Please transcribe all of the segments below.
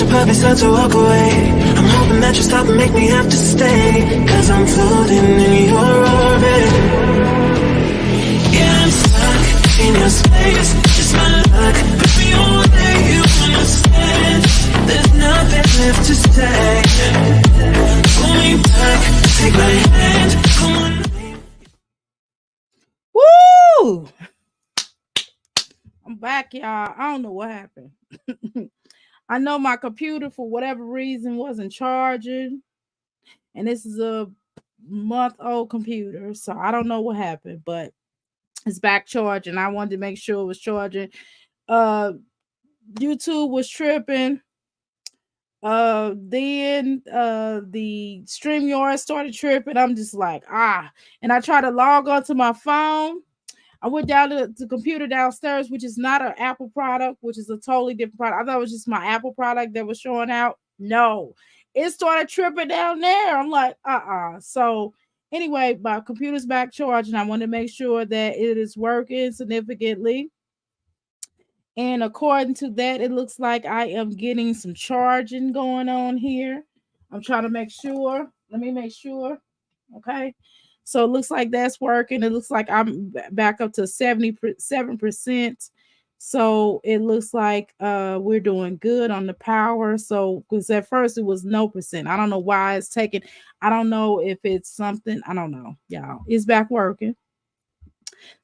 you'll probably start to walk away. I'm hoping that you stop and make me have to stay, cause I'm floating in your orbit. Yeah, I'm stuck in your space, just my luck. Put me on where you understand. There's nothing left to say. Pull me back, take my hand, come on. Woo! I'm back, y'all. I don't know what happened. I know my computer, for whatever reason, wasn't charging. And this is a month-old computer, so I don't know what happened, but it's back charging. I wanted to make sure it was charging. YouTube was tripping. Then the StreamYard started tripping. I'm just like, and I tried to log onto my phone. I went down to the computer downstairs, which is not an Apple product, which is a totally different product. I thought it was just my Apple product that was showing out. No, it started tripping down there. I'm like, So anyway, my computer's back charging. I want to make sure that it is working significantly. And according to that, it looks like I am getting some charging going on here. I'm trying to make sure. Let me make sure. Okay. So it looks like that's working. It looks like I'm back up to 77%. So it looks like we're doing good on the power. So because at first it was no percent. I don't know why it's taking. I don't know if it's something. I don't know. Y'all, it's back working.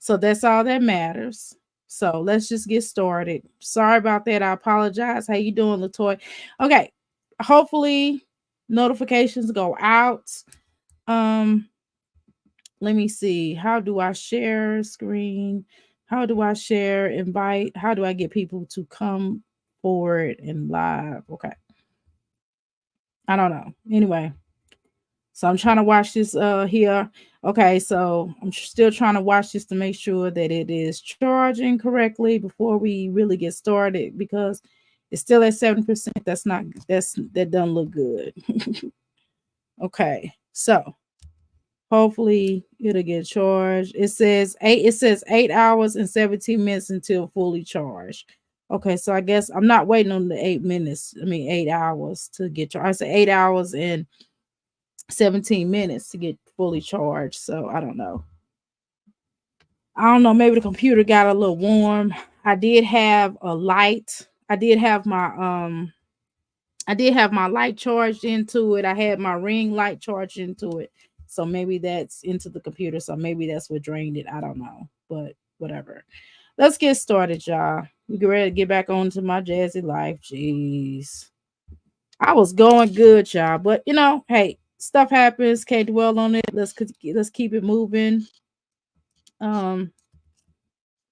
So that's all that matters. So let's just get started. Sorry about that. I apologize. How you doing, Latoya? Okay. Hopefully notifications go out. Let me see. How do I share screen? How do I share invite? How do I get people to come forward and live? Okay. I don't know. Anyway. So I'm trying to watch this here. Okay, so I'm still trying to watch this to make sure that it is charging correctly before we really get started, because it's still at 7%. That doesn't look good. Okay, so hopefully it'll get charged. It says 8 hours and 17 minutes until fully charged. Okay, so I guess I'm not waiting on the 8 hours to get charged. I said 8 hours and 17 minutes to get fully charged. So I don't know. Maybe the computer got a little warm. I did have a light. I did have my light charged into it. I had my ring light charged into it. So maybe that's into the computer. So maybe that's what drained it. I don't know. But whatever. Let's get started, y'all. We get ready to get back on to my jazzy life. Jeez. I was going good, y'all. But hey, stuff happens. Can't dwell on it. Let's keep it moving. My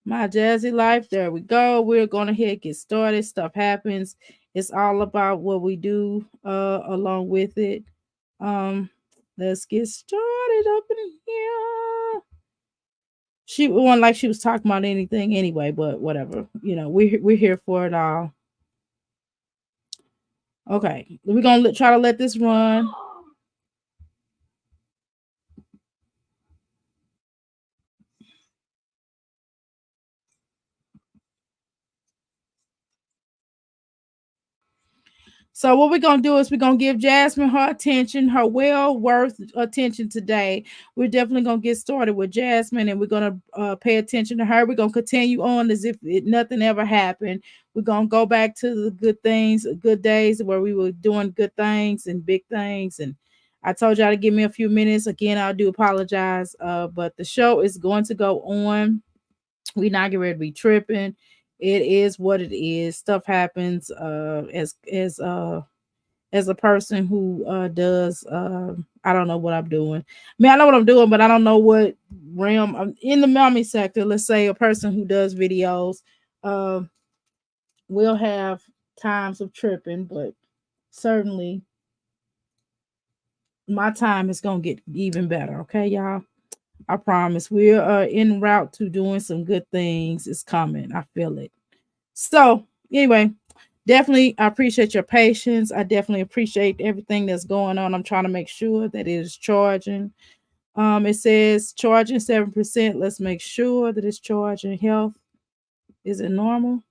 jazzy life. There we go. We're gonna get started. Stuff happens. It's all about what we do along with it. Let's get started up in here. She wasn't like she was talking about anything anyway, but whatever. We're here for it all. Okay, we're gonna try to let this run. So what we're going to do is we're going to give Jasmine her attention, her well-worth attention today. We're definitely going to get started with Jasmine, and we're going to pay attention to her. We're going to continue on as if nothing ever happened. We're going to go back to the good things, good days where we were doing good things and big things. And I told y'all to give me a few minutes. Again, I do apologize, but the show is going to go on. We're not getting ready to be tripping. It is what it is. Stuff happens as a person who does I don't know what I'm doing. I know what I'm doing, but I don't know what realm I'm in the mommy sector. Let's say a person who does videos will have times of tripping, but certainly my time is gonna get even better. Okay, y'all. I promise. We're en route to doing some good things. It's coming. I feel it. So anyway, definitely I appreciate your patience. I definitely appreciate everything that's going on. I'm trying to make sure that it is charging. It says charging 7%. Let's make sure that it's charging. Health. Is it normal?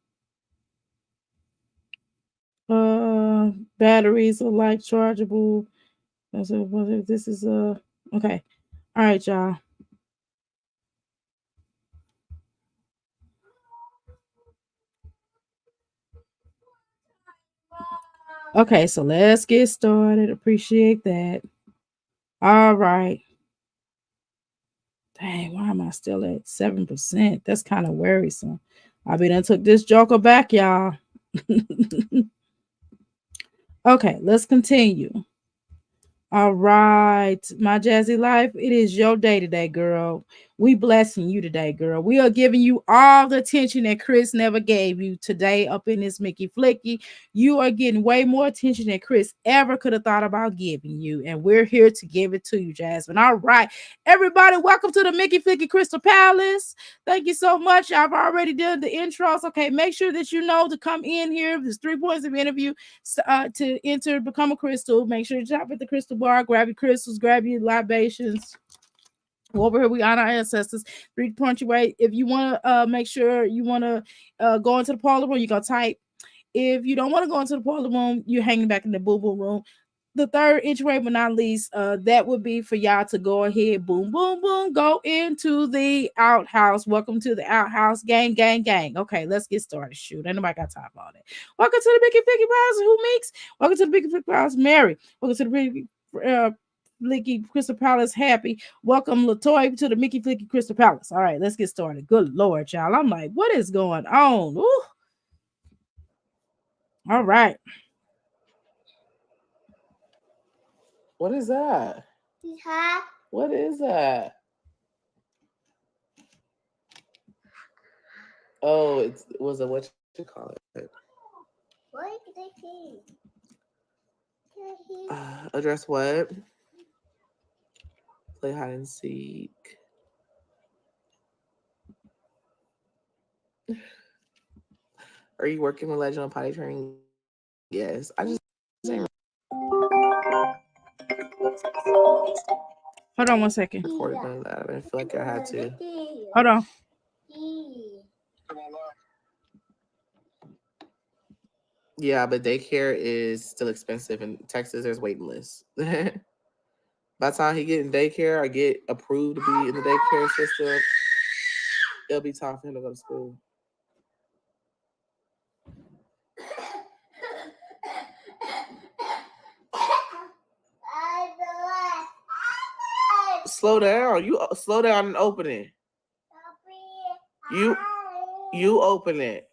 Uh, Batteries are like chargeable. This is okay. All right, y'all. Okay, so let's get started. Appreciate that. All right. Dang, why am I still at 7%? That's kind of worrisome. I mean, I took this joker back, y'all. Okay, let's continue. All right, my Jazzy life, it is your day today, girl. We blessing you today, girl. We are giving you all the attention that Chris never gave you today up in this Mickey Flicky. You are getting way more attention than Chris ever could have thought about giving you, and we're here to give it to you, Jasmine. All right, everybody, welcome to the Mickey Flicky Crystal Palace. Thank you so much. I've already done the intros. Okay, make sure that you know to come in here. There's 3 points of interview to enter, become a crystal. Make sure you shop at the crystal bar, grab your crystals, grab your libations. Over here, we honor our ancestors. 3 point your way. If you want to make sure you want to go into the parlor room, you gonna type. If you don't want to go into the parlor room, you're hanging back in the boo boo room. The third entry, but not least, that would be for y'all to go ahead, boom, boom, boom, go into the outhouse. Welcome to the outhouse, gang, gang, gang. Okay, let's get started. Shoot, ain't nobody got time for all that. Welcome to the Biggie Figgy Brows. Who makes? Welcome to the Biggie Figgy Brows, Mary. Welcome to the Biggie Flicky Crystal Palace. Happy. Welcome, Latoy, to the Mickey Flicky Crystal Palace. All right, let's get started. Good Lord, y'all. I'm like, what is going on? Ooh. All right. What is that? Huh? What is that? Oh, it was a what you call it? What did they say? Address what? Play hide and seek. Are you working with Legend of Potty Training? Yes. I just Hold on 1 second. recorded none of that. I didn't feel like I had to. Hold on. Yeah, but daycare is still expensive. In Texas, there's waiting lists. By the time he get in daycare or get approved to be in the daycare system, it'll be time for him to go to school. Slow down. You slow down and open it. You open it.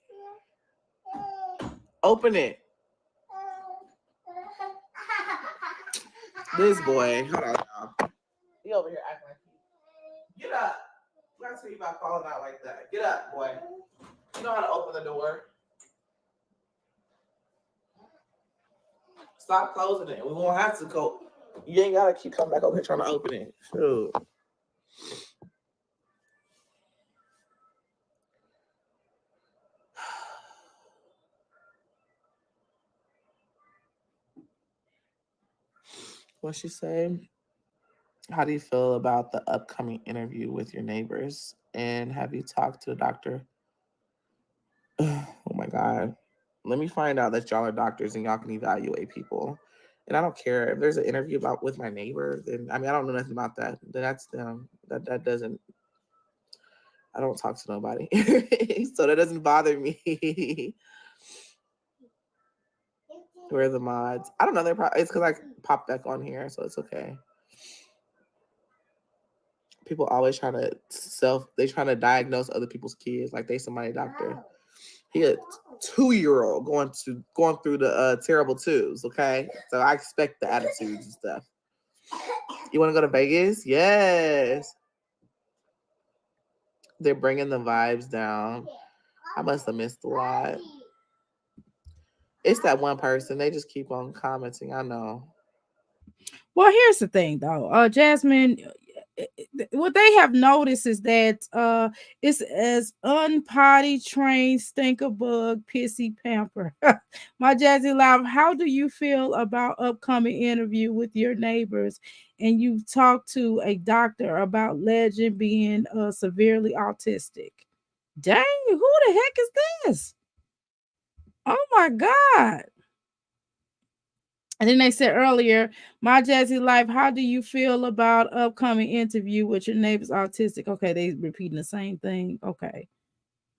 Open it. This boy. Hold on, y'all. He over here acting like he. Get up. I'm gonna tell you about falling out like that. Get up, boy. You know how to open the door. Stop closing it. We won't have to go. You ain't gotta keep coming back over here trying to open it. Shoot. What she say? How do you feel about the upcoming interview with your neighbors? And have you talked to a doctor? Oh my God. Let me find out that y'all are doctors and y'all can evaluate people. And I don't care if there's an interview about with my neighbor, then I mean I don't know nothing about that. Then that's them. That doesn't I don't talk to nobody. So that doesn't bother me. Where are the mods? I don't know. It's because I popped back on here, so it's okay. People always trying to trying to diagnose other people's kids like they somebody doctor. He a 2-year-old going through the terrible twos. Okay, so I expect the attitudes and stuff. You want to go to Vegas? Yes. They're bringing the vibes down. I must have missed a lot. It's that one person. They just keep on commenting. I know. Well, here's the thing, though. Jasmine, what they have noticed is that it's as unpotty trained stinker bug pissy pamper. My Jazzy Live, how do you feel about upcoming interview with your neighbors? And you've talked to a doctor about Legend being severely autistic. Dang, who the heck is this? Oh my God. And then they said earlier, my Jazzy life, how do you feel about upcoming interview with your neighbor's autistic? Okay, they repeating the same thing. Okay.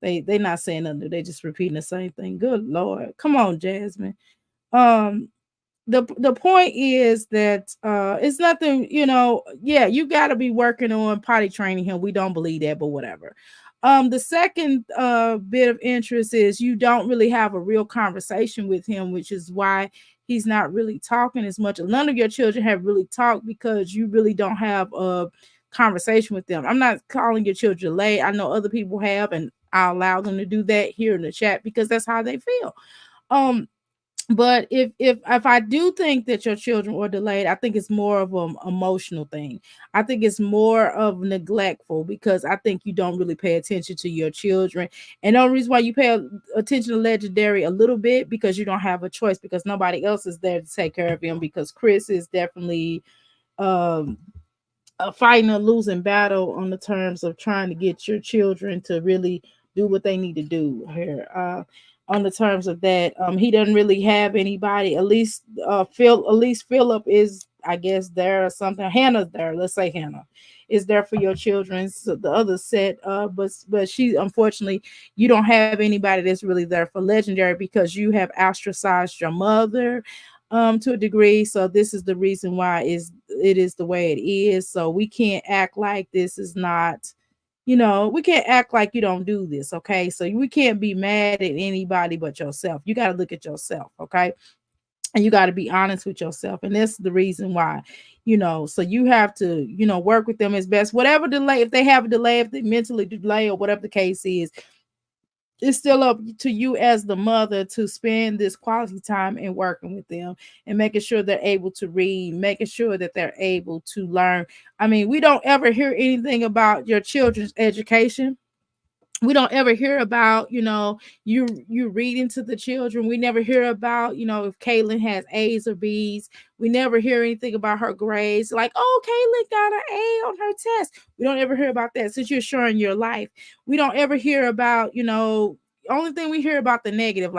They not saying nothing. They just repeating the same thing. Good Lord. Come on, Jasmine. Um, the point is that it's nothing, yeah, you got to be working on potty training him. We don't believe that, but whatever. The second bit of interest is you don't really have a real conversation with him, which is why he's not really talking as much. None of your children have really talked because you really don't have a conversation with them. I'm not calling your children late. I know other people have, and I allow them to do that here in the chat because that's how they feel. um but if I do think that your children are delayed, I think it's more of an emotional thing. I think it's more of neglectful because I think you don't really pay attention to your children. And the only reason why you pay attention to Legendary a little bit because you don't have a choice, because nobody else is there to take care of him, because Chris is definitely um fighting a losing battle on the terms of trying to get your children to really do what they need to do here. On the terms of that, he doesn't really have anybody. At least Philip is, I guess, there or something. Hannah's there. Let's say Hannah is there for your children. So the other set, but she, unfortunately, you don't have anybody that's really there for Legendary because you have ostracized your mother to a degree. So this is the reason why it is the way it is. So we can't act like this is not, we can't act like you don't do this. Okay, so we can't be mad at anybody but yourself. You got to look at yourself. Okay, and you got to be honest with yourself, and that's the reason why. So you have to, work with them as best. Whatever delay, if they have a delay, if they mentally delay, or whatever the case is, it's still up to you as the mother to spend this quality time in working with them and making sure they're able to read, making sure that they're able to learn. I mean, we don't ever hear anything about your children's education. We don't ever hear about, you reading to the children. We never hear about, if Caitlin has A's or B's. We never hear anything about her grades, like, oh, Caitlin got an A on her test. We don't ever hear about that. Since you're sharing your life, we don't ever hear about, only thing we hear about the negative,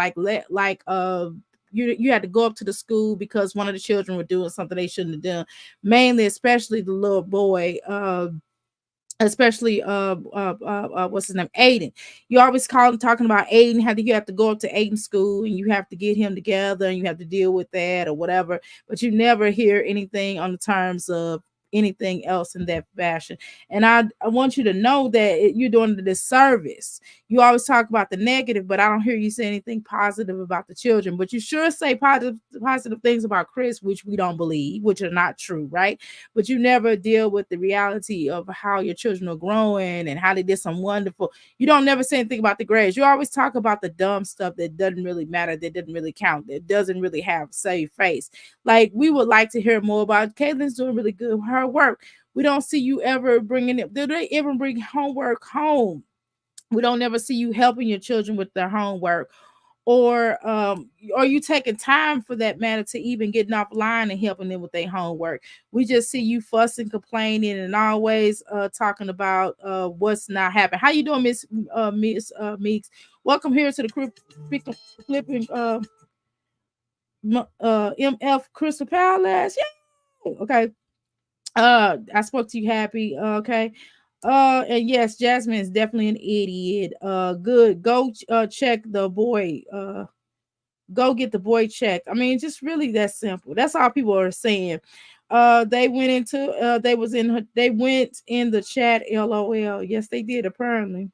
you had to go up to the school because one of the children were doing something they shouldn't have done. Mainly, especially the little boy, especially what's his name, Aiden. You always call him talking about Aiden, how you have to go up to Aiden school and you have to get him together and you have to deal with that or whatever, but you never hear anything on the terms of anything else in that fashion. And I want you to know that you're doing the disservice. You always talk about the negative, but I don't hear you say anything positive about the children. But you sure say positive things about Chris, which we don't believe, which are not true, right? But you never deal with the reality of how your children are growing and how they did some wonderful. You don't never say anything about the grades. You always talk about the dumb stuff that doesn't really matter, that doesn't really count, that doesn't really have save face. Like, we would like to hear more about Caitlin's doing really good with her work. We don't see you ever bringing it. Do they even bring homework home? We don't ever see you helping your children with their homework, or are you taking time for that matter to even getting offline and helping them with their homework? We just see you fussing, complaining, and always talking about what's not happening. How you doing, Miss Meeks? Welcome here to the flipping MF Crystal Palace. Yeah. Okay. I spoke to you, Happy. Okay. And yes, Jasmine is definitely an idiot. Good. Go check the boy. Go get the boy checked. I mean, just really that simple. That's all people are saying. They went into they went in the chat, LOL. Yes, they did, apparently.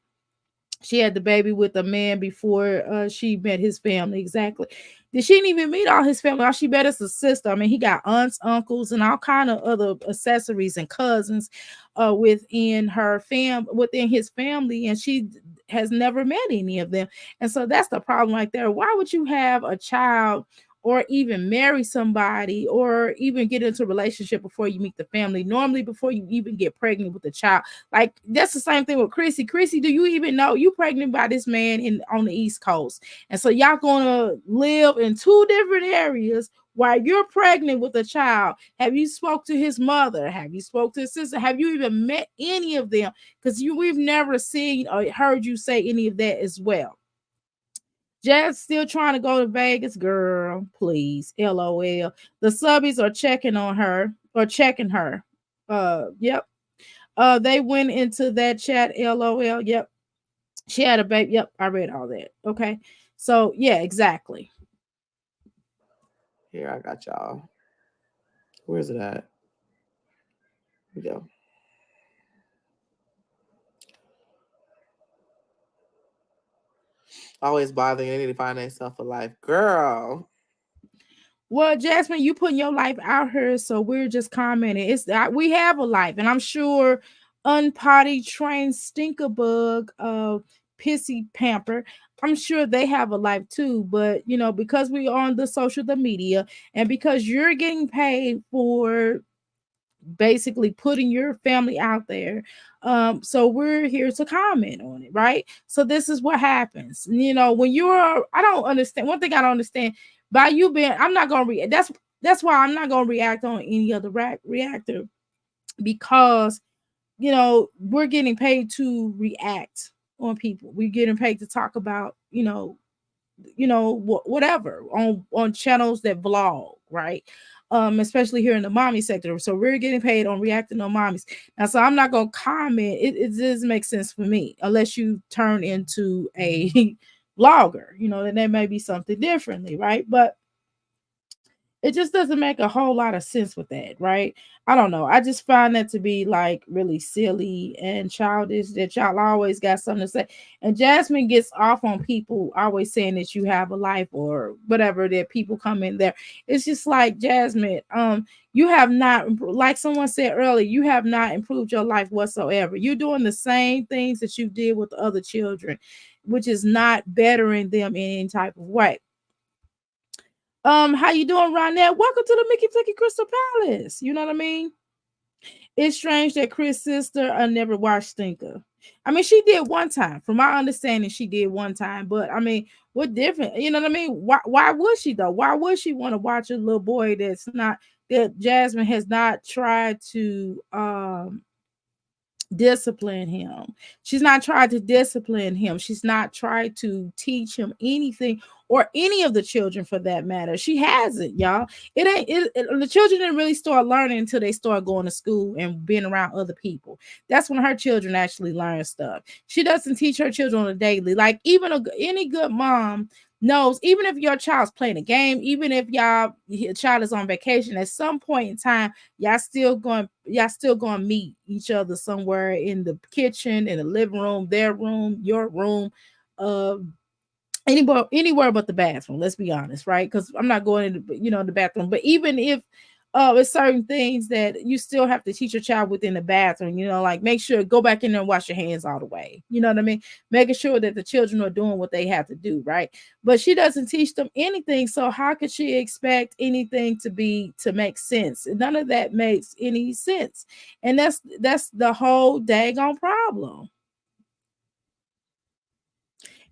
She had the baby with a man before she met his family. Exactly. Did she didn't even meet all his family? All she met is a sister. I mean, he got aunts, uncles, and all kind of other accessories and cousins within his family, and she has never met any of them. And so that's the problem right there. Why would you have a child or even marry somebody or even get into a relationship before you meet the family? Normally, before you even get pregnant with a child. Like, that's the same thing with Chrissy. Chrissy, do you even know you pregnant by this man on the East Coast? And so y'all gonna live in two different areas while you're pregnant with a child. Have you spoke to his mother? Have you spoke to his sister? Have you even met any of them? Because we've never seen or heard you say any of that as well. Jazz still trying to go to Vegas, girl. Please, LOL. The subbies are checking on her or checking her. Yep. They went into that chat. LOL. Yep. She had a baby. Yep. I read all that. Okay. So yeah, exactly. Here, I got y'all. Where's it at? Here we go. Always bothering. They need to find themselves a life. Girl. Well, Jasmine, you putting your life out here, so we're just commenting. It's we have a life, and I'm sure unpotty trained stinkerbug, pissy pamper. I'm sure they have a life too, but you know, because we are on the social the media, and because you're getting paid for basically putting your family out there, so we're here to comment on it, right? So this is what happens, you know, when you're, I don't understand one thing. I don't understand by you being, I'm not gonna react. That's why I'm not gonna react on any other reactor, because you know we're getting paid to react on people. We're getting paid to talk about, whatever on channels that vlog, right? Especially here in the mommy sector, so we're getting paid on reacting on mommies now. So I'm not gonna comment. It doesn't make sense for me unless you turn into a vlogger, then there may be something differently, right? But it just doesn't make a whole lot of sense with that, right? I don't know. I just find that to be like really silly and childish that y'all always got something to say. And Jasmine gets off on people always saying that you have a life or whatever, that people come in there. It's just like, Jasmine, you have not, like someone said earlier, you have not improved your life whatsoever. You're doing the same things that you did with the other children, which is not bettering them in any type of way. How you doing, Ronette? Welcome to the Mickey Flicky Crystal Palace. You know what I mean? It's strange that Chris' sister never watched Stinker. I mean, she did one time. From my understanding, she did one time. But I mean, what different? You know what I mean? Why would she though? Why would she want to watch a little boy that Jasmine has not tried to discipline him? She's not tried to discipline him. She's not tried to teach him anything, or any of the children for that matter. She hasn't, y'all. The children didn't really start learning until they start going to school and being around other people. That's when her children actually learn stuff. She doesn't teach her children on a daily. Like even any good mom knows, even if your child's playing a game, even if your child is on vacation, at some point in time y'all still going to meet each other somewhere in the kitchen, in the living room, their room, your room, uh anywhere but the bathroom. Let's be honest, right? Because I'm not going into the bathroom. But even if it's certain things that you still have to teach your child within the bathroom, like make sure go back in there and wash your hands all the way. You know what I mean? Making sure that the children are doing what they have to do, right? But she doesn't teach them anything. So how could she expect anything to make sense? None of that makes any sense. And that's the whole daggone problem.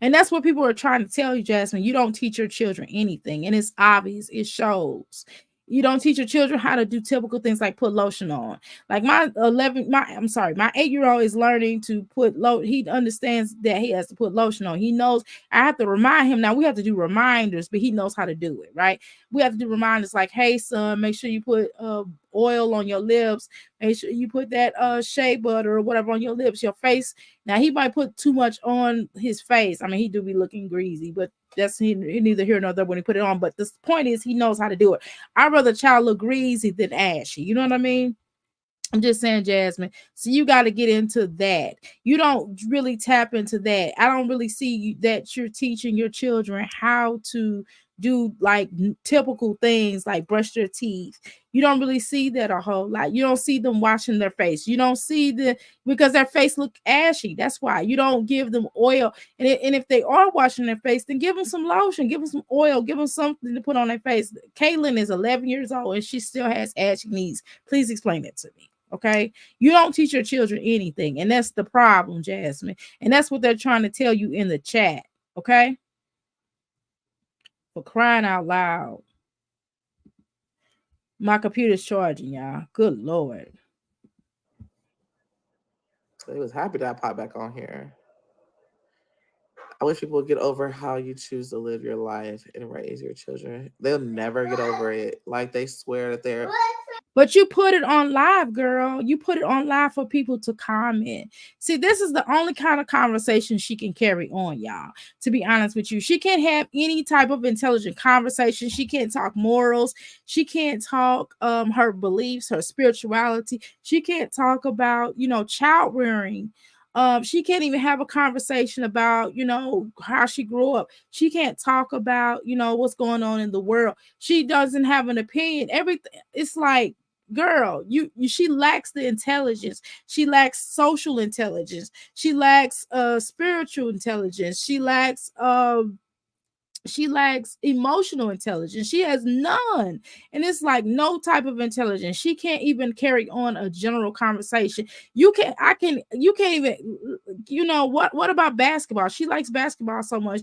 And that's what people are trying to tell you, Jasmine. You don't teach your children anything. And it's obvious. It shows. You don't teach your children how to do typical things like put lotion on. Like my 8-year-old is learning to put he understands that he has to put lotion on. He knows. I have to remind him. Now we have to do reminders, but he knows how to do it, right? We have to do reminders like, hey son, make sure you put oil on your lips. Make sure you put that shea butter or whatever on your lips, your face. Now he might put too much on his face. I mean, he do be looking greasy, but that's neither here nor there when he put it on. But the point is, he knows how to do it. I'd rather child look greasy than ashy. You know what I mean? I'm just saying, Jasmine. So you got to get into that. You don't really tap into that. I don't really see that you're teaching your children how to do like typical things like brush their teeth. You don't really see that a whole lot. You don't see them washing their face. You don't see because their face look ashy. That's why you don't give them oil. And if they are washing their face, then give them some lotion, give them some oil, give them something to put on their face. Caitlin is 11 years old and she still has ashy knees. Please explain it to me. Okay, you don't teach your children anything, and that's the problem, Jasmine. And that's what they're trying to tell you in the chat. Okay, for crying out loud. My computer's charging, y'all. Good Lord. They was happy that I popped back on here. I wish people would get over how you choose to live your life and raise your children. They'll never get over it. Like they swear that they're But you put it on live, girl. You put it on live for people to comment. See, this is the only kind of conversation she can carry on, y'all. To be honest with you, she can't have any type of intelligent conversation. She can't talk morals. She can't talk her beliefs, her spirituality. She can't talk about, child rearing. She can't even have a conversation about, how she grew up. She can't talk about, what's going on in the world. She doesn't have an opinion. Everything, it's like, girl, she lacks the intelligence. She lacks social intelligence. She lacks spiritual intelligence. She lacks emotional intelligence. She has none. And it's like no type of intelligence. She can't even carry on a general conversation. You can't even, what about basketball? She likes basketball so much.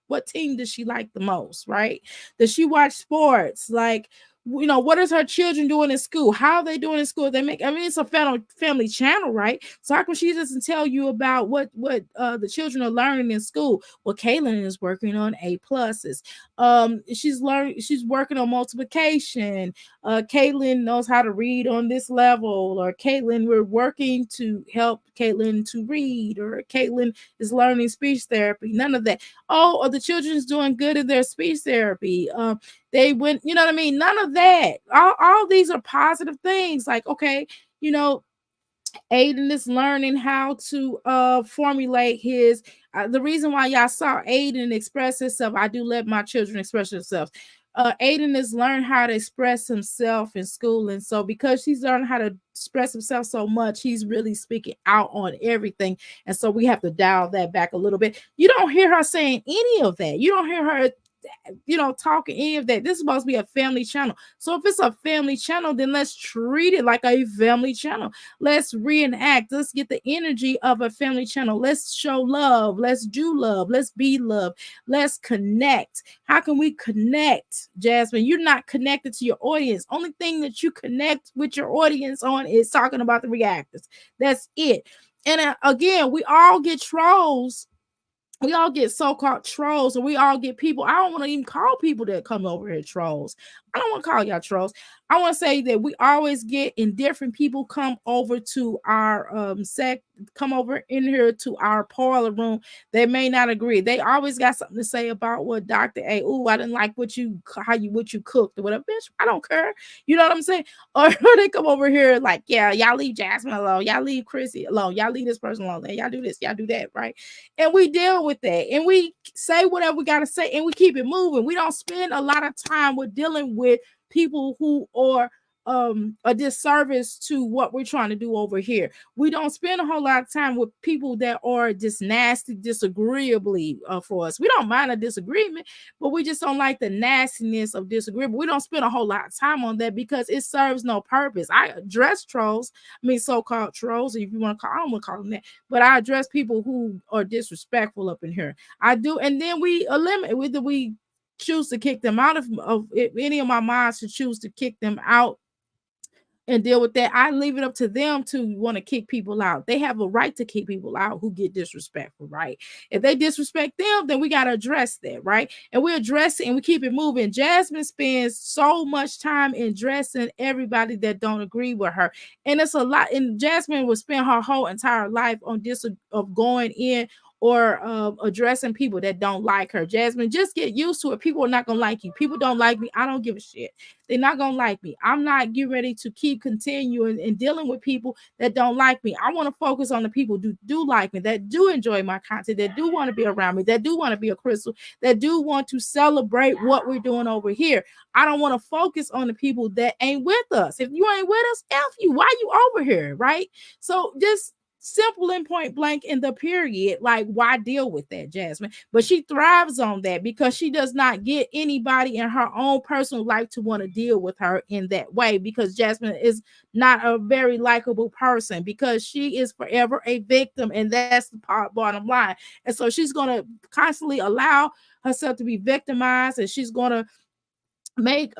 What team does she like the most, right? Does she watch sports? Like, what is her children doing in school? How are they doing in school? It's a family channel, right? So how come she doesn't tell you about what the children are learning in school? Well, Kaylin is working on A+s. She's working on multiplication. Caitlin knows how to read on this level, or Caitlin, we're working to help Caitlin to read, or Caitlin is learning speech therapy. None of that. Oh, or the children's doing good in their speech therapy. They went, you know what I mean? None of that. All these are positive things. Like, okay, you know, Aiden is learning how to formulate his the reason why y'all saw Aiden express himself. I do let my children express themselves. Aiden has learned how to express himself in school, and so because he's learned how to express himself so much, he's really speaking out on everything. And so we have to dial that back a little bit. You don't hear her saying any of that. You don't hear her talking any of that. This is supposed to be a family channel. So if it's a family channel, then let's treat it like a family channel. Let's reenact. Let's get the energy of a family channel. Let's show love. Let's do love. Let's be love. Let's connect. How can we connect, Jasmine? You're not connected to your audience. Only thing that you connect with your audience on is talking about the reactors. That's it. And again, we all get trolls. We all get so-called trolls, or we all get people. I don't want to even call people that come over here trolls. I don't want to call y'all trolls. I want to say that we always get indifferent people come over to our come over in here to our parlor room. They may not agree. They always got something to say about what Dr. A. Ooh, I didn't like what you cooked or whatever. Bitch, I don't care. You know what I'm saying? Or they come over here like, yeah, y'all leave Jasmine alone. Y'all leave Chrissy alone. Y'all leave this person alone. Y'all do this. Y'all do that, right? And we deal with that, and we say whatever we got to say, and we keep it moving. We don't spend a lot of time with dealing with people who are a disservice to what we're trying to do over here. We don't spend a whole lot of time with people that are just nasty, disagreeably for us. We don't mind a disagreement, but we just don't like the nastiness of disagreement. We don't spend a whole lot of time on that because it serves no purpose. I address trolls, so-called trolls, if you want to call, I don't want to call them that, but I address people who are disrespectful up in here. I do, and then we eliminate, whether we choose to kick them out of if any of my moms to choose to kick them out and deal with that. I leave it up to them to want to kick people out. They have a right to kick people out who get disrespectful, right? If they disrespect them, then we got to address that, right? And we address it and we keep it moving. Jasmine spends so much time in addressing everybody that don't agree with her. And it's a lot. And Jasmine will spend her whole entire life on of going in or addressing people that don't like her. Jasmine, just get used to it. People are not going to like you. People don't like me. I don't give a shit. They're not going to like me. I'm not getting ready to keep continuing and dealing with people that don't like me. I want to focus on the people who do like me, that do enjoy my content, that do want to be around me, that do want to be a crystal, that do want to celebrate what we're doing over here. I don't want to focus on the people that ain't with us. If you ain't with us, F you. Why you over here, right? So just simple and point blank in the period. Like, why deal with that, Jasmine? But she thrives on that because she does not get anybody in her own personal life to want to deal with her in that way, because Jasmine is not a very likable person, because she is forever a victim, and that's the bottom line. And so she's going to constantly allow herself to be victimized, and she's going to make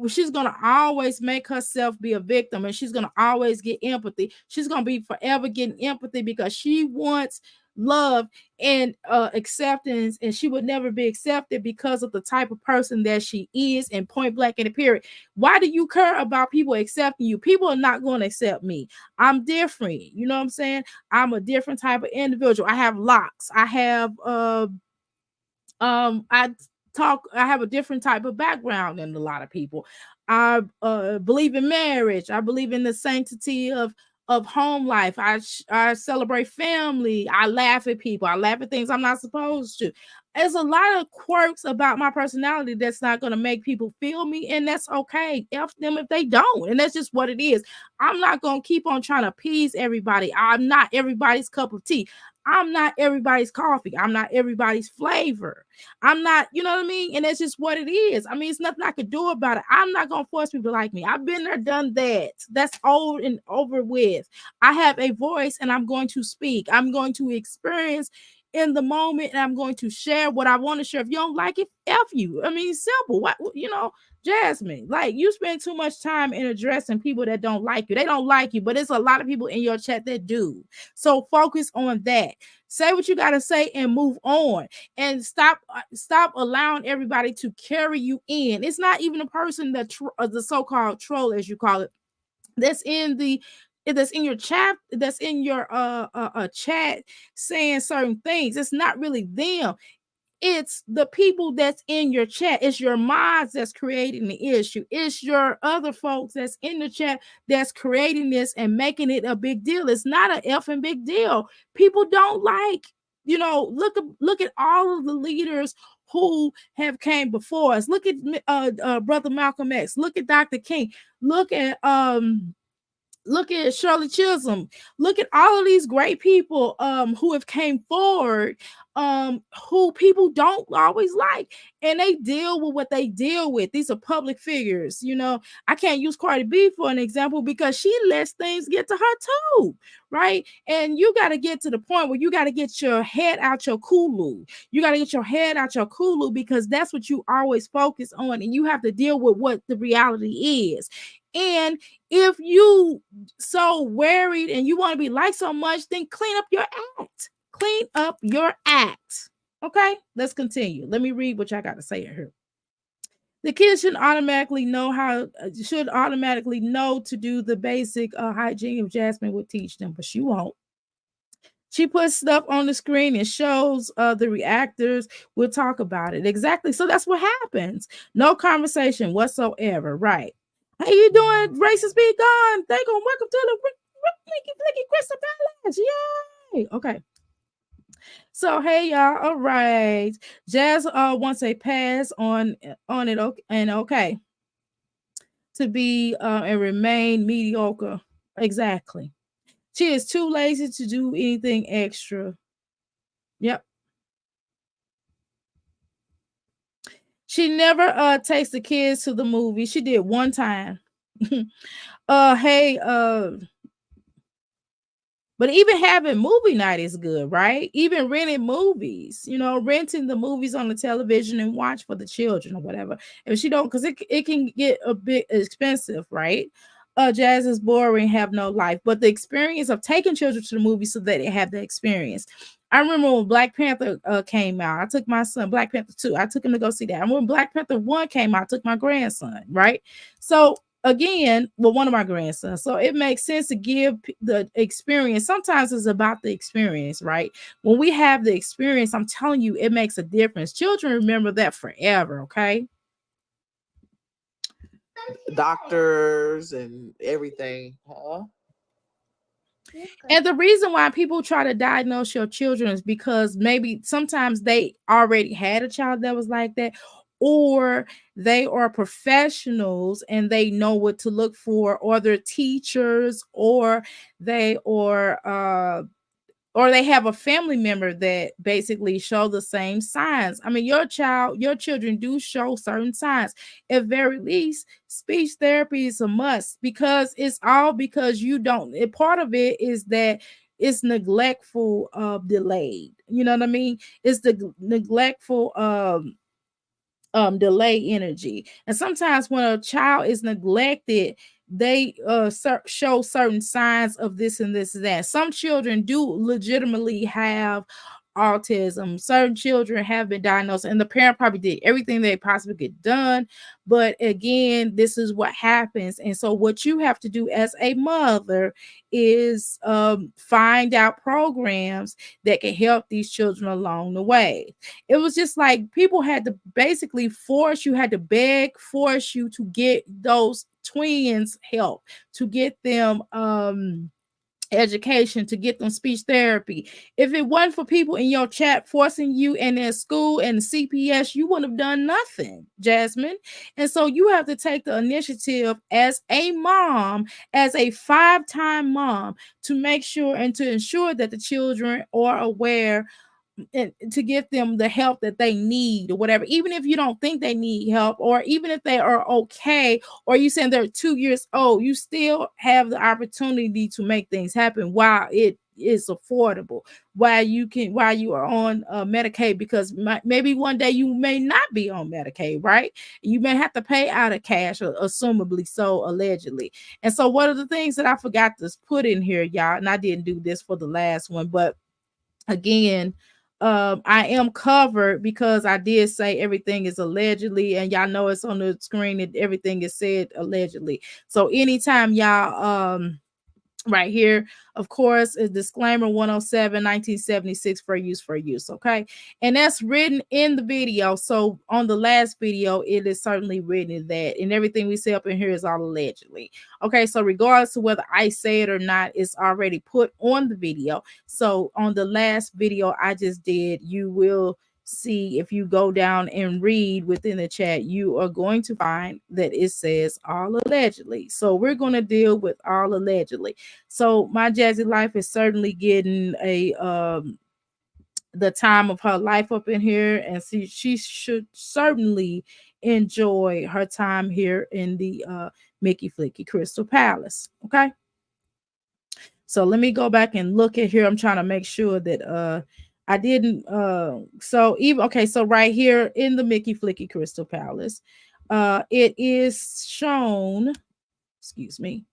she's going to always make herself be a victim, and she's going to always get empathy. She's going to be forever getting empathy because she wants love and acceptance, and she would never be accepted because of the type of person that she is, and point blank in the period. Why do you care about people accepting you? People are not going to accept me. I'm different. You know what I'm saying? I'm a different type of individual. I have locks. I have I I have a different type of background than a lot of people. I believe in marriage. I believe in the sanctity of home life. I celebrate family. I laugh at people. I laugh at things I'm not supposed to. There's a lot of quirks about my personality that's not going to make people feel me, and that's okay. F them if they don't, and that's just what it is. I'm not going to keep on trying to appease everybody. I'm not everybody's cup of tea. I'm not everybody's coffee. I'm not everybody's flavor. I'm not, you know what I mean? And that's just what it is. I mean, it's nothing I could do about it. I'm not going to force people to like me. I've been there, done that. That's old and over with. I have a voice and I'm going to speak. I'm going to experience in the moment, and I'm going to share what I want to share. If you don't like it, F you. I mean, simple. What, you know, Jasmine, like, you spend too much time in addressing people that don't like you. They don't like you, but there's a lot of people in your chat that do. So focus on that. Say what you got to say and move on, and stop allowing everybody to carry you in. It's not even a person that the so-called troll, as you call it, that's in your chat, that's in your chat, saying certain things. It's not really them. It's the people that's in your chat. It's your minds that's creating the issue. It's your other folks that's in the chat that's creating this and making it a big deal. It's not an effing big deal. People don't like, look at all of the leaders who have came before us. Look at brother Malcolm X. Look at Dr. King. Look at Shirley Chisholm. Look at all of these great people who have came forward, who people don't always like, and they deal with what they deal with. These are public figures. I can't use Cardi B for an example because she lets things get to her too, right? And you got to get to the point where you got to get your head out your Kulu. You got to get your head out your Kulu, because that's what you always focus on, and you have to deal with what the reality is. And if you so worried and you want to be liked so much, then clean up your act. Clean up your act. Okay, let's continue. Let me read what y'all got to say here. The kids should automatically know to do the basic hygiene if Jasmine would teach them, but she won't. She puts stuff on the screen and shows the reactors. We'll talk about it. Exactly. So that's what happens. No conversation whatsoever. Right. How you doing? Racist be gone. They gonna welcome to the Flicky Crystal Palace. Yay. Okay. So hey y'all. All right. Jazz wants a pass on it, and okay. To be and remain mediocre. Exactly. She is too lazy to do anything extra. Yep. She never takes the kids to the movie. She did one time. Hey, but even having movie night is good, right? Even renting movies, renting the movies on the television and watch for the children or whatever. If she don't, because it can get a bit expensive, right? Jazz is boring, have no life. But the experience of taking children to the movie so that they have the experience. I remember when Black Panther came out. I took my son, Black Panther 2. I took him to go see that. And when Black Panther 1 came out, I took my grandson, right? So again, one of my grandsons. So it makes sense to give the experience. Sometimes it's about the experience, right? When we have the experience, I'm telling you, it makes a difference. Children remember that forever, okay? Doctors and everything. Huh? And the reason why people try to diagnose your children is because maybe sometimes they already had a child that was like that, or they are professionals and they know what to look for, or they're teachers, or they or they have a family member that basically show the same signs. I mean, your children do show certain signs. At very least, speech therapy is a must, because it's all because you don't. Part of it is that it's neglectful, delayed. You know what I mean? It's the neglectful delay energy. And sometimes when a child is neglected, they show certain signs of this and this and that. Some children do legitimately have autism. Certain children have been diagnosed, and the parent probably did everything they possibly get done. But again, this is what happens. And so, what you have to do as a mother is find out programs that can help these children along the way. It was just like people had to basically force you, had to beg, force you to get those twins help, to get them education, to get them speech therapy. If it wasn't for people in your chat forcing you and in school and CPS, you wouldn't have done nothing, Jasmine. And so you have to take the initiative as a mom, as a 5-time mom, to make sure and to ensure that the children are aware and to give them the help that they need or whatever, even if you don't think they need help, or even if they are okay, or you saying they're 2 years old, you still have the opportunity to make things happen while it is affordable, while you are on Medicaid, because maybe one day you may not be on Medicaid, right? You may have to pay out of cash, assumably so, allegedly. And so one of the things that I forgot to put in here, y'all, and I didn't do this for the last one, but again, I am covered because I did say everything is allegedly, and y'all know it's on the screen that everything is said allegedly. So anytime y'all right here, of course, a disclaimer 107 1976, for use, okay? And that's written in the video. So on the last video, it is certainly written that, and everything we say up in here is all allegedly, okay? So regardless of whether I say it or not, it's already put on the video. So on the last video I just did, you will see, if you go down and read within the chat, you are going to find that it says all allegedly. So we're going to deal with all allegedly. So my Jazzy life is certainly getting a the time of her life up in here, and she should certainly enjoy her time here in the Mickey Flicky Crystal Palace. Okay, so let me go back and look at here. I'm trying to make sure that I didn't so even okay, so right here in the Mickey Flicky Crystal Palace, it is shown, excuse me,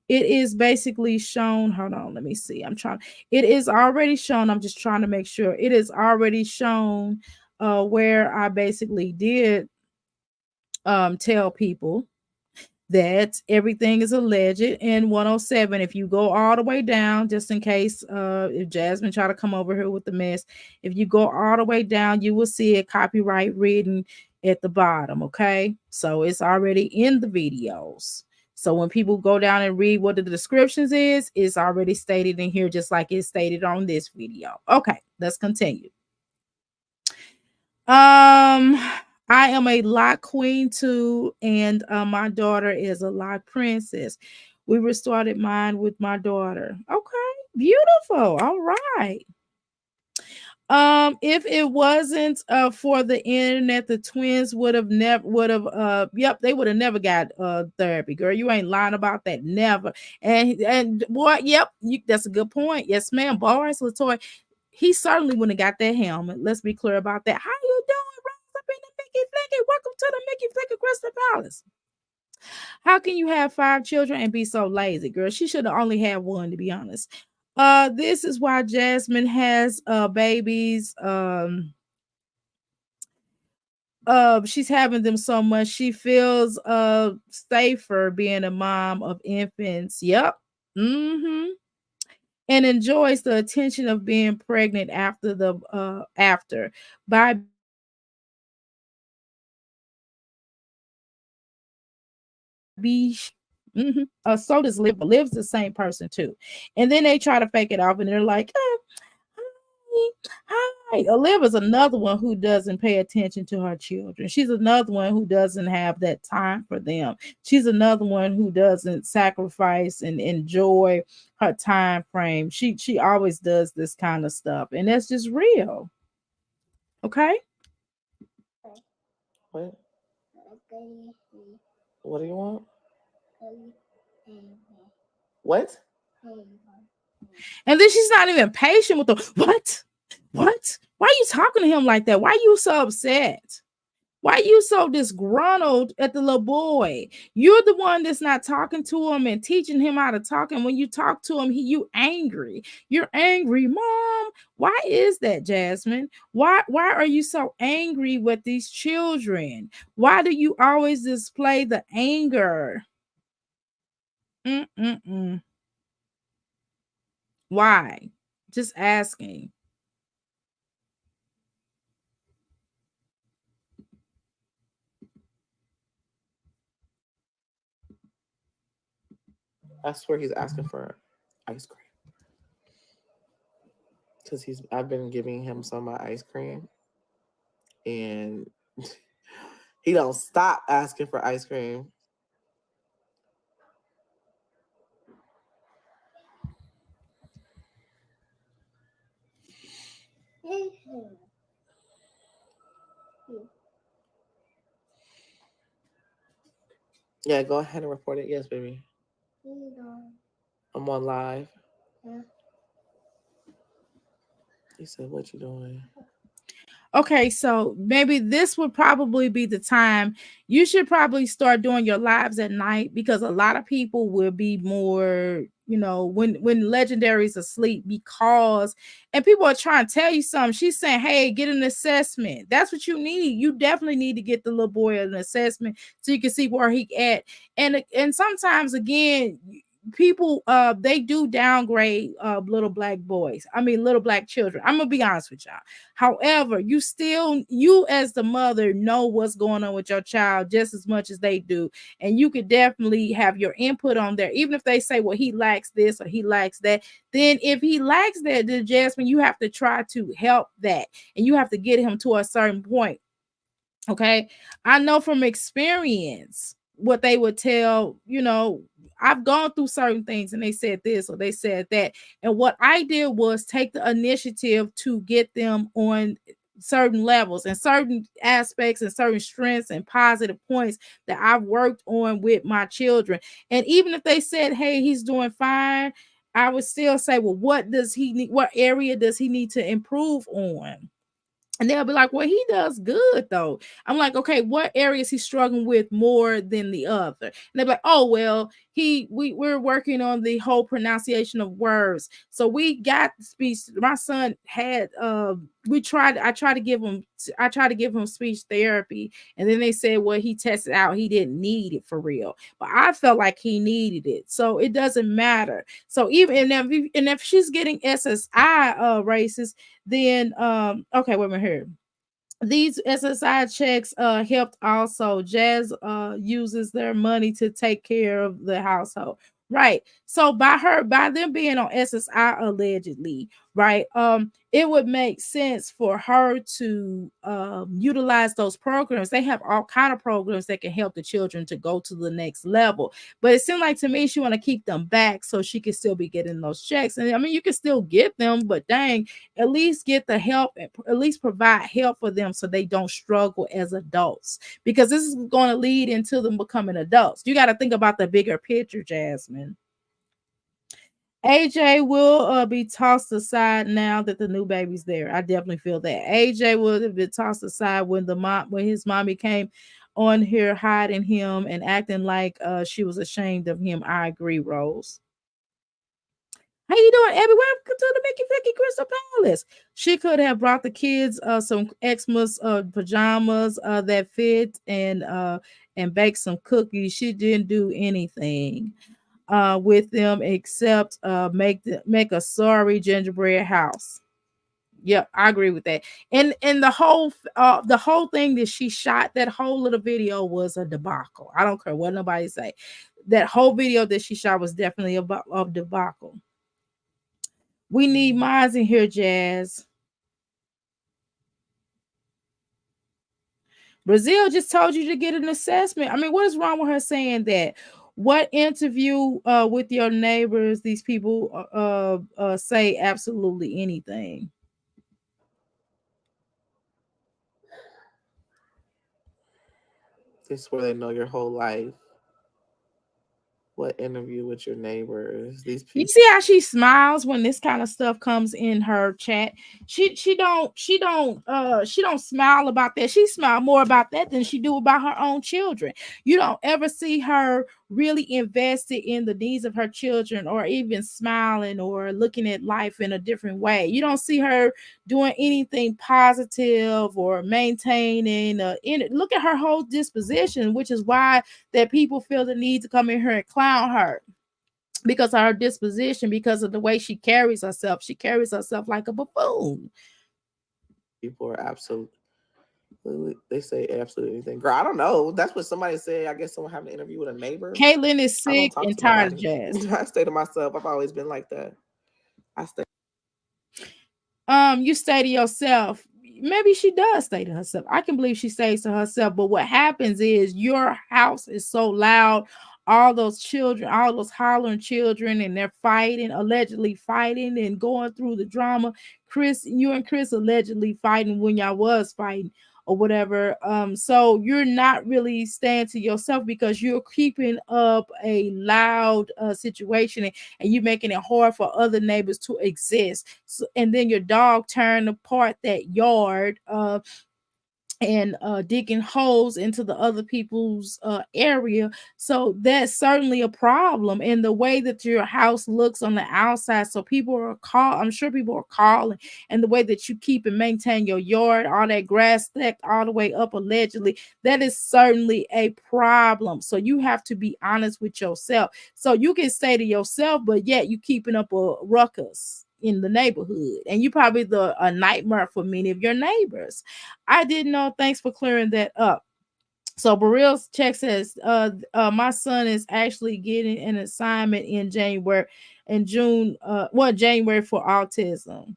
it is basically shown, hold on, let me see, it is already shown, I'm just trying to make sure it is already shown where I basically did tell people that everything is alleged in 107. If you go all the way down, just in case if Jasmine try to come over here with the mess, if you go all the way down, you will see a copyright written at the bottom. Okay, so it's already in the videos. So when people go down and read what the descriptions is, it's already stated in here, just like it's stated on this video. Okay, let's continue. I am a lock queen too, and my daughter is a lock princess. We restarted mine with my daughter. Okay, beautiful. All right. If it wasn't for the internet, the twins would have they would have never got therapy. Girl, you ain't lying about that. Never. And boy, that's a good point. Yes, ma'am. Boris Latoy, he certainly wouldn't have got that helmet. Let's be clear about that. How you doing? Rise up in the Mickey Flicky. Welcome to the Mickey Flicky Crystal Palace. How can you have 5 children and be so lazy, girl? She should have only had one, to be honest. This is why Jasmine has babies. She's having them so much she feels safer being a mom of infants. Yep. Mm-hmm. And enjoys the attention of being pregnant after by be so does lives the same person too. And then they try to fake it off and they're like, hi. Olive is another one who doesn't pay attention to her children. She's another one who doesn't have that time for them. She's another one who doesn't sacrifice and enjoy her time frame. She always does this kind of stuff, and that's just real. Okay. What? What do you want? What? And then she's not even patient with them. What? Why are you talking to him like that? Why are you so upset? Why you so disgruntled at the little boy? You're the one that's not talking to him and teaching him how to talk. And when you talk to him, you angry. You're angry, mom. Why is that, Jasmine? Why are you so angry with these children? Why do you always display the anger? Mm-mm-mm. Why? Just asking. I swear he's asking for ice cream because I've been giving him some of my ice cream, and he don't stop asking for ice cream. Yeah, go ahead and report it. Yes, baby. I'm on live. He said, "What you doing?" Okay, so maybe this would probably be the time you should probably start doing your lives at night, because a lot of people will be more, when legendary's asleep, because and people are trying to tell you something. She's saying, hey, get an assessment. That's what you need. You definitely need to get the little boy an assessment so you can see where he at. And sometimes again, people they do downgrade little black boys. I mean little black children. I'm gonna be honest with y'all. However, you as the mother know what's going on with your child just as much as they do. And you could definitely have your input on there. Even if they say, well, he lacks this or he lacks that, then if he lacks that, then Jasmine, you have to try to help that. And you have to get him to a certain point. Okay. I know from experience what they would tell, I've gone through certain things and they said this or they said that. And what I did was take the initiative to get them on certain levels and certain aspects and certain strengths and positive points that I've worked on with my children. And even if they said, hey, he's doing fine, I would still say, well, what does he need? What area does he need to improve on? And they'll be like, well, he does good though. I'm like, okay, what areas he's struggling with more than the other? And they're like, oh, well, we're working on the whole pronunciation of words. So we got speech. My son had I tried to give him speech therapy. And then they said, well, he tested out, he didn't need it for real. But I felt like he needed it. So it doesn't matter. So even if she's getting SSI races, then okay, wait a minute here. These SSI checks helped also. Jazz uses their money to take care of the household. Right. So by them being on SSI allegedly, right? It would make sense for her to utilize those programs. They have all kind of programs that can help the children to go to the next level. But it seemed like to me she want to keep them back so she can still be getting those checks. And I mean, you can still get them, but dang, at least get the help and at least provide help for them so they don't struggle as adults, because this is going to lead into them becoming adults. You got to think about the bigger picture, Jasmine. AJ will be tossed aside now that the new baby's there. I definitely feel that AJ will have been tossed aside when his mommy came on here hiding him and acting like she was ashamed of him. I agree, Rose. How you doing, Abby? Welcome to the Mickey Flicky Crystal Palace. She could have brought the kids some Xmas pajamas that fit and bake some cookies. She didn't do anything with them except make a sorry gingerbread house. Yep, I agree with that. And the whole thing that she shot, that whole little video was a debacle. I don't care what nobody say. That whole video that she shot was definitely a debacle. We need minds in here, Jazz. Brazil just told you to get an assessment. I mean, what is wrong with her saying that? What interview with your neighbors? These people say absolutely anything. This is where they know your whole life. What interview with your neighbors? These You people. see how she smiles when this kind of stuff comes in her chat. She don't smile about that. She smile more about that than she do about her own children. You don't ever see her really invested in the needs of her children, or even smiling or looking at life in a different way. You don't see her doing anything positive or maintaining look at her whole disposition, which is why that people feel the need to come in here and clown her, because of her disposition, because of the way she carries herself. She carries herself like a buffoon. People are absolutely. They say absolutely anything. Girl, I don't know. That's what somebody said. I guess someone having an interview with a neighbor. Caitlin is I don't sick talk and to tired of nobody. Jazz. I stay to myself. I've always been like that. I stay. You stay to yourself. Maybe she does stay to herself. I can believe she stays to herself. But what happens is your house is so loud. All those children, all those hollering children, and they're fighting, allegedly fighting and going through the drama. Chris, you and Chris allegedly fighting when y'all was fighting or whatever. So you're not really staying to yourself because you're keeping up a loud situation, and you're making it hard for other neighbors to exist. So, and then your dog turned apart that yard, and digging holes into the other people's area. So that's certainly a problem. And the way that your house looks on the outside, so people are I'm sure people are calling, and the way that you keep and maintain your yard, all that grass stacked all the way up allegedly, that is certainly a problem. So you have to be honest with yourself. So you can say to yourself, but yet you keeping up a ruckus in the neighborhood, and you probably a nightmare for many of your neighbors. I didn't know. Thanks for clearing that up. So Barrel's check says, my son is actually getting an assignment in January and June, January for autism.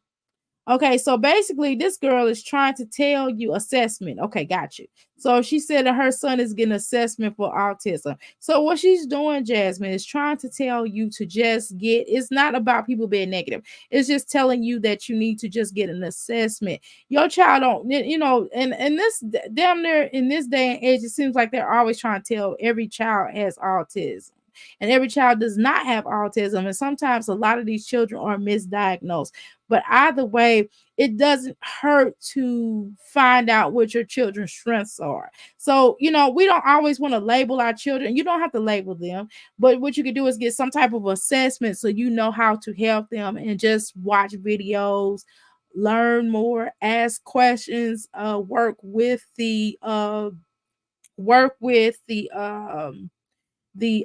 Okay, so basically, this girl is trying to tell you assessment. Okay, got you. So she said that her son is getting assessment for autism. So what she's doing, Jasmine, is trying to tell you to just get. It's not about people being negative. It's just telling you that you need to just get an assessment. Your child don't, and this damn near in this day and age, it seems like they're always trying to tell every child has autism. And every child does not have autism. And sometimes a lot of these children are misdiagnosed. But either way, it doesn't hurt to find out what your children's strengths are. So, we don't always want to label our children. You don't have to label them, but what you can do is get some type of assessment so you know how to help them, and just watch videos, learn more, ask questions, work with the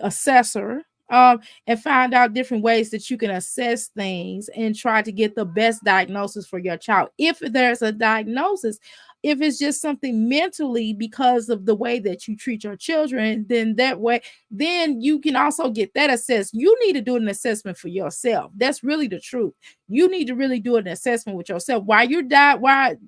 assessor, and find out different ways that you can assess things and try to get the best diagnosis for your child. If there's a diagnosis, if it's just something mentally because of the way that you treat your children, then you can also get that assessed. You need to do an assessment for yourself. That's really the truth. You need to really do an assessment with yourself. Why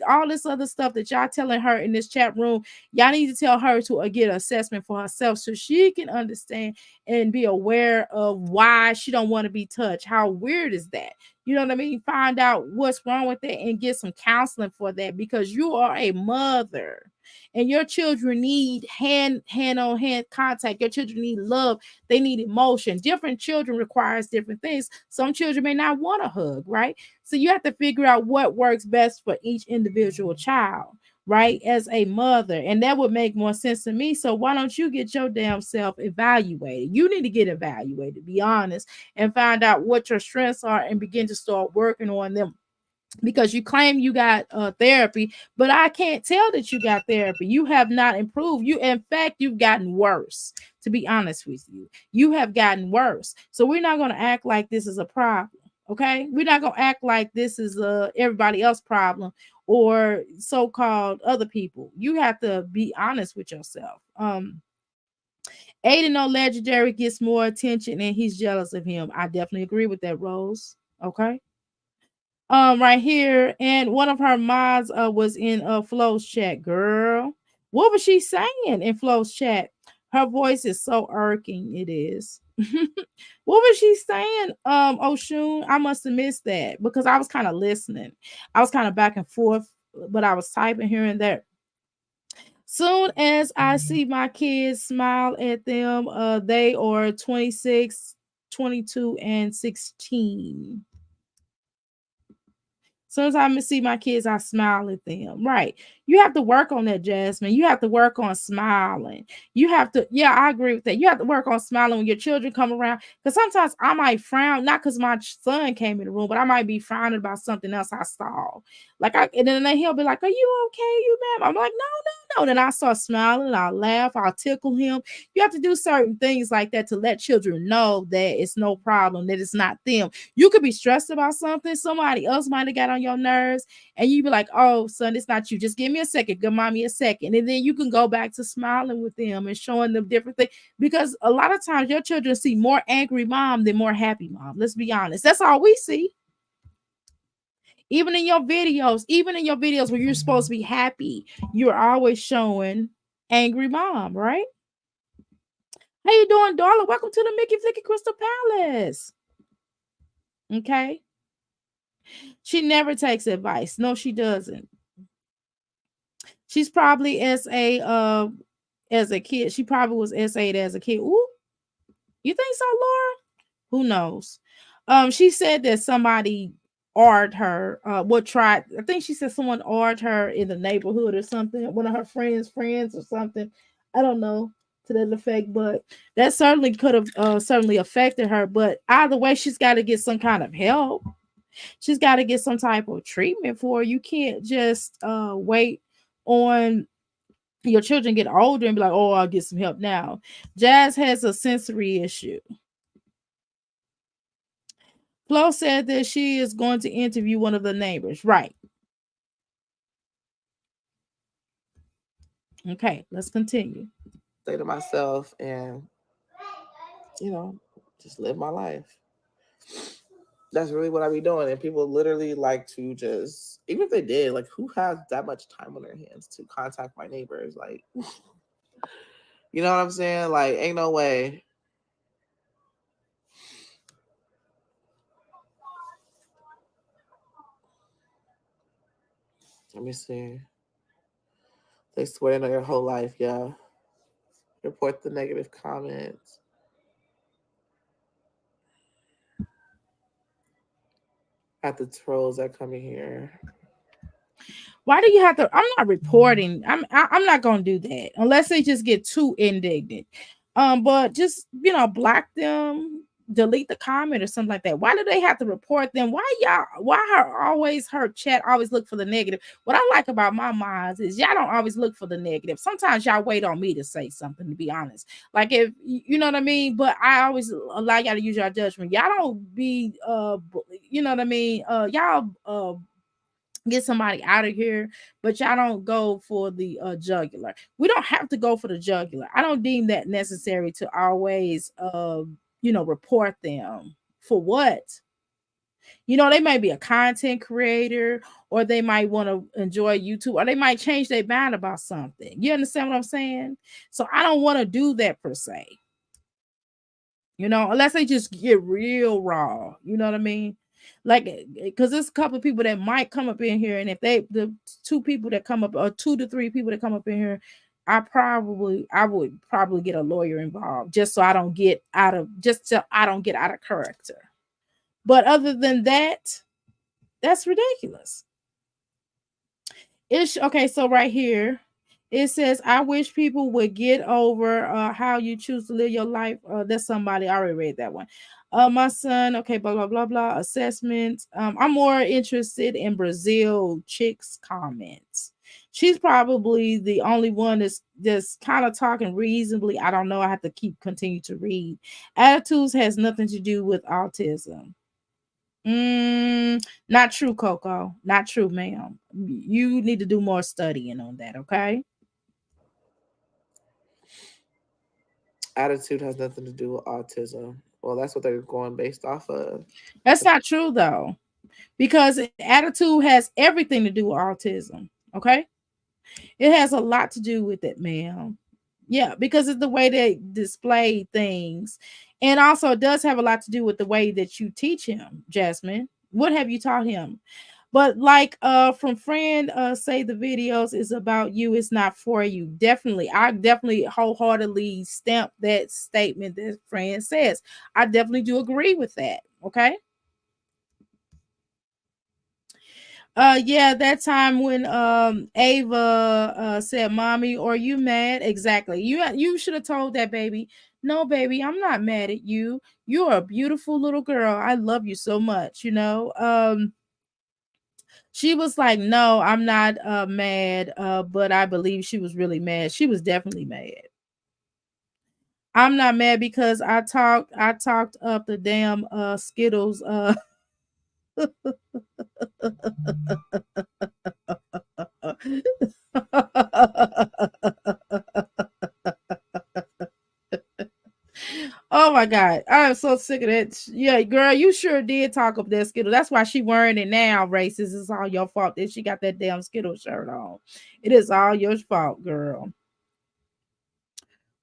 all this other stuff that y'all telling her in this chat room, y'all need to tell her to get an assessment for herself so she can understand and be aware of why she don't want to be touched. How weird is that? You know what I mean? Find out what's wrong with it and get some counseling for that, because you are a mother and your children need hand on hand contact. Your children need love. They need emotion. Different children requires different things. Some children may not want a hug, right? So you have to figure out what works best for each individual child, right? As a mother. And that would make more sense to me. So why don't you get your damn self evaluated? You need to get evaluated, be honest, and find out what your strengths are and begin to start working on them. Because you claim you got therapy, but I can't tell that you got therapy. You have not improved. In fact, you've gotten worse. To be honest with you, you have gotten worse. So we're not going to act like this is a problem. Okay, we're not going to act like this is everybody else problem or so-called other people. You have to be honest with yourself. Aiden on Legendary gets more attention and he's jealous of him. I definitely agree with that, Rose. Okay. Right here, and one of her mods was in Flo's chat. Girl, what was she saying in Flo's chat? Her voice is so irking. It is. What was she saying? Oshun, I must have missed that because I was kind of listening. I was kind of back and forth, but I was typing here and there. Soon as I see my kids smile at them, they are 26, 22, and 16. Soon as I see my kids, I smile at them. Right. You have to work on that, Jasmine. You have to work on smiling. You have to, yeah, I agree with that. You have to work on smiling when your children come around. Because sometimes I might frown, not because my son came in the room, but I might be frowning about something else I saw. And then he'll be like, "Are you okay? You mad?" I'm like, "No, no, no." Then I start smiling, I'll laugh, I'll tickle him. You have to do certain things like that to let children know that it's no problem, that it's not them. You could be stressed about something, somebody else might have got on your nerves, and you be like, "Oh, son, it's not you. Just give me a second. Give mommy a second." And then you can go back to smiling with them and showing them different things. Because a lot of times your children see more angry mom than more happy mom. Let's be honest. That's all we see. Even in your videos where you're supposed to be happy, you're always showing angry mom, right? How you doing, darling? Welcome to the Mickey Flicky Crystal Palace. Okay. She never takes advice. No, she doesn't. She's probably as a kid. She probably was SA'd as a kid. Ooh, you think so, Laura? Who knows? She said that somebody ordered her. I think she said someone ordered her in the neighborhood or something. One of her friends or something. I don't know to that effect, but that certainly could have certainly affected her. But either way, she's got to get some kind of help. She's got to get some type of treatment for her. You can't just wait on your children get older and be like, "Oh, I'll get some help now." Jazz has a sensory issue. Flo said that she is going to interview one of the neighbors. Right. Okay, let's continue. Say to myself and, just live my life. That's really what I be doing. And people literally like to just, even if they did, like, who has that much time on their hands to contact my neighbors? Like, you know what I'm saying? Like, ain't no way. Let me see. They swear to know your whole life, yeah. Report the negative comments. At the trolls that come in here. Why do you have to? I'm not reporting. I'm not gonna do that unless they just get too indignant. But just block them, delete the comment or something like that. Why do they have to report them? Her chat always look for the negative? What I like about my mods is y'all don't always look for the negative. Sometimes y'all wait on me to say something, to be honest. Like, if you know what I mean, but I always allow y'all to use your judgment. Y'all don't be you know what I mean? Y'all get somebody out of here, but y'all don't go for the jugular. We don't have to go for the jugular. I don't deem that necessary to always report them. For what? They may be a content creator, or they might want to enjoy YouTube, or they might change their mind about something. You understand what I'm saying? So I don't want to do that per se. Unless they just get real raw. You know what I mean? Like, because there's a couple of people that might come up in here, and if the 2 people that come up, or 2 to 3 people that come up in here, I would probably get a lawyer involved, just so I don't get out of character. But other than that, that's ridiculous. Okay, so right here it says, "I wish people would get over how you choose to live your life." That's somebody. I already read that one. My son, okay, blah, blah, blah, blah. Assessments. I'm more interested in Brazil chick's comments. She's probably the only one that's kind of talking reasonably. I don't know. I have to continue to read. Attitudes has nothing to do with autism. Not true, Coco. Not true, ma'am. You need to do more studying on that, okay? Attitude has nothing to do with autism. Well, that's what they're going based off of. That's not true, though, because attitude has everything to do with autism, okay? It has a lot to do with it, ma'am. Yeah, because it's the way they display things. And also, it does have a lot to do with the way that you teach him, Jasmine. What have you taught him? But like from friend say the videos is about you, it's not for you. Definitely. I definitely wholeheartedly stamp that statement that friend says. I definitely do agree with that. Okay. Yeah, that time when Ava said, "Mommy, are you mad?" Exactly. You should have told that baby, "No, baby, I'm not mad at you. You're a beautiful little girl. I love you so much." She was like, "No, I'm not mad." But I believe she was really mad. She was definitely mad. I'm not mad because I talked up the damn Skittles Oh my god, I'm so sick of that. Yeah, girl, you sure did talk up that Skittle. That's why she wearing it now. Racist, it's all your fault that she got that damn Skittle shirt on. It is all your fault, girl.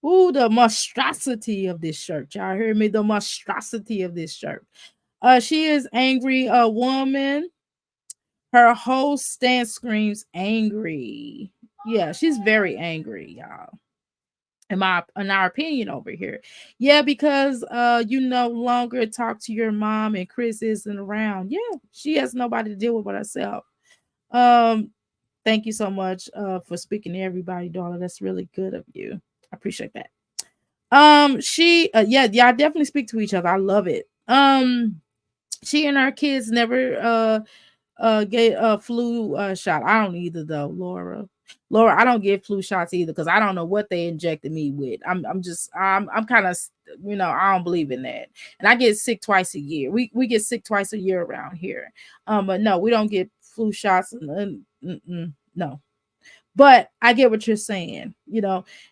Ooh, the monstrosity of this shirt. Y'all hear me? The monstrosity of this shirt. She is angry, a woman. Her whole stance screams angry. Yeah, she's very angry, y'all. In our opinion over here. Yeah, because you no longer talk to your mom and Chris isn't around. Yeah, she has nobody to deal with but herself. Um, thank you so much for speaking to everybody, darling. That's really good of you. I appreciate that. She yeah, I definitely speak to each other. I love it. She and her kids never get a flu shot. I don't either though, Laura, I don't get flu shots either because I don't know what they injected me with. I'm kind of, I don't believe in that. And I get sick twice a year. We get sick twice a year around here. But no, we don't get flu shots. No, but I get what you're saying.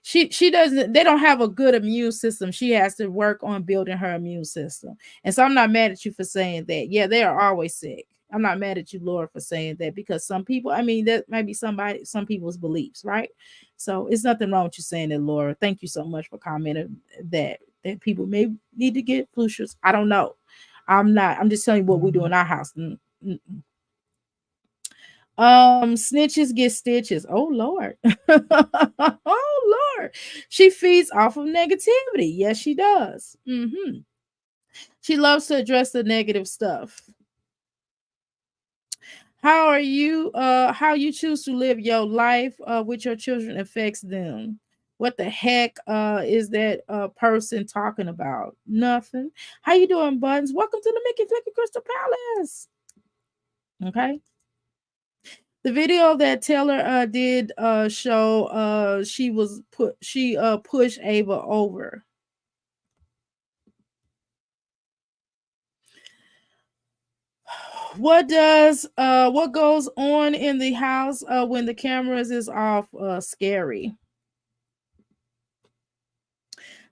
She doesn't. They don't have a good immune system. She has to work on building her immune system. And so I'm not mad at you for saying that. Yeah, they are always sick. I'm not mad at you, Laura, for saying that because some people, I mean, that might be some people's beliefs, right? So it's nothing wrong with you saying that, Laura. Thank you so much for commenting that people may need to get flu shots. I don't know. I'm just telling you what we do in our house. Snitches get stitches. Oh Lord. Oh Lord. She feeds off of negativity. Yes, she does. She loves to address the negative stuff. How you choose to live your life with your children affects them. What the heck is that person talking about? Nothing. How you doing, Buttons? Welcome to the Mickey Flicky Crystal Palace. Okay. The video that Taylor did show she pushed Ava over. What goes on in the house when the cameras is off? Scary.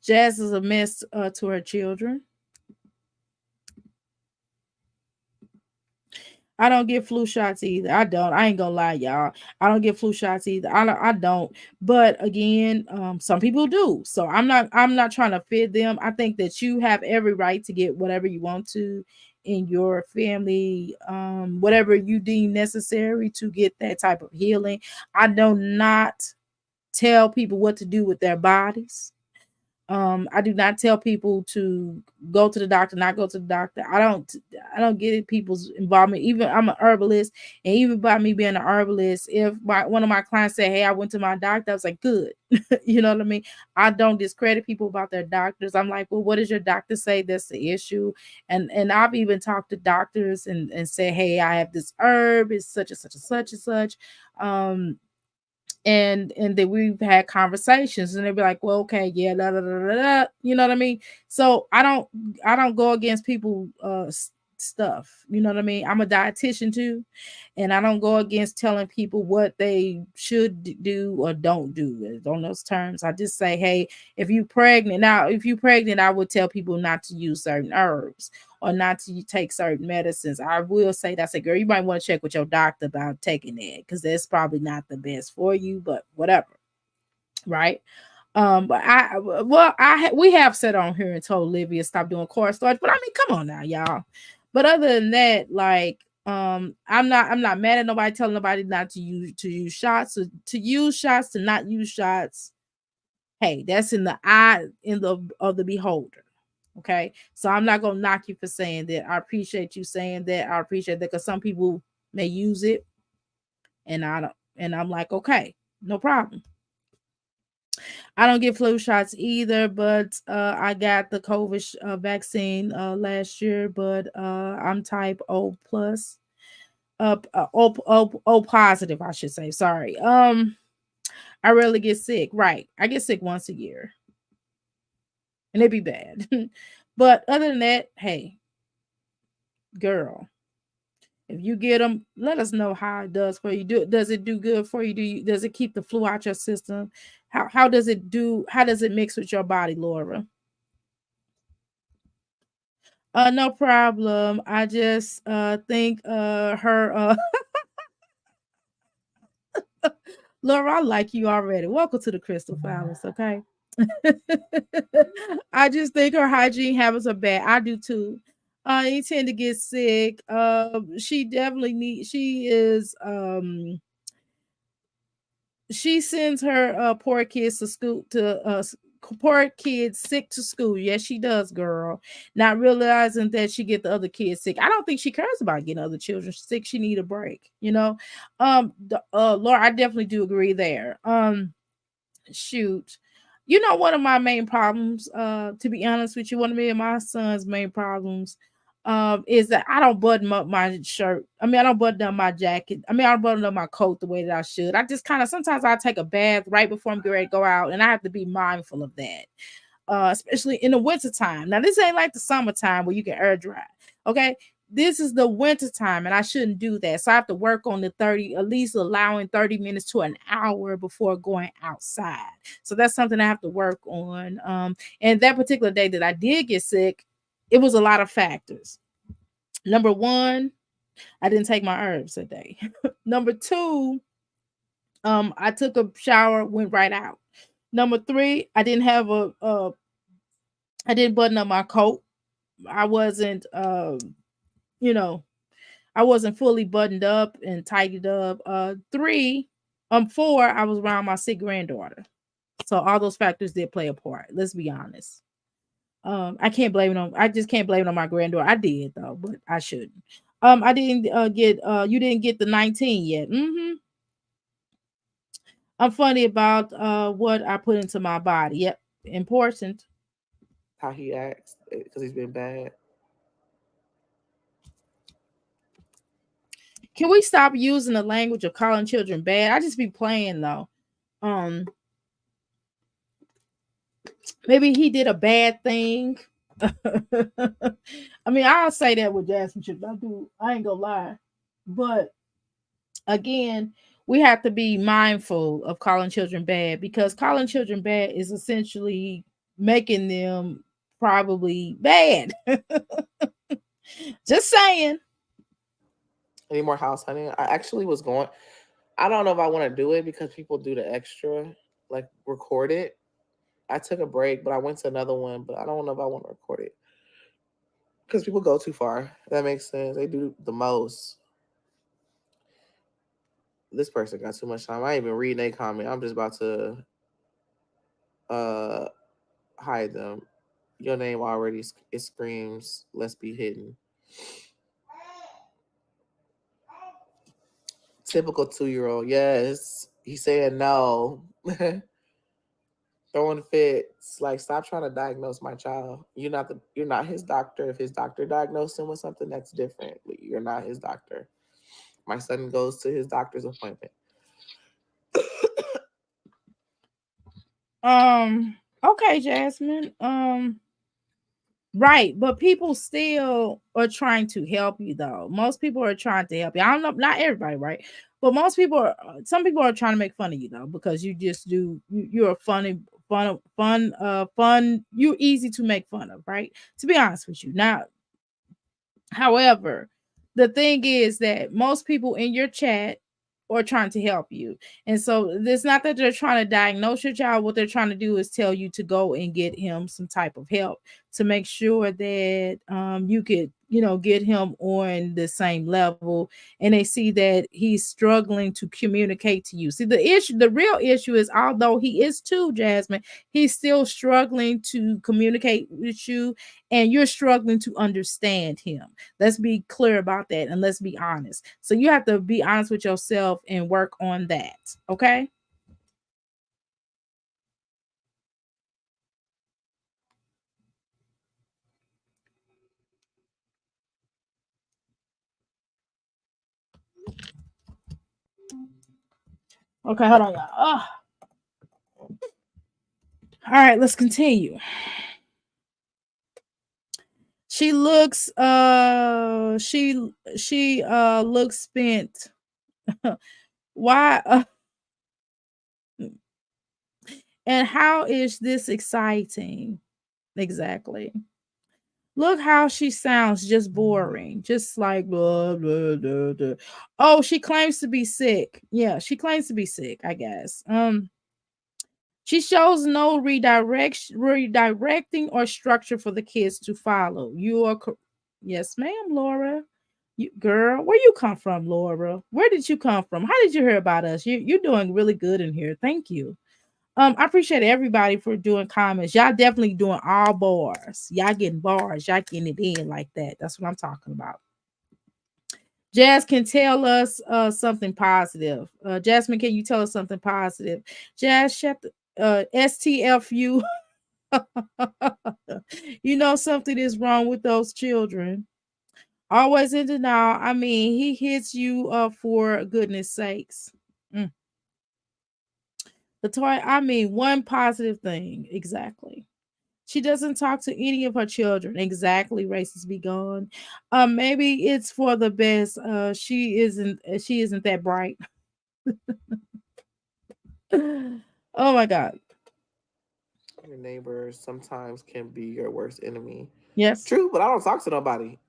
Jazz is a mess to her children. I don't get flu shots either. I don't. I ain't gonna lie, y'all. I don't get flu shots either. I don't. But again, some people do. So I'm not trying to fit them. I think that you have every right to get whatever you want to in your family, whatever you deem necessary to get that type of healing. I do not tell people what to do with their bodies. I do not tell people to go to the doctor, not go to the doctor. I don't get people's involvement. Even I'm an herbalist, and even by me being an herbalist, if one of my clients said, "Hey, I went to my doctor," I was like, "Good." You know what I mean? I don't discredit people about their doctors. I'm like, "Well, what does your doctor say? That's the issue." And I've even talked to doctors and said, "Hey, I have this herb. It's such and such and such and such." And then we've had conversations and they'd be like, well, okay, yeah, da, da, da, da, da. You know what I mean? So I don't go against people stuff. You know what I mean? I'm a dietitian too, and I don't go against telling people what they should do or don't do on those terms. I just say, hey, if you're pregnant, I would tell people not to use certain herbs or not to take certain medicines. I will say that, girl, you might want to check with your doctor about taking it because that's probably not the best for you, but whatever. Right. But we have sat on here and told Olivia stop doing core storage, but I mean, come on now, y'all. But other than that, like, I'm not mad at nobody telling nobody not to use shots, to use shots, to not use shots. Hey, that's in the eye in the of the beholder. Okay. So I'm not gonna knock you for saying that. I appreciate you saying that. I appreciate that because some people may use it and I don't, and I'm like, okay, no problem. I don't get flu shots either, but I got the COVID vaccine last year, but I'm type O plus, O positive, I should say. Sorry. I rarely get sick. Right, I get sick once a year, and it'd be bad. But other than that, hey, girl, if you get them, let us know how it does for you. Does it do good for you? Does it keep the flu out your system? How does it do? How does it mix with your body, Laura? No problem. I just think her Laura, I like you already. Welcome to the Crystal Palace, okay? I just think her hygiene habits are bad. I do too. You tend to get sick. She definitely needs. She sends her poor kids to school to poor kids sick to school. Yes, she does, girl. Not realizing that she get the other kids sick. I don't think she cares about getting other children sick. She need a break, you know. Laura, I definitely do agree there. Shoot. You know, one of my main problems, to be honest with you, one of me and my son's main problems is that I don't button up my shirt. I mean, I don't button up my jacket. I mean, I don't button up my coat the way that I should. I just kind of sometimes I take a bath right before I'm getting ready to go out, and I have to be mindful of that. Especially in the wintertime. Now, this ain't like the summertime where you can air dry. Okay. This is the winter time, and I shouldn't do that. So I have to work on the 30, at least allowing 30 minutes to an hour before going outside. So that's something I have to work on. And that particular day that I did get sick, it was a lot of factors. Number one, I didn't take my herbs that day. Number two, I took a shower, went right out. Number three, I didn't button up my coat. I wasn't you know, I wasn't fully buttoned up and tightened up. Four, I was around my sick granddaughter. So all those factors did play a part. Let's be honest. I can't blame it on. I just can't blame it on my granddaughter. I did though, but I shouldn't. I didn't get. You didn't get the 19 yet. I'm funny about what I put into my body. Yep, important. How he acts because he's been bad. Can we stop using the language of calling children bad? I just be playing though. Um, Maybe he did a bad thing. I mean, I'll say that with Jasmine chips. I do. I ain't gonna lie, but again, we have to be mindful of calling children bad because calling children bad is essentially making them probably bad. Just saying. Any more house hunting? I actually was going. I don't know if I want to do it because people do the extra, like record it. I took a break, but I went to another one, but I don't know if I want to record it because people go too far. That makes sense. They do the most. This person got too much time. I ain't even reading a comment. I'm just about to hide them. Your name already it screams. Let's be hidden. Typical 2-year-old. Yes, he said no. Throwing fits. Like, stop trying to diagnose my child. You're not his doctor. If his doctor diagnosed him with something, that's different. You're not his doctor. My son goes to his doctor's appointment. Okay, Jasmine. Right, but people still are trying to help you though. Most people are trying to help you. I don't know, not everybody, right? But most people are. Some people are trying to make fun of you though because you just do. You're a fun. You're easy to make fun of, right? To be honest with you. Now, however, the thing is that most people in your chat are trying to help you. And so it's not that they're trying to diagnose your child. What they're trying to do is tell you to go and get him some type of help to make sure that you could, get him on the same level, and they see that he's struggling to communicate to you. See, the real issue is, although he is too, Jasmine, he's still struggling to communicate with you, and you're struggling to understand him. Let's be clear about that, and let's be honest. So you have to be honest with yourself and work on that. Okay. Okay, hold on, y'all. All right, let's continue. She looks she looks spent. Why and how is this exciting? Exactly. Look how she sounds, just boring, just like blah, blah, blah, blah. Oh, she claims to be sick. Yeah, she claims to be sick, I guess. She shows no redirecting or structure for the kids to follow. Yes, ma'am, Laura. Girl, where you come from, Laura? Where did you come from? How did you hear about us? You're doing really good in here. Thank you. I appreciate everybody for doing comments. Y'all definitely doing all bars. Y'all getting bars. Y'all getting it in like that. That's what I'm talking about. Jazz can tell us something positive. Jasmine, can you tell us something positive? Jazz, shut the STFU. You know something is wrong with those children. Always in denial. I mean, he hits you for goodness sakes. Mm. The toy, I mean, one positive thing. Exactly. She doesn't talk to any of her children. Exactly, racist be gone. Maybe it's for the best. She isn't that bright. Oh my god. Your neighbor sometimes can be your worst enemy. Yes. True, but I don't talk to nobody.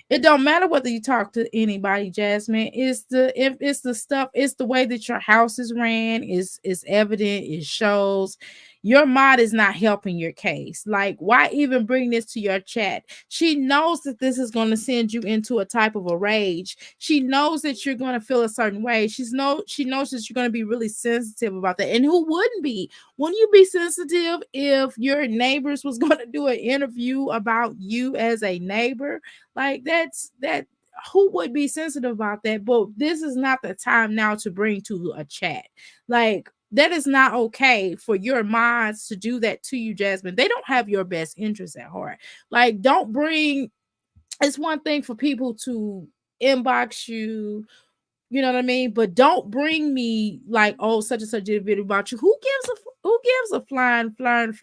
It don't matter whether you talk to anybody, Jasmine. It's the stuff, it's the way that your house is ran, is evident, it shows. Your mod is not helping your case. Like, why even bring this to your chat? She knows that this is going to send you into a type of a rage. She knows that you're going to feel a certain way. She knows that you're going to be really sensitive about that. And who wouldn't be? Wouldn't you be sensitive if your neighbors was going to do an interview about you as a neighbor? Like, that who would be sensitive about that? But this is not the time now to bring to a chat. Like, that is not okay for your mods to do that to you, Jasmine. They don't have your best interests at heart. Like, don't bring, it's one thing for people to inbox you, you know what I mean? But don't bring me like, oh, such and such did a video about you. Who gives a flying flip?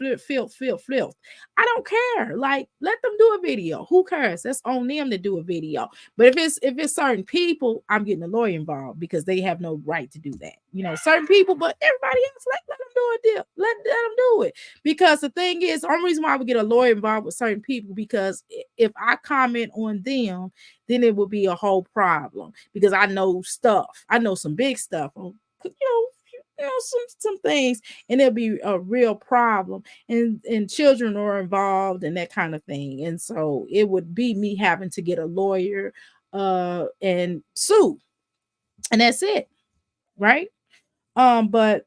I don't care. Like, let them do a video. Who cares? That's on them to do a video. But if it's certain people, I'm getting a lawyer involved because they have no right to do that. Certain people, but everybody else, let them do a deal. Let them do it. Because the thing is, the only reason why I would get a lawyer involved with certain people, because if I comment on them, then it would be a whole problem because I know stuff. I know some big stuff on, some things, and it'll be a real problem. And children are involved and that kind of thing. And so it would be me having to get a lawyer and sue. And that's it. Right? But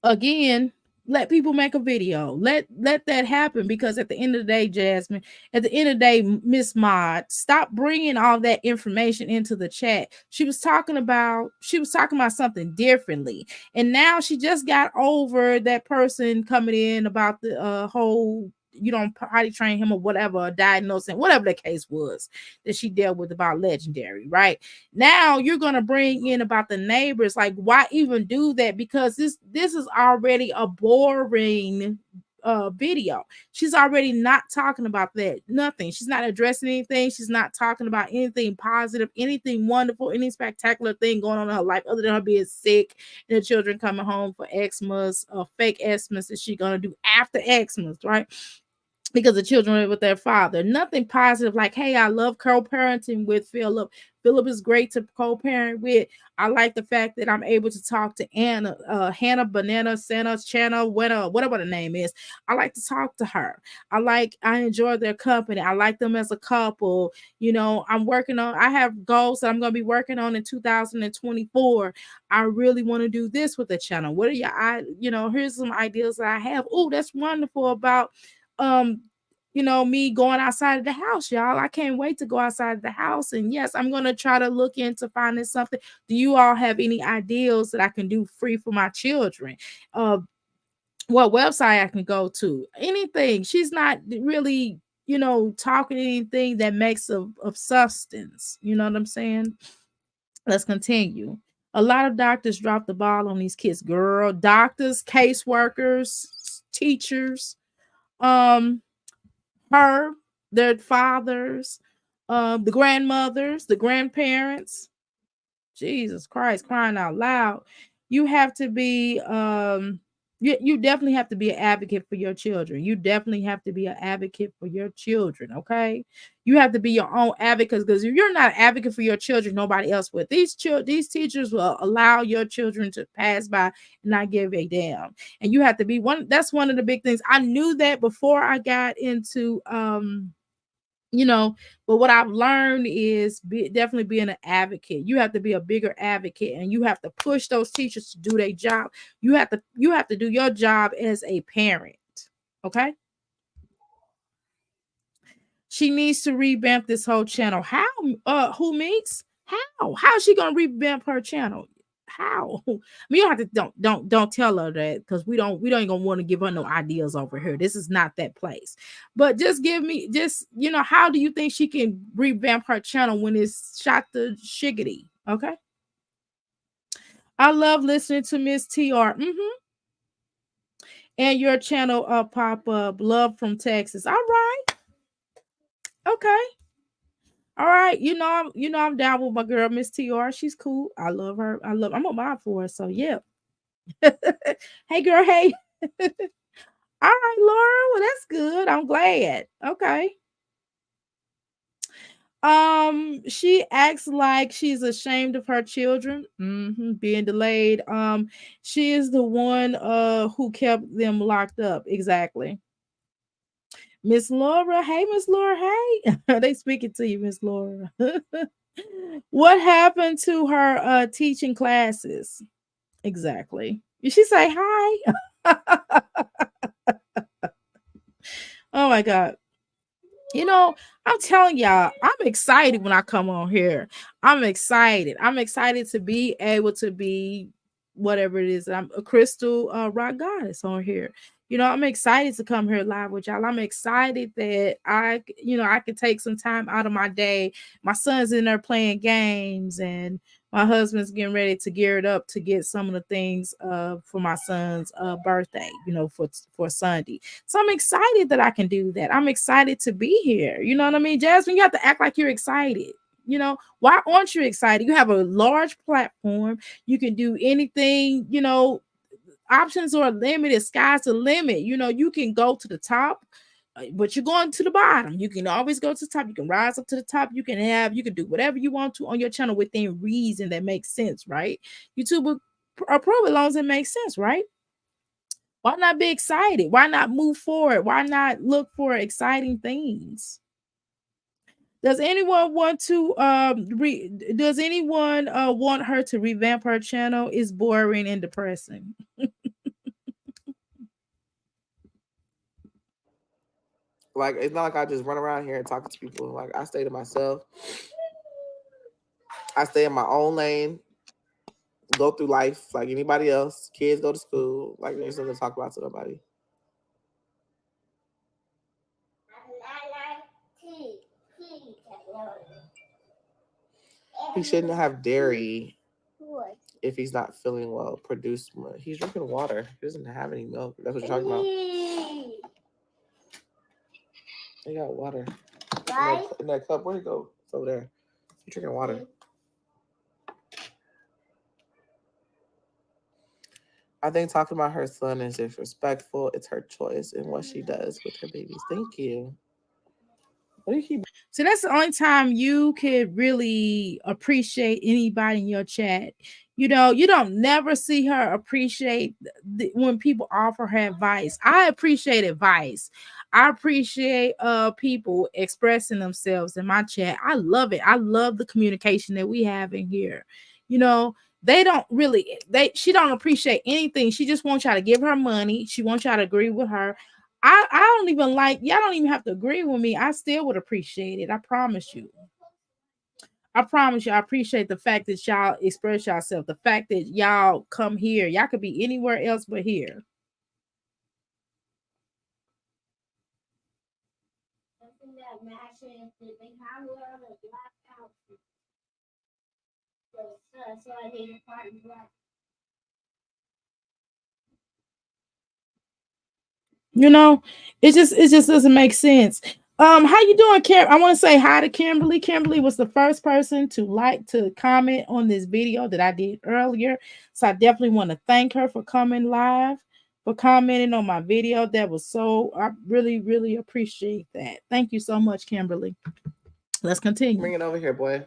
again, let people make a video. Let that happen, because at the end of the day, Jasmine, at the end of the day, Miss Mod, stop bringing all that information into the chat. She was talking about something differently, and now she just got over that person coming in about the whole, you don't potty train him or whatever, diagnosing, whatever the case was that she dealt with about Legendary, right? Now you're gonna bring in about the neighbors. Like, why even do that? Because this is already a boring video. She's already not talking about that. Nothing. She's not addressing anything. She's not talking about anything positive, anything wonderful, any spectacular thing going on in her life other than her being sick and the children coming home for Xmas, fake Xmas that she's gonna do after Xmas, right? because the children are with their father. Nothing positive like, hey, I love co-parenting with Philip. Philip is great to co-parent with. I like the fact that I'm able to talk to Anna, Hannah, Banana, Santa, Channel, whatever the name is. I like to talk to her. I enjoy their company. I like them as a couple. I have goals that I'm going to be working on in 2024. I really want to do this with the channel. What are here's some ideas that I have. Oh, that's wonderful about um me going outside of the house, y'all. I can't wait to go outside of the house. And yes, I'm going to try to look into finding something. Do you all have any ideas that I can do free for my children? What website I can go to? Anything. She's not really, talking anything that makes of substance. You know what I'm saying? Let's continue. A lot of doctors drop the ball on these kids, girl. Doctors, caseworkers, teachers, um, her, their fathers, the grandmothers, the grandparents. Jesus Christ, crying out loud. You have to be you definitely have to be an advocate for your children. You definitely have to be an advocate for your children, okay? You have to be your own advocate, because if you're not an advocate for your children, nobody else will. These teachers will allow your children to pass by and not give a damn. And you have to be one. That's one of the big things. I knew that before I got into but what I've learned is definitely being an advocate. You have to be a bigger advocate, and you have to push those teachers to do their job. You have to do your job as a parent. Okay. She needs to revamp this whole channel. How? Who meets? How is she gonna revamp her channel? How? I mean, you have to don't tell her that, because we don't even want to give her no ideas over here. This is not that place. But just give me how do you think she can revamp her channel when it's shot to shiggity? Okay. I love listening to Miss TR. And your channel pop up. Love from Texas. All right. Okay. All right. I'm down with my girl, Miss TR. She's cool. I love her. I'm a mom for her. So yeah. Hey girl, hey. All right, Laura. Well, that's good. I'm glad. Okay. She acts like she's ashamed of her children being delayed. She is the one who kept them locked up. Exactly. Miss Laura. Hey, Miss Laura. Hey. They speaking to you, Miss Laura. What happened to her teaching classes? Exactly. Did she say hi? Oh my God. I'm telling y'all, I'm excited when I come on here. I'm excited. I'm excited to be able to be whatever it is. I'm a crystal rock goddess on here. I'm excited to come here live with y'all. I'm excited that I could take some time out of my day. My son's in there playing games, and my husband's getting ready to gear it up to get some of the things for my son's birthday, for Sunday. So I'm excited that I can do that. I'm excited to be here. You know what I mean? Jasmine, you have to act like you're excited. Why aren't you excited? You have a large platform. You can do anything, options are limited. Sky's the limit. You can go to the top, but you're going to the bottom. You can always go to the top. You can rise up to the top. You can do whatever you want to on your channel within reason that makes sense, right? YouTube will approve as long as it makes sense, right? Why not be excited? Why not move forward? Why not look for exciting things? Does anyone want to does anyone want her to revamp her channel? It's boring and depressing. Like, it's not like I just run around here and talk to people. Like, I stay to myself. I stay in my own lane, go through life like anybody else. Kids go to school. Like, there's nothing to talk about to nobody. He shouldn't have dairy if he's not feeling well. Produce more. He's drinking water. He doesn't have any milk. That's what you're talking about. He got water. In that cup. Where'd it go? It's over there. He's drinking water. I think talking about her son is disrespectful. It's her choice and what she does with her babies. Thank you. What do you keep? So that's the only time you could really appreciate anybody in your chat. You know, you don't never see her appreciate when people offer her advice. I appreciate advice. I appreciate people expressing themselves in my chat. I love it. I love the communication that we have in here. You know, they don't really she don't appreciate anything. She just wants y'all to give her money. She wants y'all to agree with her. I don't even like y'all don't even have to agree with me. I still would appreciate it. I promise you. I promise you, I appreciate the fact that y'all express yourself. The fact that y'all come here. Y'all could be anywhere else but here. You know, it just doesn't make sense. How you doing, Cam? I want to say hi to Kimberly. Kimberly was the first person to comment on this video that I did earlier. So I definitely want to thank her for coming live, for commenting on my video. That was so I really, really appreciate that. Thank you so much, Kimberly. Let's continue. Bring it over here, boy.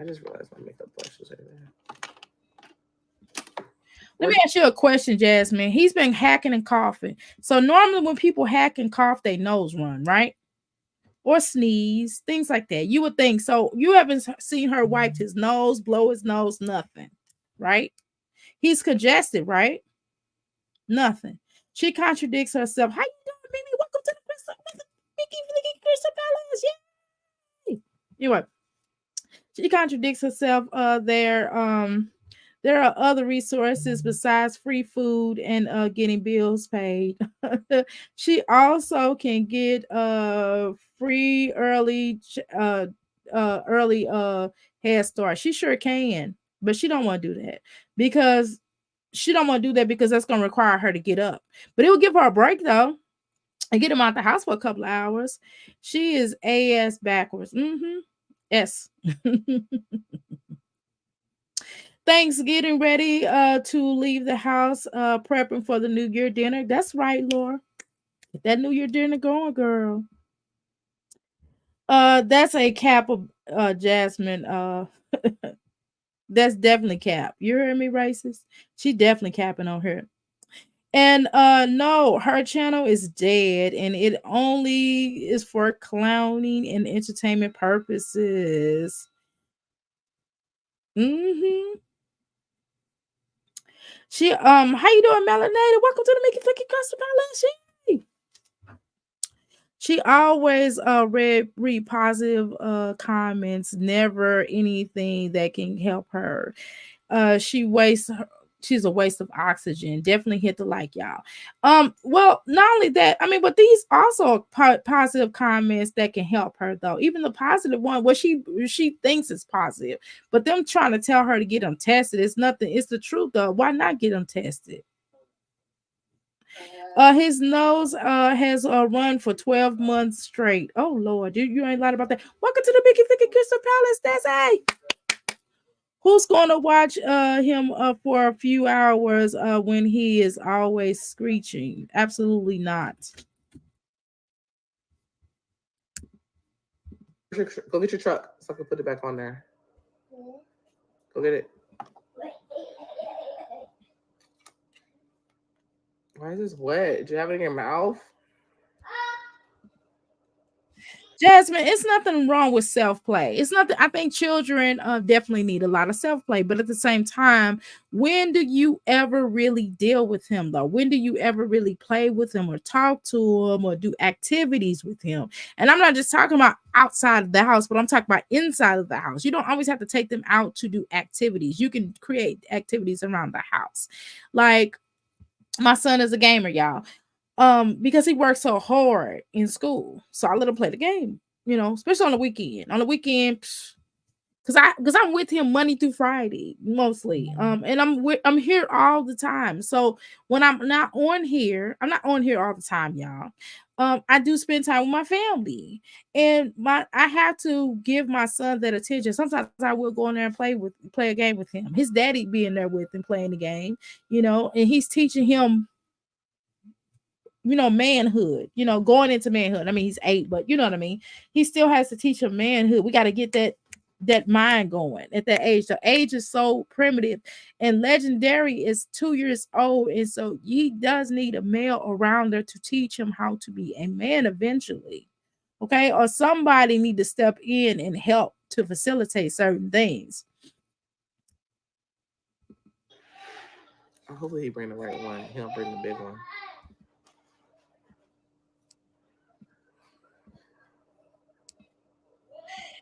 I just realized my makeup brush is over there. Let me ask you a question, Jasmine. He's been hacking and coughing. So normally when people hack and cough, they nose run, right? Or sneeze, things like that. You would think so. You haven't seen her wipe his nose, blow his nose, nothing, right? He's congested, right? Nothing. She contradicts herself. How you doing, baby? Welcome to the Crystal Palace. Yay! Anyway, she contradicts herself. There are other resources besides free food and getting bills paid. She also can get free early head start. She sure can, but she don't want to do that because that's going to require her to get up. But it will give her a break though and get him out the house for a couple of hours. She is ass backwards. S. Thanks, getting ready to leave the house, prepping for the New Year dinner. That's right, Laura. Get that New Year dinner going, girl. That's a cap of Jasmine. That's definitely cap. You hear me, racist? She definitely capping on her. And no, her channel is dead and it only is for clowning and entertainment purposes. She how you doing, Melanated? Welcome to the Mickey Flicky Custom Palace. She always read positive comments, never anything that can help her. She's a waste of oxygen. Definitely hit the like, y'all. Well, not only that, I mean, but these also positive comments that can help her though. Even the positive one, what she thinks is positive, but them trying to tell her to get them tested, it's nothing. It's the truth though. Why not get them tested? His nose has run for 12 months straight. Oh Lord, you ain't lied about that. Welcome to the Mickey Flicky Crystal Palace. That's a. Who's gonna watch him for a few hours when he is always screeching? Absolutely not. Go get your truck so I can put it back on there. Go get it. Why is this wet? Do you have it in your mouth? Jasmine, it's nothing wrong with self-play. It's nothing. I think children definitely need a lot of self-play, but at the same time, when do you ever really deal with him though? When do you ever really play with him or talk to him or do activities with him? And I'm not just talking about outside of the house, but I'm talking about inside of the house. You don't always have to take them out to do activities. You can create activities around the house. Like my son is a gamer, y'all. Because he works so hard in school. So I let him play the game, you know, especially on the weekend. On the weekend, because I'm with him Monday through Friday mostly. And I'm here all the time. So when I'm not on here all the time, y'all. I do spend time with my family, and I have to give my son that attention. Sometimes I will go in there and play a game with him. His daddy being there with him playing the game, and he's teaching him, manhood, going into manhood. I mean, he's 8, but you know what I mean. He still has to teach him manhood. We got to get that mind going at that age. The age is so primitive, and Legendary is 2 years old, and so he does need a male around there to teach him how to be a man eventually. Okay, or somebody need to step in and help to facilitate certain things. Hopefully he bring the right one. He don't bring the big one.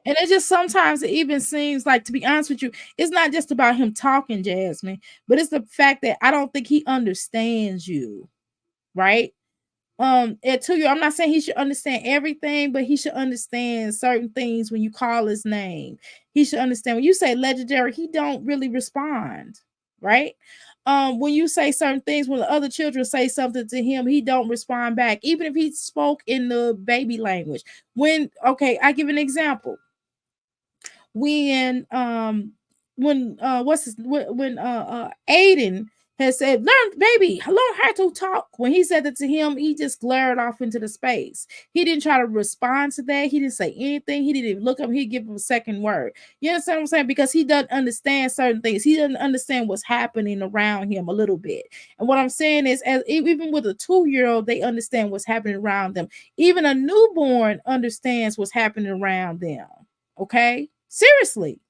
And it just sometimes it even seems like, to be honest with you, it's not just about him talking, Jasmine, but it's the fact that I don't think he understands you, right? At 2 years, I'm not saying he should understand everything, but he should understand certain things when you call his name. He should understand when you say Legendary, he don't really respond, right? When you say certain things, when the other children say something to him, he don't respond back, even if he spoke in the baby language. I give an example. When Aiden has said, learn how to talk. When he said that to him, he just glared off into the space. He didn't try to respond to that. He didn't say anything. He didn't even look up. He'd give him a second word. You understand what I'm saying? Because he doesn't understand certain things. He doesn't understand what's happening around him a little bit. And what I'm saying is, even with a 2-year-old, they understand what's happening around them. Even a newborn understands what's happening around them. Okay? Seriously.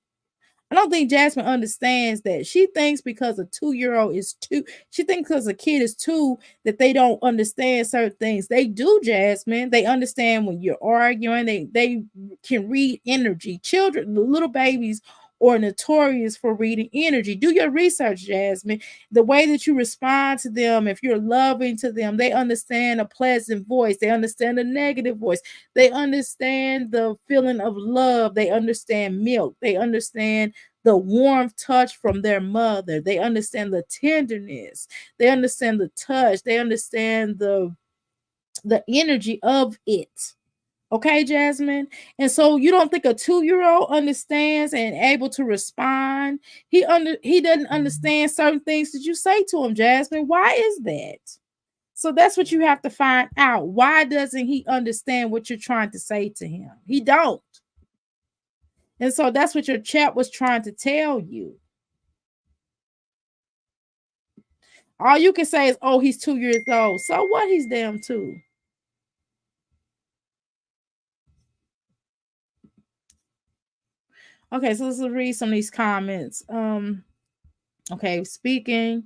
I don't think Jasmine understands that. She thinks because a 2-year-old is 2, she thinks because a kid is 2 that they don't understand certain things. They do, Jasmine. They understand when you're arguing. They can read energy. Children, little babies, are notorious for reading energy. Do your research, Jasmine. The way that you respond to them, if you're loving to them, they understand a pleasant voice. They understand a negative voice. They understand the feeling of love. They understand milk. They understand the warm touch from their mother. They understand the tenderness. They understand the touch. They understand the energy of it. Okay, Jasmine. And so you don't think a 2-year-old understands and able to respond? He doesn't understand certain things that you say to him, Jasmine. Why is that? So that's what you have to find out. Why doesn't he understand what you're trying to say to him? He don't. And so that's what your chat was trying to tell you. All you can say is, oh, he's 2 years old. So what? He's damn 2. Okay, so let's read some of these comments. Okay, speaking.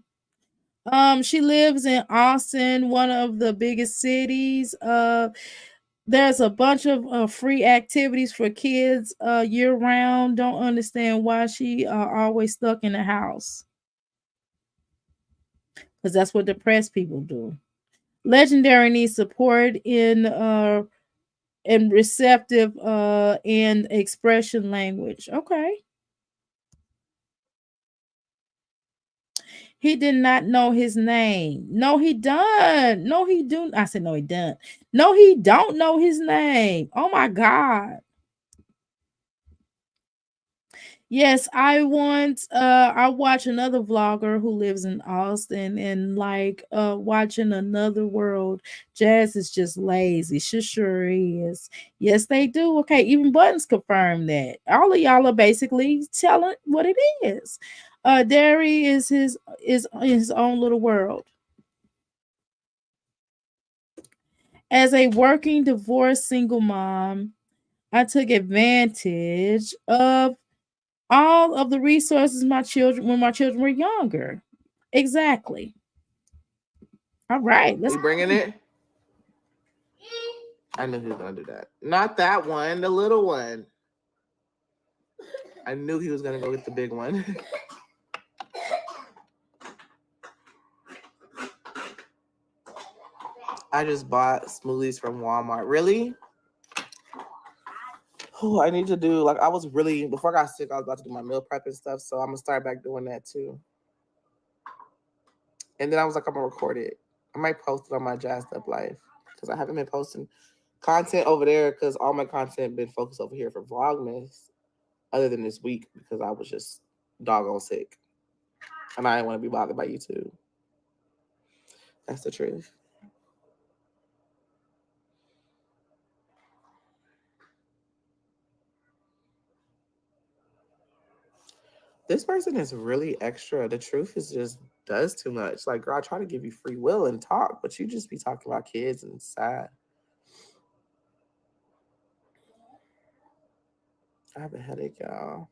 She lives in Austin, one of the biggest cities. There's a bunch of free activities for kids year round. Don't understand why she always stuck in the house. Because that's what depressed people do. Legendary needs support in receptive and expression language. Okay. He did not know his name. No, he done. No, he do. I said no, he done. No, he don't know his name. Oh my God. Yes, I watch another vlogger who lives in Austin and watching Another World. Jazz is just lazy. She sure is. Yes, they do. Okay, even Buttons confirmed that. All of y'all are basically telling what it is. Derry is his own little world. As a working divorced single mom, I took advantage of all of the resources my children were younger. Exactly. All right. You bringing it? I knew he was gonna do that. Not that one, the little one. I knew he was gonna go get the big one. I just bought smoothies from Walmart. Really? Oh, I need to do, I was really, before I got sick, I was about to do my meal prep and stuff, so I'm gonna start back doing that too. And then I was like, I'm gonna record it. I might post it on my Jazzed Up Life. because I haven't been posting content over there because all my content been focused over here for Vlogmas, other than this week because I was just doggone sick. And I didn't want to be bothered by YouTube. That's the truth. This person is really extra. The truth is just does too much. Like, girl, I try to give you free will and talk, but you just be talking about kids and sad. I have a headache, y'all.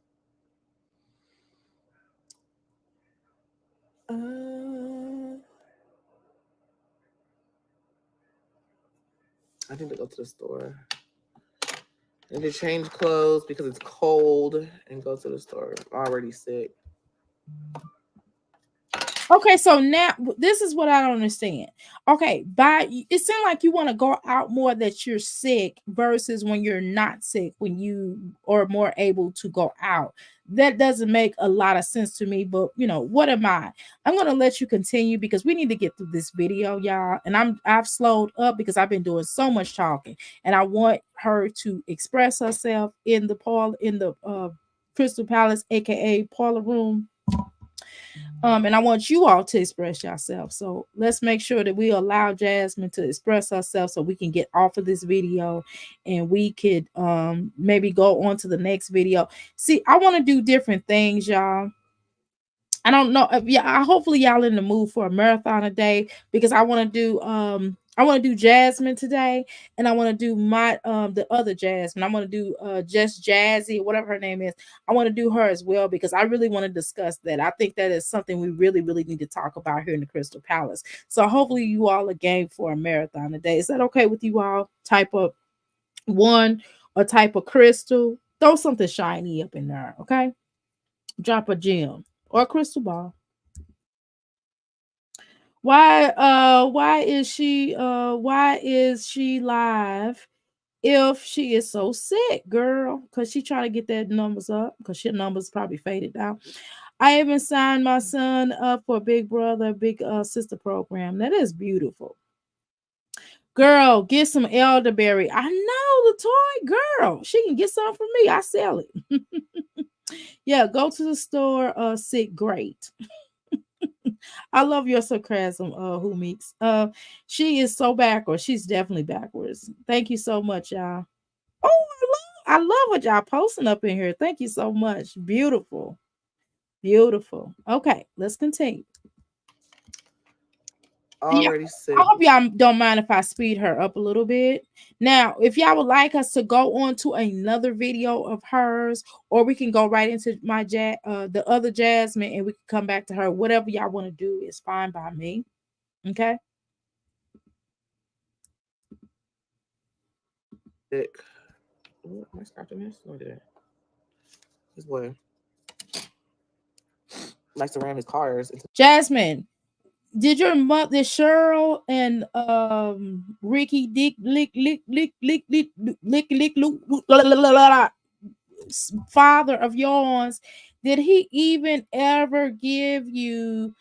I need to go to the store. I need to change clothes because it's cold and go to the store. I'm already sick. Okay, so now this is what I don't understand. Okay, it seems like you want to go out more that you're sick versus when you're not sick, when you are more able to go out. That doesn't make a lot of sense to me, but what am I? I'm gonna let you continue because we need to get through this video, y'all. And I've slowed up because I've been doing so much talking, and I want her to express herself in the Crystal Palace, aka Parlor Room. And I want you all to express yourself. So let's make sure that we allow Jasmine to express herself so we can get off of this video and we could maybe go on to the next video. See, I want to do different things, y'all. I don't know. Hopefully y'all in the mood for a marathon today because I want to do Jasmine today, and I want to do the other Jasmine. I want to do just Jazzy, whatever her name is. I want to do her as well because I really want to discuss that. I think that is something we really, really need to talk about here in the Crystal Palace. So hopefully you all are game for a marathon today. Is that okay with you all? Type of 1 or type of crystal. Throw something shiny up in there, okay? Drop a gem or a crystal ball. Why is she live if she is so sick, girl? Because she trying to get that numbers up because her numbers probably faded down. I even signed my son up for Big Brother, Big Sister program. That is beautiful. Girl, get some elderberry. I know the toy girl. She can get some from me. I sell it. Yeah, go to the store, sick great. I love your sarcasm, who meets. She is so backwards. She's definitely backwards. Thank you so much, y'all. Oh, I love what y'all posting up in here. Thank you so much. Beautiful. Beautiful. Okay, let's continue. Already sick. I hope y'all don't mind if I speed her up a little bit. Now, if y'all would like us to go on to another video of hers, or we can go right into the other Jasmine, and we can come back to her. Whatever y'all want to do is fine by me. Okay. Sick. Am I scratching this? No, I didn't. This boy likes to ram his cars. Jasmine, did your mother Cheryl and Ricky Dick father of yours, did he even ever give you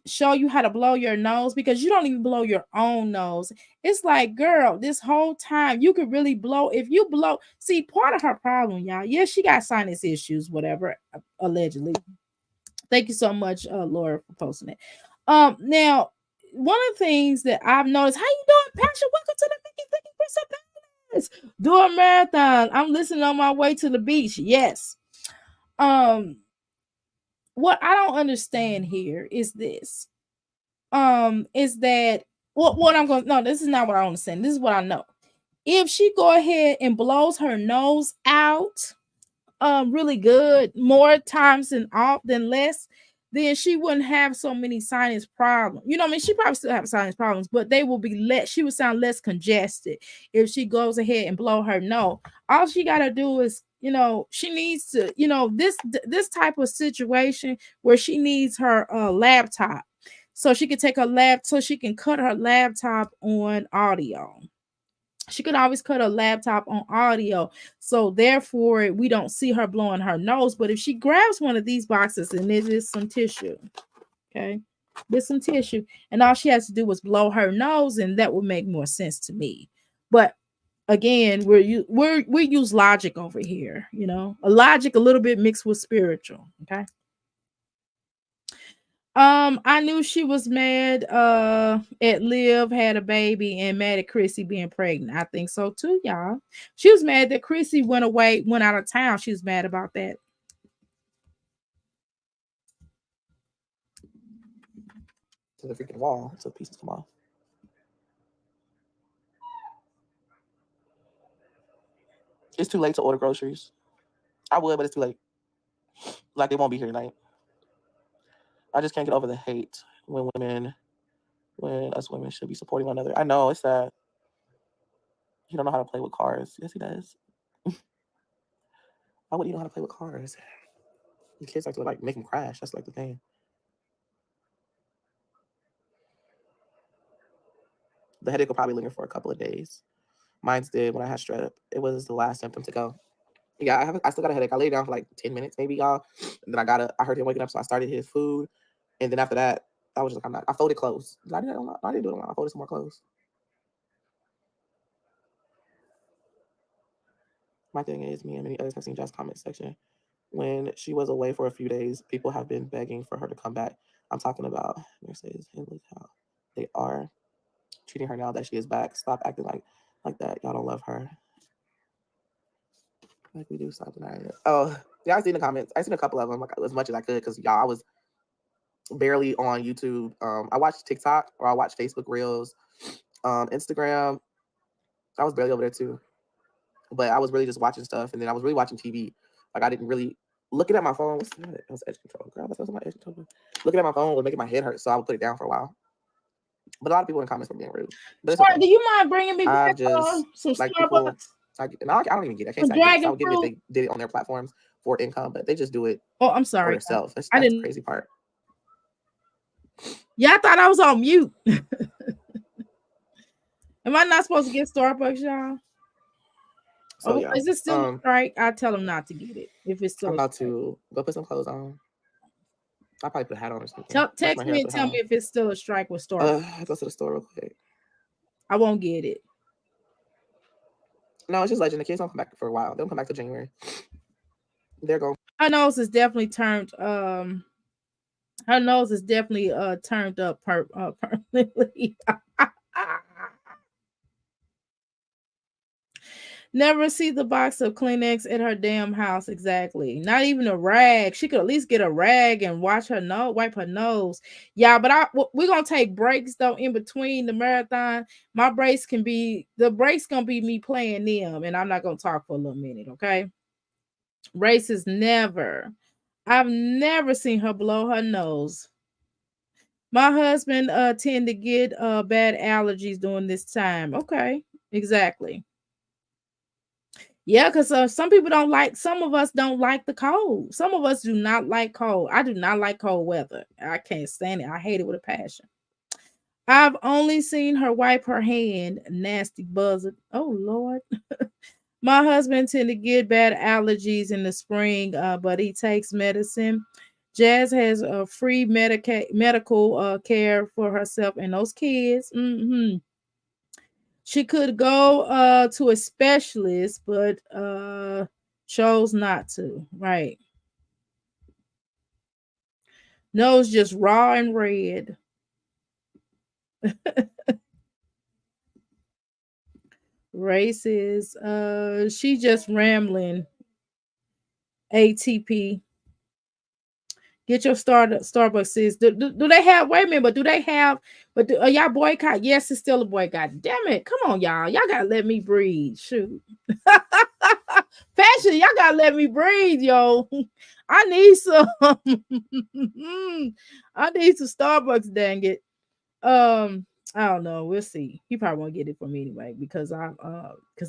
show you how to blow your nose? Because you don't even blow your own nose. It's like, girl, this whole time you could really blow. If you blow, see, part of her problem, y'all, yeah, she got sinus issues, whatever, allegedly. Thank you so much, Laura, for posting it. Now, one of the things that I've noticed, how you doing, Passion? Welcome to the Mickey 50% do a marathon. I'm listening on my way to the beach. Yes. What I don't understand here is this. Is that what I'm going? No, this is not what I understand. This is what I know. If she go ahead and blows her nose out, really good, more times than less, then she wouldn't have so many sinus problems. You know what I mean? She probably still have sinus problems, but they will be less. She would sound less congested if she goes ahead and blow her nose. All she got to do is, she needs to, this type of situation where she needs her laptop, so she can take her so she can cut her laptop on audio. She can always cut her laptop on audio, so therefore we don't see her blowing her nose. But if she grabs one of these boxes, and it is some tissue, okay, with some tissue, and all she has to do was blow her nose, and that would make more sense to me. But again, we use logic over here, a logic a little bit mixed with spiritual. Okay. I knew she was mad at Liv had a baby and mad at Chrissy being pregnant. I think so too, y'all. She was mad that Chrissy went out of town. She was mad about that. To the freaking wall so pieces come off. It's too late to order groceries. I would, but it's too late. Like, they won't be here tonight. I just can't get over the hate when us women should be supporting one another. I know, it's sad. He don't know how to play with cars. Yes, he does. Why would he know how to play with cars? The kids like to make him crash. That's like the thing. The headache will probably linger for a couple of days. Mine's did when I had strep. It was the last symptom to go. Yeah, I still got a headache. I laid down for like 10 minutes, maybe, y'all. And then I heard him waking up, so I started his food. And then after that, I was just like, I folded clothes. Did I do that online? I didn't do it online. I folded some more clothes. My thing is, me and many others have seen Jazz comment section. When she was away for a few days, people have been begging for her to come back. I'm talking about nurses and look how they are treating her now that she is back. Stop acting like that. Y'all don't love her. Like we do. Stop denying it. Oh, yeah, I seen the comments. I seen a couple of them, like as much as I could, because y'all, I was barely on YouTube. I watched TikTok or I watched Facebook Reels, Instagram. I was barely over there too, but I was really just watching stuff, and then I was really watching TV. Like I didn't really looking at my phone. What's that? That was edge control. Girl, that's my edge control. Looking at my phone was making my head hurt, so I would put it down for a while. But a lot of people in the comments were being rude. But Sorry, okay. do you mind bringing me I back just some like Starbucks? people. I don't even get it. I can't say I would get it if they did it on their platforms for income, but they just do it. Oh, I'm sorry. For themselves. That's the crazy part. Yeah, I thought I was on mute. Am I not supposed to get Starbucks, y'all? So, yeah. Is it still right? I tell them not to get it if it's still. I'm about to go put some clothes on. I'll probably put a hat on or something. Text me and tell me if it's still a strike with Starbucks. I'll go to the store real quick. I won't get it. No, it's just legend. The kids don't come back for a while. They don't come back till January. They're going. Her nose is definitely turned. Her nose is definitely turned up permanently. Never see the box of Kleenex at her damn house. Exactly. Not even a rag. She could at least get a rag and wipe her nose. Yeah, but we're gonna take breaks though in between the marathon. The breaks gonna be me playing them, and I'm not gonna talk for a little minute. Okay. Races never. I've never seen her blow her nose. My husband tend to get bad allergies during this time. Okay, exactly. Yeah, because some of us don't like the cold. Some of us do not like cold. I do not like cold weather. I can't stand it. I hate it with a passion. I've only seen her wipe her hand. Nasty buzzard. Oh, Lord. My husband tend to get bad allergies in the spring, but he takes medicine. Jazz has a free medical care for herself and those kids. Mm-hmm. She could go to a specialist, but chose not to. Right. Nose just raw and red. Races. She just rambling. ATP. Get your Starbucks, sis. Do they have? Wait a minute, but do they have? But y'all boycott? Yes, it's still a boycott. Damn it! Come on, y'all. Y'all gotta let me breathe. Shoot, fashion. Y'all gotta let me breathe, yo. I need some. I need some Starbucks. Dang it. I don't know. We'll see. He probably won't get it from me anyway because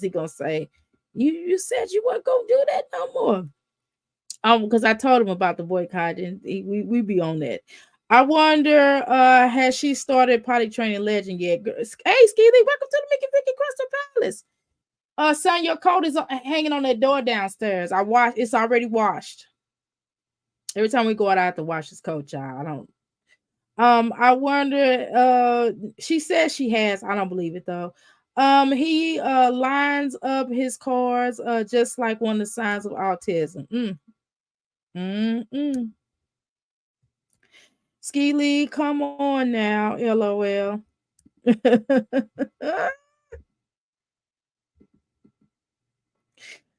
he gonna say you said you weren't gonna do that no more. Because I told him about the boycott and we be on that. I wonder, has she started potty training legend yet? Hey, Skeely, welcome to the Mickey Vicky Crystal Palace. Son, your coat is hanging on that door downstairs. It's already washed. Every time we go out, I have to wash his coat, y'all. I wonder, she says she has, I don't believe it though. He lines up his cards just like one of the signs of autism. Mm. Ski Lee, come on now, LOL.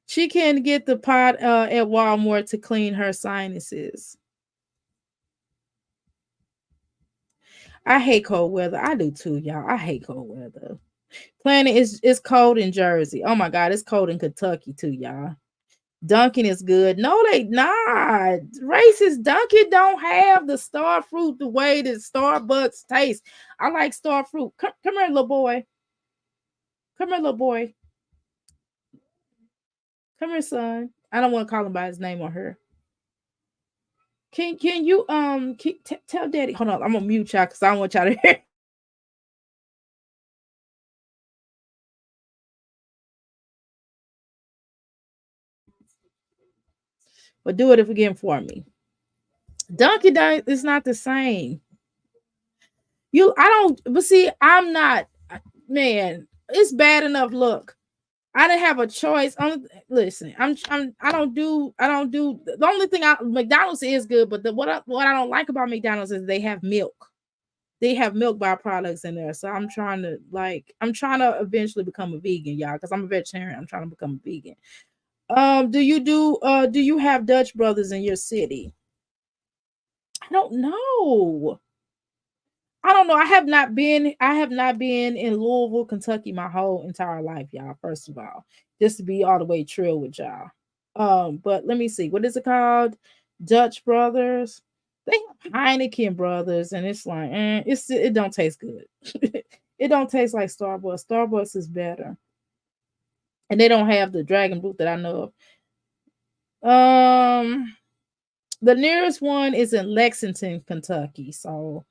She can get the pot at Walmart to clean her sinuses. I hate cold weather. I do too, y'all. I hate cold weather. Planet is it's cold in Jersey. Oh my god, it's cold in Kentucky too, y'all. Dunkin' is good. No, they not. Racist Dunkin' don't have the star fruit the way that Starbucks tastes. I like star fruit. Come here, little boy. Come here, little boy. Come here, son. I don't want to call him by his name or her. Can you tell daddy? Hold on, I'm gonna mute y'all because I don't want y'all to hear. But do it if again for me. Dunkin' is not the same. I don't. But see, I'm not. Man, it's bad enough. Look, I didn't have a choice. Listen, I don't do. The only thing McDonald's is good, but what I don't like about McDonald's is they have milk. They have milk byproducts in there. So I'm trying to eventually become a vegan, y'all, because I'm a vegetarian. I'm trying to become a vegan. Do you have Dutch brothers in your city? I don't know. I don't know. I have not been in Louisville, Kentucky my whole entire life, y'all. First of all, just to be all the way trill with y'all. But let me see. What is it called? Dutch Brothers. They have Heineken Brothers, and it's like, it don't taste good. It don't taste like Starbucks. Starbucks is better. And they don't have the dragon fruit that I know of. The nearest one is in Lexington, Kentucky. So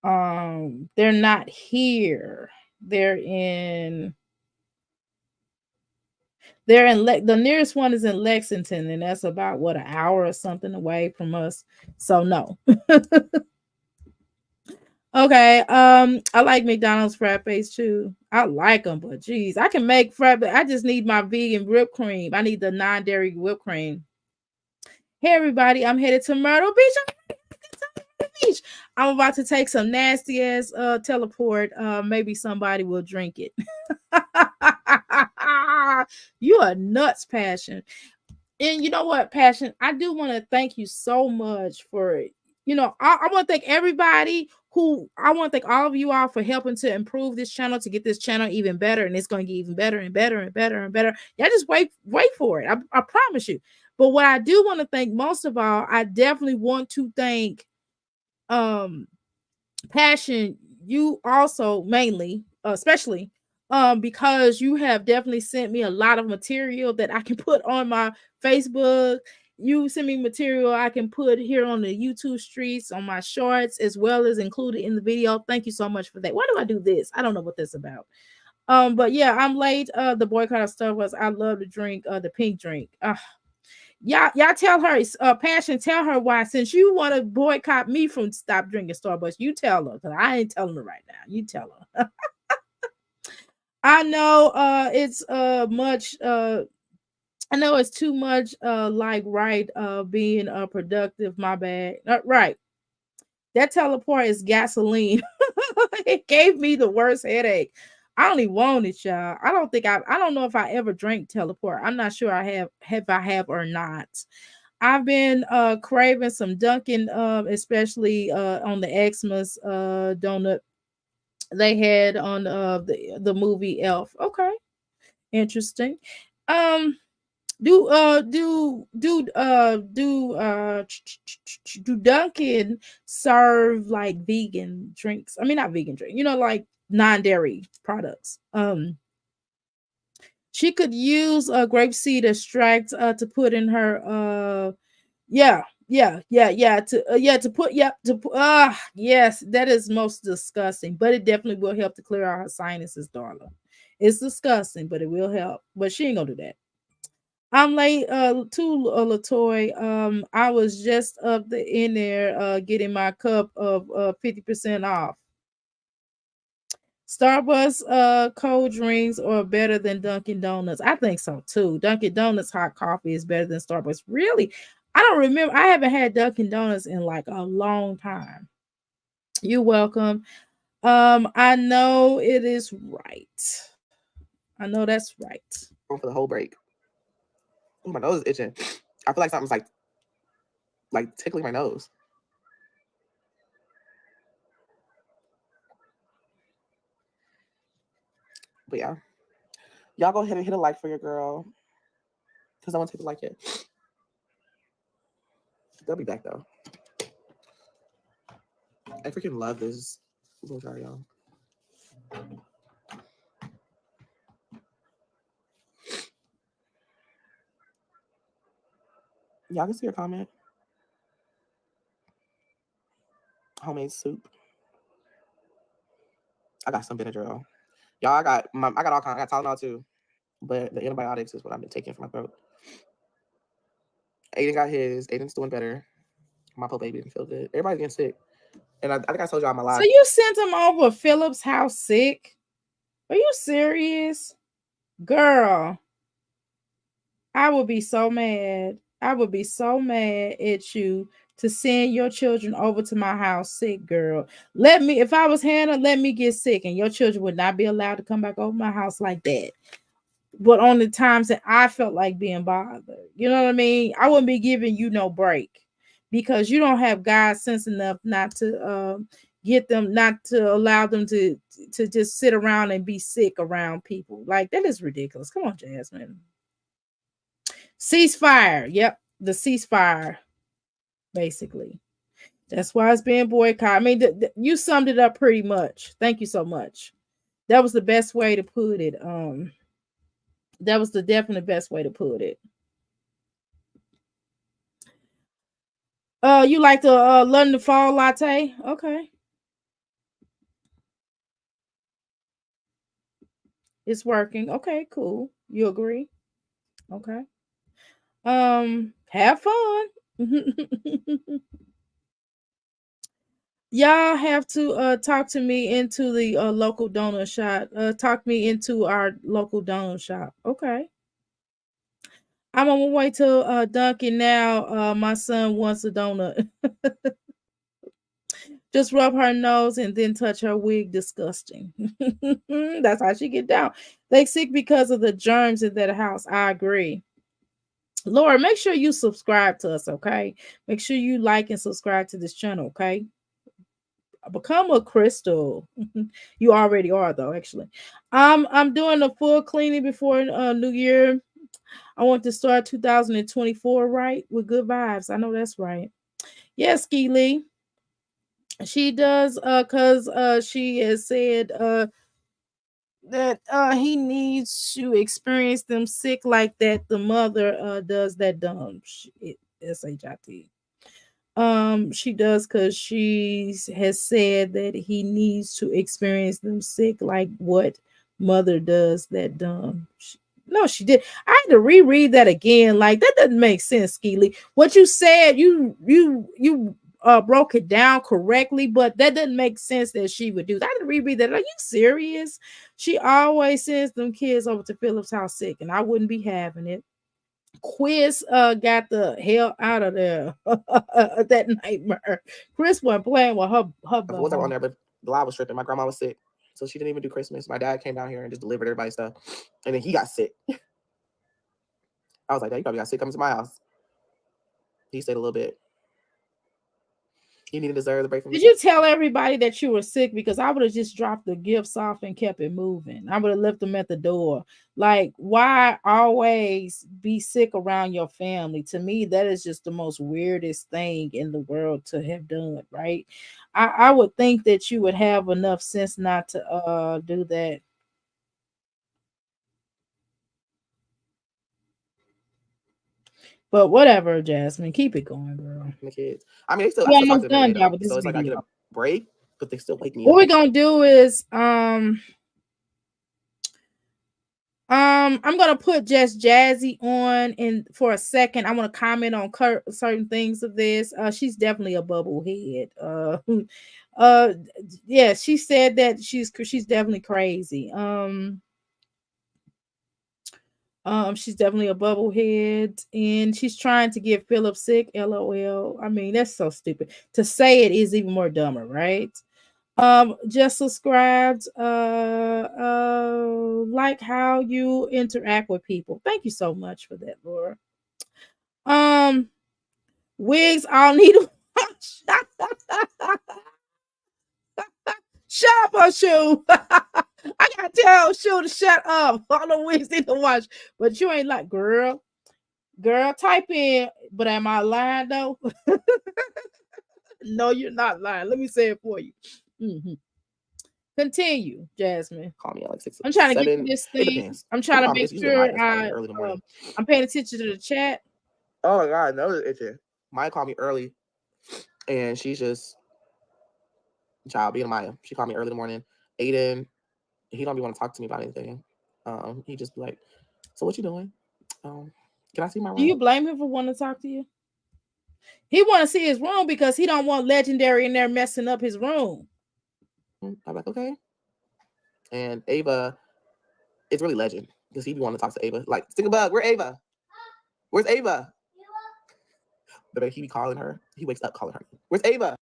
they're not here. The nearest one is in Lexington, and that's about what, an hour or something away from us. So no. Okay. I like McDonald's frappes too. I like them, but geez, I can make frappe. I just need my vegan whipped cream. I need the non-dairy whipped cream. Hey everybody, I'm headed to Myrtle Beach. I'm about to take some nasty ass teleport. Maybe somebody will drink it. You are nuts, Passion. And you know what, Passion? I do want to thank you so much for it. I want to thank everybody I want to thank all of you all for helping to improve this channel, to get this channel even better, and it's going to get even better and better and better and better. Yeah, just wait for it. I promise you. But what I do want to thank most of all, I definitely want to thank Passion, you also mainly, especially because you have definitely sent me a lot of material that I can put on my Facebook. You send me material I can put here on the YouTube streets, on my shorts, as well as included in the video. Thank you so much for that. Why do I do this? I don't know what that's about. But yeah, I'm late. The boycott of Starbucks. I love to drink the pink drink. Y'all tell her, Passion, tell her why, since you want to boycott me from stop drinking Starbucks, you tell her, because I ain't telling her right now. You tell her. I know it's much I know it's too much like right being productive, my bad. Right. That teleport is gasoline. It gave me the worst headache. I only want it, y'all. I don't know if I ever drank teleport. I'm not sure I have or not. I've been craving some Dunkin', especially on the Xmas donut they had on the movie Elf. Okay, interesting. Um, do Dunkin' serve like vegan drinks? I mean, not vegan drink. Like non-dairy products. She could use a grapeseed extract to put in her to put yes, that is most disgusting, but it definitely will help to clear out her sinuses, darling. It's disgusting, but it will help. But she ain't gonna do that. I'm late to Latoy. I was just in there getting my cup of 50% off. Starbucks cold drinks are better than Dunkin' Donuts. I think so too. Dunkin' Donuts hot coffee is better than Starbucks. Really? I don't remember. I haven't had Dunkin' Donuts in like a long time. You're welcome. I know it is right. I know that's right. For the whole break. Oh, my nose is itching. I feel like something's like tickling my nose. But yeah, y'all go ahead and hit a like for your girl, because I want to take a like it. They'll be back though. I freaking love this little jar, y'all. Y'all can see your comment. Homemade soup. I got some Benadryl. Y'all, I got all kinds. I got Tylenol too, but the antibiotics is what I've been taking for my throat. Aiden got his. Aiden's doing better. My poor baby didn't feel good. Everybody's getting sick, and I think I told y'all my life. So you sent him over Philip's house sick? Are you serious, girl? I would be so mad. I would be so mad at you to send your children over to my house sick, girl. Let me, if I was Hannah, let me get sick, and your children would not be allowed to come back over my house like that. But on the times that I felt like being bothered, you know what I mean? I wouldn't be giving you no break because you don't have God sense enough not to get them, not to allow them to just sit around and be sick around people. Like that is ridiculous. Come on, Jasmine. Ceasefire. Yep, the ceasefire. Basically, that's why it's being boycotted. I mean, you summed it up pretty much. Thank you so much. That was the best way to put it. That was the definite best way to put it. You like the London Fall latte? Okay. It's working. Okay, cool. You agree? Okay. Have fun. Y'all have to talk to me into the local donut shop. Talk me into our local donut shop. Okay. I'm on my way to Dunkin' now. My son wants a donut. Just rub her nose and then touch her wig. Disgusting. That's how she get down. They sick because of the germs in that house. I agree. Laura, make sure you subscribe to us, okay? Make sure you like and subscribe to this channel, okay? Become a crystal. You already are, though, actually. I'm doing a full cleaning before New Year. I want to start 2024 right with good vibes. I know that's right. Yes, Ski Lee. She does because she has said that he needs to experience them sick like that. The mother does that dumb shit. SHIT. She does because she has said that he needs to experience them sick like what mother does that dumb. No, she did. I had to reread that again. Like that doesn't make sense, Skeely. What you said, you broke it down correctly, but that doesn't make sense that she would do that. I had to reread that. Are you serious? She always sends them kids over to Philip's house sick, and I wouldn't be having it. Quiz got the hell out of there. That nightmare. Chris wasn't playing with her What was on there? But the live was tripping. My grandma was sick, so she didn't even do Christmas. My dad came down here and just delivered everybody's stuff, and then he got sick. I was like, "Dad, you probably got sick. Come to my house." He stayed a little bit. He didn't deserve the break from. Did you tell everybody that you were sick? Because I would have just dropped the gifts off and kept it moving. I would have left them at the door. Like, why always be sick around your family? To me, that is just the most weirdest thing in the world to have done, right? I would think that you would have enough sense not to do that. But whatever, Jasmine, keep it going, girl. The kids. I mean, they still. We're I still talk almost to them done, every day, y'all, though. with this So it's like I get video. a break, but they still wake me What up. we're gonna do is I'm gonna put just Jazzy on in for a second. I want to comment on certain things of this. She's definitely a bubblehead. Uh, yeah, she said that she's definitely crazy. She's definitely a bubblehead, and she's trying to get Philip sick. LOL. I mean, that's so stupid. To say it is even more dumber, right? Just subscribed. Like how you interact with people. Thank you so much for that, Laura. Um, wigs all need a wash. Shut up, Shoe. I gotta tell Shoe to shut up. All the wigs need to wash, but you ain't like, girl. Type in. But am I lying though? No, you're not lying. Let me say it for you. Mm-hmm. Continue, Jasmine. Call me at like 6, I'm trying to get 7. to this It thing. depends. I'm trying to make It's usually sure Maya's calling me early in the morning. I'm paying attention to the chat. Oh my God, no, it's itching. Maya called me early, and she's just child being Maya. She called me early in the morning. Aiden, he don't be want to talk to me about anything. He just be like, "So what you doing? Can I see my room?" Do you blame him for wanting to talk to you? He want to see his room because he don't want Legendary in there messing up his room. I'm like, okay. And Ava, it's really Legend because he be wanting to talk to Ava. Like, Stingabug, where Ava? Where's Ava? But he be calling her. He wakes up calling her. Where's Ava?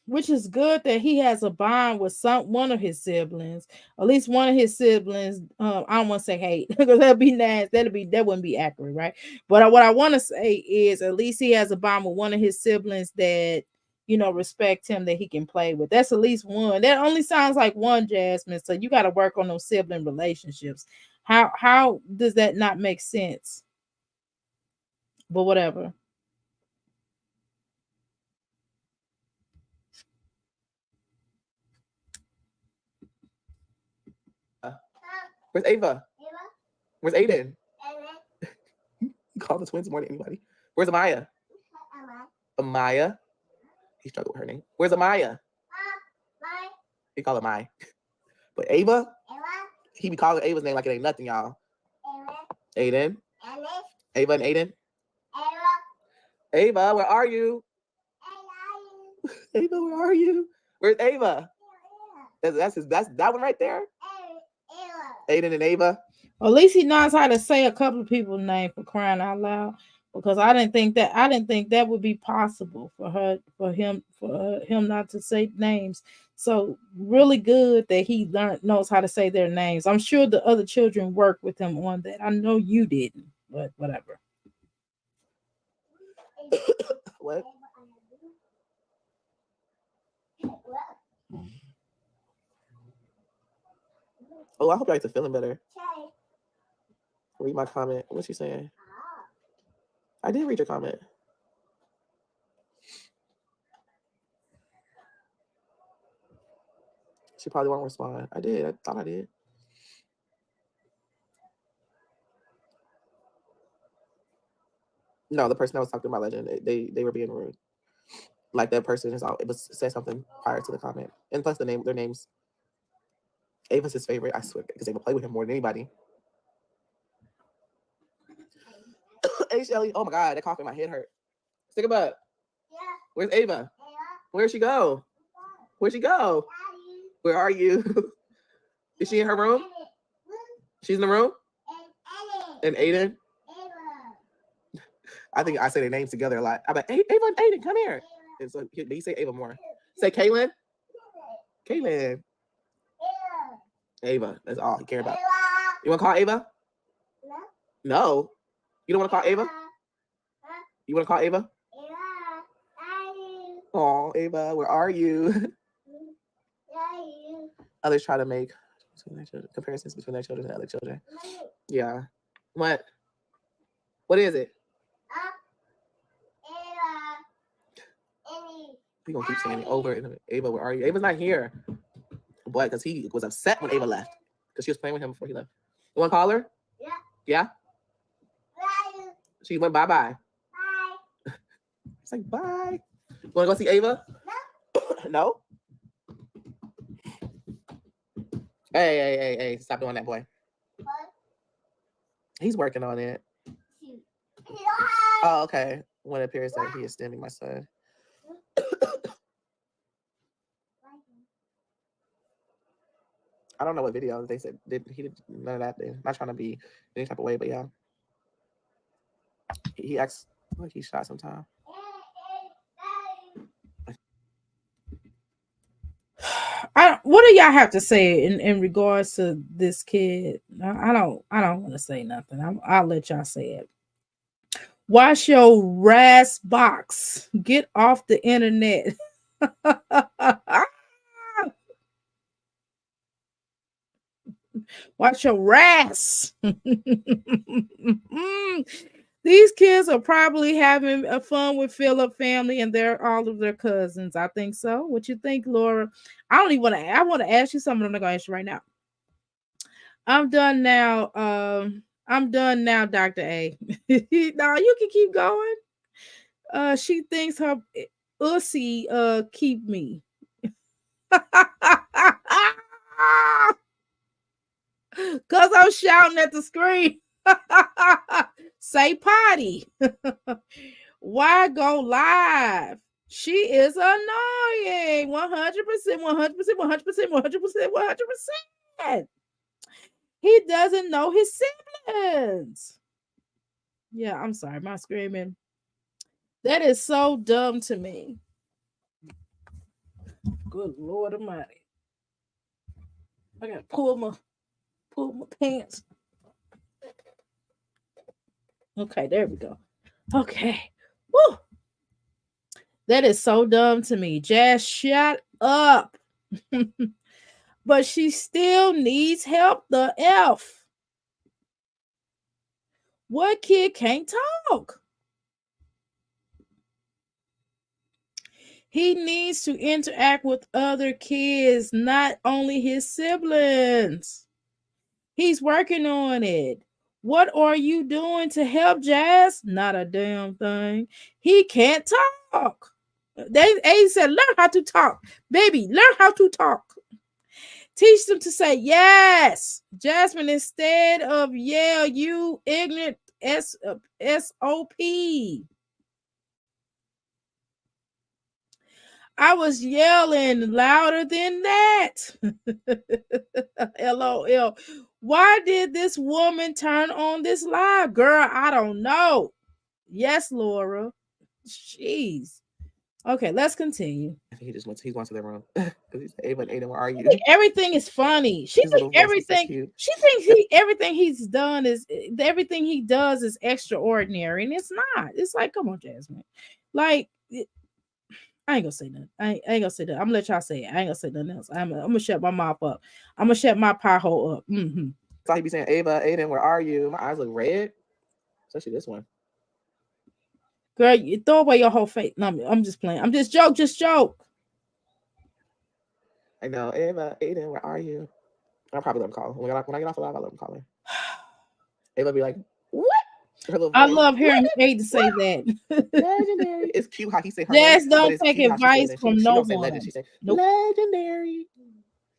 Which is good that he has a bond with one of his siblings. At least one of his siblings. I don't want to say hate because that'd be nasty. That wouldn't be accurate, right? But what I want to say is at least he has a bond with one of his siblings that respect him, that he can play with. That's at least one. That only sounds like one, Jasmine. So you got to work on those sibling relationships. How does that not make sense? But whatever. Where's Ava? Where's Aiden? You call the twins more than anybody. Where's Amaya? Amaya. He struggled with her name. Where's Amaya? He called her Mai. But Ava? He be calling Ava's name like it ain't nothing, y'all. Aiden? Ava and Aiden? Ava, where are you? Ava, where are you? Where's Ava? That's that one right there? Aiden and Ava. At least he knows how to say a couple of people's names, for crying out loud. Because I didn't think that would be possible for him not to say names. So really good that he knows how to say their names. I'm sure the other children worked with him on that. I know you didn't, but whatever. What? Oh, I hope you guys are feeling better. Read my comment. What's she saying? I did read your comment. She probably won't respond. I did. I thought I did. No, the person that was talking about Legend, they were being rude. Like that person said something prior to the comment, and plus their names. Ava's his favorite, I swear, because they will play with him more than anybody. Hey Shelly, oh my God, that cough in my head hurt. Stick about. Yeah. Where's Ava? Where'd she go? Where'd she go? Where are you? Is she in her room? She's in the room? And Aiden? I think I say their names together a lot. I'm like, Ava and Aiden, come here. And so they say Ava more. Say Kaylin. Kaylin. Ava. That's all he care about. You want to call Ava? No. You don't want to call Ava? You want to call Ava? Oh, Ava, where are you? Others try to make comparisons between their children and other children. Yeah. What? What is it? We gonna keep saying it over and over. Ava, where are you? Ava's not here. Boy, because he was upset when Ava left. Because she was playing with him before he left. You want to call her? Yeah. Yeah? She went bye-bye. Bye. It's like, bye. You want to go see Ava? No. No? Hey. Stop doing that, boy. He's working on it. Oh, okay. When it appears that he is standing my son. I don't know what video they said. He did none of that. Then. Not trying to be any type of way, but yeah. He acts like he shot sometime. What do y'all have to say in regards to this kid? I don't want to say nothing. I'll let y'all say it. Wash your ras box. Get off the internet. Watch your ras. These kids are probably having a fun with Philip family and all of their cousins. I think so. What you think, Laura? I want to ask you something. I'm not gonna ask you right now. I'm done now. I'm done now, Dr. A. No, you can keep going. She thinks her ussy keep me. Cause I'm shouting at the screen. Say potty. Why go live? She is annoying. 100%, 100%, 100%, 100%, 100%. He doesn't know his siblings. Yeah, I'm sorry, my screaming. That is so dumb to me. Good Lord Almighty. I gotta pull my pants. Okay, there we go. Okay. Woo. That is so dumb to me. Jazz, shut up. But she still needs help. The F. What kid can't talk? He needs to interact with other kids, not only his siblings. He's working on it. What are you doing to help Jazz? Not a damn thing. He can't talk. They said, learn how to talk. Baby, learn how to talk. Teach them to say yes. Jasmine, instead of yeah, you ignorant SOP. I was yelling louder than that. LOL. Why did this woman turn on this live? Girl, I don't know. Yes, Laura. Jeez. Okay, let's continue. I think he's going to their room. Because he's Ava, Aiden, where are you? Everything is funny. She thinks everything. She thinks everything he's done is everything he does is extraordinary, and it's not. It's like, come on, Jasmine. Like, I ain't gonna say nothing. I ain't gonna say that. I'm gonna let y'all say it. I ain't gonna say nothing else. I'm gonna shut my mouth up. I'm gonna shut my pie hole up. Mm-hmm. So he be saying, Ava, Aiden, where are you? My eyes look red. Especially this one. Girl, you throw away your whole face. No, I'm just playing. I'm just joke. I know. Ava, Aiden, where are you? I'll probably let him call. When I get off the live, I'll let him call her. Ava be like, what? I love hearing Aiden say that. Legendary. It's cute how he say her Yes, name. don't take advice from no one. Legend. She say, nope. Legendary.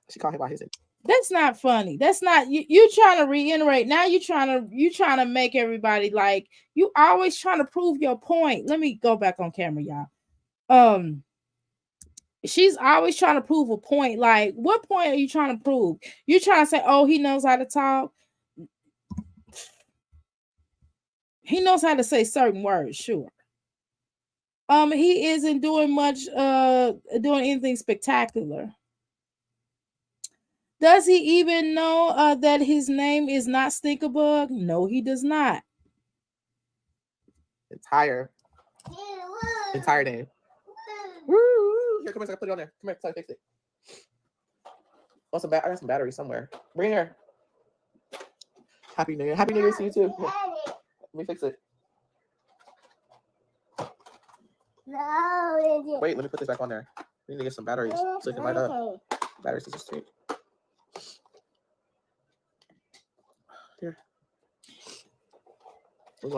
She called him by his name. That's not funny. That's not you trying to reiterate. Now you trying to make everybody like you always trying to prove your point. Let me go back on camera, y'all. She's always trying to prove a point. Like, what point are you trying to prove? You're trying to say, oh, he knows how to talk. He knows how to say certain words, sure. He isn't doing much, doing anything spectacular. Does he even know that his name is not Stinkabug? No, he does not. Entire name. Woo! Here, come here, so I put it on there. Come here, so I fix it. Oh, I got some batteries somewhere. Bring it here. Happy New Year. Happy New Year to you too. Here. Let me fix it. No. Wait, let me put this back on there. We need to get some batteries so it can light up. Batteries is just straight. Here.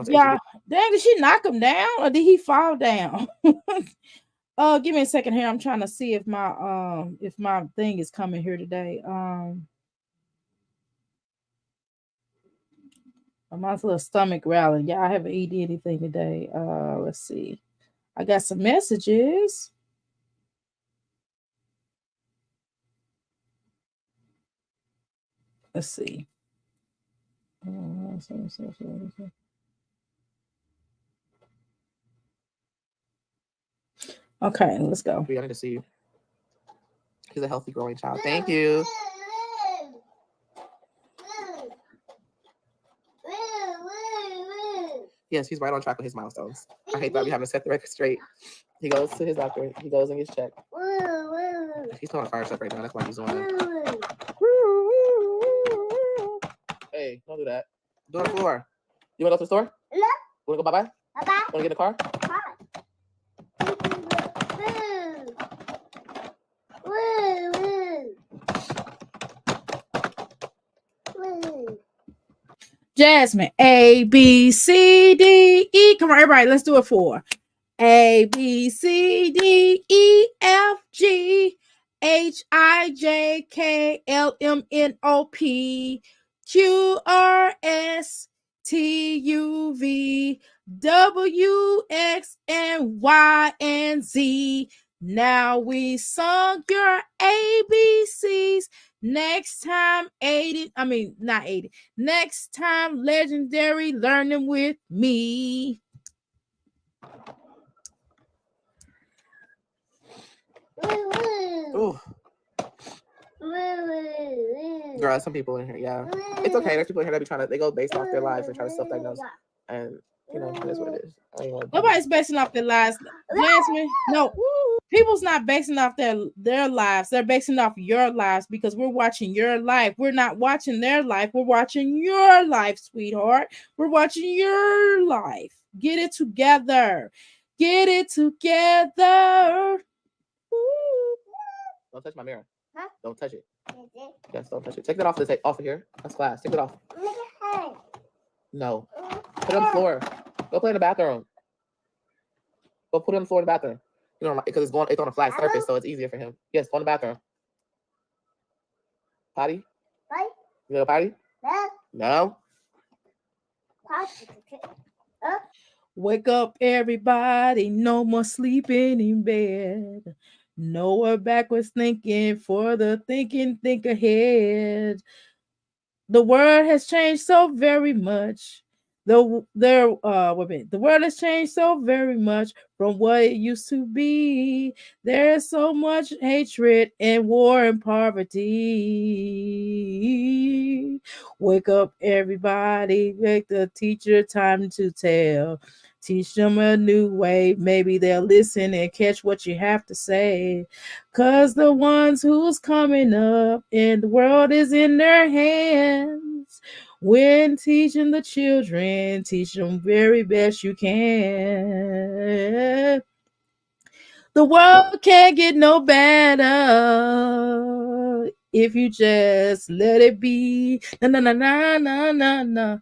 Yeah, dang, did she knock him down or did he fall down? Give me a second here. I'm trying to see if my thing is coming here today. My little stomach growling. Yeah, I haven't eaten anything today. Let's see. I got some messages. Let's see. Okay, let's go. We wanted to see you. He's a healthy, growing child. Thank you. Yes, he's right on track with his milestones. I hate that we haven't set the record straight. He goes to his doctor. He goes and gets checked. He's throwing a fire truck right now. That's why he's doing that. Hey, don't do that. Do it on the floor. You want to go to the store? No. Want to go bye-bye? Bye-bye. Want to get in the car? Jasmine, A, B, C, D, E. Come on, everybody, let's do it for A, B, C, D, E, F, G, H, I, J, K, L, M, N, O, P, Q, R, S, T, U, V, W, X, and Y, and Z. Now we sung your ABCs. Next time, not 80. Next time, legendary learning with me. Ooh. Girl, some people in here, yeah. It's okay. There's people in here that they go based off their lives and try to self-diagnose. And, you know, it is what it is. Nobody's basing off their lives. Jasmine, no. People's not basing off their lives. They're basing off your lives because we're watching your life. We're not watching their life. We're watching your life, sweetheart. We're watching your life. Get it together. Get it together. Don't touch my mirror. Huh? Don't touch it. Yes, don't touch it. Take that off of here. That's glass. Take it off. No. Put it on the floor. Go play in the bathroom. Go put it on the floor in the bathroom. You know, because it's on a flat surface, so it's easier for him. Yes, go in the bathroom. Potty? Right? You go potty? No. No? Wake up, everybody. No more sleeping in bed. No more backwards thinking. For the thinking, think ahead. The world has changed so very much. The world has changed so very much from what it used to be. There's so much hatred and war and poverty. Wake up, everybody. Make the teacher time to tell. Teach them a new way. Maybe they'll listen and catch what you have to say. Cause the ones who's coming up and the world is in their hands. When teaching the children, teach them very best you can. The world can't get no better if you just let it be. Na na na na na na na.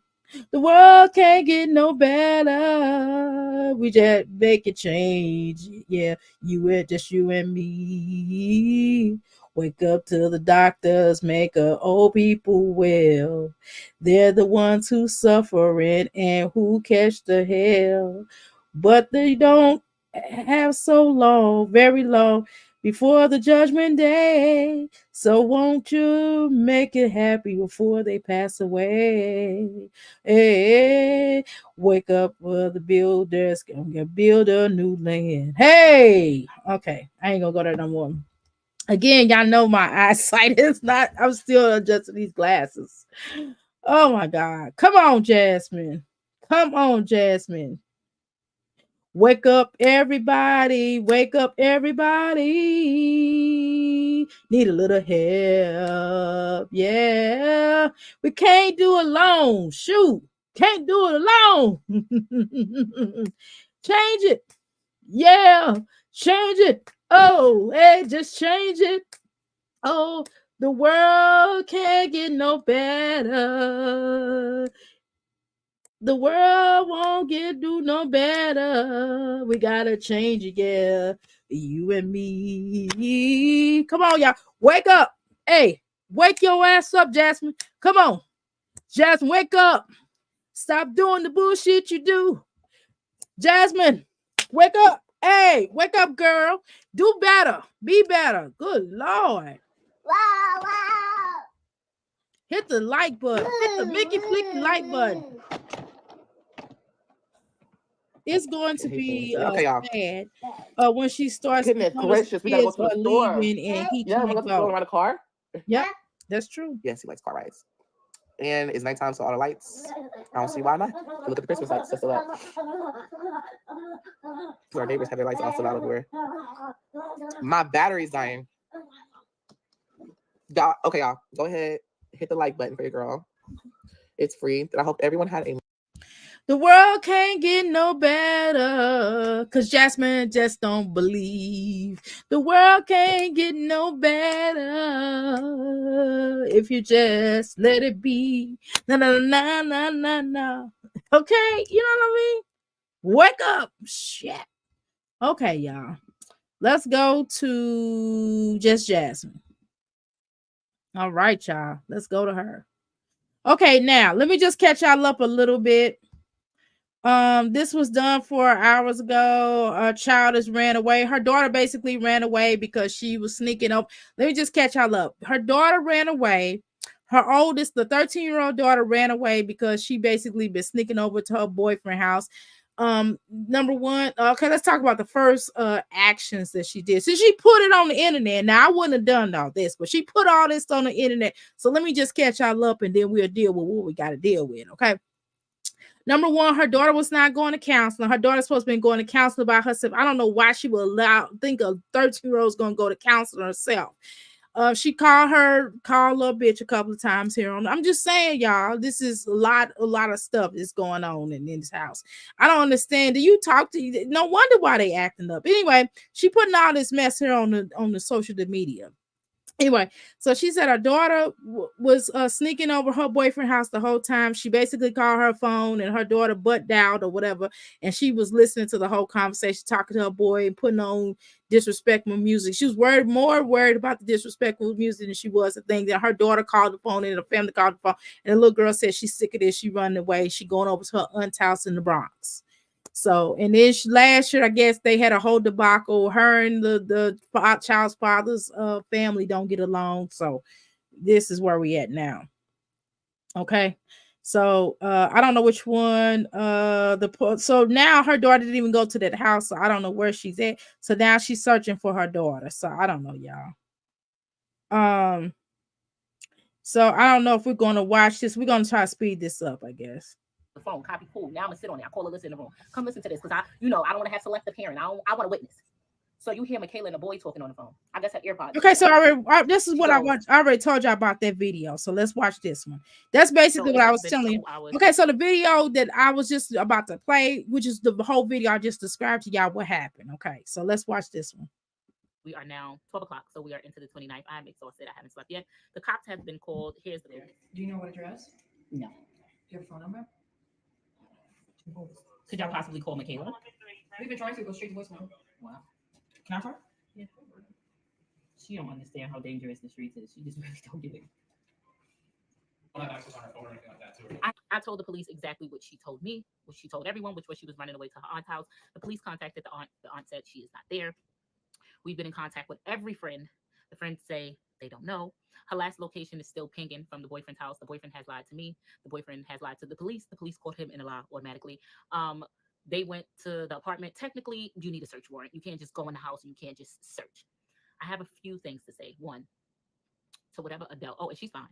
The world can't get no better. We just make it change. Yeah, you and me. Wake up to the doctors, make old people well. They're the ones who suffering and who catch the hell. But they don't have so long, very long, before the judgment day. So won't you make it happy before they pass away? Hey, wake up for the builders, gonna build a new land. Hey, okay, I ain't gonna go there no more. Again, y'all know my eyesight is not, I'm still adjusting these glasses. Oh my God. Come on, Jasmine. Come on, Jasmine. Wake up, everybody. Wake up, everybody. Need a little help. Yeah. We can't do it alone. Shoot. Can't do it alone. Change it. Yeah. Change it. Oh, hey, just change it. Oh, the world can't get no better. The world won't do no better. We gotta change it, yeah. You and me. Come on, y'all. Wake up. Hey, wake your ass up, Jasmine. Come on. Jasmine, wake up. Stop doing the bullshit you do. Jasmine, wake up. Hey, wake up, girl. Do better. Be better. Good Lord. Wow, wow. Hit the like button. Hit the Mickey flicky like button. It's going to be Okay, y'all. sad when she starts Goodness to notice gracious, the we gotta go kids to the are store. leaving and he Yeah, we're can't going to go go. around the car. Yep, that's true. Yes, he likes car rides. And it's nighttime, so all the lights. I don't see why not. Look at the Christmas lights. They're still up. So our neighbors have their lights all still out everywhere. My battery's dying. Y'all, okay, y'all. Go ahead. Hit the like button for your girl. It's free. And I hope everyone had a... The world can't get no better because Jasmine just don't believe. The world can't get no better if you just let it be. Na na na na na na. Okay, you know what I mean? Wake up. Shit. Okay, y'all. Let's go to just Jasmine. All right, y'all. Let's go to her. Okay, now let me just catch y'all up a little bit. This was done 4 hours ago. A child has ran away. Her daughter basically ran away because she was sneaking up. Let me just catch y'all up. Her daughter ran away. Her oldest, the 13-year-old daughter, ran away because she basically been sneaking over to her boyfriend's house. Number one, okay, let's talk about the first actions that she did. So she put it on the internet. Now I wouldn't have done all this, but she put all this on the internet. So let me just catch y'all up and then we'll deal with what we got to deal with. Okay. Number one, her daughter was not going to counseling. Her daughter's supposed to be going to counseling by herself. I don't know why she would think a 13-year-old is going to go to counseling herself. She called little bitch a couple of times here on. I'm just saying, y'all, this is a lot of stuff is going on in this house. I don't understand. Do you talk to? No wonder why they acting up. Anyway, she putting all this mess here on the social media. Anyway, so she said her daughter was sneaking over her boyfriend's house the whole time. She basically called her phone and her daughter butt dialed or whatever. And she was listening to the whole conversation, talking to her boy and putting on disrespectful music. She was more worried about the disrespectful music than she was the thing that her daughter called the phone and the family called the phone. And the little girl said she's sick of this. She running away. She going over to her aunt's house in the Bronx. So, and then last year, I guess they had a whole debacle. Her and the child's father's family don't get along. So, this is where we at now. Okay. So, I don't know which one. So now her daughter didn't even go to that house. So I don't know where she's at. So now she's searching for her daughter. So I don't know, y'all. So I don't know if we're going to watch this. We're going to try to speed this up, I guess. The phone, copy, cool. Now I'm gonna sit on it. I call Alyssa in the room. Come listen to this, because I don't want to have select the parent. I want to witness. So you hear Michaela and the boy talking on the phone. I guess her AirPods. Okay, so this is what I want. I already told you about that video. So let's watch this one. That's basically what I was telling you. Okay, so the video that I was just about to play, which is the whole video I just described to y'all what happened. Okay, so let's watch this one. We are now 12 o'clock, so we are into the 29th. I'm exhausted. I haven't slept yet. The cops have been called. Here's the. Do you know what address? No. Do you have a phone number? Could y'all possibly call Michaela? We've been trying to go straight to voicemail. Wow. Can I try? Yeah. She don't understand how dangerous the streets is. She just really don't get it. I don't have access on her phone or anything like that, too. I told the police exactly what she told me, what she told everyone, which was she was running away to her aunt's house. The police contacted the aunt. The aunt said she is not there. We've been in contact with every friend. The friends say they don't know. Her last location is still pinging from the boyfriend's house. The boyfriend has lied to me. The boyfriend has lied to the police. The police caught him in a lie automatically. They went to the apartment. Technically, you need a search warrant. You can't just go in the house and you can't just search. I have a few things to say. One, to whatever Adele. Oh, and she's fine.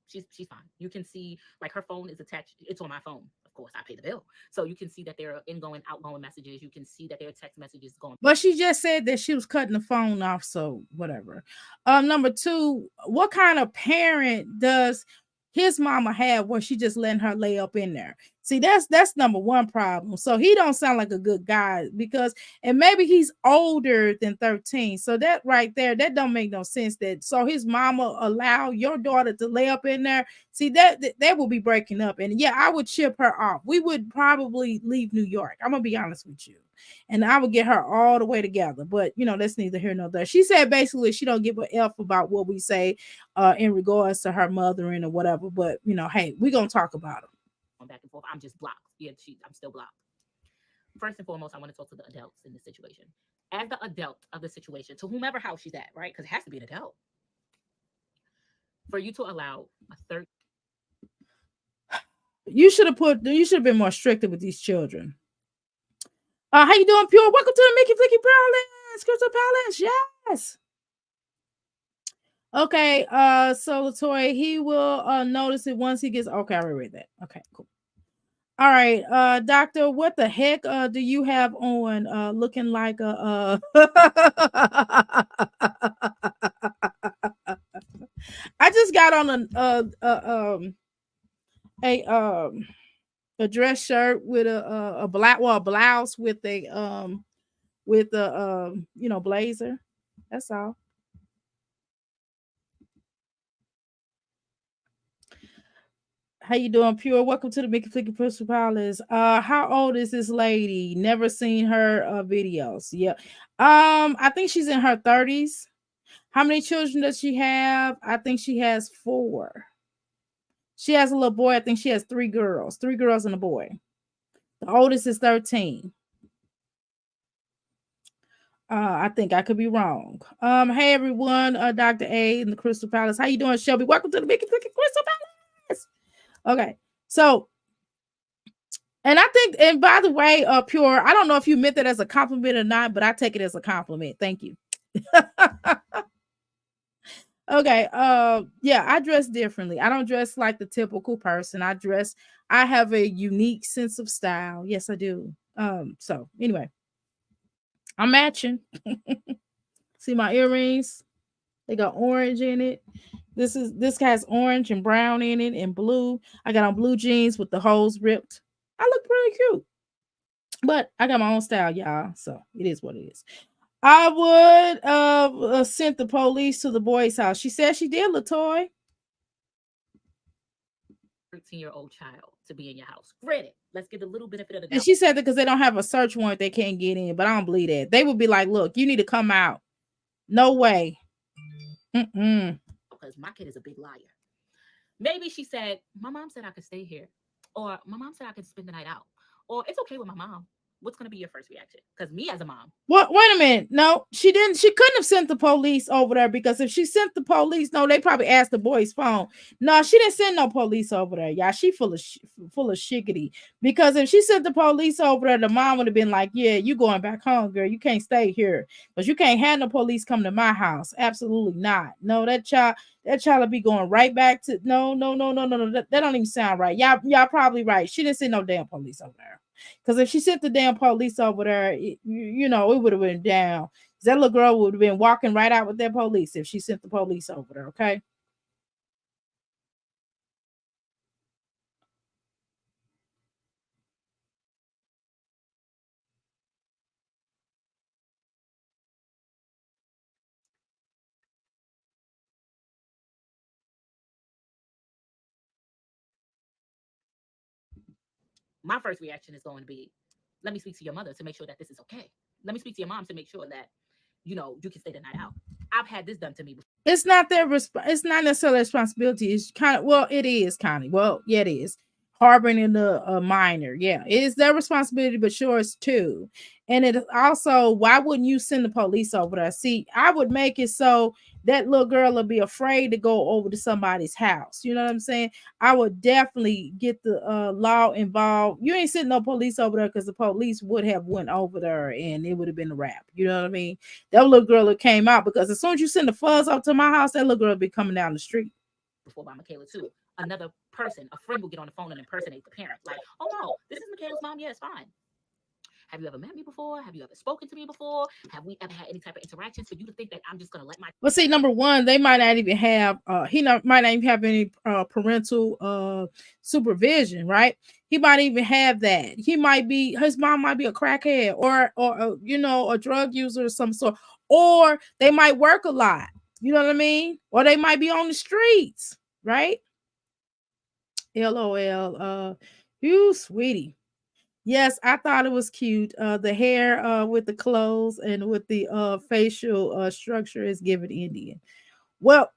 She's fine. You can see, like, her phone is attached. It's on my phone. Of course, I pay the bill. So you can see that there are ingoing, outgoing messages. You can see that there are text messages going. But she just said that she was cutting the phone off, so whatever. Number two, what kind of parent does his mama have where she just letting her lay up in there? See, that's number one problem. So he don't sound like a good guy because, and maybe he's older than 13. So that right there, that don't make no sense. That so his mama allow your daughter to lay up in there. See, that will be breaking up. And yeah, I would ship her off. We would probably leave New York. I'm gonna be honest with you. And I would get her all the way together. But that's neither here nor there. She said basically she don't give a F about what we say in regards to her mothering or whatever. But hey, we're gonna talk about it. going back and forth. I'm just blocked. Yeah, I'm still blocked. First and foremost, I want to talk to the adults in this situation. As the adult of the situation, to whomever house she's at, right? Because it has to be an adult. For you to allow a third. You should have been more stricter with these children. How you doing, Pure? Welcome to the Mickey Flicky Palace, Crystal Palace. Yes. Okay, so Latoya, he will notice it once he gets. Okay, I read that. Okay, cool. All right, doctor, what the heck do you have on? Looking like a I just got on a dress shirt with a black blouse with a blazer. That's all. How you doing, Pure? Welcome to the Mickey Flicky Crystal Palace. How old is this lady? Never seen her videos. Yeah. I think she's in her 30s. How many children does she have? I think she has 4. She has a little boy. I think she has 3 girls. 3 girls and a boy. The oldest is 13. I think I could be wrong. Hey everyone, Dr. A in the Crystal Palace. How you doing, Shelby? Welcome to the Mickey Flicky Crystal Palace. Okay, so, and I think, and by the way, Pure, I don't know if you meant that as a compliment or not, but I take it as a compliment. Thank you. Okay, yeah, I dress differently. I don't dress like the typical person. I have a unique sense of style. Yes, I do. So anyway, I'm matching. See my earrings? They got orange in it. This has orange and brown in it and blue. I got on blue jeans with the holes ripped. I look pretty cute. But I got my own style, y'all. So it is what it is. I would sent the police to the boy's house. She said she did, Latoy. 13-year-old child to be in your house. Granted, let's get a little benefit of the doubt. And she said that because they don't have a search warrant, they can't get in. But I don't believe that. They would be like, look, you need to come out. No way. Because my kid is a big liar. Maybe she said, my mom said I could stay here. Or my mom said I could spend the night out. Or it's okay with my mom. What's going to be your first reaction? Because me as a mom. What? Wait a minute. No, she didn't. She couldn't have sent the police over there because if she sent the police, no, they probably asked the boy's phone. No, she didn't send no police over there. Yeah, she full of shiggity. Because if she sent the police over there, the mom would have been like, "Yeah, you going back home, girl. You can't stay here, but you can't have no police come to my house. Absolutely not. No, that child will be going right back to no. That don't even sound right. Y'all probably right. She didn't send no damn police over there. Because if she sent the damn police over there, it would have been down. That little girl would have been walking right out with that police if she sent the police over there, okay? My first reaction is going to be, let me speak to your mother to make sure that this is okay. Let me speak to your mom to make sure that, you can stay the night out. I've had this done to me before. It's not it's not necessarily responsibility. It's kind of, well, it is kind of, well, yeah, it is. Harboring a minor. Yeah, it is their responsibility, but yours too. And it also, why wouldn't you send the police over there? See, I would make it so that little girl will be afraid to go over to somebody's house. You know what I'm saying? I would definitely get the law involved. You ain't sending no police over there because the police would have went over there and it would have been a wrap. You know what I mean? That little girl that came out, because as soon as you send the fuzz up to my house, that little girl will be coming down the street. Before by Michaela too. Another person, a friend will get on the phone and impersonate the parent. Like, oh no, this is Michaela's mom. Yeah, it's fine. Have you ever met me before? Have you ever spoken to me before? Have we ever had any type of interactions for you to think that I'm just going to let my... Well, see, number one, they might not even have, might not even have any parental supervision, right? He might even have that. His mom might be a crackhead or a drug user of some sort, or they might work a lot. You know what I mean? Or they might be on the streets, right? LOL. You sweetie. Yes, I thought it was cute. The hair with the clothes and with the facial structure is given Indian. Well,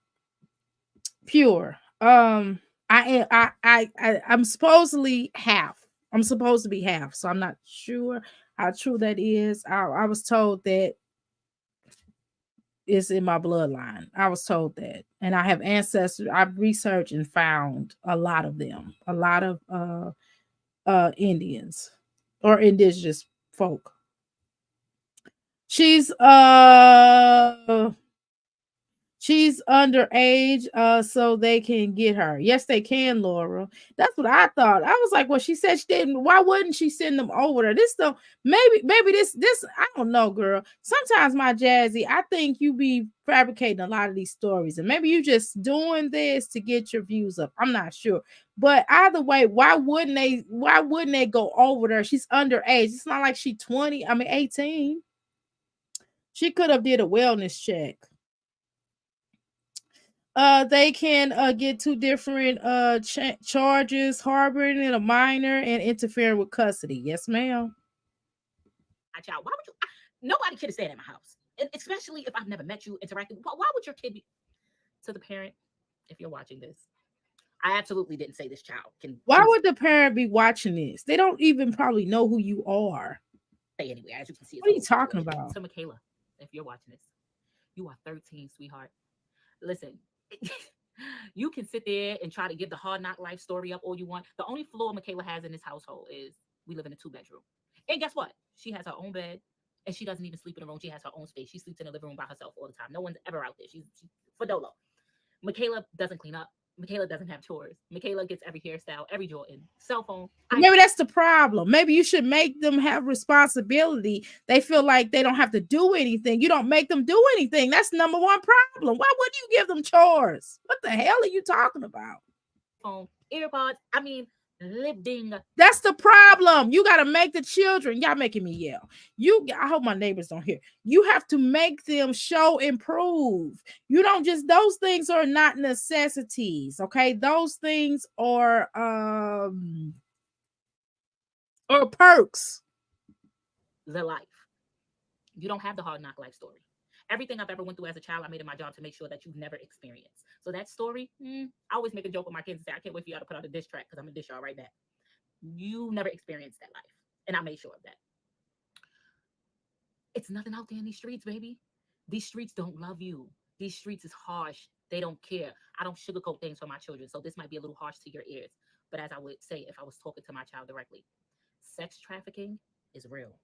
Pure. I I'm supposedly half. I'm supposed to be half, so I'm not sure how true that is. I was told that it's in my bloodline. I was told that, and I have ancestors. I've researched and found a lot of them, a lot of Indians or indigenous folk. She's She's underage, so they can get her. Yes, they can, Laura. That's what I thought. I was like, well, she said she didn't. Why wouldn't she send them over there? This though, maybe this. I don't know, girl. Sometimes my Jazzy, I think you be fabricating a lot of these stories, and maybe you just doing this to get your views up. I'm not sure, but either way, why wouldn't they? Why wouldn't they go over there? She's underage. It's not like she's 20. I mean, 18. She could have did a wellness check. They can get two different charges: harboring a minor and interfering with custody. Yes, ma'am. My child, why would you? Nobody could have stayed at my house, and especially if I've never met you, interacted. Why would your kid be? To the parent, if you're watching this, I absolutely didn't say this child Why would the parent be watching this? They don't even probably know who you are. Say anyway, as you can see. What are you talking about? So Michaela, if you're watching this, you are 13, sweetheart. Listen. You can sit there and try to give the hard knock life story up all you want. The only flaw Michaela has in this household is we live in a 2-bedroom. And guess what? She has her own bed and she doesn't even sleep in a room. She has her own space. She sleeps in the living room by herself all the time. No one's ever out there. She's for Dolo. Michaela doesn't clean up. Michaela doesn't have chores. Michaela gets every hairstyle, every Jordan, cell phone. Maybe that's the problem. Maybe you should make them have responsibility. They feel like they don't have to do anything. You don't make them do anything. That's number one problem. Why wouldn't you give them chores? What the hell are you talking about? Phone, earbuds. I mean, living. That's the problem. You got to make the children. Y'all making me yell. I hope my neighbors don't hear. You have to make them show improve. You don't just, those things are not necessities. Okay. Those things are perks. The life. You don't have the hard knock life story. Everything I've ever went through as a child, I made it my job to make sure that you've never experienced. So that story, I always make a joke with my kids and say, I can't wait for y'all to put out a diss track because I'm going to dish y'all right back. You never experienced that life. And I made sure of that. It's nothing out there in these streets, baby. These streets don't love you. These streets is harsh. They don't care. I don't sugarcoat things for my children. So this might be a little harsh to your ears. But as I would say, if I was talking to my child directly, sex trafficking is real.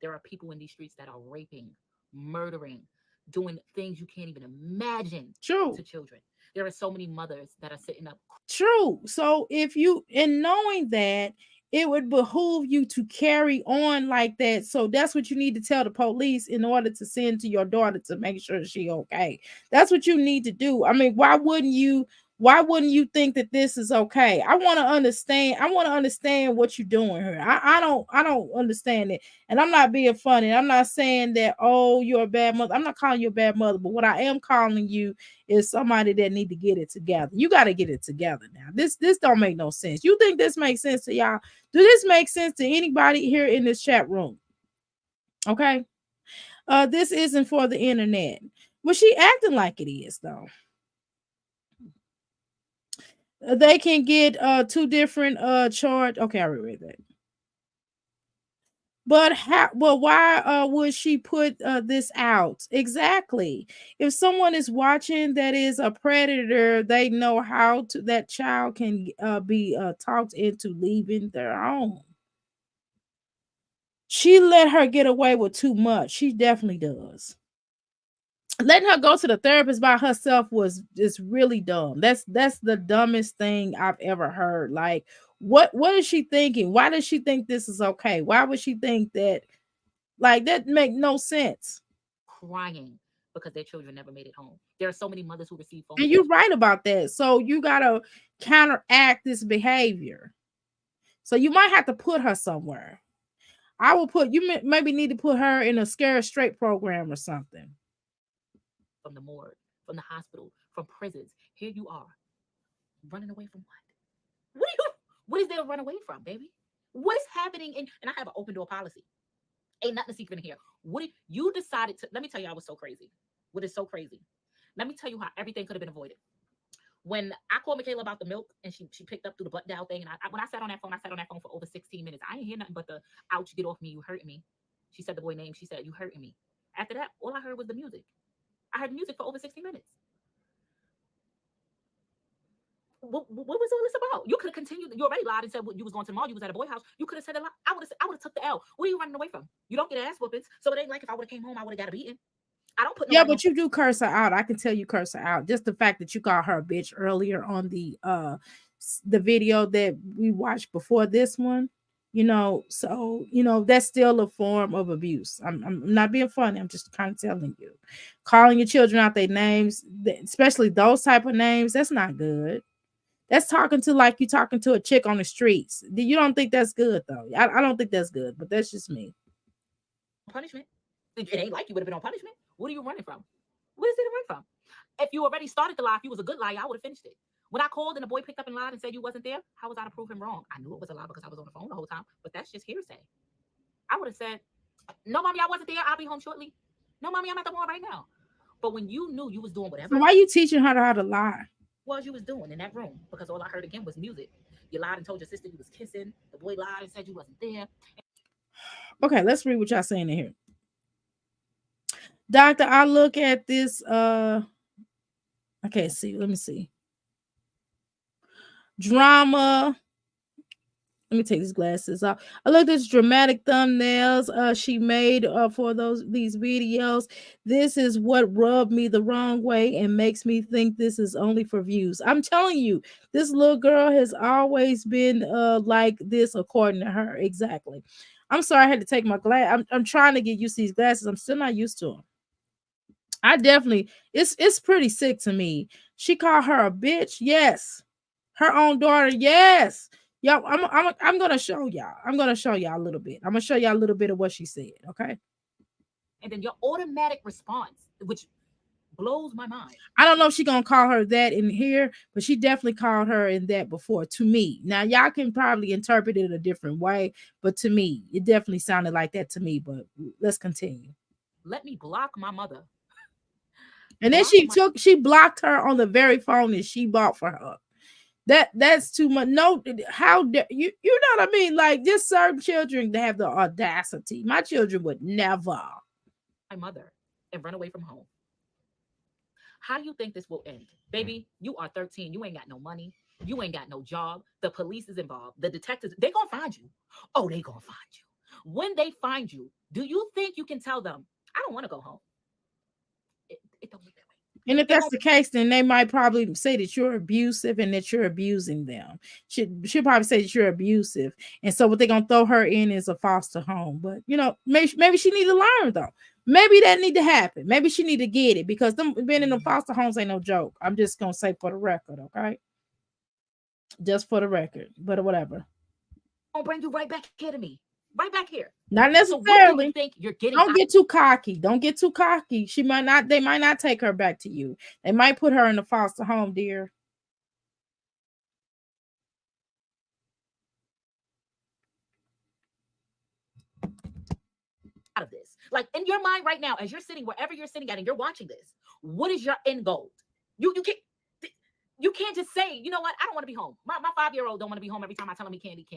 There are people in these streets that are raping, murdering, doing things you can't even imagine. True. To children. There are so many mothers that are sitting up. True. So if you, in knowing that, it would behoove you to carry on like that. So that's what you need to tell the police in order to send to your daughter to make sure she's okay. That's what you need to do. I mean, why wouldn't you think that this is okay? I want to understand what you're doing here. I don't understand it. And I'm not being funny. I'm not saying that, oh, you're a bad mother. I'm not calling you a bad mother, but what I am calling you is somebody that need to get it together. You got to get it together now. This don't make no sense. You think this makes sense to y'all? Do this make sense to anybody here in this chat room? Okay. This isn't for the internet. But she acting like it is, though. They can get two different charge. Okay, I read that. But why would she put this out? Exactly. If someone is watching that is a predator, they know how to, that child can be talked into leaving their home. She let her get away with too much. She definitely does. Letting her go to the therapist by herself was just really dumb. That's the dumbest thing I've ever heard. Like, what is she thinking? Why does she think this is okay? Why would she think that? Like, that make no sense. Crying because their children never made it home. There are so many mothers who receive phone calls. And you're right about that. So you gotta counteract this behavior. So you might have to put her somewhere. I will put, you maybe need to put her in a Scare Straight program or something. From the morgue, from the hospital, from prisons. Here you are, running away from what? What is there to run away from, baby? What is happening? And I have an open door policy. Ain't nothing secret in here. What you decided to, let me tell you, I was so crazy. What is so crazy? Let me tell you how everything could have been avoided. When I called Michaela about the milk and she picked up through the butt dial thing, and when I sat on that phone, I sat on that phone for over 16 minutes. I didn't hear nothing but the ouch, get off me, you hurting me. She said the boy name. She said, you hurting me. After that, all I heard was the music. I heard music for over 60 minutes. What was all this about? You could have continued. You already lied and said you was going to the mall. You was at a boy house. You could have said a lot. I would have took the L. What are you running away from? You don't get ass whoopings. So it ain't like if I would have came home, I would have got a beating. I don't put yeah, but you do curse her out. I can tell you curse her out. Just the fact that you called her a bitch earlier on the video that we watched before this one, so that's still a form of abuse. I'm not being funny. I'm just kind of telling you, calling your children out their names, especially those type of names. That's not good. That's talking to like you talking to a chick on the streets. You don't think that's good though? I don't think that's good, but that's just me. punishment. It ain't like you would have been on punishment. What are you running from? What is it to run from? If you already started the lie, if you was a good liar, I would have finished it. When I called and the boy picked up and lied and said you wasn't there, how was I to prove him wrong? I knew it was a lie because I was on the phone the whole time, but that's just hearsay. I would have said, no, mommy, I wasn't there. I'll be home shortly. No, mommy, I'm at the mall right now. But when you knew you was doing whatever, So why are you teaching her how to lie? Was you was doing in that room? Because all I heard again was music. You lied and told your sister you was kissing. The boy lied and said you wasn't there. Okay, let's read what y'all saying in here. Doctor, I look at this. I can't see. Let me see. Drama. Let me take these glasses off. I look at this dramatic thumbnails she made for these videos. This is what rubbed me the wrong way and makes me think this is only for views. I'm telling you, this little girl has always been like this, according to her. Exactly. I'm sorry I had to take my glass. I'm trying to get used to these glasses. I'm still not used to them. I definitely, it's pretty sick to me. She called her a bitch. Yes. Her own daughter. Yes. Y'all, I'm gonna show y'all. I'm gonna show y'all a little bit. I'm gonna show y'all a little bit of what she said. Okay. And then your automatic response, which blows my mind. I don't know if she's gonna call her that in here, but she definitely called her in that before to me. Now y'all can probably interpret it a different way, but to me, it definitely sounded like that to me. But let's continue. Let me block my mother. And then she blocked her on the very phone that she bought for her. That's too much. No, how dare you know what I mean? Like, just certain children, they have the audacity. My children would never. My mother and run away from home. How do you think this will end? Baby, you are 13. You ain't got no money. You ain't got no job. The police is involved. The detectives, they gonna find you. Oh, they gonna find you. When they find you, do you think you can tell them, I don't want to go home? It don't work that way. And if that's the case, then they might probably say that you're abusive and that you're abusing them. She'll probably say that you're abusive. And so what they're going to throw her in is a foster home. But, maybe she need to learn, though. Maybe that need to happen. Maybe she need to get it, because them being in the foster homes ain't no joke. I'm just going to say for the record, okay? Just for the record. But whatever. I'll bring you right back here to me. Right back here. Not necessarily. So what do you think you're getting? Don't get too cocky. Don't get too cocky. They might not take her back to you. They might put her in the foster home, dear. Out of this. Like, in your mind right now, as you're sitting wherever you're sitting at and you're watching this, what is your end goal? You can't just say, you know what, I don't want to be home. My 5-year-old don't want to be home every time I tell him he candy.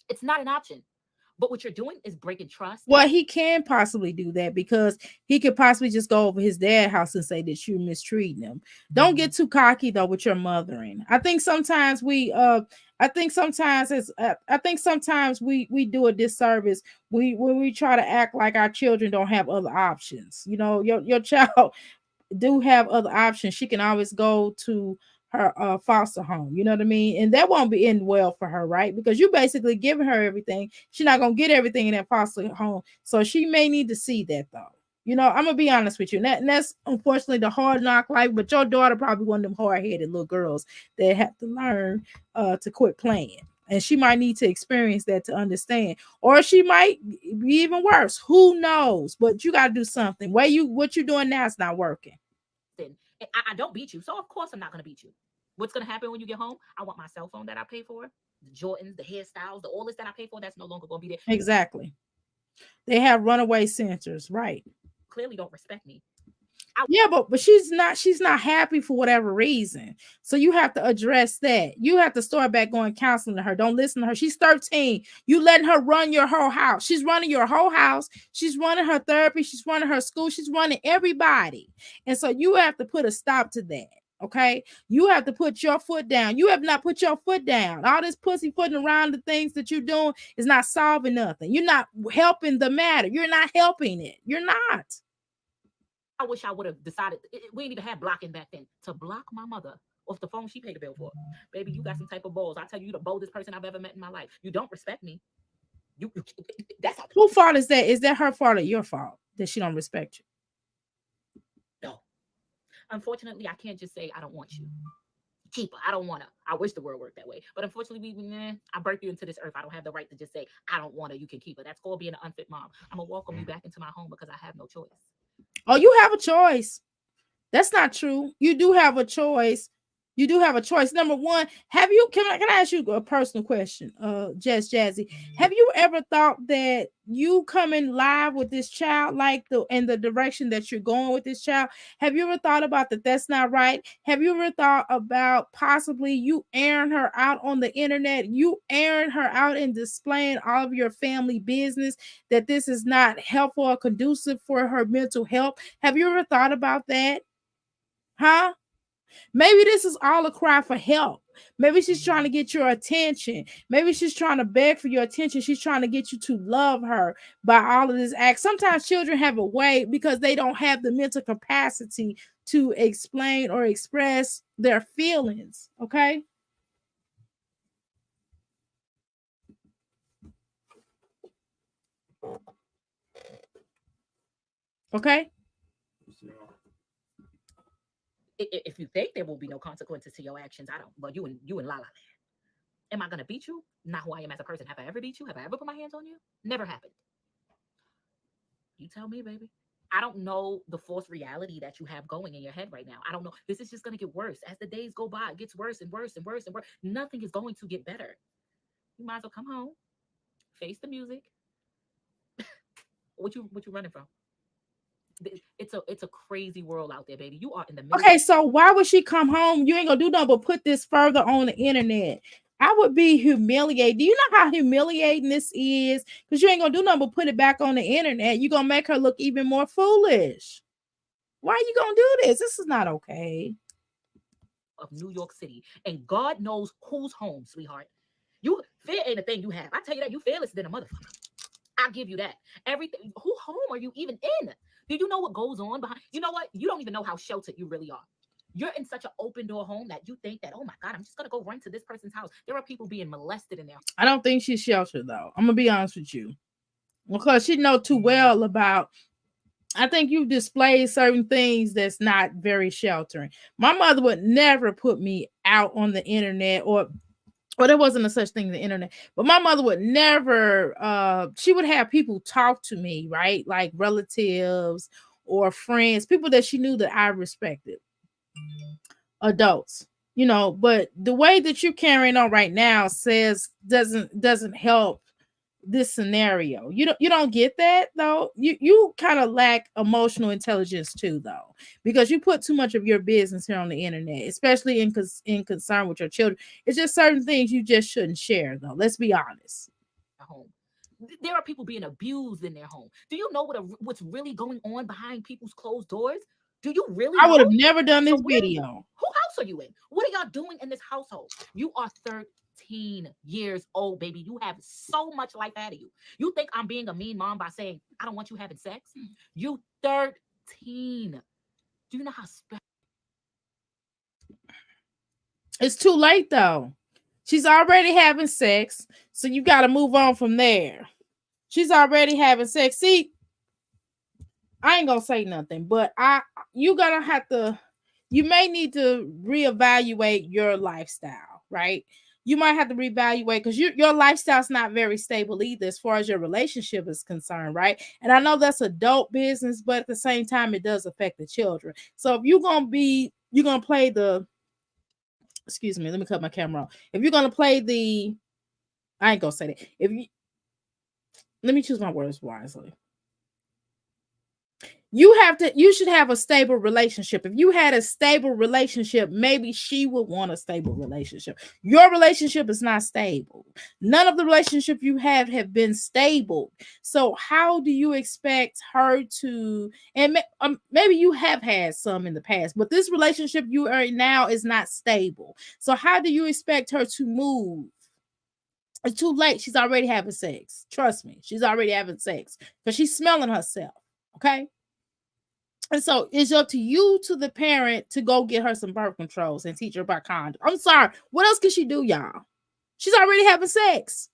It's not an option. But what you're doing is breaking trust. Well, he can possibly do that, because he could possibly just go over his dad's house and say that you're mistreating him. Don't get too cocky though with your mothering. I think sometimes we do a disservice when we try to act like our children don't have other options. Your child do have other options. She can always go to her foster home, you know what I mean? And that won't be end well for her, right? Because you basically giving her everything. She's not gonna get everything in that foster home, so she may need to see that, though. I'm gonna be honest with you, and that's unfortunately the hard knock life. But your daughter probably one of them hard-headed little girls that have to learn to quit playing, and she might need to experience that to understand, or she might be even worse. Who knows? But you got to do something. What you're doing now is not working. I don't beat you, so of course I'm not going to beat you. What's going to happen when you get home? I want my cell phone that I pay for, the Jordans, the hairstyles, all this that I pay for, that's no longer going to be there. Exactly. They have runaway centers, right? Clearly don't respect me. Yeah, but she's not happy for whatever reason. So you have to address that. You have to start back going counseling to her. Don't listen to her. She's 13. You letting her run your whole house. She's running your whole house. She's running her therapy. She's running her school. She's running everybody. And so you have to put a stop to that. Okay, you have to put your foot down. You have not put your foot down. All this pussyfooting around the things that you're doing is not solving nothing. You're not helping the matter. You're not helping it. You're not. I wish I would have decided. We didn't even have blocking back then. To block my mother off the phone she paid the bill for. Baby, you got some type of balls. I tell you, the boldest person I've ever met in my life. You don't respect me. You that's how. Whose fault is that? Is that her fault or your fault that she don't respect you? No. Unfortunately, I can't just say I don't want you. Keep her. I don't want her. I wish the world worked that way. But unfortunately, I birthed you into this earth. I don't have the right to just say, I don't want her. You can keep her. That's called being an unfit mom. I'm going to welcome you back into my home because I have no choice. Oh, you have a choice. That's not true. You do have a choice. You do have a choice. Number one, can I ask you a personal question? Jazzy, have you ever thought that you coming live with this child, like in the direction that you're going with this child? Have you ever thought about that? That's not right. Have you ever thought about possibly you airing her out on the internet, you airing her out and displaying all of your family business, that this is not helpful or conducive for her mental health? Have you ever thought about that? Huh? Maybe this is all a cry for help. Maybe she's trying to get your attention. Maybe she's trying to beg for your attention. She's trying to get you to love her by all of this act. Sometimes children have a way because they don't have the mental capacity to explain or express their feelings. Okay. Okay. If you think there will be no consequences to your actions, I don't. Well, you and La La Land. Am I gonna beat you? Not who I am as a person. Have I ever beat you? Have I ever put my hands on you? Never happened. You tell me, baby. I don't know the false reality that you have going in your head right now. I don't know. This is just gonna get worse as the days go by. It gets worse and worse and worse and worse. Nothing is going to get better. You might as well come home, face the music. What you running from? It's a crazy world out there, baby. You are in the middle. Okay, so why would she come home? You ain't gonna do nothing but put this further on the internet. I would be humiliated. Do you know how humiliating this is? Because you ain't gonna do nothing but put it back on the internet. You're gonna make her look even more foolish. Why are you gonna do this? This is not okay. Of New York City, and God knows who's home, sweetheart. Fear ain't a thing you have. I tell you that, you fearless than a motherfucker. I'll give you that. Everything. Who home are you even in? Do you know what goes on behind? You know what? You don't even know how sheltered you really are. You're in such an open door home that you think that, oh my God, I'm just gonna go run to this person's house. There are people being molested in there. I don't think she's sheltered though. I'm gonna be honest with you, because she know too well about. I think you displayed certain things that's not very sheltering. My mother would never put me out on the internet, or there wasn't a such thing as the internet, but my mother would never, she would have people talk to me, right? Like relatives or friends, people that she knew that I respected, adults, but the way that you're carrying on right now doesn't help this scenario. You don't get that though. You kind of lack emotional intelligence too though, because you put too much of your business here on the internet, especially in concern with your children. It's just certain things you just shouldn't share though. Let's be honest. Home. There are people being abused in their home. Do you know what's really going on behind people's closed doors? Do you really I know? would have never done this video. Who house are you in? What are y'all doing in this household? You are 13 years old, baby. You have so much life ahead of you. You think I'm being a mean mom by saying I don't want you having sex? You 13. Do you know how special? It's too late though. She's already having sex, so you got to move on from there. She's already having sex. See, I ain't gonna say nothing, but you may need to reevaluate your lifestyle, right? You might have to reevaluate because your lifestyle's not very stable either as far as your relationship is concerned, right? And I know that's adult business, but at the same time, it does affect the children. So if you're gonna play the, excuse me, let me cut my camera off. If you're gonna play the, I ain't gonna say that. Let me choose my words wisely. you should have a stable relationship. If you had a stable relationship, maybe she would want a stable relationship. Your relationship is not stable. None of the relationship you have been stable. So how do you expect her to, and maybe you have had some in the past, but this relationship you are in now is not stable. So how do you expect her to move? It's too late. She's already having sex. Trust me, she's already having sex because she's smelling herself. Okay. And so it's up to you, to the parent, to go get her some birth controls and teach her about condoms. I'm sorry. What else can she do, y'all? She's already having sex.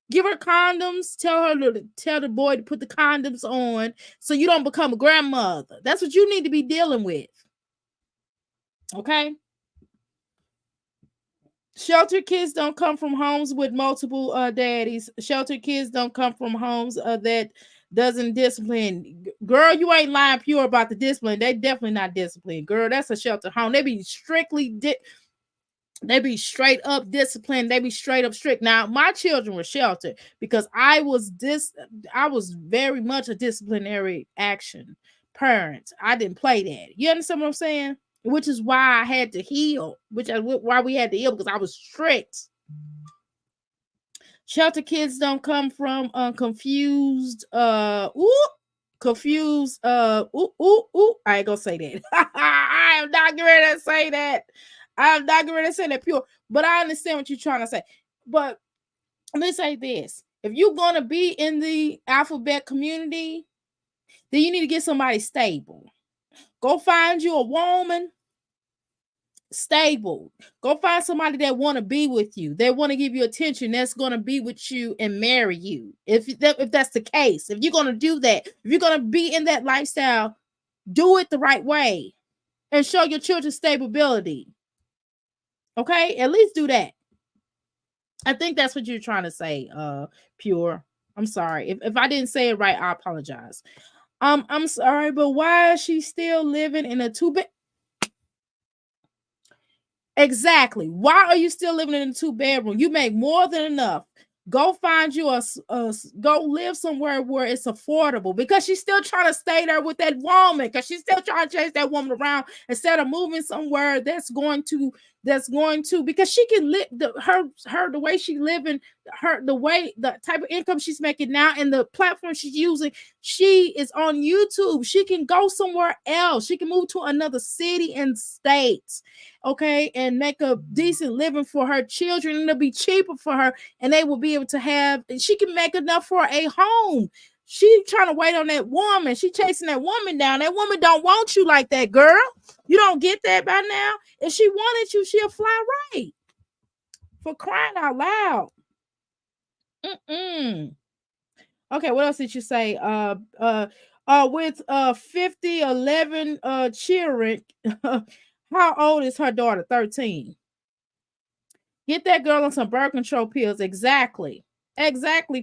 Give her condoms. Tell the boy to put the condoms on so you don't become a grandmother. That's what you need to be dealing with. Okay? Sheltered kids don't come from homes with multiple daddies. Sheltered kids don't come from homes that doesn't discipline. Girl, you ain't lying pure about the discipline. They definitely not disciplined. Girl, that's a sheltered home. They be they be straight up disciplined. They be straight up strict. Now, my children were sheltered because I was very much a disciplinary action parent. I didn't play that. You understand what I'm saying? Which is why I had to heal, why we had to heal, because I was strict. Shelter kids don't come from confused, confused, I ain't gonna say that. I am not going to say that. I'm not going to say that pure, but I understand what you're trying to say. But let me say this. If you're going to be in the alphabet community, then you need to get somebody stable. Go find you a woman stable. Go find somebody that want to be with you. They want to give you attention. That's going to be with you and marry you. If that's the case, if you're going to do that, if you're going to be in that lifestyle, do it the right way and show your children stability. Okay, at least do that. I think that's what you're trying to say, Pure. I'm sorry if I didn't say it right. I apologize. I'm sorry, but why is she still living in a two-bed? Exactly. Why are you still living in a 2-bedroom? You make more than enough. Go find you go live somewhere where it's affordable, because she's still trying to stay there with that woman, because she's still trying to chase that woman around instead of moving somewhere that's going to because she can live the way she living, the type of income she's making now and the platform she's using. She is on YouTube. She can go somewhere else. She can move to another city and state, okay, and make a decent living for her children, and it'll be cheaper for her, and they will be able to she can make enough for a home. She trying to wait on that woman. She chasing that woman down. That woman don't want you like that, girl. You don't get that by now. If she wanted you, she'll fly right. For crying out loud. Okay, what else did you say? With 11 children, how old is her daughter? 13. Get that girl on some birth control pills. Exactly,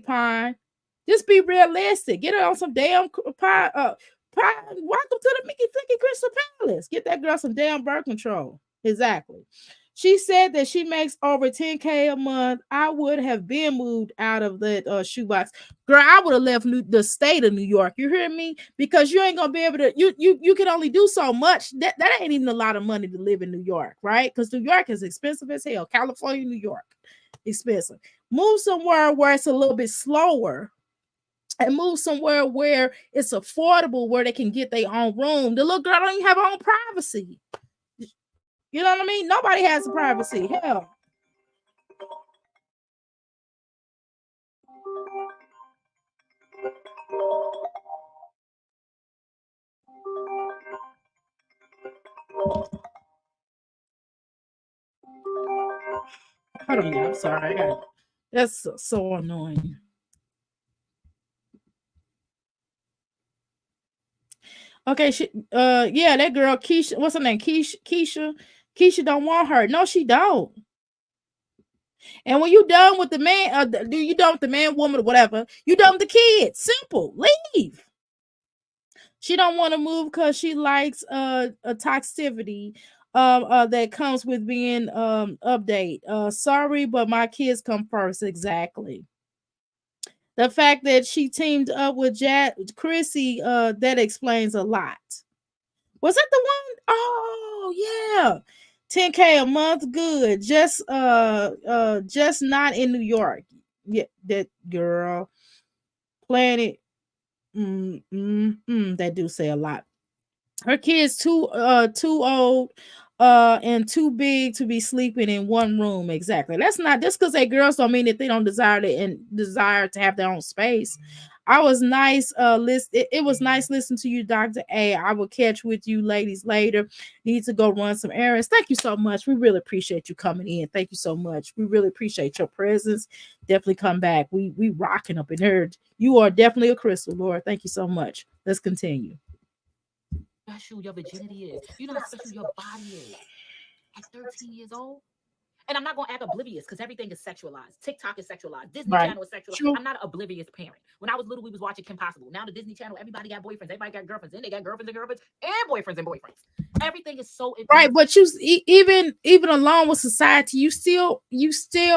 Pine. Just be realistic. Get her on some damn Pine. Welcome to the Mickey Flicky Crystal Palace. Get that girl some damn birth control. Exactly. She said that she makes over 10K a month. I would have been moved out of that shoebox. Girl, I would have left the state of New York. You hear me? Because you ain't gonna be able to. You can only do so much. That ain't even a lot of money to live in New York, right? Because New York is expensive as hell. California, New York, expensive. Move somewhere where it's a little bit slower, and move somewhere where it's affordable, where they can get their own room. The little girl don't even have her own privacy. You know what I mean? Nobody has privacy. Hell. Hold on, I'm sorry. That's so annoying. Okay, yeah, that girl Keisha, what's her name? Keisha don't want her. No, she don't. And when you done with the man, you done with the man, woman, or whatever, you done with the kids. Simple. Leave. She don't want to move because she likes a toxicity that comes with being update. Sorry, but my kids come first. Exactly. The fact that she teamed up with Chrissy, that explains a lot. Was that the one? Oh yeah. 10K a month, good. Just not in New York. Yeah, that girl. Planet. That do say a lot. Her kids too old and too big to be sleeping in one room. Exactly. That's not just because they girls don't mean that they don't desire to have their own space. I was nice it was nice listening to you, Dr. A. I will catch with you ladies later. Need to go run some errands. Thank you so much. We really appreciate you coming in. Thank you so much. We really appreciate your presence. Definitely come back. We rocking up in here. You are definitely a crystal, Lord. Thank you so much. Let's continue. Special your virginity is. You know how special your body is. At 13 years old. And I'm not gonna act oblivious because everything is sexualized. TikTok is sexualized. Disney Right. Channel is sexualized. True. I'm not an oblivious parent. When I was little, we was watching Kim Possible. Now the Disney Channel, everybody got boyfriends, everybody got girlfriends, and they got girlfriends and girlfriends and boyfriends and boyfriends. Everything is so Right, but you even along with society, you still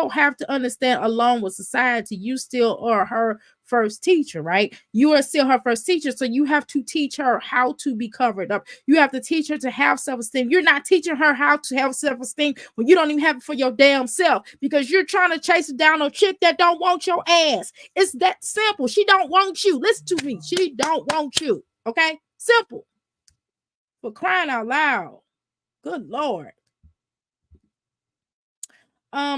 have to understand along with society, you still are her first teacher, right? You are still her first teacher, so you have to teach her how to be covered up. You have to teach her to have self-esteem. You're not teaching her how to have self-esteem when you don't even have it for your damn self because you're trying to chase down a chick that don't want your ass. It's that simple. She don't want you. Listen to me. She don't want you. Okay? Simple. For crying out loud. Good Lord.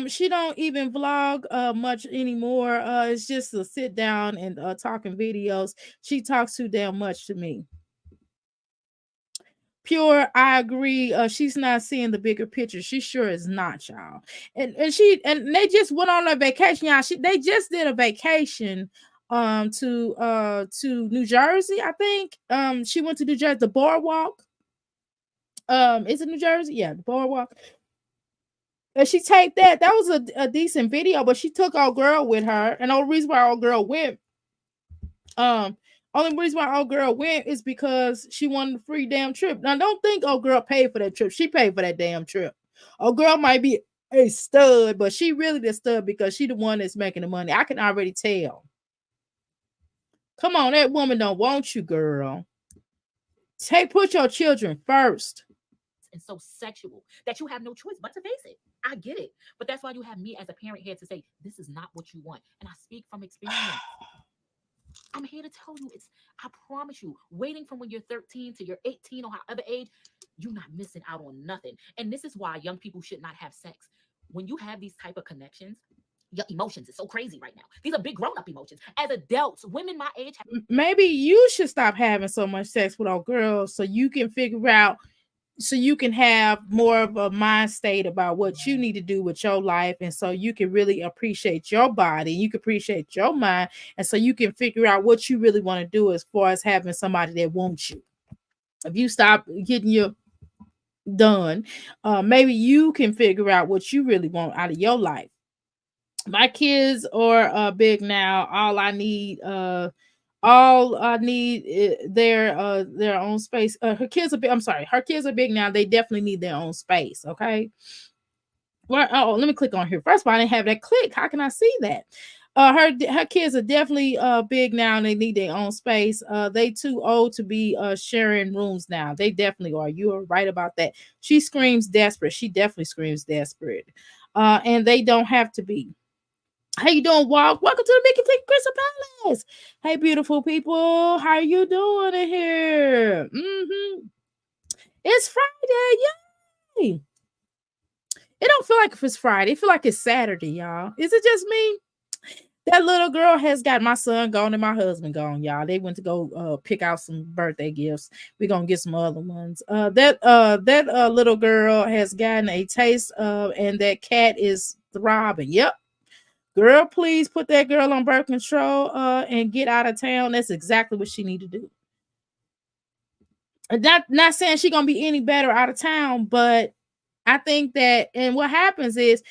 She don't even vlog much anymore. It's just a sit down and talking videos. She talks too damn much to me. Pure, I agree. She's not seeing the bigger picture. She sure is not, y'all. And they just went on a vacation, y'all. They just did a vacation to New Jersey, I think. She went to New Jersey, the boardwalk. Is it New Jersey? Yeah, the boardwalk. And she taped that. That was a decent video, but she took our girl with her. And the only reason why our girl went, only reason why our girl went is because she wanted a free damn trip. Now, don't think old girl paid for that trip. She paid for that damn trip. Old girl might be a stud, but she really the stud because she the one that's making the money. I can already tell. Come on, that woman don't want you, girl. Put your children first. And so sexual that you have no choice but to face it. I get it. But that's why you have me as a parent here to say, this is not what you want. And I speak from experience. I'm here to tell you, I promise you, waiting from when you're 13 to you're 18 or however age, you're not missing out on nothing. And this is why young people should not have sex. When you have these type of connections, your emotions is so crazy right now. These are big grown-up emotions. As adults, women my age maybe you should stop having so much sex with our girls so you can figure out, so you can have more of a mind state about what you need to do with your life. And so you can really appreciate your body, you can appreciate your mind. And so you can figure out what you really want to do as far as having somebody that wants you. If you stop getting your done, maybe you can figure out what you really want out of your life. My kids are big now. All I need their own space. Her kids are big. I'm sorry, her kids are big now. They definitely need their own space. Okay. Well, let me click on here. First of all, I didn't have that click. How can I see that? Her kids are definitely big now and they need their own space. They too old to be sharing rooms now. They definitely are. You are right about that. She screams desperate. She definitely screams desperate. And they don't have to be. How you doing, Walk? Welcome to the Mickey Flick Crystal Palace. Hey, beautiful people. How you doing in here? It's Friday. Yay. It don't feel like if it's Friday. It feel like it's Saturday, y'all. Is it just me? That little girl has got my son gone and my husband gone, y'all. They went to go pick out some birthday gifts. We're gonna get some other ones. That little girl has gotten a taste of, and that cat is throbbing. Yep. Girl, please put that girl on birth control and get out of town. That's exactly what she need to do. Not saying she gonna be any better out of town, but I think that, and what happens is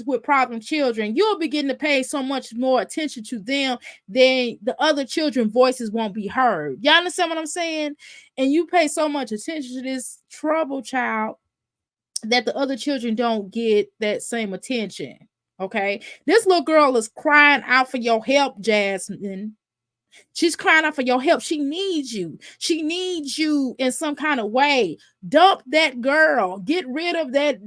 with problem children, you'll begin to pay so much more attention to them than the other children voices won't be heard. Y'all understand what I'm saying? And you pay so much attention to this trouble child that the other children don't get that same attention. Okay. This little girl is crying out for your help, Jasmine. She's crying out for your help. She needs you. She needs you in some kind of way. Dump that girl. Get rid of that.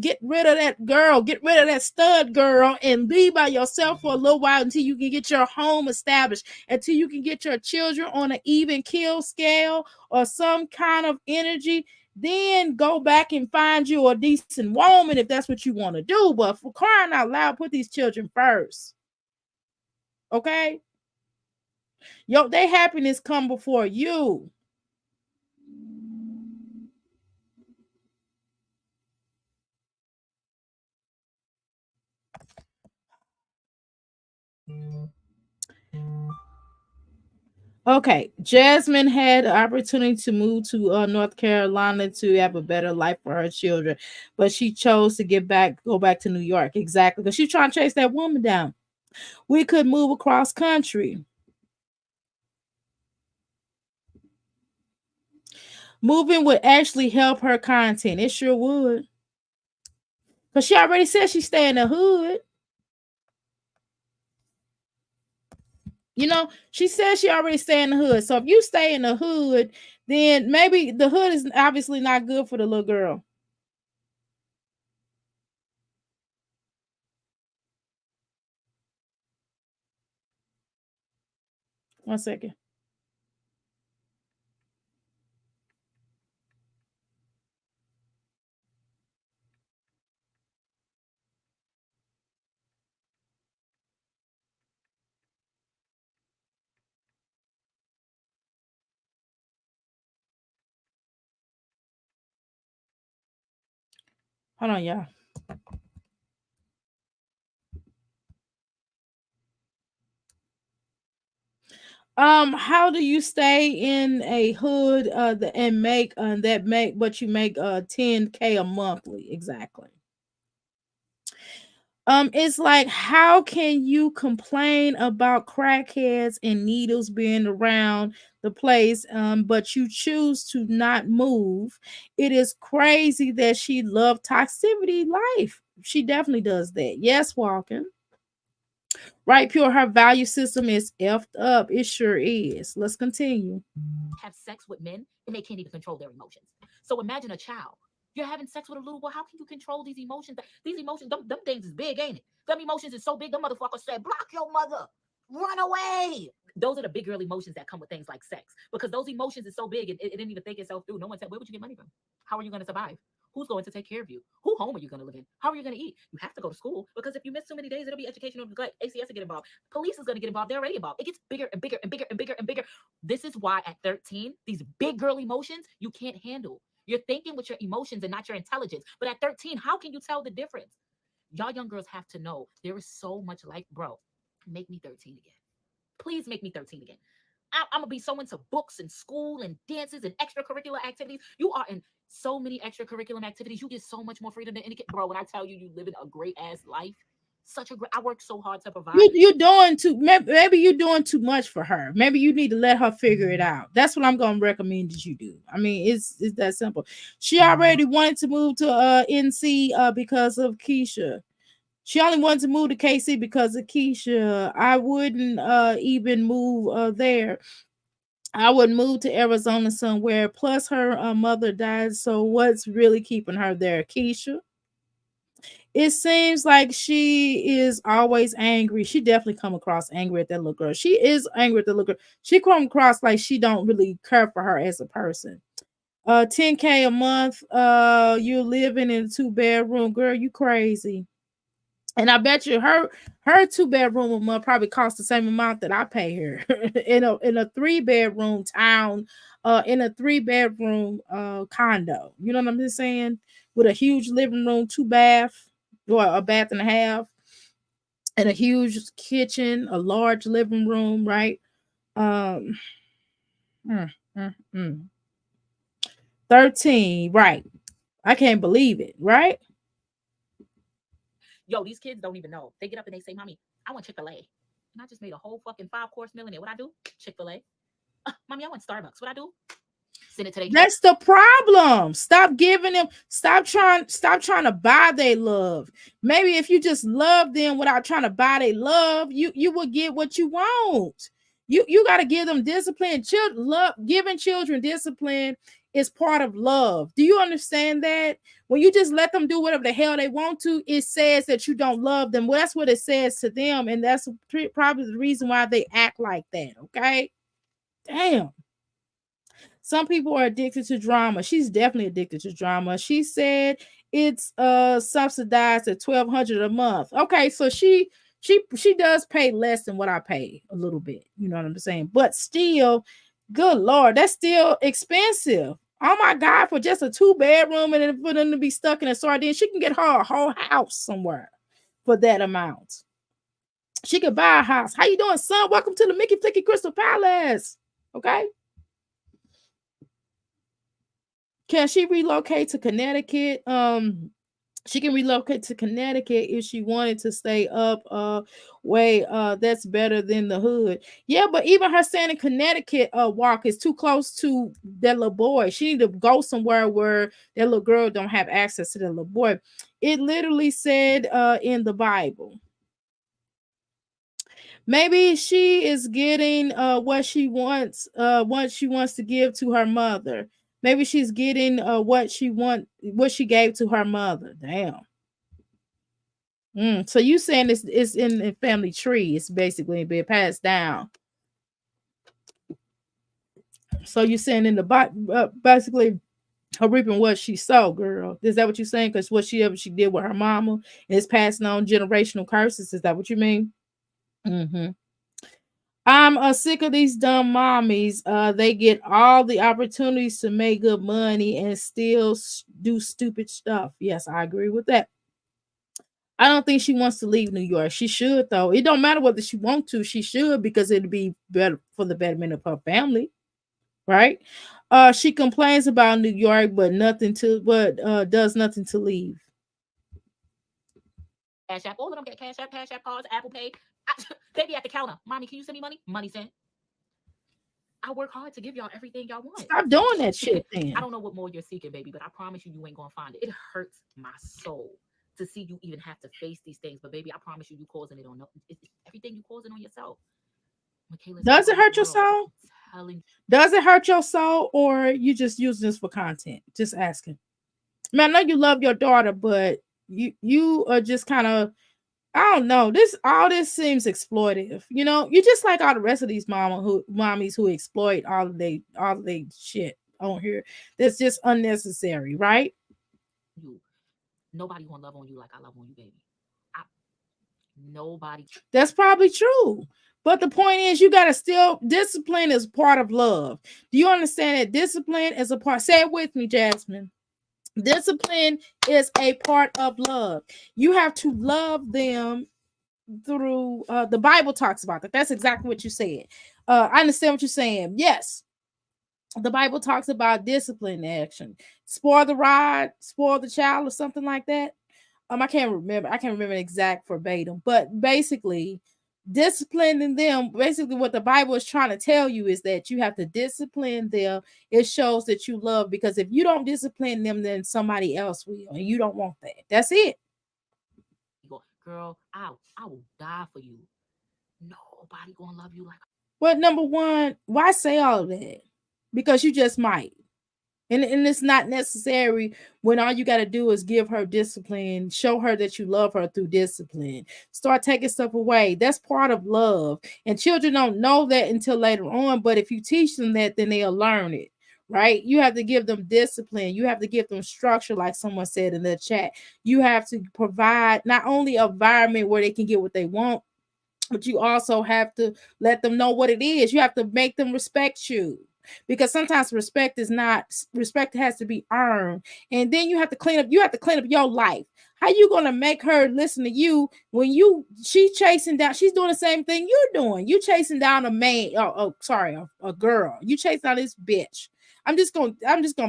Get rid of that girl. Get rid of that stud girl and be by yourself for a little while until you can get your home established, until you can get your children on an even kill scale or some kind of energy. Then go back and find you a decent woman if that's what you want to do. But for crying out loud, put these children first. Okay? Yo, their happiness come before you. Okay, Jasmine had the opportunity to move to North Carolina to have a better life for her children, but she chose to go back to New York. Exactly, because she's trying to chase that woman down. We could move across country. Moving would actually help her content. It sure would. Because she already said she stay in the hood. You know, she says she already stay in the hood. So if you stay in the hood, then maybe the hood is obviously not good for the little girl. One second. Hold on, y'all. How do you stay in a hood and make that make but you make 10K a monthly? Exactly. It's like, how can you complain about crackheads and needles being around the place, but you choose to not move? It is crazy that she loved toxicity life. She definitely does that. Yes, walking. Right, pure. Her value system is effed up. It sure is. Let's continue. have sex with men and they can't even control their emotions. So imagine a child. You're having sex with a little boy. How can you control these emotions? These emotions, them things is big, ain't it? Them emotions is so big, them motherfuckers said, block your mother, run away. Those are the big girl emotions that come with things like sex. Because those emotions is so big, it didn't even think itself through. No one said, where would you get money from? How are you going to survive? Who's going to take care of you? Who home are you going to live in? How are you going to eat? You have to go to school because if you miss too many days, it'll be educational neglect. ACS will get involved. Police is going to get involved. They're already involved. It gets bigger and bigger and bigger and bigger and bigger. This is why at 13, these big girl emotions you can't handle. You're thinking with your emotions and not your intelligence. But at 13, how can you tell the difference? Y'all young girls have to know there is so much life, bro. Make me 13 again. Please make me 13 again. I'm gonna be so into books and school and dances and extracurricular activities. You are in so many extracurricular activities. You get so much more freedom than any kid, bro. When I tell you, you living a great ass life. Such a great. I work so hard to provide. You doing too. Maybe you're doing too much for her. Maybe you need to let her figure it out. That's what I'm gonna recommend that you do. I mean, it's that simple. She already wanted to move to NC because of Keisha. She only wanted to move to KC because of Keisha. I wouldn't even move there. I would move to Arizona somewhere. Plus, her mother died. So, what's really keeping her there? Keisha. It seems like she is always angry. She definitely come across angry at that little girl. She is angry at the little girl. She come across like she don't really care for her as a person. 10K a month. You're living in a 2 bedroom. Girl, you crazy. And I bet you her 2 bedroom a month probably costs the same amount that I pay her in a 3 bedroom town, in a 3 bedroom condo. You know what I'm just saying? With a huge living room, 2 bath, or a bath and a half, and a huge kitchen, a large living room, right? Um, mm, mm, mm. 13, right? I can't believe it, right? Yo, these kids don't even know. They get up and they say, Mommy, I want Chick-fil-A. And I just made a whole fucking 5-course meal in there. What I do? Chick-fil-A. Mommy, I want Starbucks. What I do? Send it to their That's the problem. Stop giving them, stop trying to buy their love. Maybe if you just love them without trying to buy their love, you will get what you want. You got to give them discipline. Giving children discipline is part of love. Do you understand that? When you just let them do whatever the hell they want to, it says that you don't love them. Well, that's what it says to them, and that's probably the reason why they act like that. Okay, damn. Some people are addicted to drama. She's definitely addicted to drama. She said it's subsidized at $1,200 a month. Okay, so she does pay less than what I pay a little bit. You know what I'm saying? But still, good Lord, that's still expensive. Oh my God, for just a 2-bedroom and then for them to be stuck in a sardine, she can get her a whole house somewhere for that amount. She could buy a house. How you doing, son? Welcome to the Mickey Flicky Crystal Palace. Okay. Can she relocate to Connecticut? She can relocate to Connecticut if she wanted to stay up way that's better than the hood. Yeah, but even her staying in Connecticut walk is too close to that little boy. She need to go somewhere where that little girl don't have access to that little boy. It literally said in the Bible. Maybe she is getting what she wants to give to her mother. Maybe she's getting what she gave to her mother. Damn. So you saying it's in the family tree? It's basically being passed down. So you saying in the basically her reaping what she sowed, girl? Is that what you're saying? Because what she did with her mama is passing on generational curses. Is that what you mean? Mm-hmm. I'm sick of these dumb mommies. They get all the opportunities to make good money and still do stupid stuff. Yes, I agree with that. I don't think she wants to leave New York. She should, though. It don't matter whether she wants to. She should, because it'd be better for the betterment of her family, right? She complains about New York, but does nothing to leave. Cash App. All of them get Cash App cards, Apple Pay. They be at the counter. Mommy, can you send me money? Money sent. I work hard to give y'all everything y'all want. Stop doing that shit, then. I don't know what more you're seeking, baby, but I promise you ain't gonna find it. It hurts my soul to see you even have to face these things. But baby, I promise you causing it on everything you causing on yourself. Michaela, does it hurt your soul? Does it hurt your soul, or you just using this for content? Just asking. Man, I know you love your daughter, but you are just kind of, I don't know. All this seems exploitative. You know, you just like all the rest of these mommies who exploit all of they shit on here. That's just unnecessary, right? Nobody gonna love on you like I love on you, baby. Nobody. That's probably true. But the point is, you gotta still, discipline is part of love. Do you understand that discipline is a part? Say it with me, Jasmine. Discipline is a part of love. You have to love them through the Bible talks about that. That's exactly what you said. I understand what you're saying. Yes, the Bible talks about discipline action. Spoil the rod, spoil the child, or something like that. I can't remember the exact verbatim, but basically disciplining them, basically what the Bible is trying to tell you is that you have to discipline them. It shows that you love, because if you don't discipline them, then somebody else will, and you don't want that. That's it. Girl, I will die for you. Nobody gonna love you like. Well, number one, why say all of that? Because you just might. And it's not necessary when all you got to do is give her discipline, show her that you love her through discipline. Start taking stuff away. That's part of love. And children don't know that until later on. But if you teach them that, then they'll learn it, right? You have to give them discipline. You have to give them structure, like someone said in the chat. You have to provide not only an environment where they can get what they want, but you also have to let them know what it is. You have to make them respect you. Because sometimes respect has to be earned, and then you have to clean up your life. How you gonna make her listen to you when she's chasing down, she's doing the same thing you're doing? You chasing down a man, a girl, you chasing down this bitch. I'm just gonna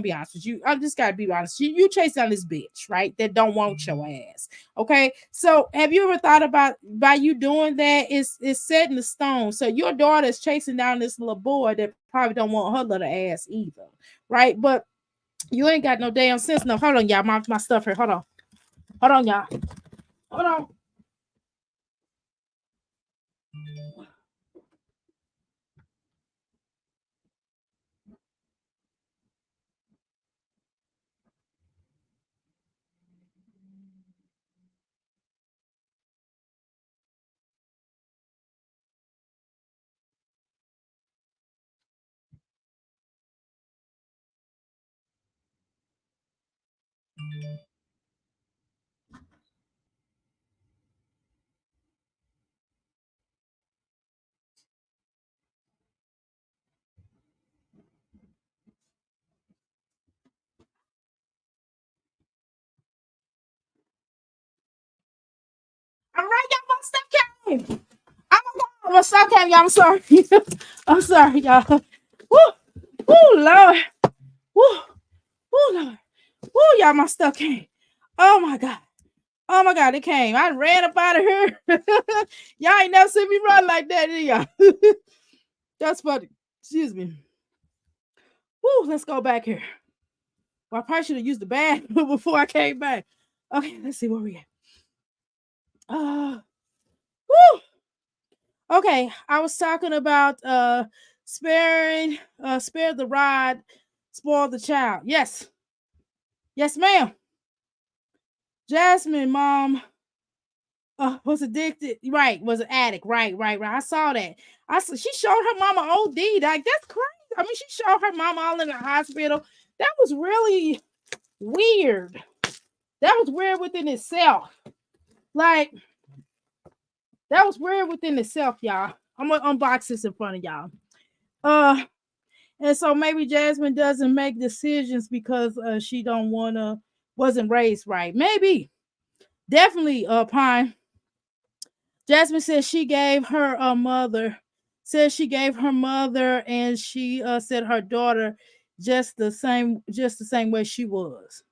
be honest with you. I just gotta be honest. You chase down this bitch, right? That don't want your ass. Okay. So have you ever thought about by you doing that? It's set in the stone. So your daughter is chasing down this little boy that probably don't want her little ass either. Right. But you ain't got no damn sense. No, hold on, y'all. My stuff here. Hold on. Hold on, y'all. Hold on. All right, y'all. My stuff came. Oh my God, my stuff came, y'all. I'm sorry. I'm sorry, y'all. Woo, woo, Lord. Woo, woo, Lord. Woo, y'all. My stuff came. Oh my God. Oh my God, it came. I ran up out of here. Y'all ain't never seen me run like that, did y'all? That's funny. Excuse me. Woo, let's go back here. Well, I probably should have used the bathroom before I came back. Okay, let's see where we at. Woo. Okay, I was talking about spare the rod, spoil the child. Yes. Yes, ma'am. Jasmine, mom, was addicted. Right, was an addict. Right. I saw that. She showed her mama OD. Like, that's crazy. I mean, she showed her mama all in the hospital. That was really weird. That was weird within itself. Like, that was weird within itself, y'all. I'm gonna unbox this in front of y'all. And so maybe Jasmine doesn't make decisions because she don't wanna wasn't raised right. Maybe. Definitely Pine. Jasmine says she gave her mother and she said her daughter just the same way she was.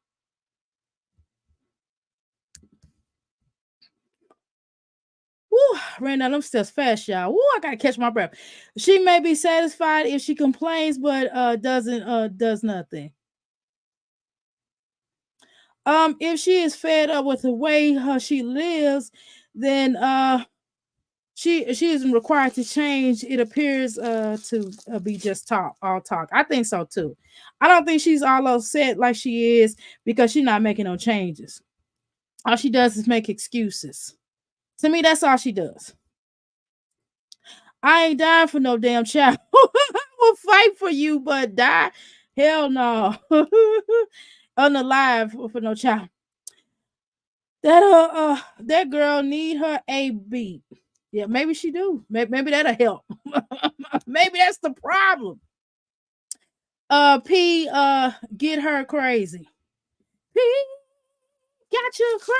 Woo, ran down them steps fast, y'all. Woo, I gotta catch my breath. She may be satisfied if she complains, but does nothing. If she is fed up with the way she lives, then she isn't required to change. It appears to be just all talk. I think so too. I don't think she's all upset like she is because she's not making no changes. All she does is make excuses. To me, that's all she does. I ain't dying for no damn child. I will fight for you, but die? Hell no. Unalive for no child. That girl need her a beat. Yeah, maybe she do. Maybe that'll help. Maybe that's the problem. P get her crazy. P got you crazy.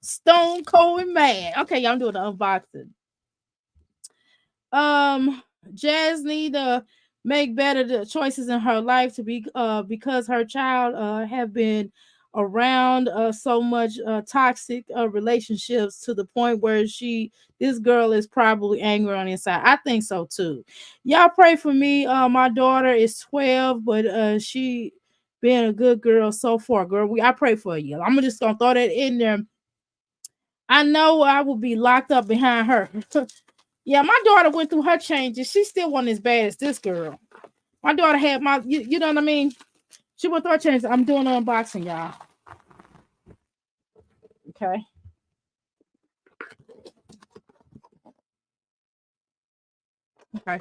Stone cold and mad. Okay, y'all, I'm doing the unboxing. Jazz need to make better choices in her life to be because her child have been around so much toxic relationships to the point where this girl is probably angry on the inside. I think so too. Y'all pray for me. My daughter is 12, but she being a good girl so far, girl. I pray for you. I'm just gonna throw that in there. I know I will be locked up behind her. Yeah, my daughter went through her changes. She still wasn't as bad as this girl. My daughter had you know what I mean? She went through her changes. I'm doing an unboxing, y'all. Okay. Okay.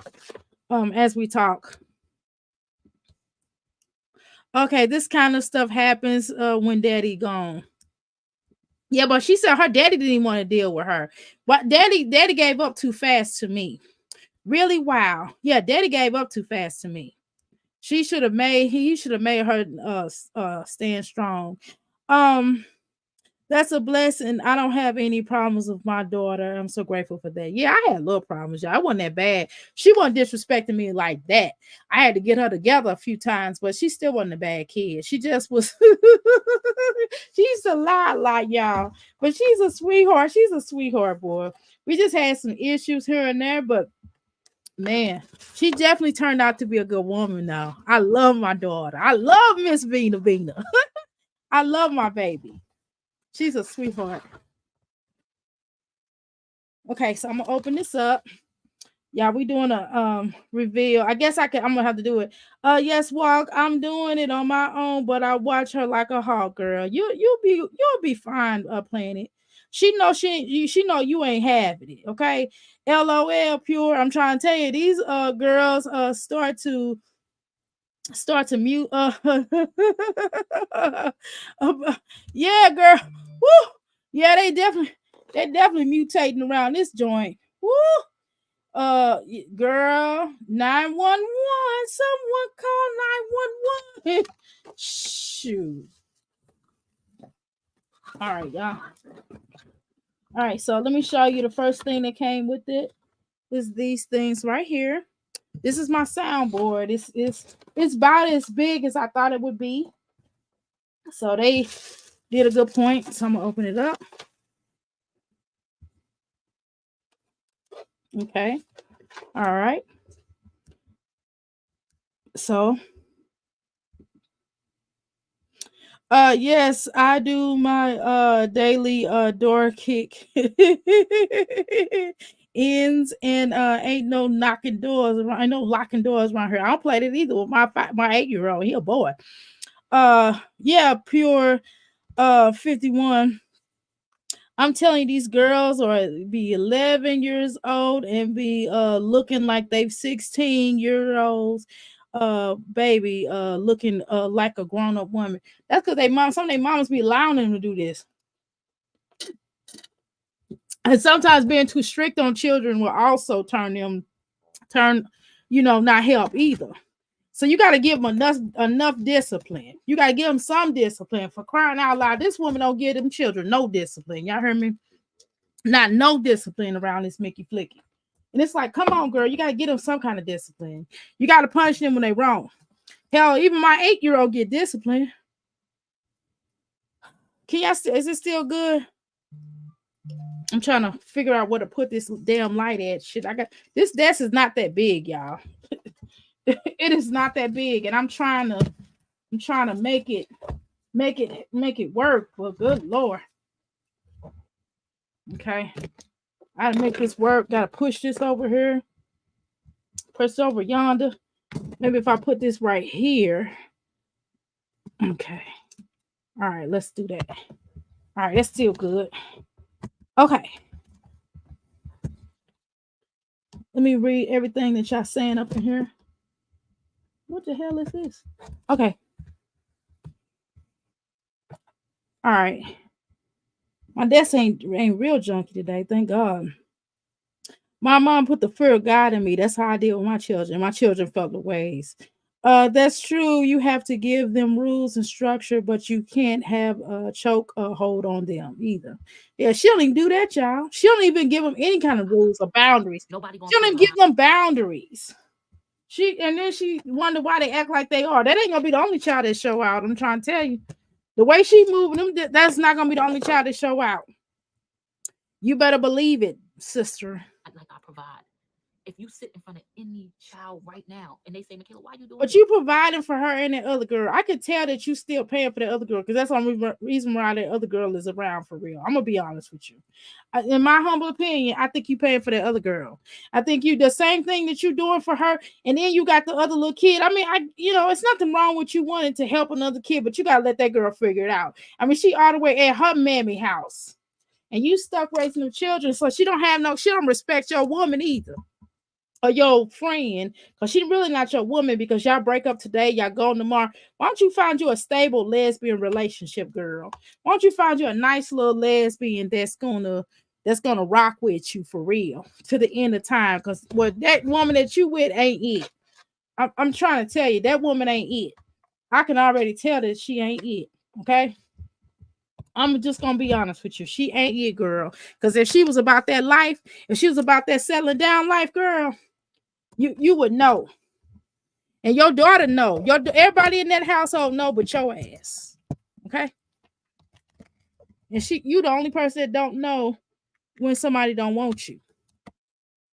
As we talk. Okay, this kind of stuff happens when daddy gone. Yeah, but she said her daddy didn't even want to deal with her. But daddy gave up too fast to me. Really? Wow. Yeah, daddy gave up too fast to me. He should have made her stand strong. That's a blessing. I don't have any problems with my daughter. I'm so grateful for that. Yeah, I had little problems. Y'all. I wasn't that bad. She wasn't disrespecting me like that. I had to get her together a few times, but she still wasn't a bad kid. She just was. She used to lie a lot, y'all. But she's a sweetheart. She's a sweetheart, boy. We just had some issues here and there, but man, she definitely turned out to be a good woman now. I love my daughter. I love Miss Vina Vina. I love my baby. She's a sweetheart. Okay, so I'm gonna open this up. Yeah, we doing a reveal. I guess I'm gonna have to do it. Yes, walk. I'm doing it on my own, but I watch her like a hawk, girl. You'll be fine playing it. She know you ain't having it, okay? LOL pure. I'm trying to tell you, these girls start to mute yeah, girl. Woo! Yeah, they definitely mutating around this joint. Woo! Girl, 911. Someone call 911. Shoot. All right, y'all. All right, so let me show you the first thing that came with it. Is these things right here. This is my soundboard. It's about as big as I thought it would be. So they did a good point. So I'm gonna open it up. Okay. All right. So yes, I do my daily door kick ends and ain't no knocking doors around, ain't no locking doors around here. I don't play that either with my 8-year-old. He a boy. Yeah, pure 51. I'm telling you, these girls are be 11 years old and be looking like they've 16-year-olds baby looking like a grown-up woman. That's because some of their moms be allowing them to do this. And sometimes being too strict on children will also not help either. So you got to give them enough discipline. You got to give them some discipline. For crying out loud, this woman don't give them children no discipline. Y'all heard me? Not no discipline around this Mickey Flicky. And it's like, come on, girl, you got to get them some kind of discipline. You got to punish them when they wrong. Hell, even my 8-year-old get disciplined. Can y'all is it still good? I'm trying to figure out where to put this damn light at. Shit, I got this desk is not that big, y'all. It is not that big, and I'm trying to make it work. Well, good Lord. Okay. I gotta make this work. Gotta push this over here. Press over yonder. Maybe if I put this right here. Okay. All right, let's do that. All right, that's still good. Okay. Let me read everything that y'all saying up in here. What the hell is this? Okay. All right. My desk ain't real junky today, thank God. My mom put the fear of God in me. That's how I deal with my children. My children felt the ways. That's true. You have to give them rules and structure, but you can't have a choke hold on them either. Yeah, she don't even do that, y'all. She don't even give them any kind of rules or boundaries. Nobody gonna She don't even give them boundaries. Then she wonder why they act like they are. That ain't gonna be the only child that show out. I'm trying to tell you. The way she moving them, that's not gonna be the only child that show out. You better believe it, sister. like I provide. If you sit in front of any child right now and they say, Michaela, why you doing But this? you providing for her and that other girl. I could tell that you still paying for the other girl because that's the only reason why that other girl is around for real. I'm gonna be honest with you. In my humble opinion, I think you paying for that other girl. I think you the same thing that you doing for her, and then you got the other little kid. I mean, it's nothing wrong with you wanting to help another kid, but you gotta let that girl figure it out. I mean, she all the way at her mammy house, and you stuck raising the children, so she don't respect your woman either. Or your friend, because she's really not your woman because y'all break up today, y'all go tomorrow. Why don't you find you a stable lesbian relationship, girl? Why don't you find you a nice little lesbian that's gonna rock with you for real to the end of time? Because that woman that you with ain't it. I'm trying to tell you, that woman ain't it. I can already tell that she ain't it. Okay. I'm just gonna be honest with you. She ain't it, girl. Because if she was about that life, if she was about that settling down life, girl, you would know. And your daughter know. Everybody in that household know but your ass. Okay? And you the only person that don't know when somebody don't want you.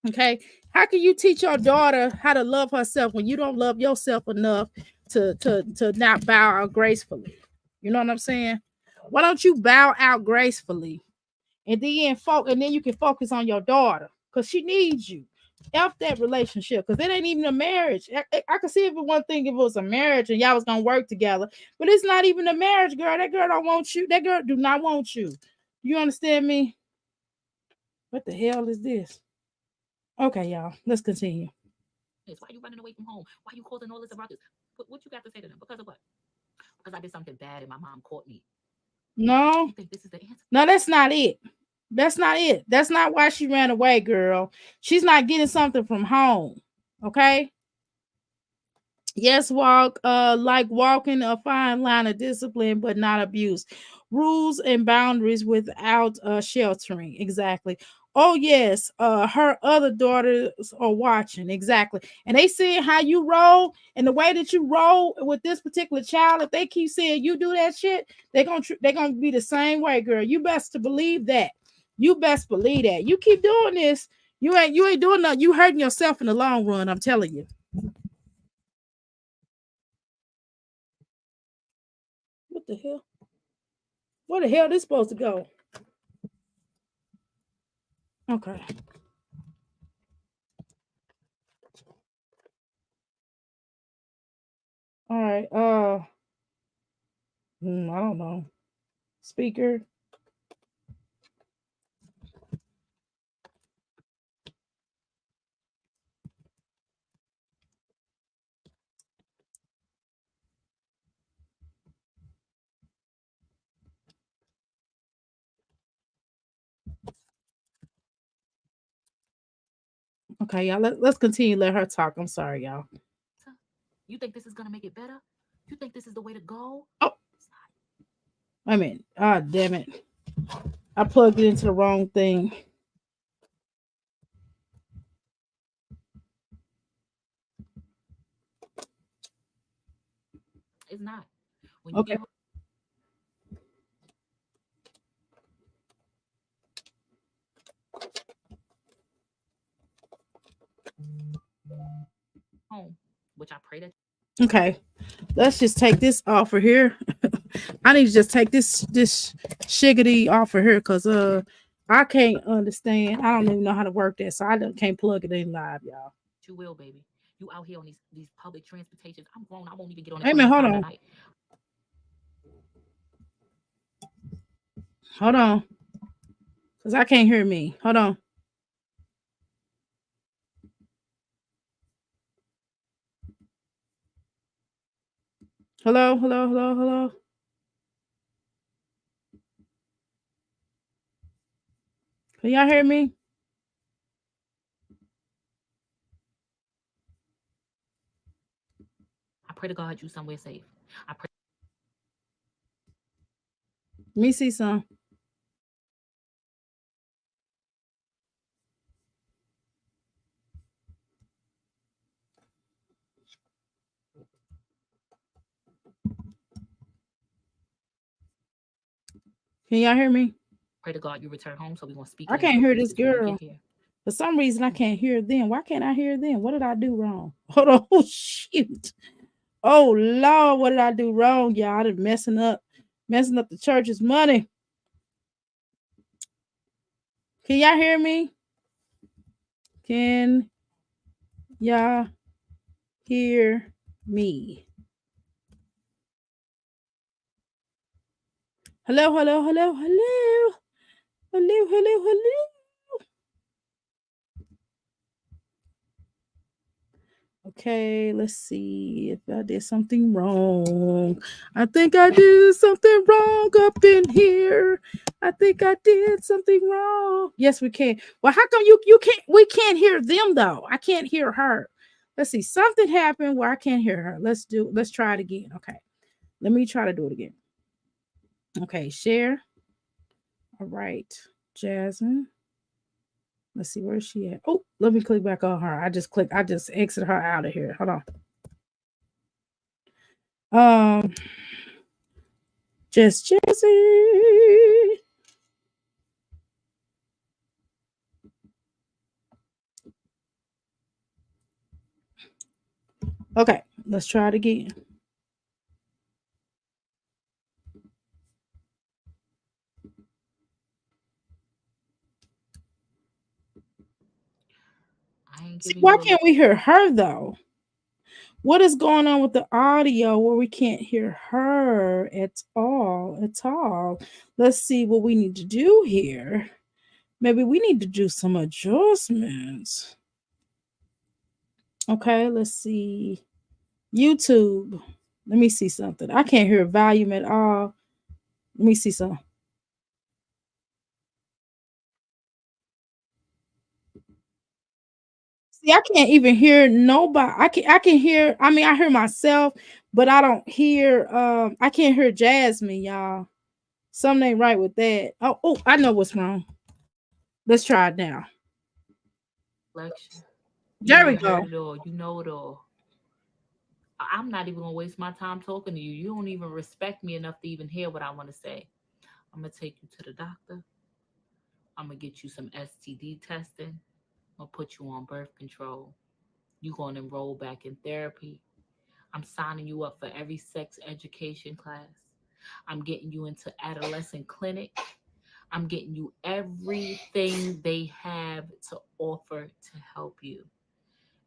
Okay? How can you teach your daughter how to love herself when you don't love yourself enough to not bow out gracefully? You know what I'm saying? Why don't you bow out gracefully and then you can focus on your daughter because she needs you. F that relationship because it ain't even a marriage. I could see if it one thing if it was a marriage and y'all was gonna work together, but it's not even a marriage, girl. That girl don't want you. That girl do not want you. You understand me? What the hell is this? Okay, y'all. Let's continue. Why you running away from home? Why you causing all this about this? What you got to say to them? Because of what? Because I did something bad and my mom caught me. No, You think this is the answer? no, that's not it. That's not it. That's not why she ran away, girl. She's not getting something from home. Okay. Yes, like walking a fine line of discipline, but not abuse. Rules and boundaries without sheltering. Exactly. Oh yes, her other daughters are watching. Exactly, and they see how you roll and the way that you roll with this particular child. If they keep saying you do that shit, they're gonna be the same way, girl. You best to believe that. You best believe that. You keep doing this, you ain't doing nothing. You hurting yourself in the long run. I'm telling you. What the hell? Where the hell this supposed to go? Okay. All right. I don't know. Speaker. Okay, y'all. Let's continue. Let her talk. I'm sorry, y'all. You think this is gonna make it better? You think this is the way to go? Oh, wait a minute. Ah, damn it. I plugged it into the wrong thing. It's not. When you Okay. get home, which I pray that Okay. Let's just take this off of here. I need to just take this shiggity off of here because I can't understand. I don't even know how to work that, so can't plug it in live, y'all. you will, baby. You out here on these public transportations. I'm grown. I won't even get on the Wait a train minute, this hold time of on. night. Hold on. Because I can't hear me. Hold on. Hello, hello, hello, hello. Can y'all hear me? I pray to God you somewhere safe. I pray. Let me see some. Can y'all hear me? Pray to God you return home so we gonna speak I it into can't hear this existence when you girl. get here. For some reason, I can't hear them. Why can't I hear them? What did I do wrong? Hold on. Oh, shoot. Oh, Lord. What did I do wrong, y'all? I done messing up the church's money. Can y'all hear me? Can y'all hear me? Hello, hello, hello, hello. Hello, hello, hello. Okay, let's see if I did something wrong. I think I did something wrong up in here. I think I did something wrong. Yes, we can. Well, how come you can't? We can't hear them though. I can't hear her. Let's see. Something happened where I can't hear her. Let's try it again. Okay. Let me try to do it again. Okay, share. All right, Jasmine. Let's see, where's she at? Oh, let me click back on her. I just exit her out of here. Hold on. Just Jazzy. Okay, let's try it again. I ain't See, giving why you a can't we hear her though? What is going on with the audio where we can't hear her at all? At all. Let's see what we need to do here. Maybe we need to do some adjustments. Okay, let's see. YouTube. Let me see something. I can't hear volume at all. Let me see something. See, I can't even hear nobody. I can hear, I mean, I hear myself, but I don't hear I can't hear Jasmine, y'all. Something ain't right with that. Oh, I know what's wrong. Let's try it now. lecture. You There we done go. heard it all. You know it all. I'm not even gonna waste my time talking to you. You don't even respect me enough to even hear what I want to say. I'm gonna take you to the doctor. I'm gonna get you some STD testing. I'm gonna put you on birth control. You gonna enroll back in therapy. I'm signing you up for every sex education class. I'm getting you into adolescent clinic. I'm getting you everything they have to offer to help you.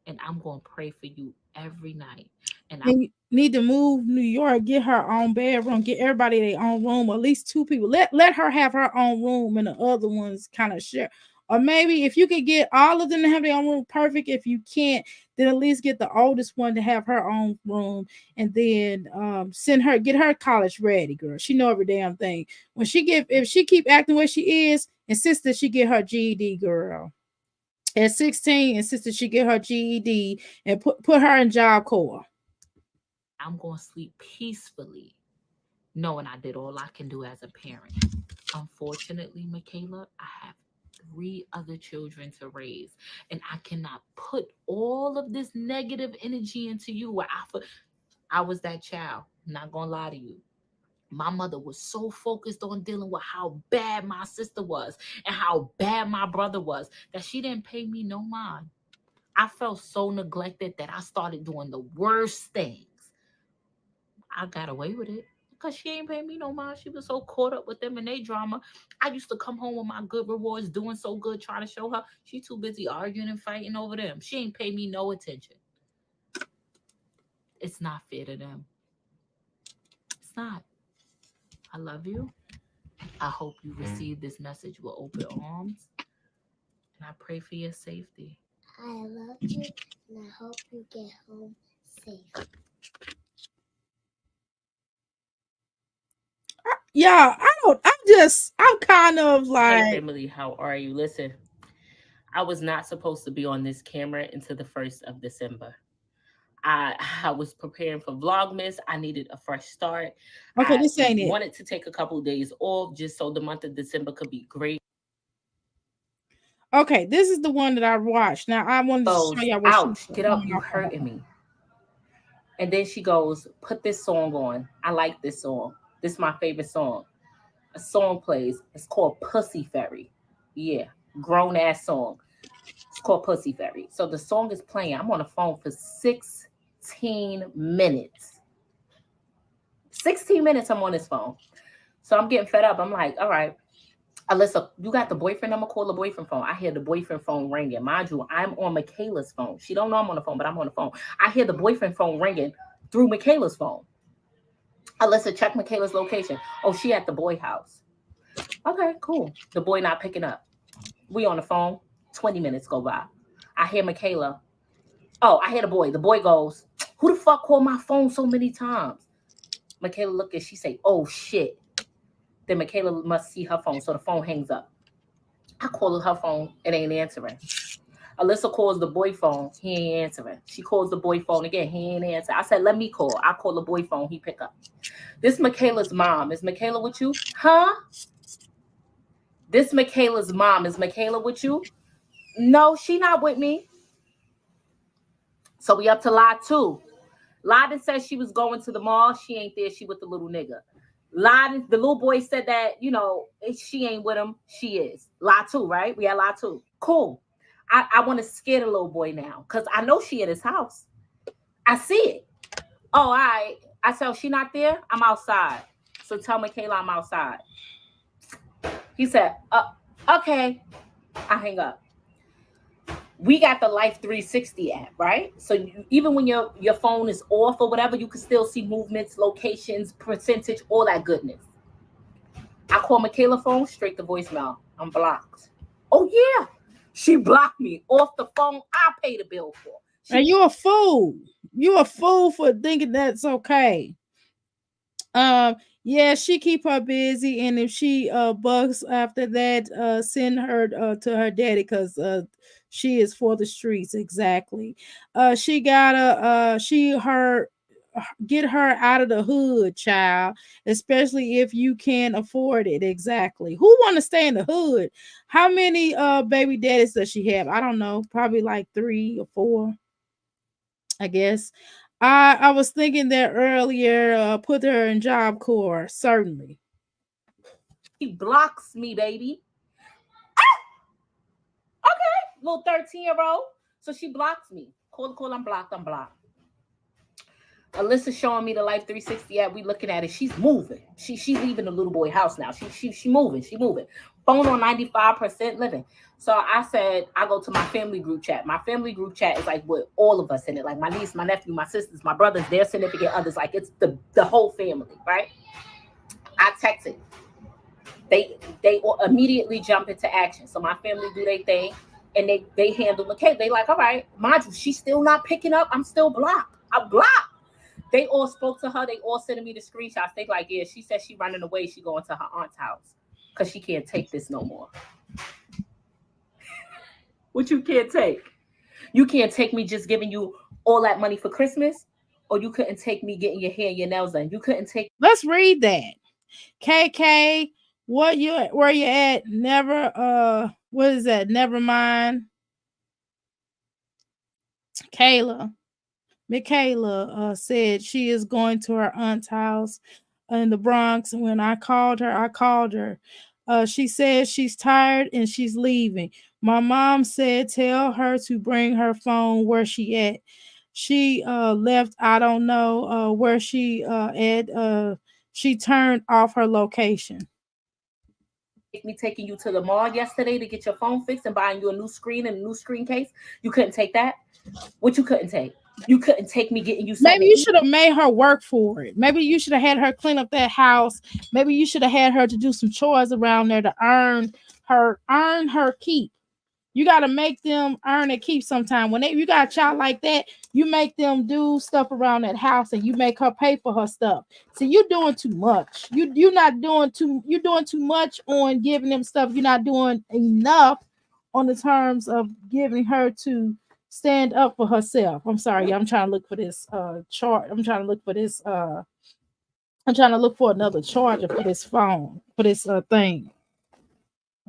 And I'm going to pray for you every night. And And you need to move New York, get her own bedroom, get everybody their own room, at least two people. Let her have her own room and the other ones kind of share. Or maybe if you can get all of them to have their own room, perfect. If you can't, then at least get the oldest one to have her own room, and then send her, get her college ready, girl. She know every damn thing. When she get, if she keep acting where she is, insist that she get her GED, girl. At 16, insist that she get her GED and put her in Job Corps. I'm going to sleep peacefully knowing I did all I can do as a parent. Unfortunately, Michaela, I have 3 other children to raise, and I cannot put all of this negative energy into you where I was that child. I'm not going to lie to you. My mother was so focused on dealing with how bad my sister was and how bad my brother was that she didn't pay me no mind. I felt so neglected that I started doing the worst things. I got away with it because she ain't paying me no mind. She was so caught up with them and they drama. I used to come home with my good rewards, doing so good, trying to show her. She too busy arguing and fighting over them. She ain't pay me no attention. It's not fair to them. It's not. I love you. I hope you receive this message with open arms. And I pray for your safety. I love you and I hope you get home safe. Yeah, I'm kind of Hey, like, family, how are you? Listen, I was not supposed to be on this camera until the 1st of December. I was preparing for Vlogmas. I needed a fresh start. okay, I this ain't it. wanted to take a couple of days off just so the month of December could be great. Okay, this is the one that I watched. Now I wanted to show Goes, y'all what she was ouch, get up, going you off about. hurting me. And then she goes, put this song on. I like this song. This is my favorite song. A song plays. It's called Pussy Fairy. Yeah, grown ass song. It's called Pussy Fairy. So the song is playing. I'm on the phone for 16 minutes. 16 minutes I'm on this phone. So I'm getting fed up. I'm like, all right, Alyssa, you got the boyfriend? I'm gonna call the boyfriend phone. I hear the boyfriend phone ringing. Mind you, I'm on Michaela's phone. She don't know I'm on the phone, but I'm on the phone. I hear the boyfriend phone ringing through Michaela's phone. Alyssa, check Michaela's location. Oh, she at the boy house. Okay, cool. The boy not picking up. We on the phone. 20 minutes go by. I hear Michaela. Oh, I hear the boy. The boy goes, who the fuck called my phone so many times? Michaela look at, she say, oh shit. Then Michaela must see her phone, so the phone hangs up. I call her phone, it ain't answering. Alyssa calls the boy phone, he ain't answering. She calls the boy phone again, he ain't answer. I said, let me call. I call the boy phone, he pick up. This Michaela's mom. Is Michaela with you? Huh? This Michaela's mom. Is Michaela with you? No, she not with me. So we up to lie 2. Lie says she was going to the mall. She ain't there. She with the little nigga. Lie, the little boy said that, she ain't with him. She is. Lie 2, right? We had lie 2. Cool. I want to scare the little boy now because I know she in his house. I see it. Oh, all right. I said, she not there? I'm outside. So tell Michaela I'm outside. He said, okay. I hang up. We got the Life 360 app, right? So even when your phone is off or whatever, you can still see movements, locations, percentage, all that goodness. I call Michaela phone, straight to voicemail. I'm blocked. Oh, yeah. She blocked me off the phone I paid the bill for. And you a fool. You a fool for thinking that's okay. Yeah, she keep her busy, and if she bugs after that, send her to her daddy because she is for the streets. Exactly. She gotta get her out of the hood, child, especially if you can afford it. Exactly. Who want to stay in the hood? How many baby daddies does she have? I don't know, probably like 3 or 4, I guess. I was thinking that earlier, put her in Job Corps, certainly. She blocks me, baby. Ah! Okay, little 13-year-old. So she blocks me. Call, I'm blocked. Alyssa's showing me the Life 360 app. We looking at it. She's moving. She's leaving the little boy house now. She moving. Phone on 95% living. So I said, I go to my family group chat. My family group chat is like with all of us in it. Like my niece, my nephew, my sisters, my brothers, their significant others. Like it's the whole family, right? I text it. They immediately jump into action. So my family do their thing and they handle McKay. They like, all right, mind you, she's still not picking up. I'm still blocked. I'm blocked. They all spoke to her. They all sending me the screenshots. They like, yeah, she said she running away. She going to her aunt's house because she can't take this no more. What you can't take? You can't take me just giving you all that money for Christmas, or you couldn't take me getting your hair and your nails done. You couldn't take. Let's read that. KK, where you at? Never what is that? Never mind. Michaela said she is going to her aunt's house in the Bronx. When I called her. She said she's tired and she's leaving. My mom said tell her to bring her phone where she at. She left. I don't know where she at. She turned off her location. Me taking you to the mall yesterday to get your phone fixed and buying you a new screen and a new screen case. You couldn't take that? What you couldn't take? You couldn't take me getting you something. Maybe you should have made her work for it. Maybe you should have had her clean up that house. Maybe you should have had her to do some chores around there to earn her keep. You got to make them earn a keep sometime. When you got a child like that, you make them do stuff around that house and you make her pay for her stuff. So you're doing too much. You're doing too much on giving them stuff. You're not doing enough on the terms of giving her to stand up for herself. I'm sorry, I'm trying to look for this chart. I'm trying to look for another charger for this phone, for this thing.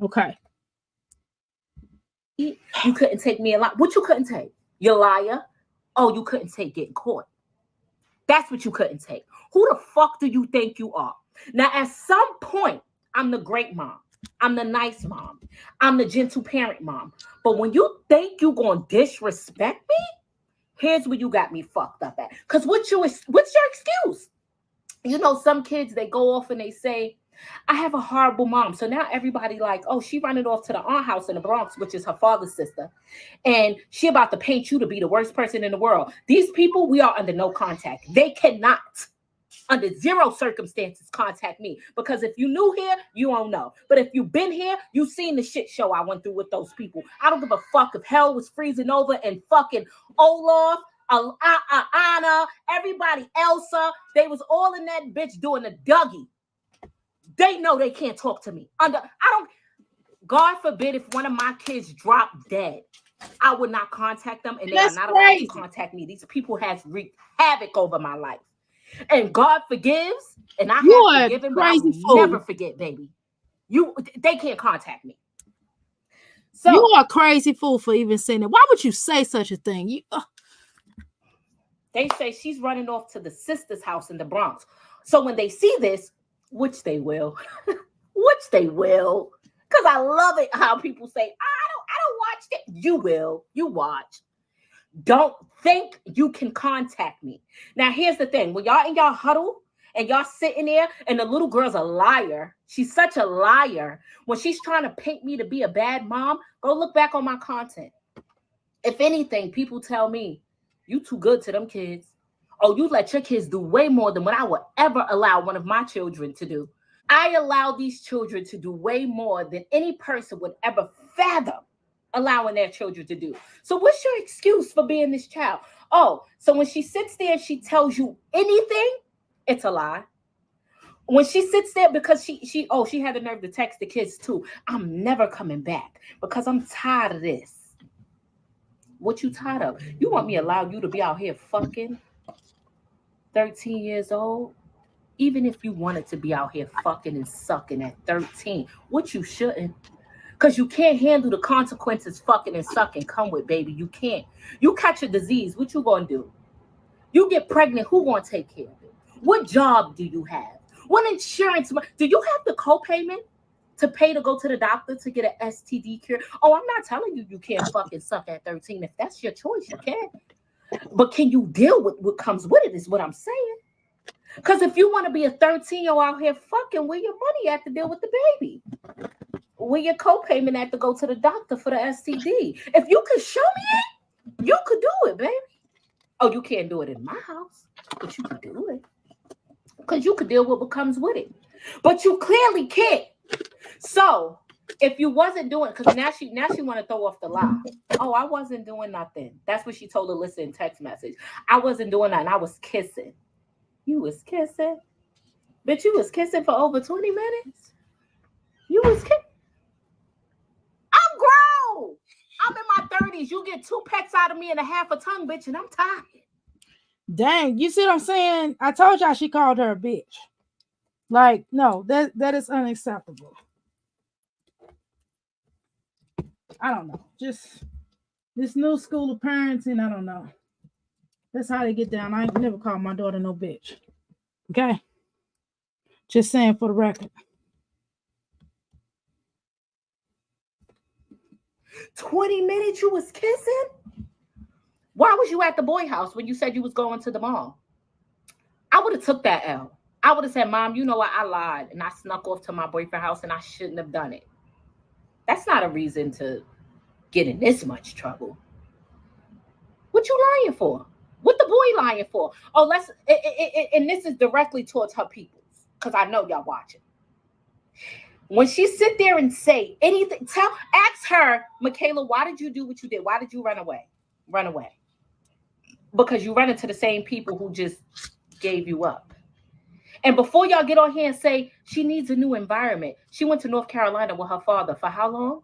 Okay. You couldn't take me a lot. What you couldn't take? You liar. Oh, you couldn't take getting caught. That's what you couldn't take. Who the fuck do you think you are? Now, at some point, I'm the great mom. I'm the nice mom. I'm the gentle parent mom. But when you think you gonna disrespect me, here's where you got me fucked up at. Because what's your excuse? You know, some kids, they go off and they say, I have a horrible mom. So now everybody like, oh, she running off to the aunt house in the Bronx, which is her father's sister. And she about to paint you to be the worst person in the world. These people, we are under no contact. They cannot, under zero circumstances, contact me. Because if you new here, you don't know. But if you've been here, you've seen the shit show I went through with those people. I don't give a fuck if hell was freezing over and fucking Olaf, Anna, everybody, Elsa, they was all in that bitch doing the Dougie. They know they can't talk to me. God forbid if one of my kids dropped dead, I would not contact them, and they are not allowed to contact me. These people has wreaked havoc over my life. And God forgives, and I have forgiven, but I will never forget, baby. They can't contact me. So you are a crazy fool for even saying that. Why would you say such a thing? They say she's running off to the sister's house in the Bronx. So when they see this, which they will, because I love it how people say, I don't watch that. You will. You watch. Don't think you can contact me. Now, here's the thing. When y'all in y'all huddle and y'all sitting there and the little girl's a liar, she's such a liar. When she's trying to paint me to be a bad mom, go look back on my content. If anything, people tell me, you too good to them kids. Oh, you let your kids do way more than what I would ever allow one of my children to do. I allow these children to do way more than any person would ever fathom allowing their children to do. So what's your excuse for being this child? Oh, so when she sits there and she tells you anything, it's a lie. When she sits there because she had the nerve to text the kids too. I'm never coming back because I'm tired of this. What you tired of? You want me to allow you to be out here fucking 13 years old? Even if you wanted to be out here fucking and sucking at 13, which you shouldn't. Because you can't handle the consequences fucking and sucking come with, baby. You can't. You catch a disease, what you gonna do? You get pregnant, who gonna take care of it? What job do you have? What insurance? Do you have the co-payment to pay to go to the doctor to get an STD cure? Oh, I'm not telling you can't fucking suck at 13. If that's your choice, you can. But can you deal with what comes with it is what I'm saying. Because if you want to be a 13-year-old out here fucking, where your money at to deal with the baby? Where your co-payment at to go to the doctor for the STD? If you could show me it, you could do it, baby. Oh, you can't do it in my house, but you could do it. Because you could deal with what comes with it. But you clearly can't. So if you wasn't doing, because now she want to throw off the lie. Oh, I wasn't doing nothing. That's what she told Alyssa in text message. I wasn't doing nothing. I was kissing. You was kissing? Bitch, you was kissing for over 20 minutes? You was kissing? I'm grown. I'm in my 30s. You get 2 pecks out of me and a half a tongue, bitch, and I'm tired. Dang, you see what I'm saying? I told y'all she called her a bitch. Like, no, that is unacceptable. I don't know. Just this new school of parenting, I don't know. That's how they get down. I ain't never called my daughter no bitch. Okay? Just saying for the record. 20 minutes you was kissing? Why was you at the boy house when you said you was going to the mall? I would have took that L. I would have said, Mom, you know what? I lied and I snuck off to my boyfriend's house and I shouldn't have done it. That's not a reason to get in this much trouble. What you lying for? What the boy lying for? Oh, and this is directly towards her peoples, because I know y'all watching. When she sit there and say anything, ask her, Michaela, why did you do what you did? Why did you run away? Run away. Because you run into the same people who just gave you up. And before y'all get on here and say she needs a new environment, she went to North Carolina with her father for how long?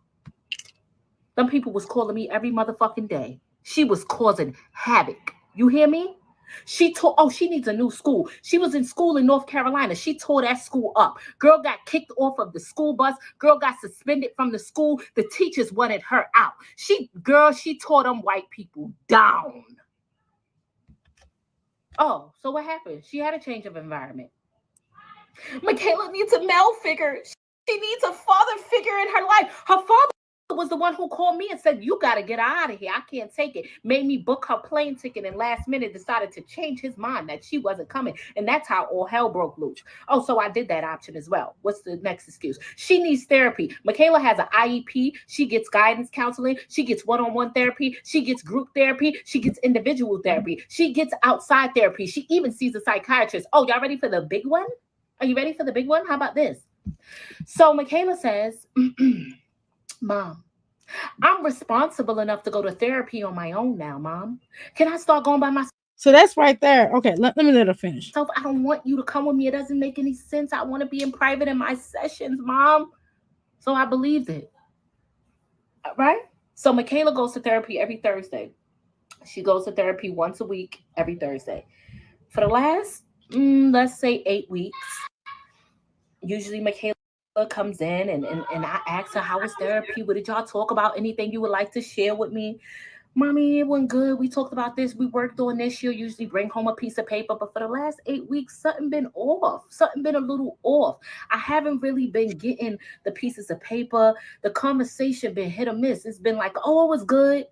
Them people was calling me every motherfucking day. She was causing havoc. You hear me? She needs a new school. She was in school in North Carolina. She tore that school up. Girl got kicked off of the school bus. Girl got suspended from the school. The teachers wanted her out. She tore them white people down. Oh, so what happened? She had a change of environment. Michaela needs a male figure. She needs a father figure in her life. Her father was the one who called me and said, you got to get out of here. I can't take it. Made me book her plane ticket and last minute decided to change his mind that she wasn't coming. And that's how all hell broke loose. Oh, so I did that option as well. What's the next excuse? She needs therapy. Michaela has an IEP. She gets guidance counseling. She gets one-on-one therapy. She gets group therapy. She gets individual therapy. She gets outside therapy. She even sees a psychiatrist. Oh, y'all ready for the big one? Are you ready for the big one? How about this? So Michaela says, Mom, I'm responsible enough to go to therapy on my own now, Mom. Can I start going by myself? So that's right there. Okay, let me let her finish. So I don't want you to come with me. It doesn't make any sense. I want to be in private in my sessions, Mom. So I believed it. Right? So Michaela goes to therapy every Thursday. She goes to therapy once a week, every Thursday. For the last, let's say 8 weeks, usually Michaela comes in and I ask her, how was therapy? What did y'all talk about? Anything you would like to share with me? Mommy, it went good. We talked about this. We worked on this. She'll usually bring home a piece of paper, but for the last 8 weeks, something been off. Something been a little off. I haven't really been getting the pieces of paper. The conversation been hit or miss. It's been like, oh, it was good.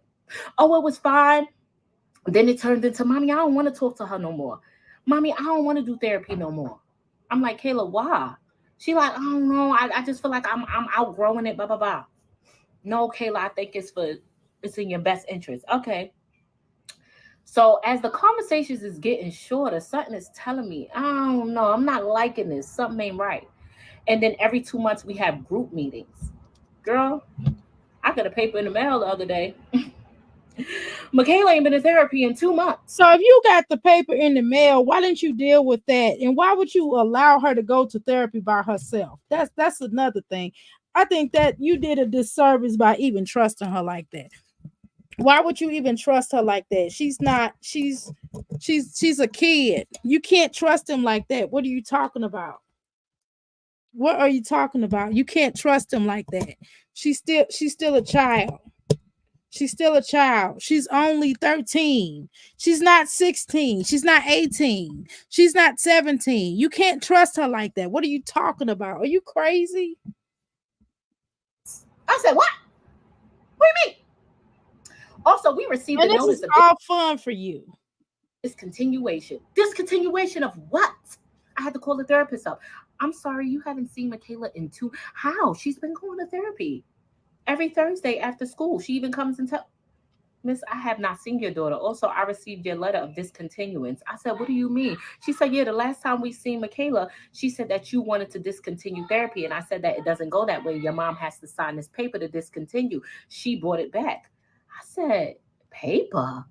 Oh, it was fine. Then it turned into, Mommy, I don't want to talk to her no more. Mommy, I don't want to do therapy no more. I'm like, Kayla, why? She like, I don't know. I just feel like I'm outgrowing it, blah, blah, blah. No, Kayla, I think it's in your best interest. Okay. So as the conversations is getting shorter, something is telling me, I don't know, I'm not liking this. Something ain't right. And then every 2 months we have group meetings. Girl, I got a paper in the mail the other day. Michaela ain't been in therapy in 2 months. So if you got the paper in the mail, why didn't you deal with that? And why would you allow her to go to therapy by herself? That's another thing. I think that you did a disservice by even trusting her like that. Why would you even trust her like that? She's a kid. You can't trust him like that. What are you talking about? What are you talking about? You can't trust him like that. She's still a child. She's still a child. She's only 13. She's not 16. She's not 18. She's not 17. You can't trust her like that. What are you talking about? Are you crazy? I said, what? What do you mean? Also, we received And a this notice is of all fun for you. discontinuation. Discontinuation of what? I had to call the therapist up. I'm sorry, you haven't seen Michaela in two. How? She's been going to therapy every Thursday after school. She even comes and tell Miss, I have not seen your daughter. Also, I received your letter of discontinuance. I said, what do you mean? She said, yeah, the last time we seen Michaela, she said that you wanted to discontinue therapy. And I said that it doesn't go that way. Your mom has to sign this paper to discontinue. She brought it back. I said, paper?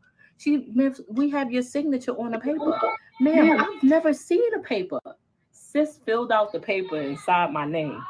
Miss, we have your signature on a paper. Ma'am, I've never seen a paper. Sis filled out the paper and signed my name.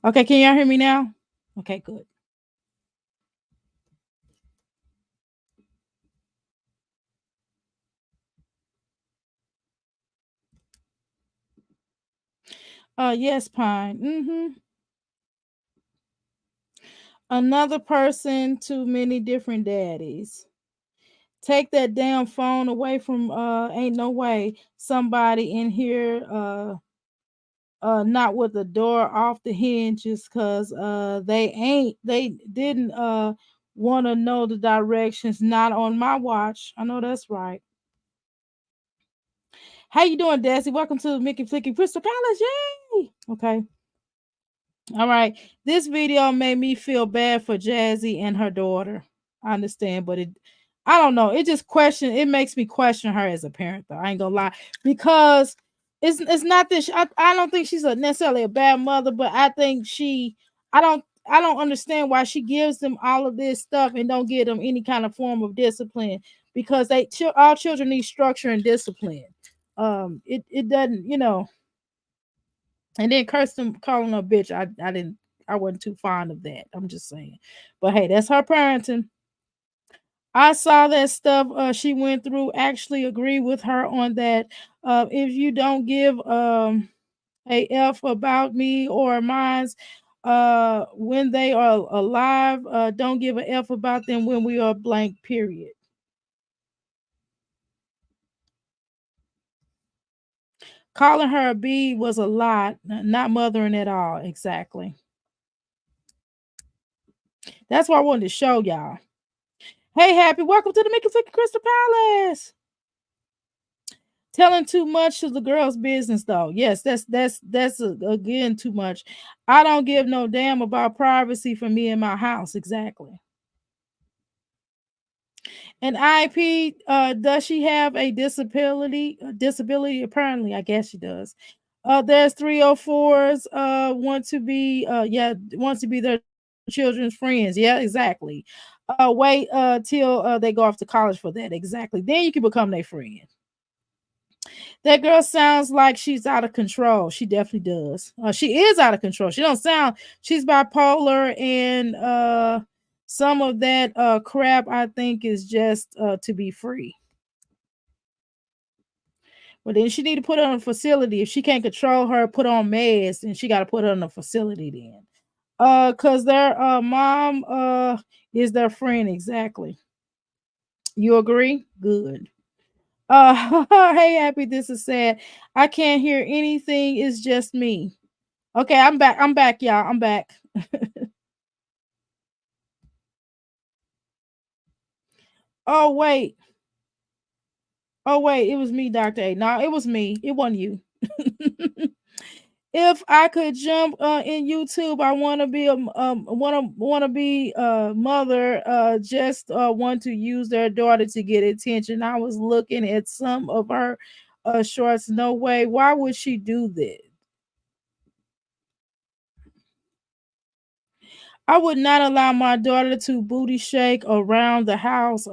Okay, can y'all hear me now? Okay, good. Yes, Pine. Another person, too many different daddies. Take that damn phone away from ain't no way somebody in here not with the door off the hinges, because they didn't want to know the directions. Not on my watch. I know that's right. How you doing, Daisy? Welcome to Mickey Flicky Crystal Palace. Yay! Okay. All right. This video made me feel bad for Jazzy and her daughter. I understand, but I don't know. It makes me question her as a parent, though. I ain't gonna lie. Because it's not this. I don't think she's necessarily a bad mother, but I don't understand why she gives them all of this stuff and don't give them any kind of form of discipline, because all children need structure and discipline. It doesn't, and then curse them, calling her a bitch. I wasn't too fond of that. I'm just saying. But hey, that's her parenting. I saw that stuff she went through. Actually agree with her on that. If you don't give a F about me or mine's when they are alive, don't give a F about them when we are blank, period. Calling her a B was a lot, not mothering at all. Exactly. That's what I wanted to show y'all. Hey, Happy, welcome to the Mickey Flicky Crystal Palace. Telling too much to the girl's business, though. Yes, that's again too much. I don't give no damn about privacy for me in my house. Exactly. And IP, does she have a disability? Disability, apparently, I guess she does. There's 304s. Wants to be their children's friends. Yeah, exactly. Wait till they go off to college for that. Exactly. Then you can become their friend. That girl sounds like she's out of control. She definitely does. She is out of control. She don't sound. She's bipolar, and some of that crap I think is just to be free. But then she need to put her in a facility. If she can't control her, put on meds, and she got to put her in a facility then. Cause their mom is their friend. Exactly. You agree? Good. Hey, Happy, this is sad. I can't hear anything. It's just me. Okay, I'm back. I'm back, y'all. I'm back. Oh, wait. Oh, wait. It was me, Dr. A. No, it was me. It wasn't you. If I could jump in YouTube, I want to be a want to be a mother. Just want to use their daughter to get attention. I was looking at some of her shorts. No way. Why would she do that? I would not allow my daughter to booty shake around the house.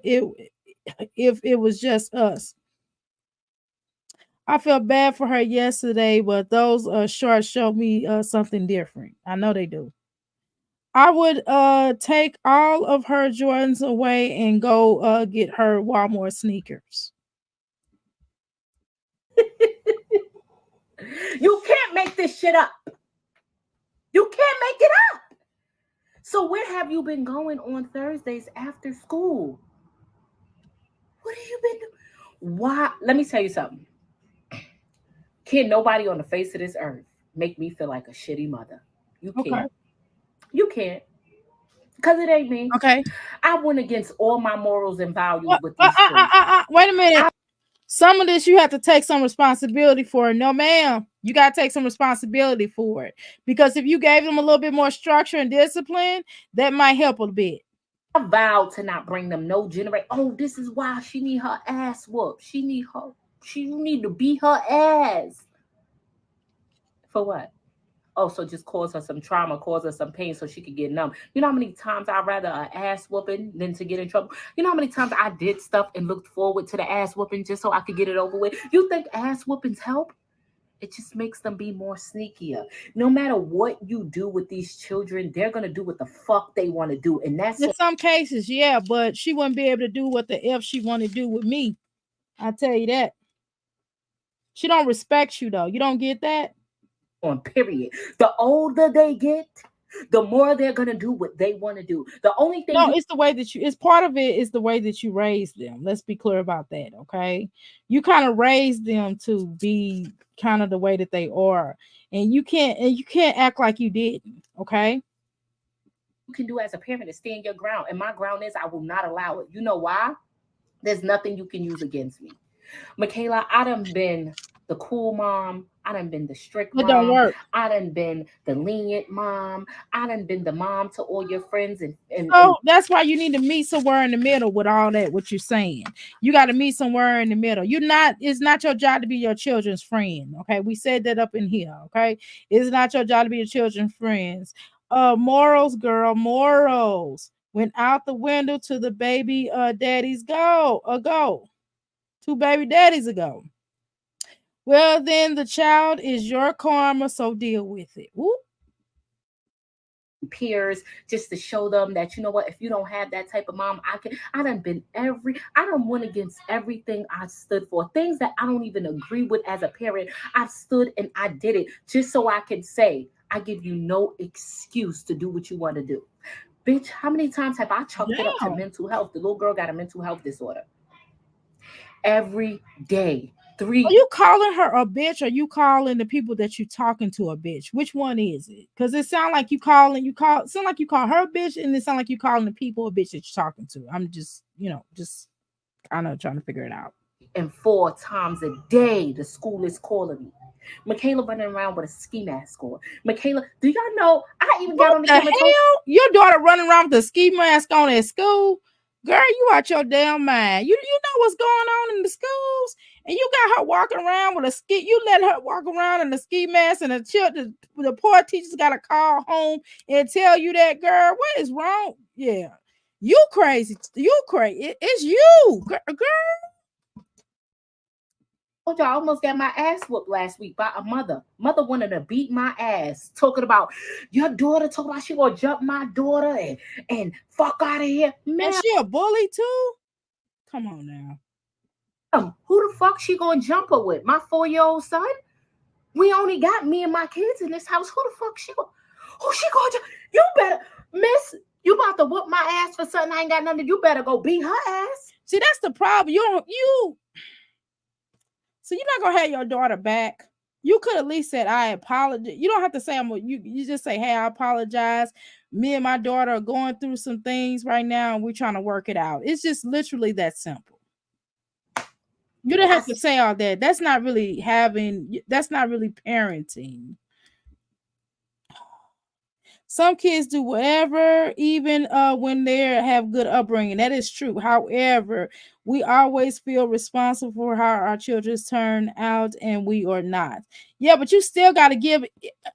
If it was just us. I felt bad for her yesterday, but those shorts showed me something different. I know they do. I would take all of her Jordans away and go get her Walmart sneakers. You can't make this shit up. You can't make it up. So where have you been going on Thursdays after school? What have you been doing? Why? Let me tell you something. Can nobody on the face of this earth make me feel like a shitty mother? You can't. Okay. You can't. Because it ain't me. Okay. I went against all my morals and values with these children. Wait a minute. Some of this you have to take some responsibility for. No, ma'am. You got to take some responsibility for it. Because if you gave them a little bit more structure and discipline, that might help a bit. I vowed to not bring them no generate. Oh, this is why she need her ass whooped. She need to beat her ass. For what? Oh, so just cause her some trauma, cause her some pain so she could get numb. You know how many times I'd rather an ass whooping than to get in trouble? You know how many times I did stuff and looked forward to the ass whooping just so I could get it over with? You think ass whoopings help? It just makes them be more sneakier. No matter what you do with these children, they're going to do what the fuck they want to do. And that's in some cases, yeah, but she wouldn't be able to do what the F she want to do with me. I tell you that. She don't respect you, though. You don't get that? On period. The older they get, the more they're gonna do what they want to do. The only thing No, you it's the way that you, it's part of it is the way that you raise them. Let's be clear about that, okay? You kind of raise them to be kind of the way that they are. And you can't act like you didn't, okay? can do as a parent is stand your ground. And my ground is I will not allow it. You know why? There's nothing you can use against me. Michaela, I done been the cool mom. I done been the strict It don't mom. work. I done been the lenient mom. I done been the mom to all your friends and So that's why you need to meet somewhere in the middle with all that, what you're saying. You got to meet somewhere in the middle. You're not, it's not your job to be your children's friend. Okay. We said that up in here. Okay. It's not your job to be your children's friends. Morals, girl, morals. Went out the window to the baby daddies go. Two baby daddies ago. Well, then the child is your karma, so deal with it. Whoop. peers just to show them that you know what, if you don't have that type of mom, I done been I done went against everything I stood for. Things that I don't even agree with as a parent. I've stood and I did it just so I can say I give you no excuse to do what you want to do. Bitch, how many times have I chalked it up to Damn. mental health? The little girl got a mental health disorder. Every day. Are Three you calling her a bitch or you calling the people that you talking to a bitch? Which one is it? Because it sound like sound like you call her a bitch and it sound like you calling the people a bitch that you're talking to. I'm just, just kind of trying to figure it out. and 4 times a day the school is calling me. Michaela running around with a ski mask on. Michaela, do y'all know I even got What on the the camera and told hell? Your daughter running around with a ski mask on at school? Girl, you out your damn mind. You know what's going on in the schools? And you got her walking around with a ski. You let her walk around in a ski mask, and the poor teachers got to call home and tell you that, girl, what is wrong? Yeah. You crazy. You crazy. It's you. Girl. told y'all I almost got my ass whooped last week by a mother. Mother wanted to beat my ass, talking about your daughter told her she gonna jump my daughter and fuck out of here. And Man, she a bully too? Come on now. who the fuck she gonna jump her with? My 4-year-old son? We only got me and my kids in this house. Who the fuck she gonna who she gonna jump? You better, miss, you about to whoop my ass for something I ain't got nothing. You better go beat her ass. See, that's the problem. So you're not gonna have your daughter back. You could at least said I apologize. You don't have to say you just say, hey, I apologize. Me and my daughter are going through some things right now and we're trying to work it out. It's just literally that simple. You don't have to say all that. That's not really parenting. Some kids do whatever, even when they have good upbringing. That is true. However, we always feel responsible for how our children turn out, and we are not. Yeah, but you still got to give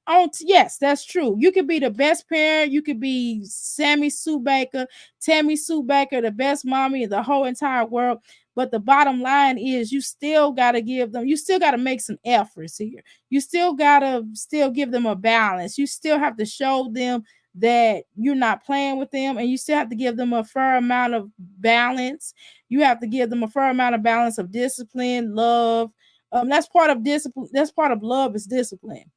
on. Yes, that's true. You could be the best parent. You could be Tammy Sue Baker, the best mommy in the whole entire world. But the bottom line is, you still got to give them. You still got to make some efforts here. You still gotta give them a balance. You still have to show them that you're not playing with them, and you still have to give them a fair amount of balance. You have to give them a fair amount of balance of discipline, love. That's part of discipline. That's part of love is discipline.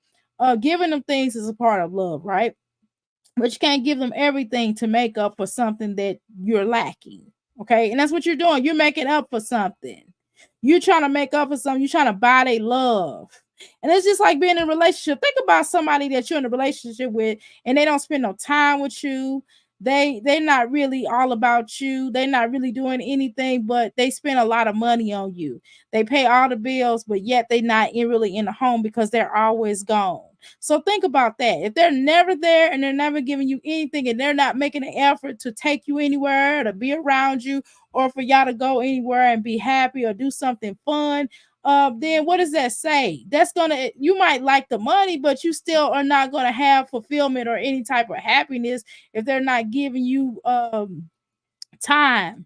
Giving them things is a part of love, right? But you can't give them everything to make up for something that you're lacking. Okay, and that's what you're doing. You're making up for something. You're trying to make up for something. You're trying to buy their love. And it's just like being in a relationship. Think about somebody that you're in a relationship with and they don't spend no time with you. They're not really all about you. They're not really doing anything, but they spend a lot of money on you. They pay all the bills, but yet they're not really in the home because they're always gone. So think about that. If they're never there and they're never giving you anything and they're not making an effort to take you anywhere, to be around you, or for y'all to go anywhere and be happy or do something fun, then what does that say? You might like the money, but you still are not going to have fulfillment or any type of happiness if they're not giving you time.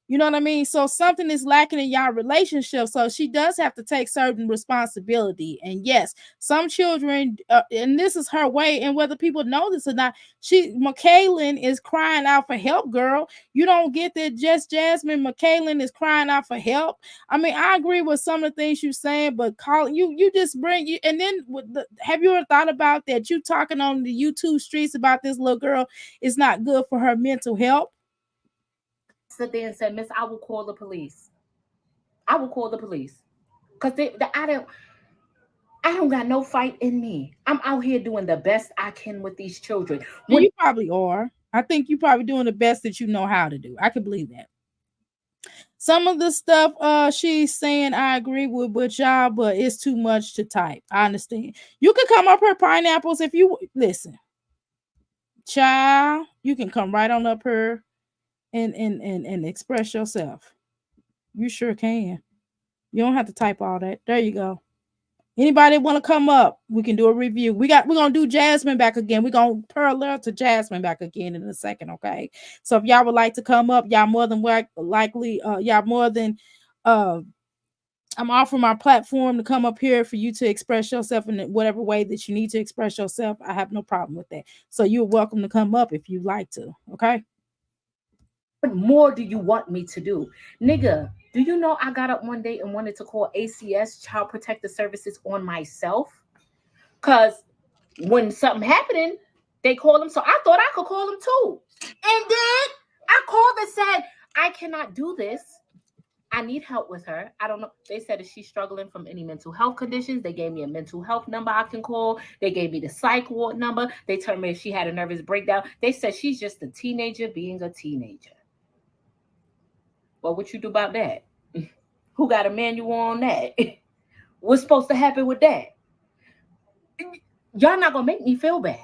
You know what I mean? So something is lacking in y'all relationship. So she does have to take certain responsibility. And yes, some children, and this is her way. And whether people know this or not, McKaylin is crying out for help, girl. You don't get that just Jasmine. McKaylin is crying out for help. I mean, I agree with some of the things you're saying, but you just bring you. And then have you ever thought about that? You talking on the YouTube streets about this little girl is not good for her mental health. Sit there and said, Miss, I will call the police. I will call the police. Because I don't got no fight in me. I'm out here doing the best I can with these children. You probably are. I think you probably doing the best that you know how to do. I can believe that. Some of the stuff she's saying I agree with y'all, but it's too much to type. I understand. You can come up here, pineapples, if you listen. Child, you can come right on up here and express yourself. You sure can. You don't have to type all that. There you go. Anybody want to come up? We can do a review. We're gonna do Jasmine back again. We're gonna parallel to Jasmine back again in a second, okay? So if y'all would like to come up, y'all more than likely, y'all more than I'm offering my platform to come up here for you to express yourself in whatever way that you need to express yourself. I have no problem with that. So you're welcome to come up if you'd like to, okay? What more do you want me to do? Nigga, do you know I got up one day and wanted to call ACS, Child Protective Services, on myself? Because when something happening, they call them. So I thought I could call them too. And then I called and said, I cannot do this. I need help with her. I don't know. They said if she's struggling from any mental health conditions, they gave me a mental health number I can call. They gave me the psych ward number. They told me if she had a nervous breakdown. They said she's just a teenager being a teenager. Well, what you do about that? Who got a manual on that? What's supposed to happen with that? Y'all not gonna make me feel bad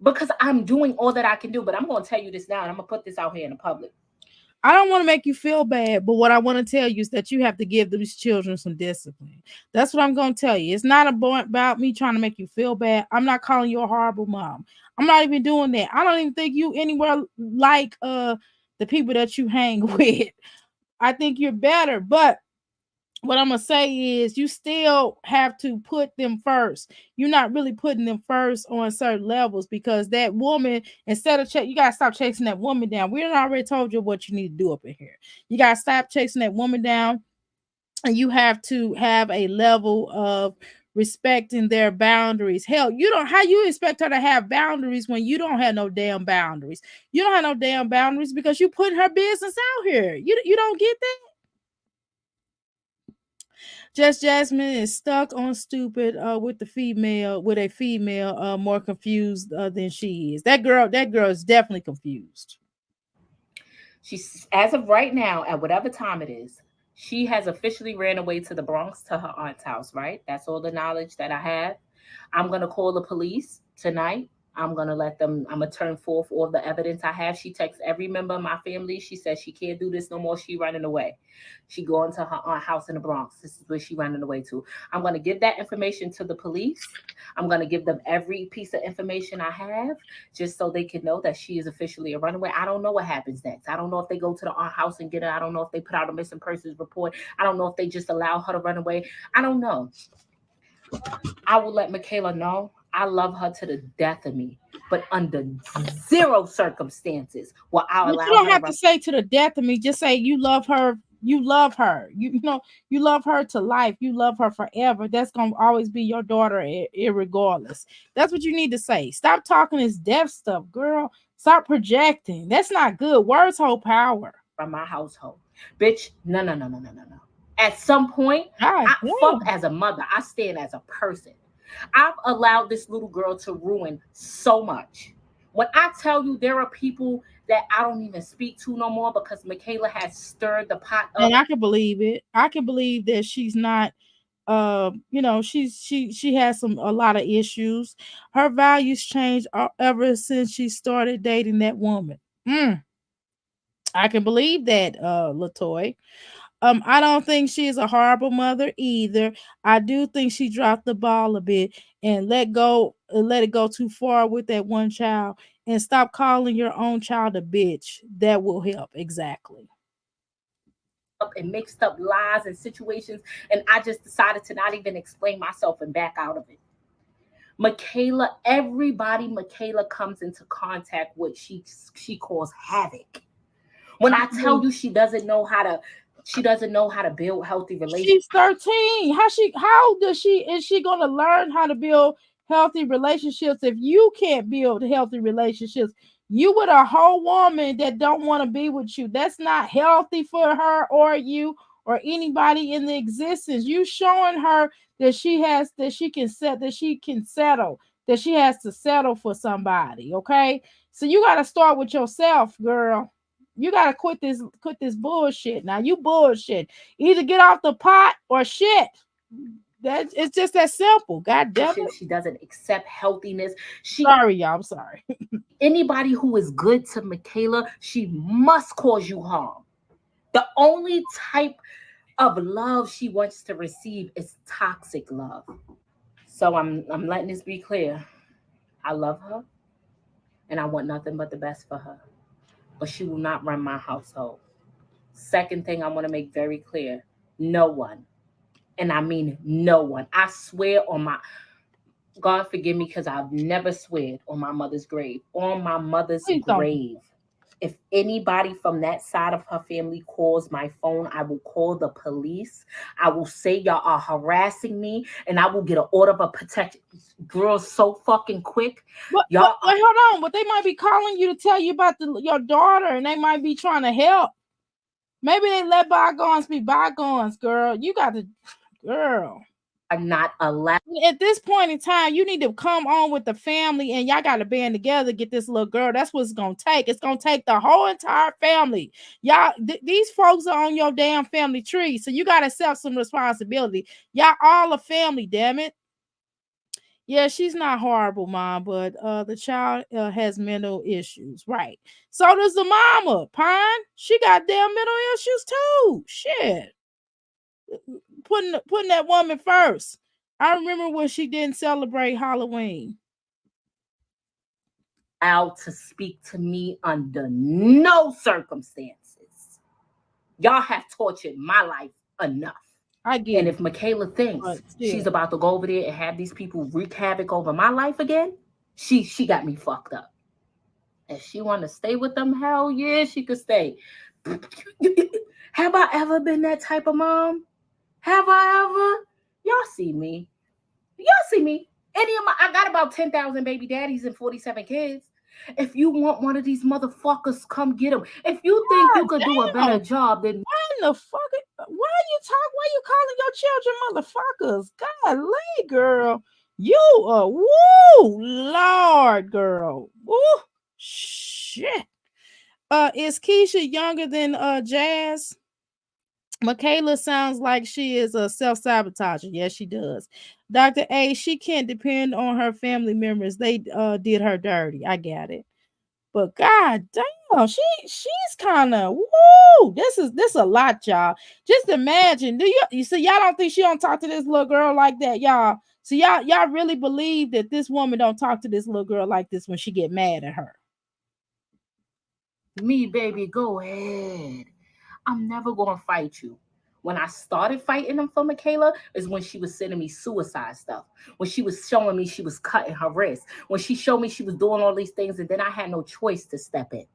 because I'm doing all that I can do. But I'm gonna tell you this now, and I'm gonna put this out here in the public. I don't want to make you feel bad, but what I want to tell you is that you have to give these children some discipline. That's what I'm going to tell you. It's not about me trying to make you feel bad. I'm not calling you a horrible mom. I'm not even doing that. I don't even think you anywhere like the people that you hang with. I think you're better, but what I'm gonna say is you still have to put them first. You're not really putting them first on certain levels because that woman, instead of you gotta stop chasing that woman down. We already told you what you need to do up in here. You gotta stop chasing that woman down, and you have to have a level of respecting their boundaries. Hell, how you expect her to have boundaries when you don't have no damn boundaries? You don't have no damn boundaries because you put her business out here. You don't get that? Just Jasmine is stuck on stupid with a female more confused than she is. That girl is definitely confused. She's, as of right now, at whatever time it is, she has officially ran away to the Bronx to her aunt's house, right? That's all the knowledge that I have. I'm gonna call the police tonight. I'm gonna turn forth all the evidence I have. She texts every member of my family. She says she can't do this no more. She running away. She going to her aunt's house in the Bronx. This is where she running away to. I'm gonna give that information to the police. I'm gonna give them every piece of information I have, just so they can know that she is officially a runaway. I don't know what happens next. I don't know if they go to the aunt house and get her. I don't know if they put out a missing persons report. I don't know if they just allow her to run away. I don't know. I will let Michaela know I love her to the death of me, but under zero circumstances will I allow her. You don't have to say to the death of me. Just say you love her. You love her. You know you love her to life. You love her forever. That's gonna always be your daughter, irregardless. That's what you need to say. Stop talking this death stuff, girl. Stop projecting. That's not good. Words hold power. From my household, bitch. No. At some point, I fuck as a mother. I stand as a person. I've allowed this little girl to ruin so much. When I tell you there are people that I don't even speak to no more because Michaela has stirred the pot up. And I can believe it. I can believe that she's not she has a lot of issues. Her values changed ever since she started dating that woman. I can believe that, Latoy. I don't think she's a horrible mother either. I do think she dropped the ball a bit and let it go too far with that one child, and stop calling your own child a bitch. That will help. Exactly. up and mixed up lies and situations, and I just decided to not even explain myself and back out of it. Michaela, everybody Michaela comes into contact with, she calls havoc. When I tell you she doesn't know how to build healthy relationships. She's 13. How does she is she gonna learn how to build healthy relationships if you can't build healthy relationships? You with a whole woman that don't want to be with you. That's not healthy for her or you or anybody in the existence. You showing her that she can settle, that she has to settle for somebody. Okay. So you gotta start with yourself, girl. You gotta quit this bullshit. Now you bullshit. Either get off the pot or shit. That it's just that simple. God damn it. She doesn't accept healthiness. Sorry, y'all. I'm sorry. Anybody who is good to Michaela, she must cause you harm. The only type of love she wants to receive is toxic love. So I'm letting this be clear. I love her and I want nothing but the best for her. But she will not run my household. Second thing I want to make very clear, no one, and I mean no one, I swear on my, God forgive me because I've never sweared on my mother's grave. On my mother's Please don't. grave. If anybody from that side of her family calls my phone, I will call the police. I will say y'all are harassing me and I will get an order of protection. Girl, so fucking quick. But, Y'all wait, hold on. But they might be calling you to tell you about your daughter and they might be trying to help. Maybe they let bygones be bygones, girl. You got to, girl. are not allowed. At this point in time, you need to come on with the family and y'all got to band together, get this little girl. That's what it's going to take. It's going to take the whole entire family. Y'all, these folks are on your damn family tree. So you got to accept some responsibility. Y'all all a family, damn it. Yeah, she's not horrible, mom, but the child has mental issues, right? So does the mama, Pine. She got damn mental issues too. Shit, putting that woman first. I remember when she didn't celebrate Halloween. Allowed to speak to me under no circumstances. Y'all have tortured my life enough. I get And it. if Michaela thinks But she's still. about to go over there and have these people wreak havoc over my life again, she got me fucked up. If she want to stay with them, hell yeah, she could stay. Have I ever been that type of mom? Have I ever? Y'all see me. Any of I got about 10,000 baby daddies and 47 kids. If you want one of these motherfuckers, come get them. If you think you could do a better job than Why in the fuck? Why you calling your children motherfuckers? Golly, girl. You are woo, Lord, girl. Woo, shit. Is Keisha younger than Jazz? Michaela sounds like she is a self-sabotager. Yes, she does. Dr. A, she can't depend on her family members. They did her dirty. I got it. But god damn, she's kind of woo. This a lot, y'all. Just imagine. Do you see y'all don't think she don't talk to this little girl like that, y'all? So y'all really believe that this woman don't talk to this little girl like this when she get mad at her? me, baby, go ahead. I'm never gonna fight you. When I started fighting them for Michaela is when she was sending me suicide stuff. When she was showing me she was cutting her wrist. When she showed me she was doing all these things, and then I had no choice to step in.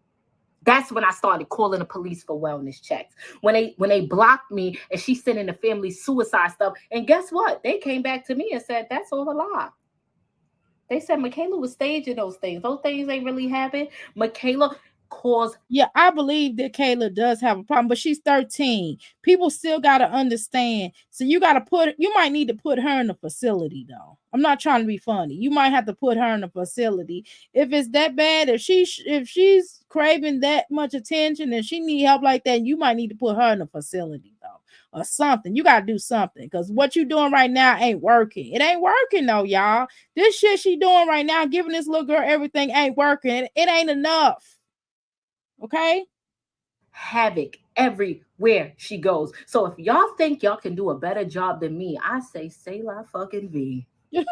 That's when I started calling the police for wellness checks. When they blocked me and she sending the family suicide stuff. And guess what? They came back to me and said that's all a lie. They said Michaela was staging those things. Those things ain't really happened. Michaela caused. Yeah, I believe that Kayla does have a problem, but she's 13. People still got to understand. So you might need to put her in a facility though. I'm not trying to be funny. You might have to put her in a facility. If it's that bad, if she's craving that much attention and she need help like that, you might need to put her in a facility though. Or something. You got to do something because what you doing right now ain't working. It ain't working though, y'all. This shit she doing right now, giving this little girl everything ain't working. It ain't enough. Okay? Havoc everywhere she goes. So if y'all think y'all can do a better job than me, I say la fucking V. I'm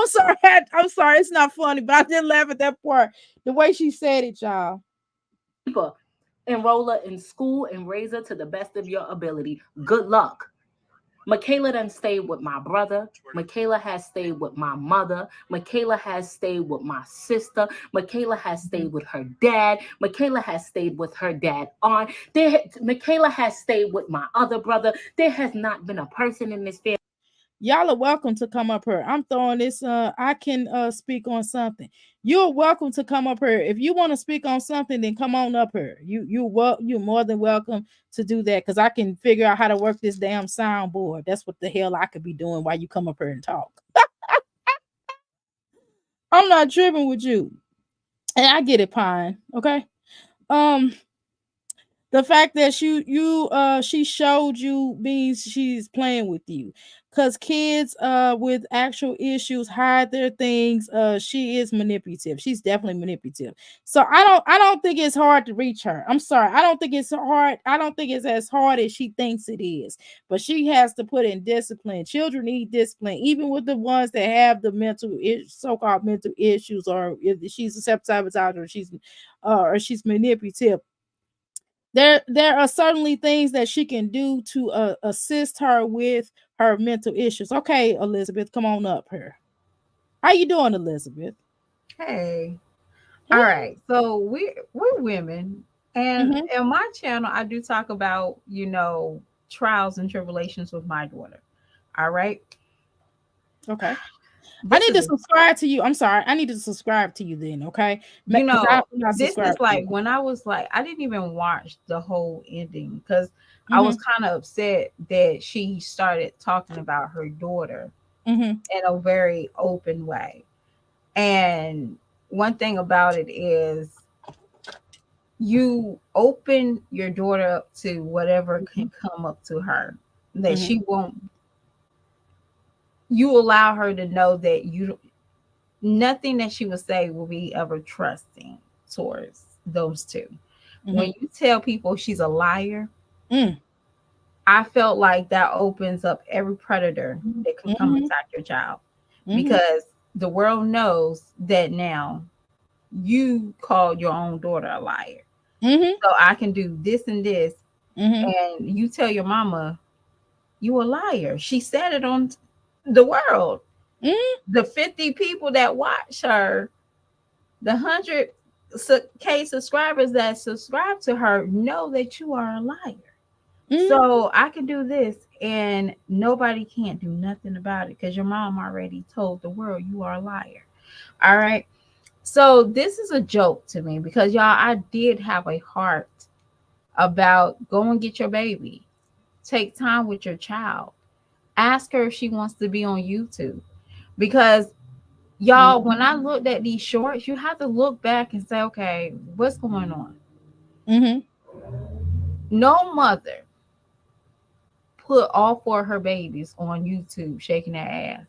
sorry. I'm sorry. It's not funny, but I didn't laugh at that part. The way she said it, y'all. enroll her in school and raise her to the best of your ability. Good luck. Michaela done stayed with my brother. Michaela has stayed with my mother. Michaela has stayed with my sister. Michaela has stayed with her dad. Michaela has stayed with her dad aunt. Michaela has stayed with my other brother. There has not been a person in this family. Y'all are welcome to come up here. I'm throwing this. I can speak on something. You're welcome to come up here. If you want to speak on something, then come on up here. You're more than welcome to do that because I can figure out how to work this damn soundboard. That's what the hell I could be doing while you come up here and talk. I'm not tripping with you, and I get it, Pine. Okay. Um, the fact that she showed you means she's playing with you, because kids with actual issues hide their things. She is manipulative. She's definitely manipulative. So I don't think it's hard to reach her. I'm sorry, I don't think it's hard. I don't think it's as hard as she thinks it is. But she has to put in discipline. Children need discipline, even with the ones that have the so-called mental issues, or if she's a self-sabotage, or she's manipulative. There are certainly things that she can do to assist her with her mental issues. Okay, Elizabeth, come on up here. How you doing, Elizabeth? Hey. All right. So we're women, and Mm-hmm. in my channel I do talk about, trials and tribulations with my daughter. All right. Okay. I This need is to subscribe to you. I'm sorry. I need to subscribe to you then, okay? Because I'm not this is subscribed to like you. when I was like, I didn't even watch the whole ending because I was Mm-hmm. kind of upset that she started talking about her daughter Mm-hmm. in a very open way. And one thing about it is you open your daughter up to whatever can come up to her, that Mm-hmm. she won't, you allow her to know that nothing that she would say will be ever trusting towards those two. Mm-hmm. When you tell people she's a liar, Mm-hmm. I felt like that opens up every predator that can come Mm-hmm. attack your child, Mm-hmm. because the world knows that now you called your own daughter a liar. Mm-hmm. So I can do this and this, Mm-hmm. and you tell your mama you a liar. She said it on the world. The 50 people that watch her, the 100K subscribers that subscribe to her know that you are a liar. Mm-hmm. So I can do this and nobody can't do nothing about it because your mom already told the world you are a liar. All right. So this is a joke to me because y'all, I did have a heart about go and get your baby. Take time with your child. Ask her if she wants to be on YouTube. Because y'all, when I looked at these shorts, you have to look back and say, okay, what's going on? Mm-hmm. No mother put all four of her babies on YouTube shaking their ass.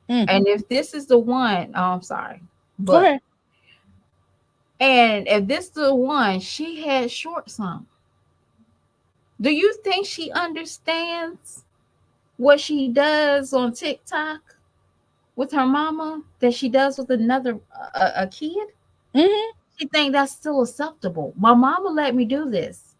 Mm-hmm. And if this is the one, oh, I'm sorry, Go but ahead. and if this is the one, she had shorts on. Do you think she understands what she does on TikTok with her mama that she does with another a kid? Mm-hmm. She think that's still acceptable. My mama let me do this.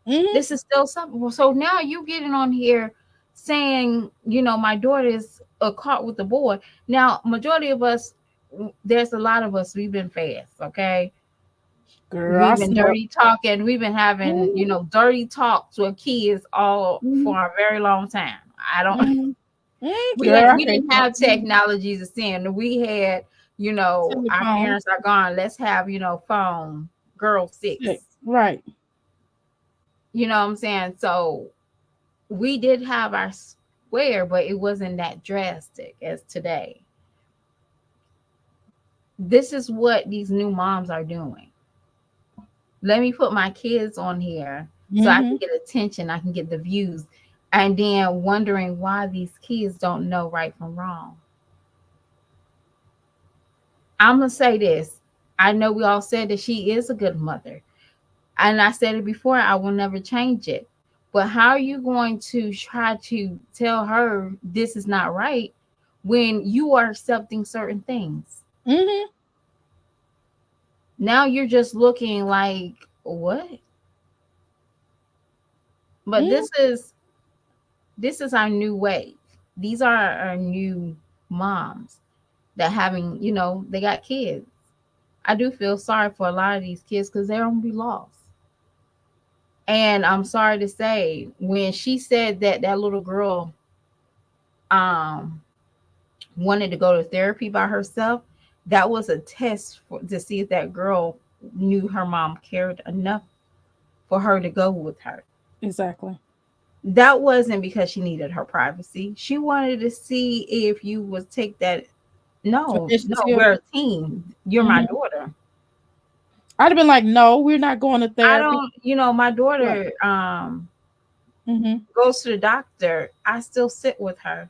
Mm-hmm. This is still acceptable. So now you getting on here saying, my daughter is caught with the boy. Now, majority of us, there's a lot of us, we've been fast, okay? Girl, I We've been smell. dirty talking. We've been having, Mm-hmm. dirty talks with kids all Mm-hmm. for a very long time. I don't Mm-hmm. Mm-hmm. we Girl, ain't I we can't. didn't have technologies of seeing. We had, our Telephone. parents are gone. Let's have, phone, girl six. Right. You know what I'm saying? So we did have our square, but it wasn't that drastic as today. This is what these new moms are doing. Let me put my kids on here so I Mm-hmm. can get attention, I can get the views, and then wondering why these kids don't know right from wrong. I'm gonna say this. I know we all said that she is a good mother. And I said it before, I will never change it. But how are you going to try to tell her this is not right when you are accepting certain things? Mm-hmm. Now you're just looking like, what? But this is our new wave. These are our new moms that having, they got kids. I do feel sorry for a lot of these kids because they're gonna be lost. And I'm sorry to say, when she said that that little girl um wanted to go to therapy by herself, that was a test to see if that girl knew her mom cared enough for her to go with her. Exactly. That wasn't because she needed her privacy. She wanted to see if you would take that. No, no, Initiative. we're a team. You're my Mhm. daughter. I'd have been like, no, we're not going to I therapy. don't, my Right. daughter Mm-hmm. goes to the doctor. I still sit with her.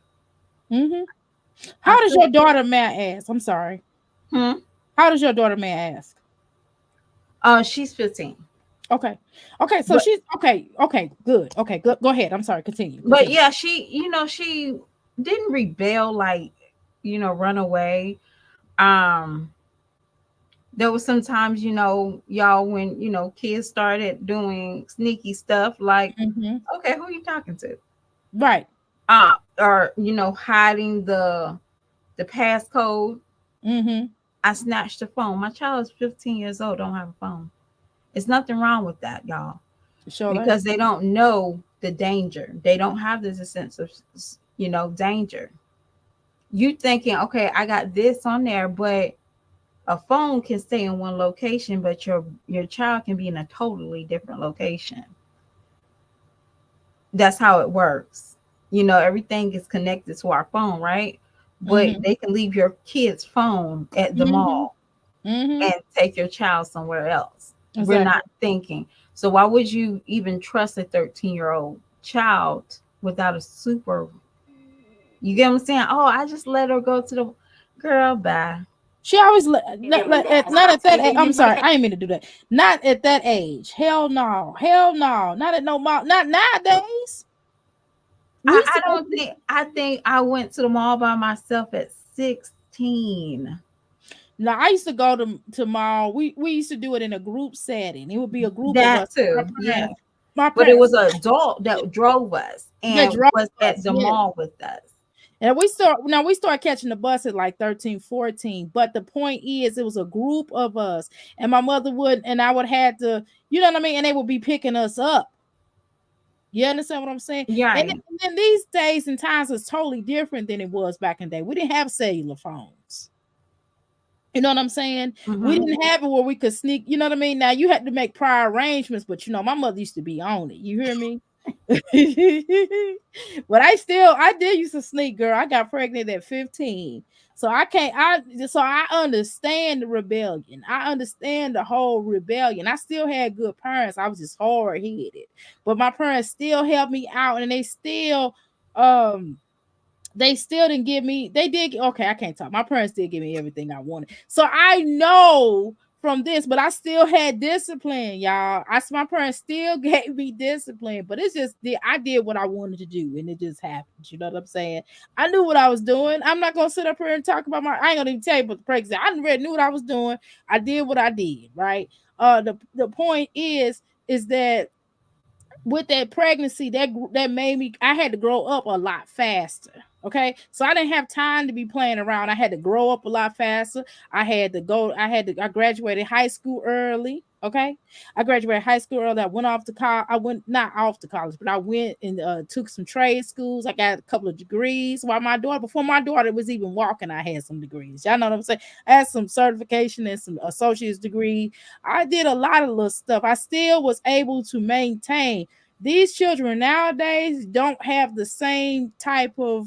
Mm-hmm. I How does still your daughter, may I ask? I'm sorry. hmm? How does your daughter, may I ask? She's 15. Okay. Okay. So But she's okay. Okay. Good. Okay. Go ahead. I'm sorry. Continue. but Continue. yeah, she didn't rebel like, run away. Um there was sometimes, y'all, when kids started doing sneaky stuff like, Mm-hmm. okay, who are you talking to? Right. Or hiding the passcode. Mm-hmm. I snatched the phone. My child is 15 years old, don't have a phone. It's nothing wrong with that, y'all, Sure. That. because they don't know the danger. They don't have this sense of danger. You thinking, okay, I got this on there, but a phone can stay in one location, but your child can be in a totally different location. That's how it works. Everything is connected to our phone, right? But Mm-hmm. they can leave your kid's phone at the Mm-hmm. mall Mm-hmm. and take your child somewhere else. We're Exactly. not thinking. So why would you even trust a 13-year-old child without a super? You get what I'm saying? Oh, I just let her go to the girl. Bye. She always not at that age. I'm sorry, I didn't mean to do that. Not at that age. Hell no. Hell no. Not at no mall. Not nowadays. We I, used I to go don't think. I think I went to the mall by myself at 16. Now I used to go to mall. We used to do it in a group setting. It would be a group of That us. too, yeah. My But it parents was an adult that drove us that and drove was at us. the Yeah. mall with us. And we start catching the bus at like 13, 14. But the point is it was a group of us. And my mother would and I would have to, you know what I mean? And they would be picking us up. You understand what I'm saying? Right. And then these days and times is totally different than it was back in the day. We didn't have cellular phones. You know what I'm saying? We Mm-hmm. didn't have it where we could sneak, you know what I mean? Now you had to make prior arrangements, but my mother used to be on it. You hear me? But I did used to sneak, girl. I got pregnant at 15. So I understand the rebellion. I understand the whole rebellion. I still had good parents. I was just hard headed. But my parents still helped me out and um they still didn't give me they did okay, I can't talk. My parents did give me everything I wanted. So I know from this, but I still had discipline, y'all. My parents still gave me discipline, but it's just I did what I wanted to do and it just happened. You know what I'm saying? I knew what I was doing. I'm not gonna sit up here and talk about I ain't gonna even tell you about the pregnancy. I already knew what I was doing. I did what I did, right? The point is that with that pregnancy, that made me I had to grow up a lot faster. Okay, so I didn't have time to be playing around. I had to grow up a lot faster. I graduated high school early. Okay, I graduated high school early. I went off to college. I went not off to college, but I went and took some trade schools. I got a couple of degrees. Before my daughter was even walking, I had some degrees. Y'all know what I'm saying? I had some certification and some associate's degree. I did a lot of little stuff. I still was able to maintain. These children nowadays don't have the same type of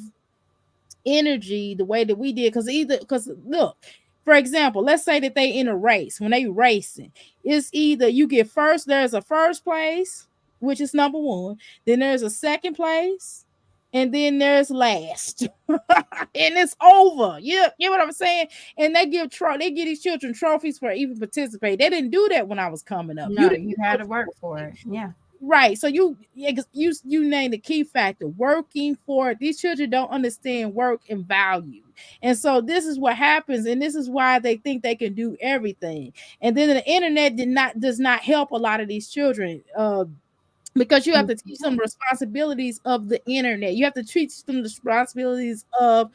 energy the way that we did because look, for example, let's say that they in a race. When they racing, it's either you get first, there's a first place, which is number one, then there's a second place, and then there's last. And it's over. You know what I'm saying? And they give these children trophies for even participate. They didn't do that when I was coming up. You No, didn't you had to work for it. Yeah. Right. So you name the key factor, working for it. These children don't understand work and value. And so this is what happens, and this is why they think they can do everything. And then the internet does not help a lot of these children. because you have to teach them Mhm. responsibilities of the internet. You have to teach them the responsibilities of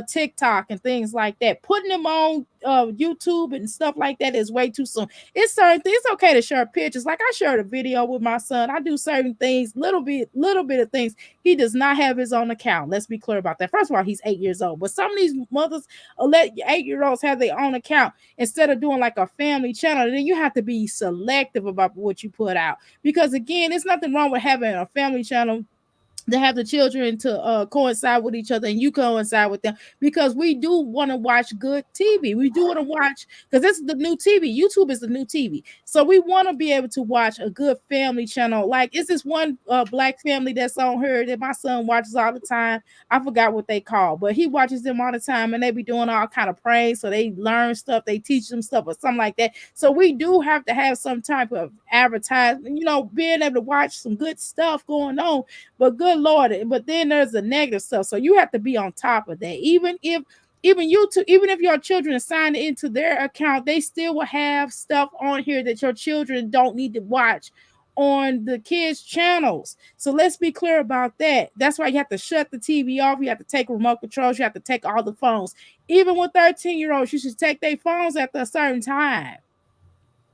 TikTok and things like that. Putting them on YouTube and stuff like that is way too soon. It's certain things. It's okay to share pictures. Like I shared a video with my son. I do certain things, little bit of things. He does not have his own account. Let's be clear about that. First of all, he's 8 years old. But some of these mothers let 8-year-olds have their own account instead of doing like a family channel. Then you have to be selective about what you put out, because again, it's nothing wrong with having a family channel to have the children to coincide with each other and you coincide with them, because we do want to watch good TV. We do want to watch, because this is the new TV. YouTube is the new TV. So we want to be able to watch a good family channel. Like, is this one black family that's on here that my son watches all the time? I forgot what they call, but he watches them all the time, and they be doing all kind of pranks. So they learn stuff, they teach them stuff or something like that. So we do have to have some type of advertisement, being able to watch some good stuff going on. But good Lord, but then there's the negative stuff. So you have to be on top of that. Even you too, even if your children are signed into their account, they still will have stuff on here that your children don't need to watch on the kids' channels. So let's be clear about that. That's why you have to shut the TV off. You have to take remote controls. You have to take all the phones. Even with 13-year-olds, you should take their phones at a certain time.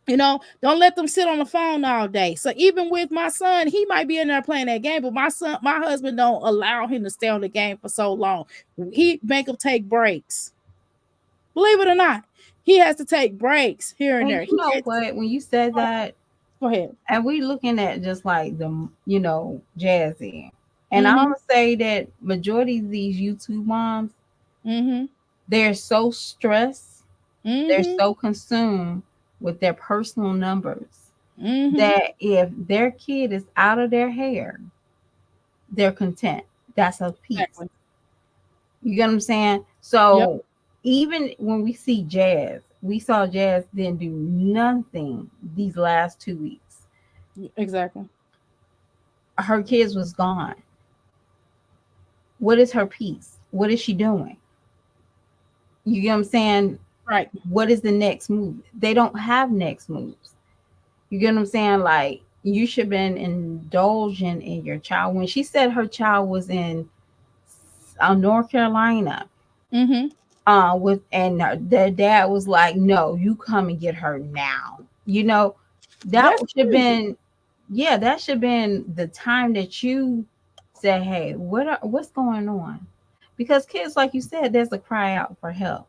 Don't let them sit on the phone all day. So even with my son, he might be in there playing that game, but my husband don't allow him to stay on the game for so long. He make him take breaks. Believe it or not, he has to take breaks here and And there. you know what? When you said that, Go ahead. and we looking at just like Jazzy, and I'm Mm-hmm. gonna say that majority of these YouTube moms, Mm-hmm. they're so stressed, they're Mm-hmm. so consumed with their personal numbers Mm-hmm. that if their kid is out of their hair, they're content. That's a peace. Exactly. You get what I'm saying? Yep. So even when we see Jazz, we saw Jazz didn't do nothing these last 2 weeks. Exactly. Her kids was gone. What is her peace? What is she doing? You get what I'm saying? Right. What is the next move? They don't have next moves. You get what I'm saying? Like, you should have been indulging in your child. When she said her child was in North Carolina, Mm-hmm. with and their dad was like, "No, you come and get her now." That That's should have crazy. been, yeah, that should have been the time that you say, "Hey, what's going on?" Because kids, like you said, there's a cry out for help.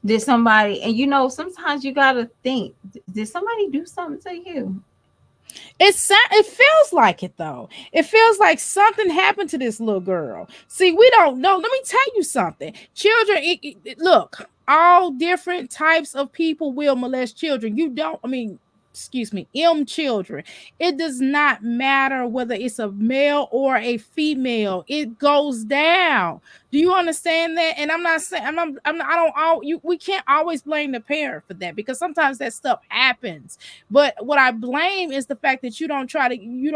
Did somebody, and sometimes you gotta think, did somebody do something to you? It feels like it though. It feels like something happened to this little girl. See, we don't know. Let me tell you something. Children, look, all different types of people will molest children. You don't. I mean, excuse me, children. It does not matter whether it's a male or a female. It goes down. Do you understand that? And I'm not saying I don't all you. We can't always blame the parent for that, because sometimes that stuff happens. But what I blame is the fact that you don't try to get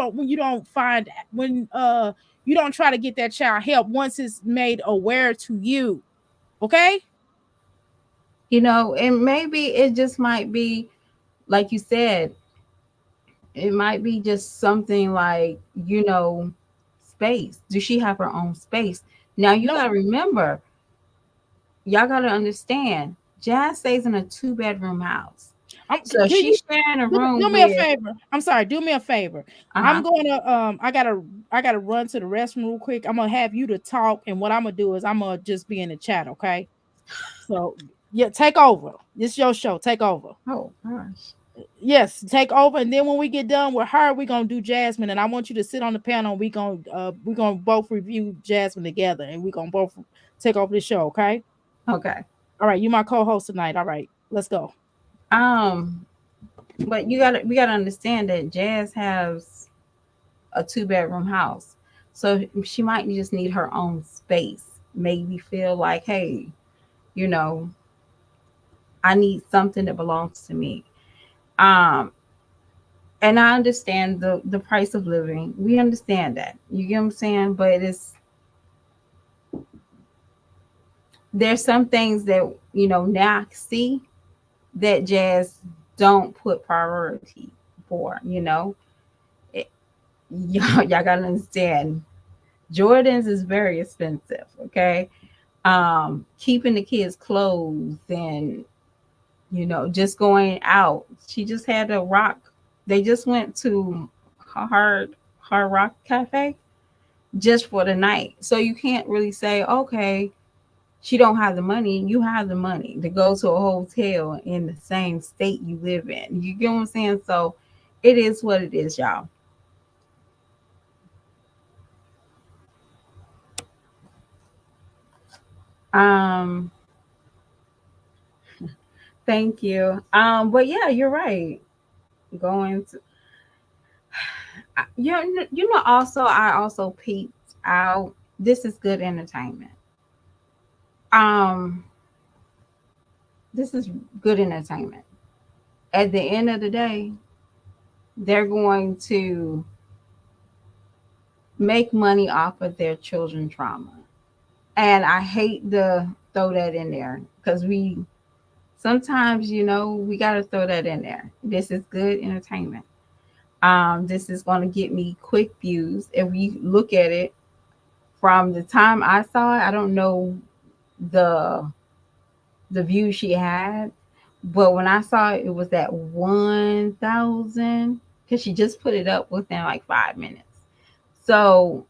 that child help once it's made aware to you. Okay? And maybe it just might be, like you said, it might be just something like, space. Does she have her own space? Now you No, got to remember, y'all got to understand, Jazz stays in a 2-bedroom house. So can you she's sharing a do room me a with, favor? I'm sorry, do me a favor. I'm uh-huh, going to I gotta run to the restroom real quick. I'm gonna have you to talk, and what I'm gonna do is I'm gonna just be in the chat, okay? So yeah, take over. It's your show. Take over. oh gosh. Yes, take over, and then when we get done with her, we're gonna do Jasmine, and I want you to sit on the panel. We're gonna both review Jasmine together, and we're gonna both take over the show. Okay. Okay. All right. You my co-host tonight. All right. Let's go. Um, but we gotta understand that Jazz has a 2-bedroom house. So she might just need her own space. Maybe feel like, hey, you know, I need something that belongs to me. Um, and I understand the price of living. We understand that. You get what I'm saying? But there's some things that now I see that Jazz don't put priority. for, it, y'all gotta understand, Jordans is very expensive, okay? Keeping the kids clothes and just going out. She just had a rock. They just went to hard rock cafe just for the night. So you can't really say, okay, she don't have the money. You have the money to go to a hotel in the same state you live in. You get what I'm saying? So it is what it is, y'all. Um, thank you. But yeah, you're right. Going to also I also peeped out. This is good entertainment. Um, this is good entertainment. At the end of the day, they're going to make money off of their children trauma. And I hate to throw that in there because we sometimes, we got to throw that in there. This is good entertainment. This is going to get me quick views. If we look at it from the time I saw it, I don't know the view she had, but when I saw it, it was at 1,000 because she just put it up within like 5 minutes. So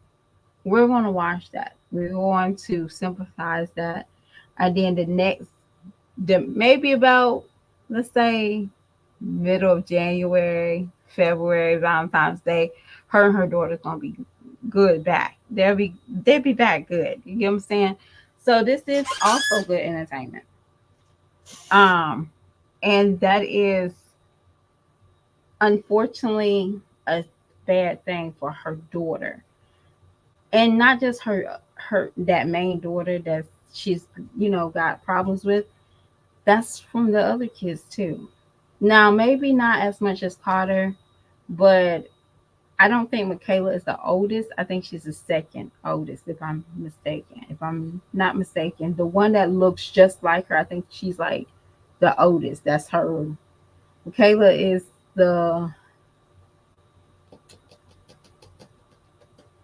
we're going to watch that. We're going to sympathize that. And then maybe about, let's say, middle of January, February, Valentine's Day, her and her daughter's going to be good back. They'll be back good. You get what I'm saying? So this is also good entertainment. And that is unfortunately a bad thing for her daughter, and not just her that main daughter that she's got problems with. That's from the other kids too. Now maybe not as much as Carter, but I don't think Michaela is the oldest. I think she's the second oldest, if I'm mistaken. If I'm not mistaken, the one that looks just like her, I think she's like the oldest. That's her. Michaela is the,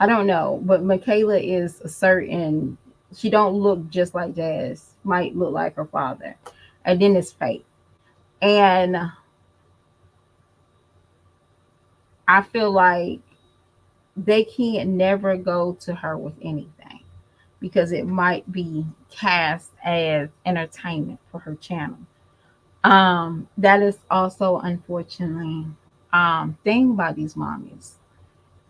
I don't know, but Michaela is a certain. She don't look just like Jazz. Might look like her father, and then it's Faith. And I feel like they can't never go to her with anything because it might be cast as entertainment for her channel. That is also unfortunately thing about these mommies.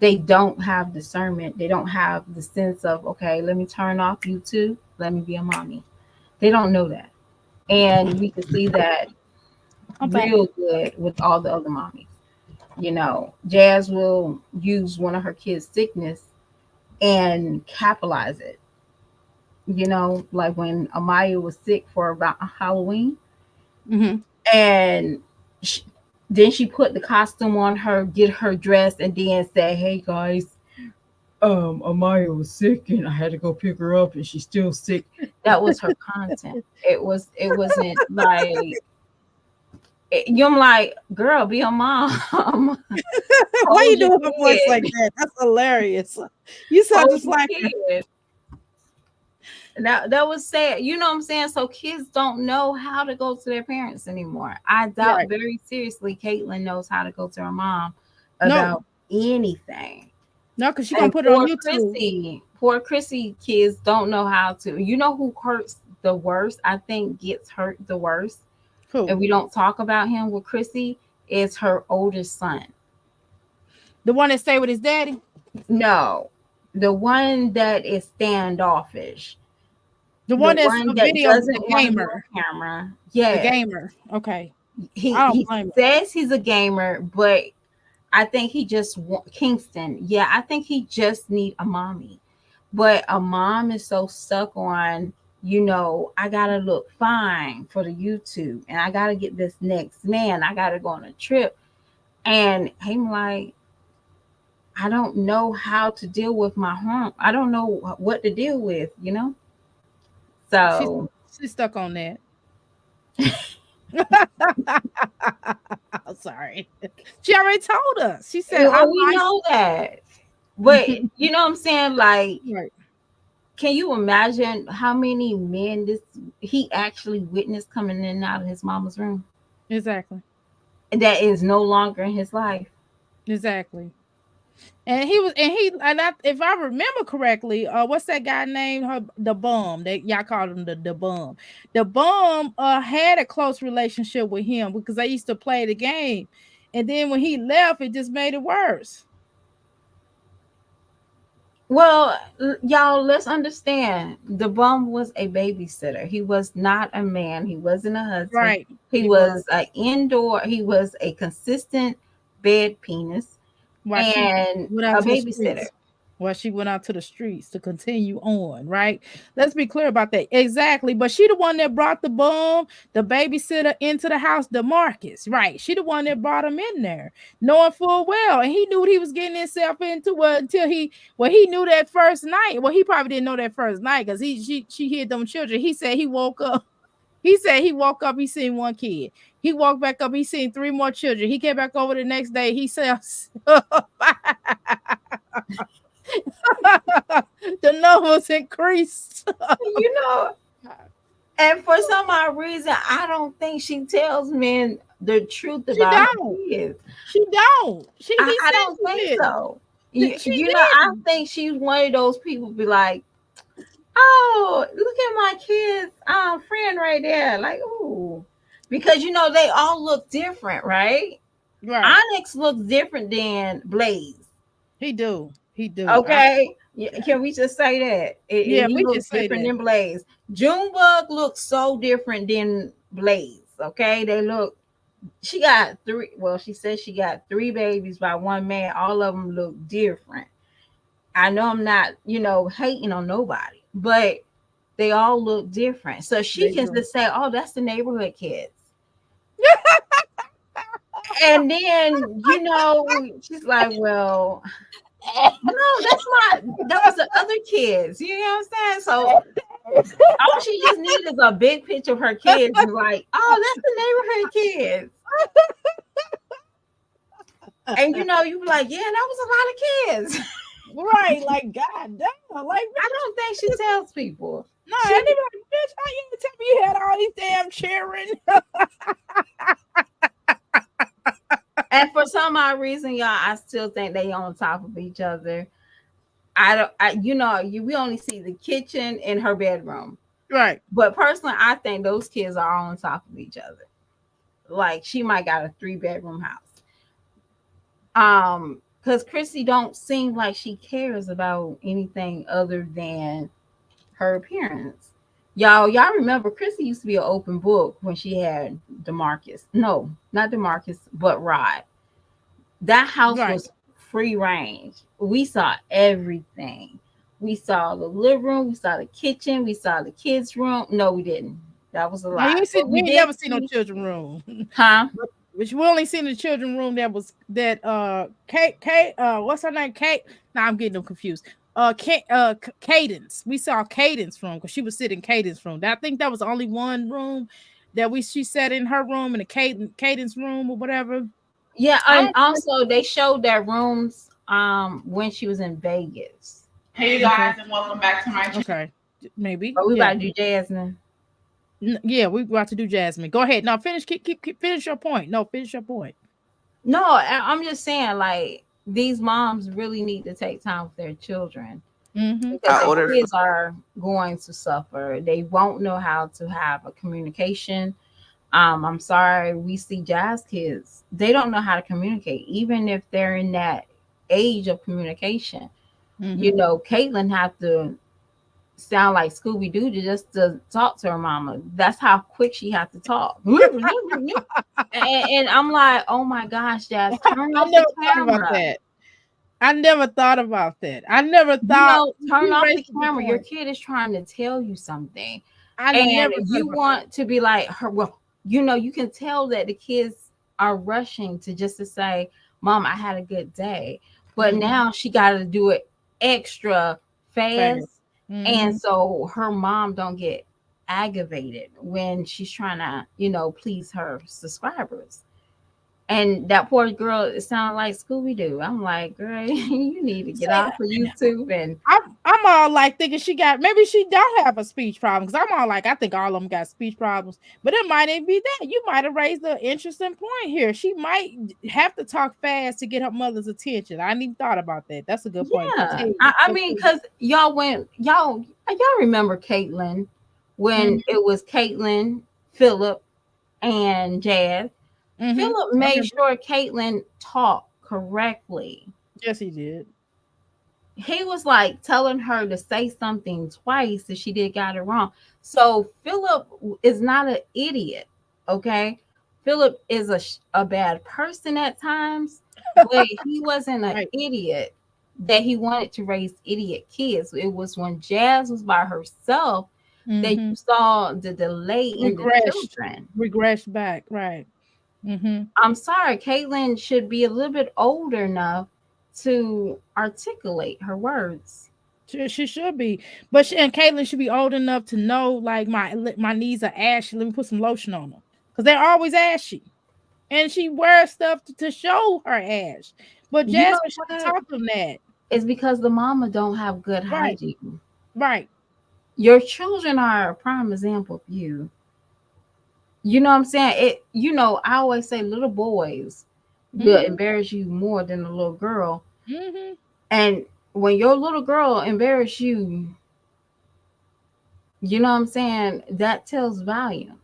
They don't have discernment. They don't have the sense of, okay, let me turn off YouTube. Let me be a mommy. They don't know that. And we can see that real good with all the other mommies. Jazz will use one of her kids' sickness and capitalize it. Like when Amaya was sick for about Halloween, and then she put the costume on her, get her dressed, and then say, "Hey guys, Amaya was sick, and I had to go pick her up, and she's still sick." That was her content. It wasn't like. I'm like, girl, be a mom. Why you doing a voice like that? That's hilarious. You sound just like her. That was sad. You know what I'm saying? So kids don't know how to go to their parents anymore. I doubt very seriously Caitlin knows how to go to her mom about anything. No, because she's gonna put it on YouTube. Poor Chrissy kids don't know how to. You know who hurts the worst? I think gets hurt the worst. Who? And we don't talk about him with Chrissy is her oldest son. The one that stay with his daddy? No. The one that is standoffish. The one that's a video gamer. Camera. Yeah. The gamer. Okay. He says he's a gamer, but I think he just Kingston. Yeah, I think he just need a mommy. But a mom is so stuck on, I gotta look fine for the YouTube, and I gotta get this next man. I gotta go on a trip, and I'm like, I don't know how to deal with my home. I don't know what to deal with, So she's stuck on that. I'm sorry. She already told us. She said, I Well, we like. know that. But you know what I'm saying? Like, Right. can you imagine how many men he actually witnessed coming in and out of his mama's room? Exactly. And that is no longer in his life. Exactly. And he was, if I remember correctly, what's that guy named the bum that y'all called him the bum? The bum had a close relationship with him because they used to play the game, and then when he left, it just made it worse. Well, y'all, let's understand. The bum was a babysitter. He was not a man. He wasn't a husband. Right. He He was. was an indoor. He was a consistent bed penis While she and went out a to the babysitter. streets. While she went out to the streets to continue on, right? Let's be clear about that. Exactly. But she the one that brought the bum, the babysitter into the house, DeMarcus, right? She the one that brought him in there, knowing full well. And he knew what he was getting himself into until he knew that first night. Well, he probably didn't know that first night because she hid them children. He said he woke up. He said he woke up, he seen one kid. He walked back up, he seen three more children. He came back over the next day. He said the numbers increased. You know, and for some odd reason, I don't think she tells men the truth She about her don't. kids. She don't. He I said don't she think did. so. You, She you know, I did. think she's one of those people be like, oh, look at my kids friend right there. Like, ooh. Because you know, they all look different, right? Right. Onyx looks different than Blaze. He do. He do. Okay. Yeah. Can we just say that? Yeah, He we looks just say different that. than Blaze. Junebug looks so different than Blaze. Okay. She got three. Well, she said she got three babies by one man. All of them look different. I know I'm not, hating on nobody, but they all look different. So she They can do. just say, oh, that's the neighborhood kids. And then, she's like, well, no, that was the other kids. You know what I'm saying? So all she just needs is a big picture of her kids and like, oh, that's the neighborhood kids. And you be like, yeah, that was a lot of kids. Right. Like, God damn. Like, I don't think she tells people. no, She, anybody, bitch, how you tell me you had all these damn children? and for some odd reason, y'all, I still think they on top of each other. We only see the kitchen and her bedroom. Right. But personally, I think those kids are on top of each other. Like she might got a 3-bedroom house. Because Chrissy don't seem like she cares about anything other than her appearance. Y'all remember Chrissy used to be an open book when she had DeMarcus. No, not DeMarcus, but Rod. That house Right. was free range. We saw everything. We saw the living room, we saw the kitchen, we saw the kids' room. No, we didn't. That was a Now you lie. ain't seen, But we we ain't did never seen no see, children room. huh? Which we only seen the children room Kate what's her name? Kate. Now I'm getting them confused. Cadence. We saw Cadence room because she was sitting in Cadence room. I think that was only one room that she sat in her room in the Cadence room or whatever. Yeah, I and don't also they showed their rooms when she was in Vegas. Hey, you guys, and welcome back to my channel. okay. Maybe. But we Yeah. about to do Jasmine. Yeah, we about to do Jasmine. Go ahead. Now finish. Keep finish your point. No, finish your point. No, I'm just saying, like, these moms really need to take time with their children Mm-hmm. because I their ordered kids are going to suffer. They won't know how to have a communication. I'm sorry, we see jazz kids. They don't know how to communicate, even if they're in that age of communication. Mm-hmm. Caitlin have to sound like Scooby Doo to talk to her mama. That's how quick she has to talk. And I'm like, oh my gosh, Jazz, turn I off never the thought about camera. that. I never thought about that. I never thought Turn you off the raised a good camera. Your point. kid is trying to tell you something. I And never thought you about that. want to be like her. Well, you can tell that the kids are rushing to say, Mom, I had a good day. But Mhm. now she got to do it extra Fast. fast. Mhm. And so her mom don't get aggravated when she's trying to, please her subscribers. And that poor girl, it sounded like Scooby Doo. I'm like, girl, you need to get See, off of YouTube. And I'm all like thinking she got, maybe she don't have a speech problem, because I'm all like, I think all of them got speech problems, but it might even be that you might have raised an interesting point here. She might have to talk fast to get her mother's attention. I hadn't even thought about that. That's a good point. yeah, I mean, because y'all remember Caitlyn when it was Caitlyn, Philip, and Jazz. Philip made sure Caitlyn talked correctly. Yes, he did. He was like telling her to say something twice if she did got it wrong. So Philip is not an idiot, okay? Philip is a bad person at times, but he wasn't an idiot that he wanted to raise idiot kids. It was when Jazz was by herself that you saw the delay in the children. Regressed back, right. I'm sorry, Caitlyn should be a little bit older enough to articulate her words. She should be, but and Caitlyn should be old enough to know, like, my knees are ashy. Let me put some lotion on them, because they're always ashy, and she wears stuff to show her ash. But Jasmine should have taught them that. It's because the mama don't have good hygiene. Right. Your children are a prime example of you. You know what I'm saying? I always say little boys will embarrass you more than a little girl. And when your little girl embarrass you, you know what I'm saying? That tells volumes.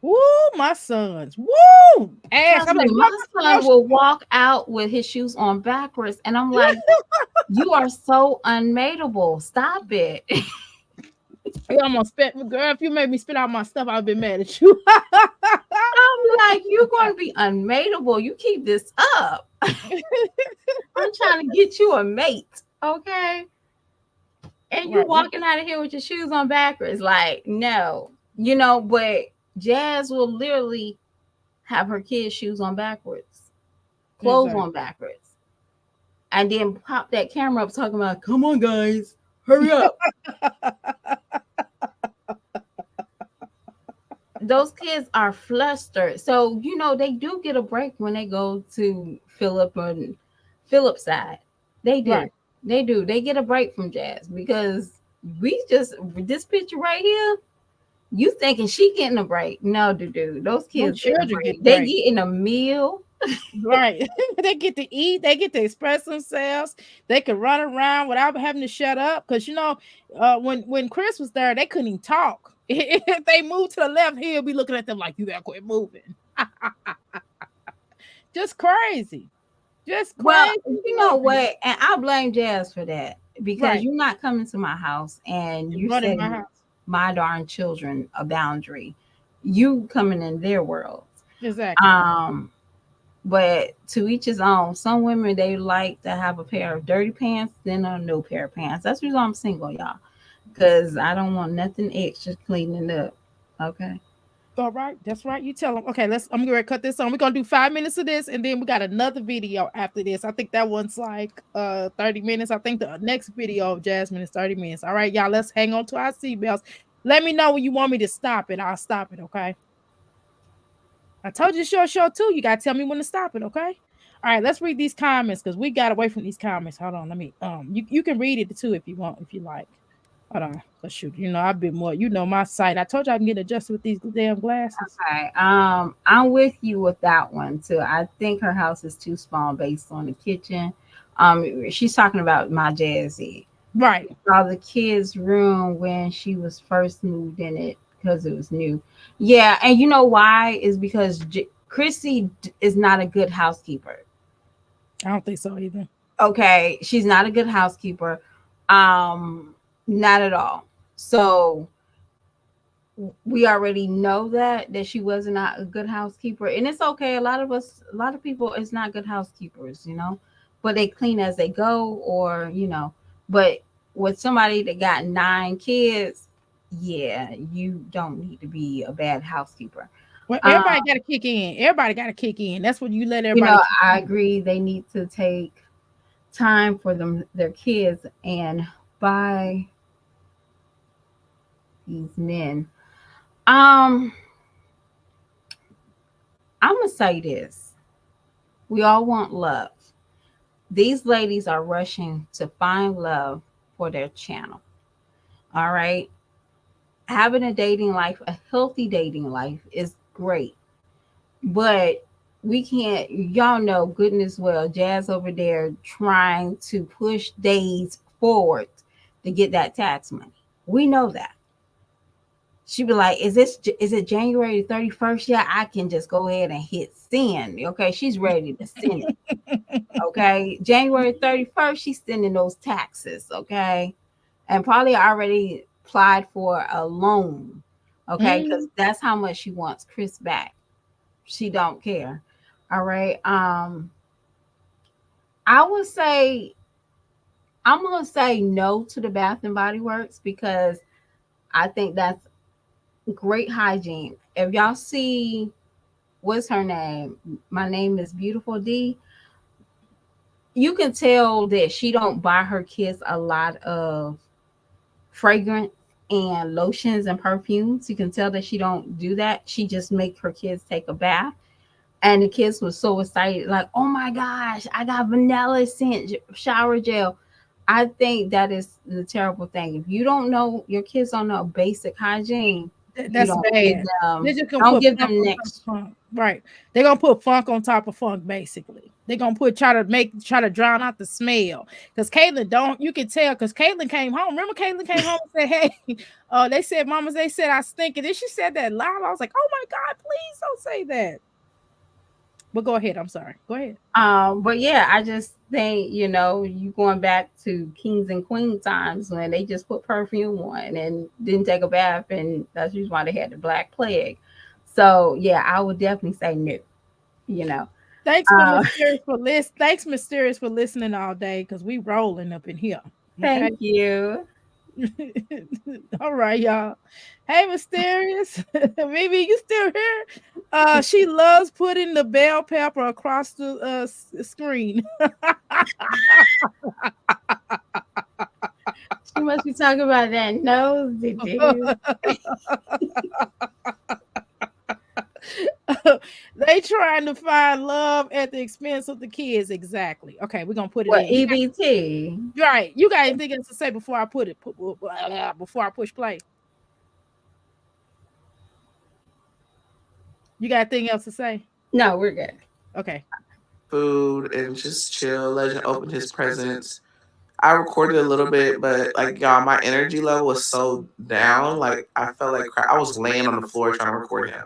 Woo, my sons. Woo! Ass. I'm like, my son will walk out with his shoes on backwards. And I'm like, you are so unmateable. Stop it. I'm gonna spit, girl. If you made me spit out my stuff, I'd be mad at you. I'm like, you're going to be unmateable. You keep this up. I'm trying to get you a mate, okay? And you walking out of here with your shoes on backwards, like, no, But Jazz will literally have her kids' shoes on backwards, clothes on backwards, and then pop that camera up talking about, come on, guys, hurry up. Those kids are flustered. So, they do get a break when they go to Philip's side. They do. Right. They do. They get a break from Jazz, because this picture right here, you thinking she getting a break. No, dude. Those kids they getting a meal. Right. They get to eat. They get to express themselves. They can run around without having to shut up. Because, when Chris was there, they couldn't even talk. If they move to the left, he'll be looking at them like, you gotta quit moving. Just crazy. Just crazy. Well, you know what? And I blame Jazz for that, because you're not coming to my house and you setting my darn children a boundary. You coming in their world. Exactly. But to each his own. Some women, they like to have a pair of dirty pants, then a no pair of pants. That's the reason I'm single, y'all. Because I don't want nothing extra cleaning up. Okay. All right. That's right. You tell them. Okay, I'm going to cut this on. We're going to do 5 minutes of this, and then we got another video after this. I think that one's like 30 minutes. I think the next video of Jasmine is 30 minutes. All right, y'all, let's hang on to our seatbelts. Let me know when you want me to stop it. I'll stop it, okay? I told you it's your show too. You got to tell me when to stop it, okay? All right, let's read these comments, because we got away from these comments. Hold on. Let me, you can read it too if you want, if you like. Hold on. Let's shoot. I've been more, my sight. I told you I can get adjusted with these damn glasses. Okay. I'm with you with that one too. I think her house is too small based on the kitchen. She's talking about my Jazzy. Right. Saw the kids' room when she was first moved in it because it was new. Yeah, and you know why? Is because Chrissy is not a good housekeeper. I don't think so either. Okay, she's not a good housekeeper. Not at all. So we already know that she was not a good housekeeper, and it's okay. A lot of people is not good housekeepers, but they clean as they go, or but with somebody that got 9 kids, yeah, you don't need to be a bad housekeeper. Well, everybody got to kick in. Everybody got to kick in. That's what you let everybody. I agree. They need to take time for their kids, and by these men. Um, I'm gonna say this: we all want love. These ladies are rushing to find love for their channel. All right, having a dating life, a healthy dating life, is great, but we can't. Y'all know, goodness well, Jazz over there trying to push days forward to get that tax money. We know that. She'd be like, is it January 31st? Yeah, I can just go ahead and hit send. Okay, she's ready to send it. Okay, January 31st, she's sending those taxes. Okay, and probably already applied for a loan. Okay, because Mhm. that's how much she wants Chris back. She don't care. All right. I would say I'm gonna say no to the Bath and Body Works because I think that's great hygiene. If y'all see what's her name? My name is Beautiful D. You can tell that she don't buy her kids a lot of fragrance and lotions and perfumes. You can tell that she don't do that. She just make her kids take a bath. And the kids were so excited, like, oh my gosh, I got vanilla scent shower gel. I think that is the terrible thing. If you don't know, your kids don't know basic hygiene, you That's bad. They're just gonna don't put give funk them on top of next. funk. Right. They're gonna put funk on top of funk, basically. They're gonna try to drown out the smell. Because Caitlin don't, you can tell because Caitlin came home. Remember Caitlin came home and said, hey, they said, mamas, they said I stink. And then she said that loud. I was like, oh my God, please don't say that. But go ahead. I'm sorry. Go ahead. But yeah, I just think, you going back to kings and queen times when they just put perfume on and didn't take a bath, and that's usually why they had the Black Plague. So yeah, I would definitely say no. You know, Thanks for uh, mysterious for list. Thanks, mysterious, for listening all day because we rolling up in here. Okay. thank you. All right, y'all. Hey, mysterious. Maybe you still here. She loves putting the bell pepper across the screen. She must be talking about that nosy dude. They trying to find love at the expense of the kids. Exactly. Okay, we're gonna put it What in. EBT? Right. You got anything else to say before I before I push play? You got anything else to say? No, we're good. Okay. Food and just chill. Legend opened his presents. I recorded a little bit, but like y'all, my energy level was so down. Like I felt like crap. I was laying on the floor trying to record him.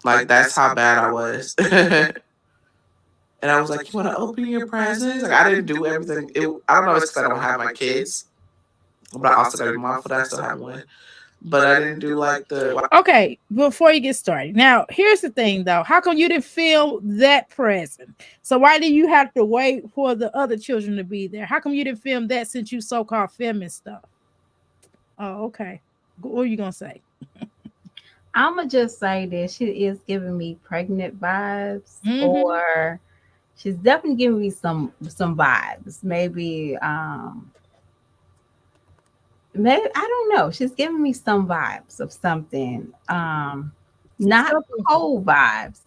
Like that's how bad I was. And I was like, "You want to open your presents?" Like I didn't do everything. I don't know if it's because I don't have my kids, but I also got to be mindful that I still have one. But I didn't do like the. Okay, before you get started. Now, here's the thing though. How come you didn't feel that present? So why did you have to wait for the other children to be there? How come you didn't film that since you so-called filming stuff? Oh, okay. What are you gonna say? I'ma just say this. She is giving me pregnant vibes, Mm-hmm. or she's definitely giving me some vibes. Maybe I don't know. She's giving me some vibes of something. Not Something. cold vibes.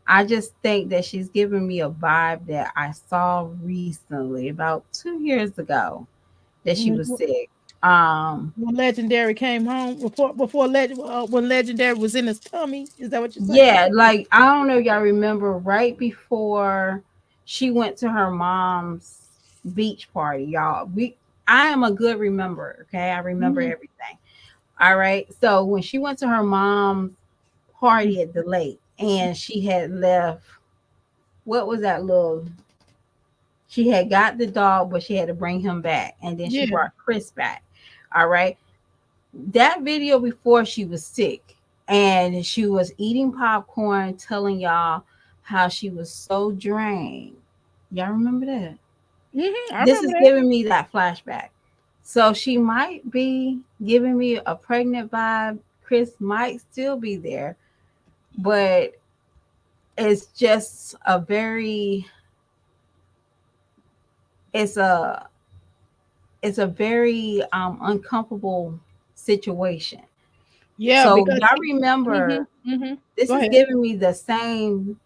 I just think that she's giving me a vibe that I saw recently, about 2 years ago, that she was sick. Um, When Legendary came home, when Legendary was in his tummy, is that what you're saying? yeah, like I don't know if y'all remember right before she went to her mom's beach party, y'all. I am a good remember, okay? I remember Mhm. everything. All right. So when she went to her mom's party at the lake and she had left, what was that little, she had got the dog, but she had to bring him back, and then she Yeah. brought Chris back. All right. That video before she was sick and she was eating popcorn, telling y'all how she was so drained. Y'all remember that? I This remember is that. giving me that flashback. So she might be giving me a pregnant vibe. Chris might still be there, but it's just a very it's a it's a very uncomfortable situation. Yeah, So because y'all remember this Go is ahead. giving me the same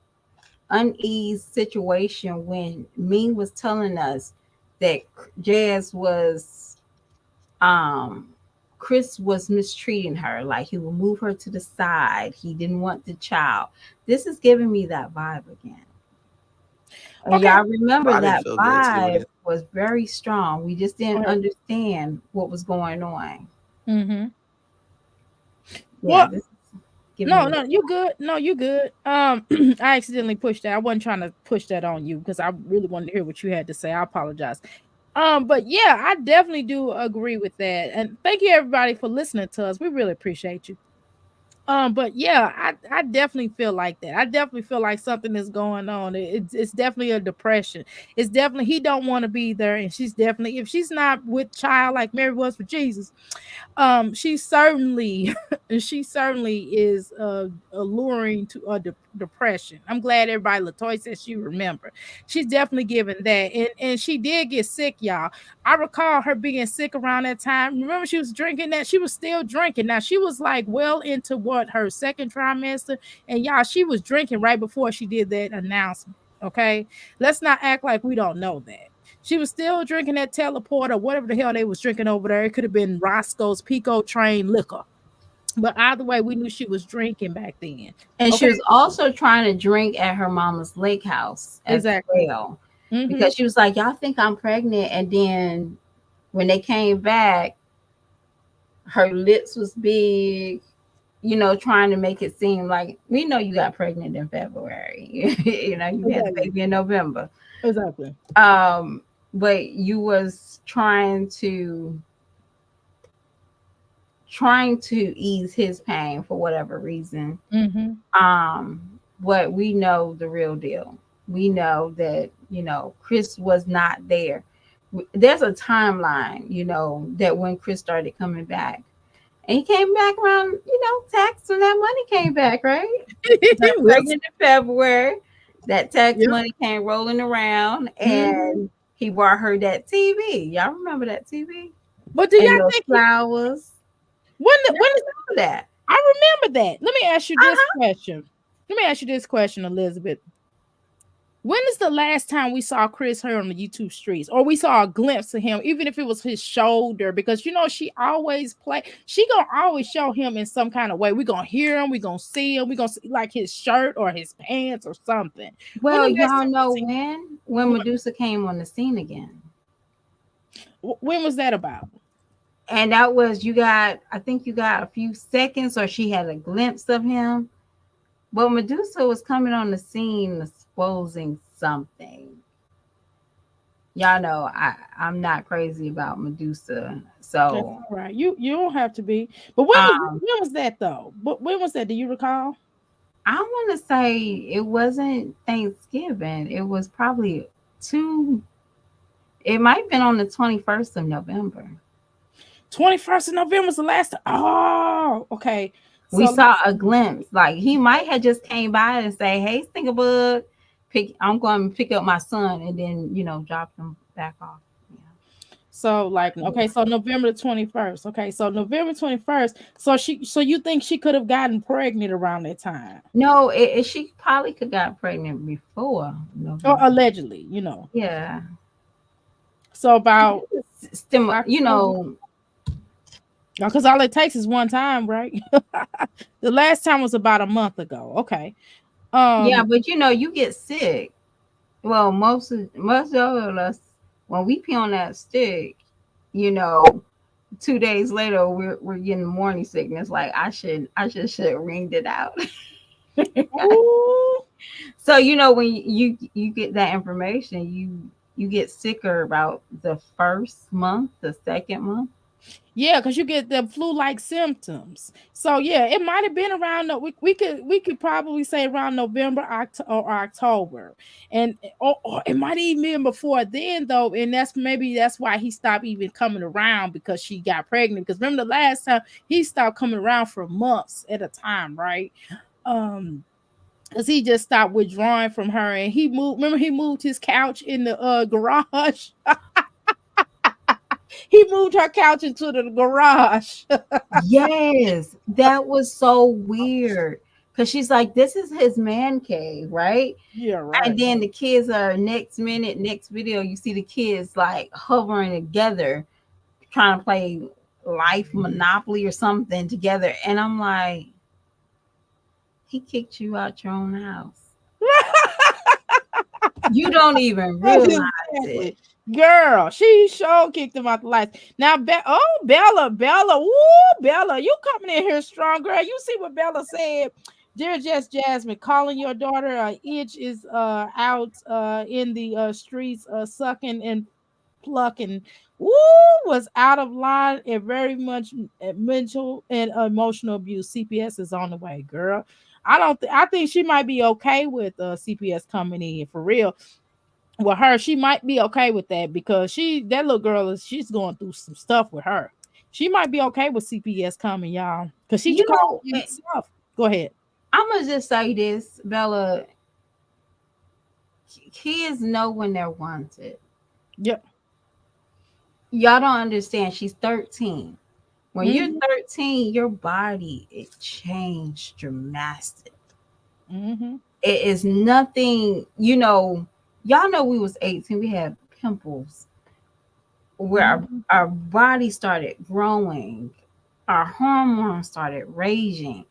unease situation when Ming was telling us that Jazz was um Chris was mistreating her, like he would move her to the side. He didn't want the child. This is giving me that vibe again. And Okay. y'all remember I didn't that feel good seeing vibe it. was very strong. We just Go didn't ahead. understand what was going on. Mm-hmm. Yeah, Well, this is giving no, me no, you good. No, you good. I accidentally pushed that. I wasn't trying to push that on you because I really wanted to hear what you had to say. I apologize. But yeah, I definitely do agree with that. And thank you everybody for listening to us. We really appreciate you. But yeah, I definitely feel like that. I definitely feel like something is going on. It's definitely a depression. It's definitely he don't want to be there, and she's definitely if she's not with child like Mary was for Jesus, she certainly she certainly is alluring to a depression. I'm glad everybody Latoya said she remembered. She's definitely given that, and she did get sick, y'all. I recall her being sick around that time. Remember, she was drinking that. She was still drinking. Now she was like well into what her second trimester, and y'all, she was drinking right before she did that announcement. Okay, let's not act like we don't know that. She was still drinking that teleport or whatever the hell they was drinking over there. It could have been Roscoe's Pico Train liquor. But either way, we knew she was drinking back then. and she Okay, was also trying to drink at her mama's lake house as exactly. well. Mm-hmm. Because she was like, y'all think I'm pregnant. And then when they came back, her lips was big, trying to make it seem like we know you got pregnant in February. You had the Exactly. baby in November. Exactly. Um, but you was trying to ease his pain for whatever reason. Mm-hmm. Um, but we know the real deal. We know that, Chris was not there. There's a timeline, that when Chris started coming back. And he came back around, tax when that money came back, right? Got We'll pregnant in February. That tax yeah. money came rolling around, Mm-hmm. and he brought her that TV. Y'all remember that TV? But do And y'all those think flowers. when Y'all is remember that? I remember that? Let me ask you this Uh-huh. question. Let me ask you this question, Elizabeth. When is the last time we saw Chris here on the YouTube streets, or we saw a glimpse of him, even if it was his shoulder? Because she always play. She gonna always show him in some kind of way. We gonna hear him. We gonna see him. We gonna see like his shirt or his pants or something. When Well, the last y'all time we know see? when Medusa came on the scene again. When was that about? And that was I think you got a few seconds, or she had a glimpse of him. But Medusa was coming on the scene exposing something. Y'all know I'm not crazy about Medusa. That's So all right. You don't have to be. But um when was that though? But when was that? Do you recall? I want to say it wasn't Thanksgiving. It was probably two it might have been on the 21st of November. 21st of November was the last time. Oh, okay. We So saw a glimpse. Like he might have just came by and say, "Hey, Stinkerbug, I'm going to pick up my son," and then drop him back off. So like okay, so November the 21st. Okay, so November 21st. So you think she could have gotten pregnant around that time? No, she probably could got pregnant before Or November. allegedly. Yeah, So about Stim, October. Because all it takes is one time, right? The last time was about a month ago. Okay. yeah, Um, but you get sick. Well, most of us when we pee on that stick, you know, 2 days later we're getting morning sickness. Like I should ringed it out. ooh, So when you get that information, you get sicker about the first month, the second month. yeah, because you get the flu-like symptoms. So yeah, it might have been around. We could probably say around November, or October, and or it might even been before then though. And that's why he stopped even coming around because she got pregnant. Because remember the last time he stopped coming around for months at a time, right? Um, because he just stopped withdrawing from her, and he moved. Remember, he moved his couch in the garage. He moved her couch into the garage. Yes, that was so weird. Cause she's like, this is his man cave, right? Yeah, And right. then the kids are next minute, next video, you see the kids like hovering together, trying to play life Monopoly or something together. And I'm like, he kicked you out your own house. You don't even That's realize it. exactly. Girl, she sure kicked him out the lights. Now, Bella, woo, Bella, you coming in here strong, girl. You see what Bella said? Dear Jasmine, calling your daughter itch is out in the streets sucking and plucking. Woo, was out of line and very much mental and emotional abuse. CPS is on the way, girl. I think she might be okay with CPS coming in for real. With her, she might be okay with that because that little girl she's going through some stuff with her. She might be okay with CPS coming, y'all, because she You called know, me stuff. Go ahead. I'm gonna just say this, Bella. Kids know when they're wanted. Yep. Y'all don't understand. She's 13. When you're Mm-hmm. 13, your body it changed dramatically. Mm-hmm. It is nothing, y'all know we was 18, we had pimples where Mm-hmm. our body started growing, our hormones started raging.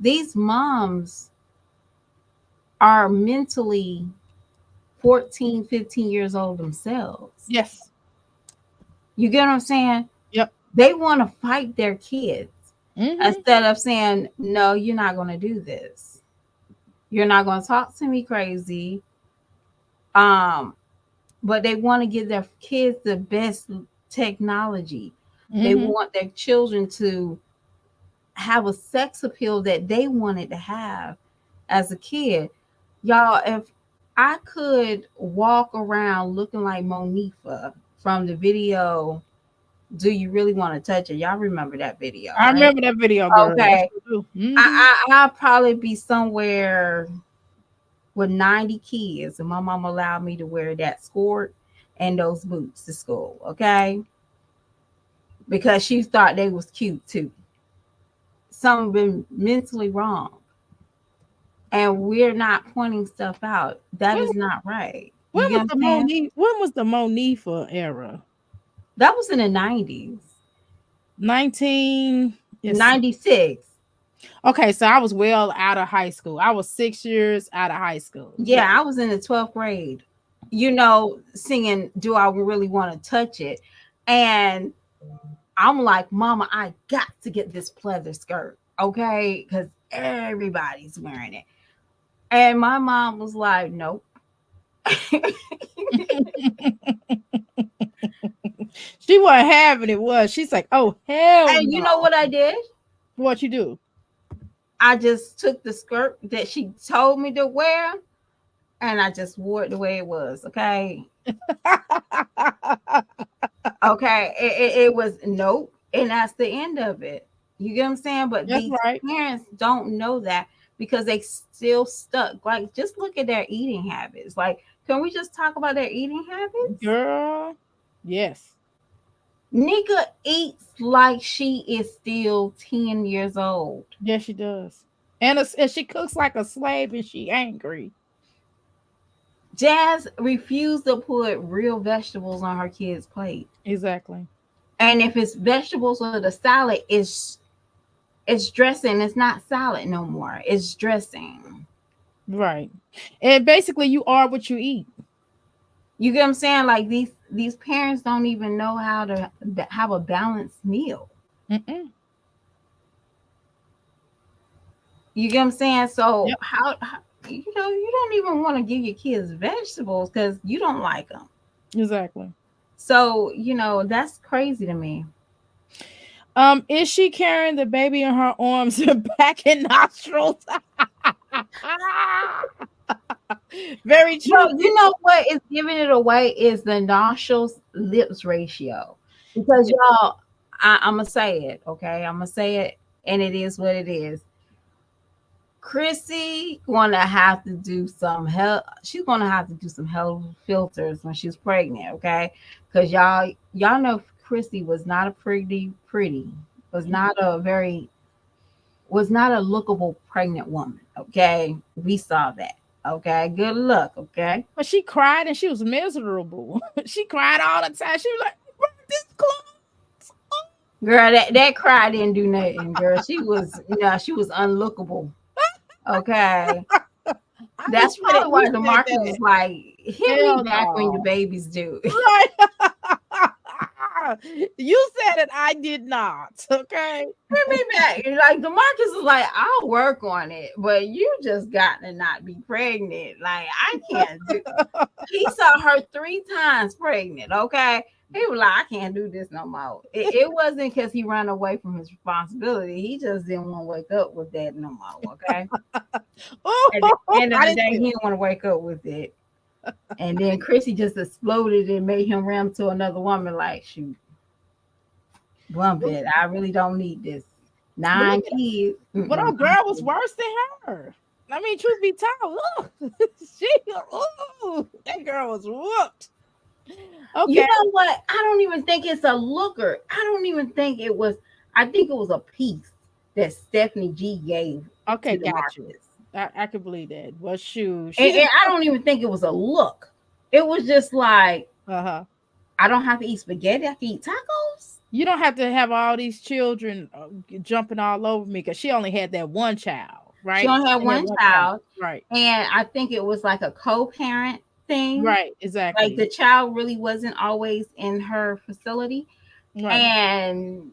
These moms are mentally 14, 15 years old themselves. Yes. You get what I'm saying? Yep. They want to fight their kids Mm-hmm. instead of saying, no, you're not going to do this. You're not going to talk to me crazy. Um, but they want to give their kids the best technology. They Mm-hmm. want their children to have a sex appeal that they wanted to have as a kid. Y'all, if I could walk around looking like Monifa from the video, Do You Really Want to Touch It? Y'all remember that video, I right? remember that video, girl. I Okay. sure do. Mm-hmm. I'll probably be somewhere with 90 kids, and my mom allowed me to wear that skirt and those boots to school, okay? Because she thought they was cute too. Something been mentally wrong. And we're not pointing stuff out. That When, is not right. when You get was what the I'm saying? When was the Monifa era? That was in the 90s. 19. Yes. 96. Okay, so I was well out of high school. I was 6 years out of high school. Yeah, I was in the 12th grade, singing Do I Really Want to Touch It? And I'm like, Mama, I got to get this pleather skirt, okay? Because everybody's wearing it. And my mom was like, nope. She wasn't having it, was she's like, oh hell And you no. know what I did? What you do? I just took the skirt that she told me to wear and I just wore it the way it was, okay? Okay, it was nope, and that's the end of it. You get what I'm saying? But That's these right. parents don't know that because they still stuck. Like, just look at their eating habits. Like, can we just talk about their eating habits? Girl. Yes. Nika eats like she is still 10 years old. Yes, she does. And she cooks like a slave and she angry. Jazz refused to put real vegetables on her kids' plate. Exactly. And if it's vegetables or the salad, it's dressing. It's not salad no more. It's dressing. Right. And basically you are what you eat. You get what I'm saying? Like these parents don't even know how to have a balanced meal. Mm-mm. You get what I'm saying? So Yep. how you don't even want to give your kids vegetables because you don't like them. Exactly. So that's crazy to me. Is she carrying the baby in her arms and back and nostrils? Very true. Well, you know what is giving it away is the nostrils lips ratio. Because y'all, I'm gonna say it, okay? I'm gonna say it, and it is what it is. Chrissy gonna have to do some hell. She's gonna have to do some hell filters when she's pregnant, okay? Because y'all know Chrissy was not a pretty, was not a very, was not a lookable pregnant woman. Okay, we saw that. Okay, good luck. Okay, But she cried and she was miserable. She cried all the time. She was like, "Bro, this clothes." girl, that cry didn't do nothing. Girl, she was, she was unlookable. Okay, I that's just said probably why you the said market was that. like, hit me Hell back when your no. babies do. Right. You said it, I did not. Okay. Hit me back. Like the Marcus is like, I'll work on it, but you just got to not be pregnant. Like I can't do. He saw her 3 times pregnant. Okay, he was like, I can't do this no more. It wasn't because he ran away from his responsibility. He just didn't want to wake up with that no more. Okay. At the end of I the didn't day, see he it. didn't want to wake up with it. And then Chrissy just exploded and made him ram to another woman. Like, shoot, bump it. I really don't need this. But 9 look at kids. but our girl was worse than her. I mean, truth be told, that girl was whooped. You Okay. know what? I don't even think it's a looker. I don't even think it was. I think it was a piece that Stephanie G gave Okay, to the got you. Marcus. I can believe that. Well, shoot, she And didn't. I don't even think it was a look. It was just like, Uh-huh. I don't have to eat spaghetti. I can eat tacos. You don't have to have all these children jumping all over me because she only had that one child, She right? only had She had one child. right? And I think it was like a co-parent thing. Right, Like exactly. the child really wasn't always in her facility. Right. And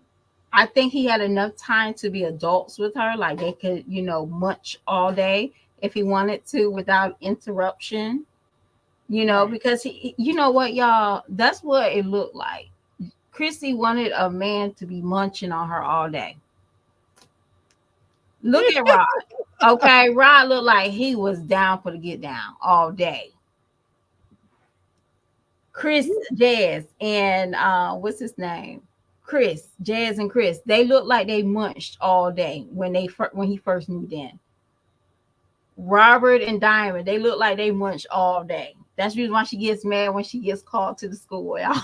I think he had enough time to be adults with her. Like they could, munch all day if he wanted to without interruption. Right. Because you know what, y'all? That's what it looked like. Chrissy wanted a man to be munching on her all day. Look at Rod. Okay, Rod looked like he was down for the get down all day. Chris, Jazz, and what's his name? Chris, Jazz, and Chris. They looked like they munched all day when he first moved in. Robert and Diamond, they look like they munched all day. That's the reason why she gets mad when she gets called to the school, y'all.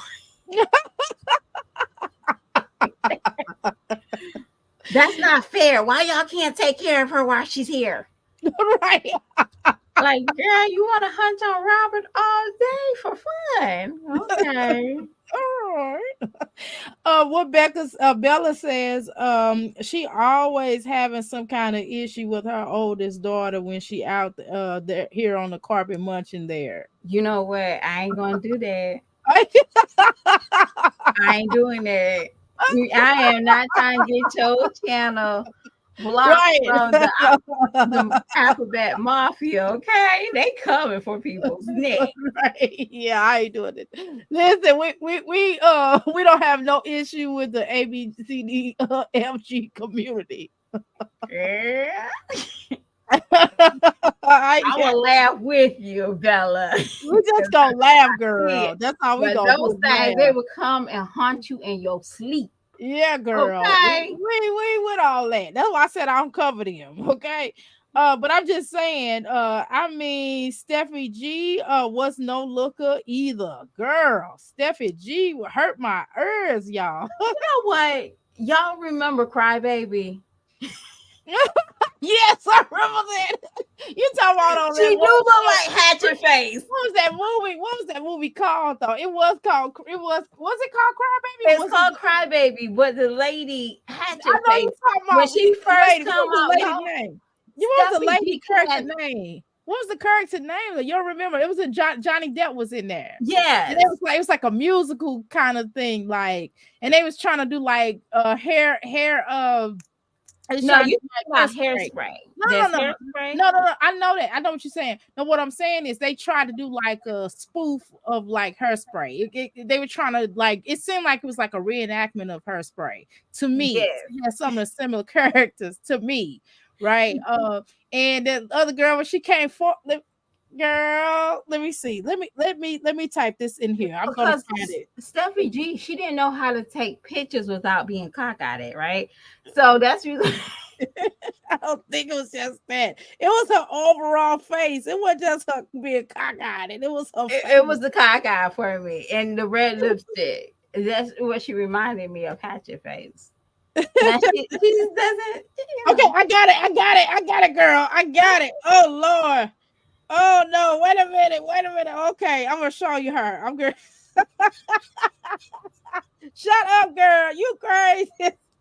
That's not fair. Why y'all can't take care of her while she's here? Right. Like, girl, you want to hunt on Robert all day for fun? Okay. All right. What Bella says, she always having some kind of issue with her oldest daughter when she out there here on the carpet munching there. You know what? I ain't gonna do that. I ain't doing that. I am not trying to get your channel blocked Right. from the Alphabet Mafia. Okay, they coming for people's neck. Right. Yeah, I ain't doing it. Listen, we don't have no issue with the ABCD FG community. Yeah. I I will laugh with you, Bella. we just gonna laugh, girl. That's all we But gonna those do. things, they will come and haunt you in your sleep. Yeah, girl. Okay. We with all that. That's why I said I don't cover them. Okay. But I'm just saying, I mean, Steffi G was no looker either. Girl, Steffi G would hurt my ears, y'all. You know what? Y'all remember Crybaby? Yes, I remember that. You talking about on She that do look like Hatchet Face. what was that movie? What was that movie called though? It was it called Crybaby? It's called Crybaby, but the lady Hatchet I know you Face, talking about when she the first lady. come What out, was the y'all, lady's name? What was the Steffi lady G character had- name? What was the character name? You don't remember? It was a Johnny Depp was in there. Yes. And it was like a musical kind of thing, like, and they was trying to do like hair No, you about hairspray. Hairspray. No. Hairspray? No. I know that. I know what you're saying. No, what I'm saying is they tried to do like a spoof of like Hairspray. They were trying to like. It seemed like it was like a reenactment of Hairspray to me. Yes. It had some of the similar characters to me, right? And the other girl when she came for. Girl, let me see. Let me type this in here. I'm gonna Because find it. Steffi G, she didn't know how to take pictures without being cockeyed, right? So that's really I don't think it was just that. It was her overall face. It wasn't just her being cockeyed. It was her face. it was the cockeye for me and the red lipstick. That's what she reminded me of. Hatchet face. Now she just doesn't, Okay, I got it. I got it. I got it, girl. I got it. Oh Lord. Oh no. Wait a minute. Wait a minute. Okay, I'm gonna show you her. I'm gonna shut up, girl. You crazy.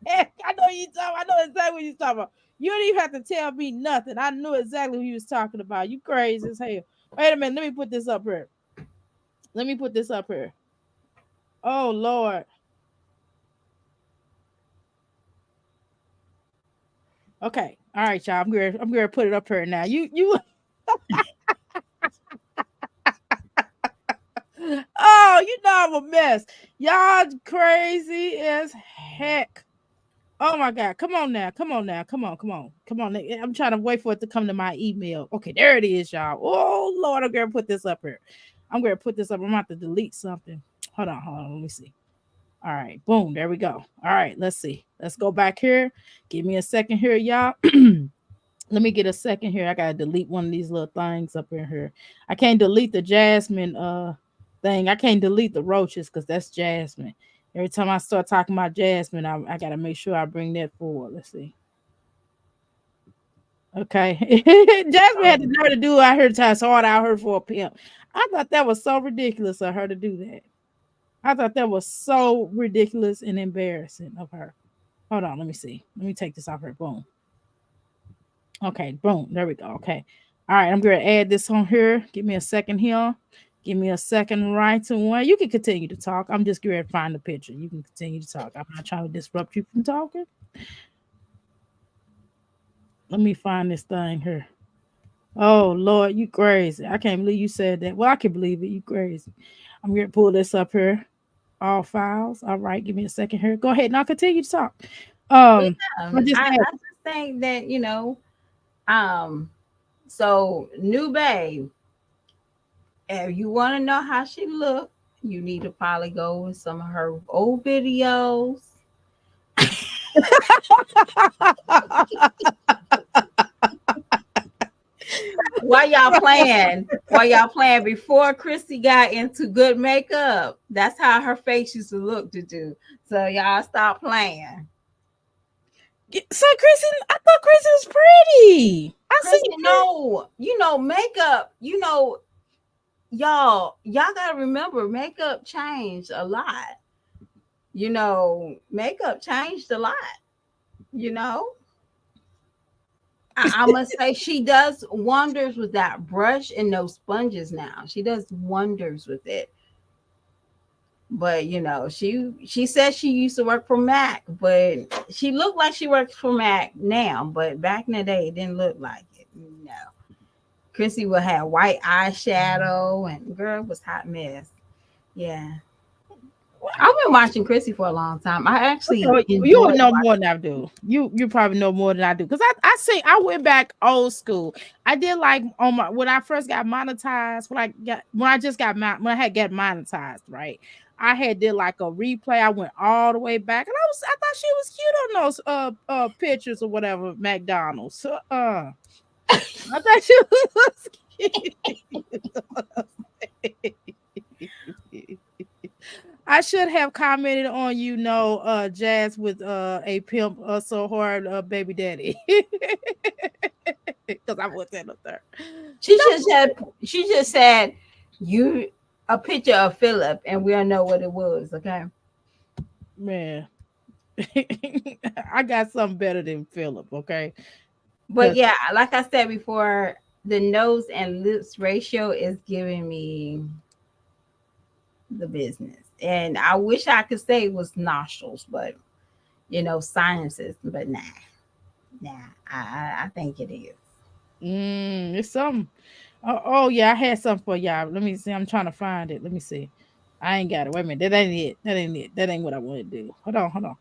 I know you talking. I know exactly what you talking about. You don't even have to tell me nothing. I knew exactly what you was talking about. You crazy as hell. Wait a minute. Let me put this up here. Let me put this up here. Oh Lord. Okay. All right, y'all. I'm gonna put it up here now. You oh, you know I'm a mess. Y'all crazy as heck. Oh my god. Come on now. Come on now. Come on. Come on. Come on. I'm trying to wait for it to come to my email. Okay, there it is, y'all. Oh Lord, I'm gonna put this up here. I'm gonna put this up. I'm about to delete something. Hold on, hold on. Let me see. All right, boom, there we go. All right, let's see. Let's go back here. Give me a second here, y'all. Let me get a second here. I gotta delete one of these little things up in here. I can't delete the Jasmine thing. I can't delete the roaches because that's Jasmine. Every time I start talking about Jasmine, I gotta make sure I bring that forward. Let's see. Okay. Jasmine had the nerve to do out here to so hard out here for a pimp. I thought that was so ridiculous of her to do that. I thought that was so ridiculous and embarrassing of her. Hold on, let me see. Let me take this off her. Boom. Okay, boom. There we go. Okay. All right, I'm going to add this on here. Give me a second here. Give me a second right to one. You can continue to talk. I'm just going to find the picture. You can continue to talk. I'm not trying to disrupt you from talking. Let me find this thing here. Oh, Lord, you crazy. I can't believe you said that. Well, I can believe it. You crazy. I'm going to pull this up here. All files. All right, give me a second here. Go ahead and I'll continue to talk. I just I had just think that, um, so new babe, if you want to know how she looked, you need to probably go with some of her old videos. While y'all playing, before Chrissy got into good makeup, that's how her face used to look to do. So y'all stop playing. so Chrissy, I thought Chrissy was pretty. I see Chrissy, no, makeup, y'all gotta remember makeup changed a lot. Makeup changed a lot, you know. I must say she does wonders with that brush and those sponges now. She does wonders with it. But she said she used to work for Mac, but she looked like she works for Mac now. But back in the day, it didn't look like it. No. Chrissy would have white eyeshadow, and girl, it was hot mess. Yeah. I've been watching Chrissy for a long time. I actually you would enjoy know more watching. than I do. You probably know more than I do. Because I went back old school. I did like on my when I first got monetized, when I just got when I had get monetized, right? I had did like a replay. I went all the way back and I thought she was cute on those pictures or whatever, McDonald's. I thought she was cute. I should have commented on Jazz with a pimp so hard baby daddy. Because I wasn't up there. She just said you a picture of Philip, and we don't know what it was. Okay. Man. I got something better than Philip, okay? But yeah, like I said before, the nose and lips ratio is giving me the business. And I wish I could say it was nostrils, but sinuses. But nah, I think it is. It's something. Oh yeah, I had something for y'all. Let me see. I'm trying to find it. Let me see. I ain't got it. Wait a minute. That ain't it. That ain't it. That ain't what I want to do. Hold on, hold on.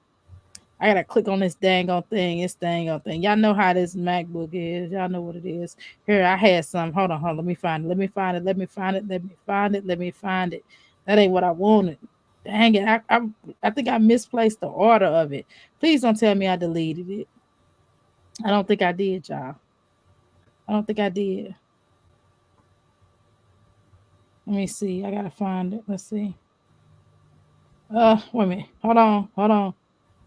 I gotta click on this dang on thing. This dang on thing. Y'all know how this MacBook is. Y'all know what it is. Here, I had some. Hold on, hold on. Let me find it. Let me find it. Let me find it. Let me find it. Let me find it. That ain't what I wanted. Dang it. I think I misplaced the order of it. Please don't tell me I deleted it. I don't think I did, y'all. I don't think I did. Let me see. I gotta find it. Let's see. Wait a minute. Hold on. Hold on.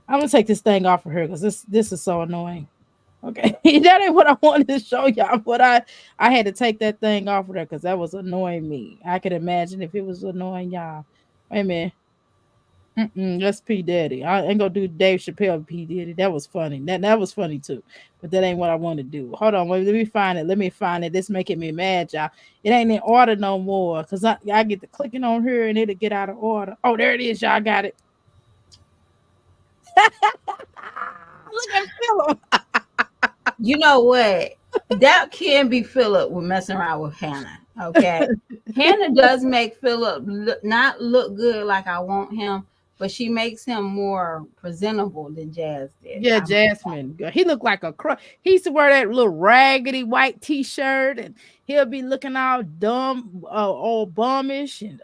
I'm gonna take this thing off of her because this is so annoying. Okay, that ain't what I wanted to show y'all, but I had to take that thing off of there because that was annoying me. I could imagine if it was annoying y'all. Wait a minute. That's P Daddy. I ain't gonna do Dave Chappelle P Daddy. That was funny. That was funny too. But that ain't what I want to do. Hold on, wait, let me find it. Let me find it. This making me mad, y'all. It ain't in order no more. Cause I get to clicking on here and it'll get out of order. Oh, there it is, y'all got it. Look at Philip. You know what? That can be Philip with messing around with Hannah. Okay. Hannah does make Philip not look good like I want him, but she makes him more presentable than Jazz did. Yeah, Jasmine. He looked like a he used to wear that little raggedy white t-shirt and he'll be looking all dumb, all bummish and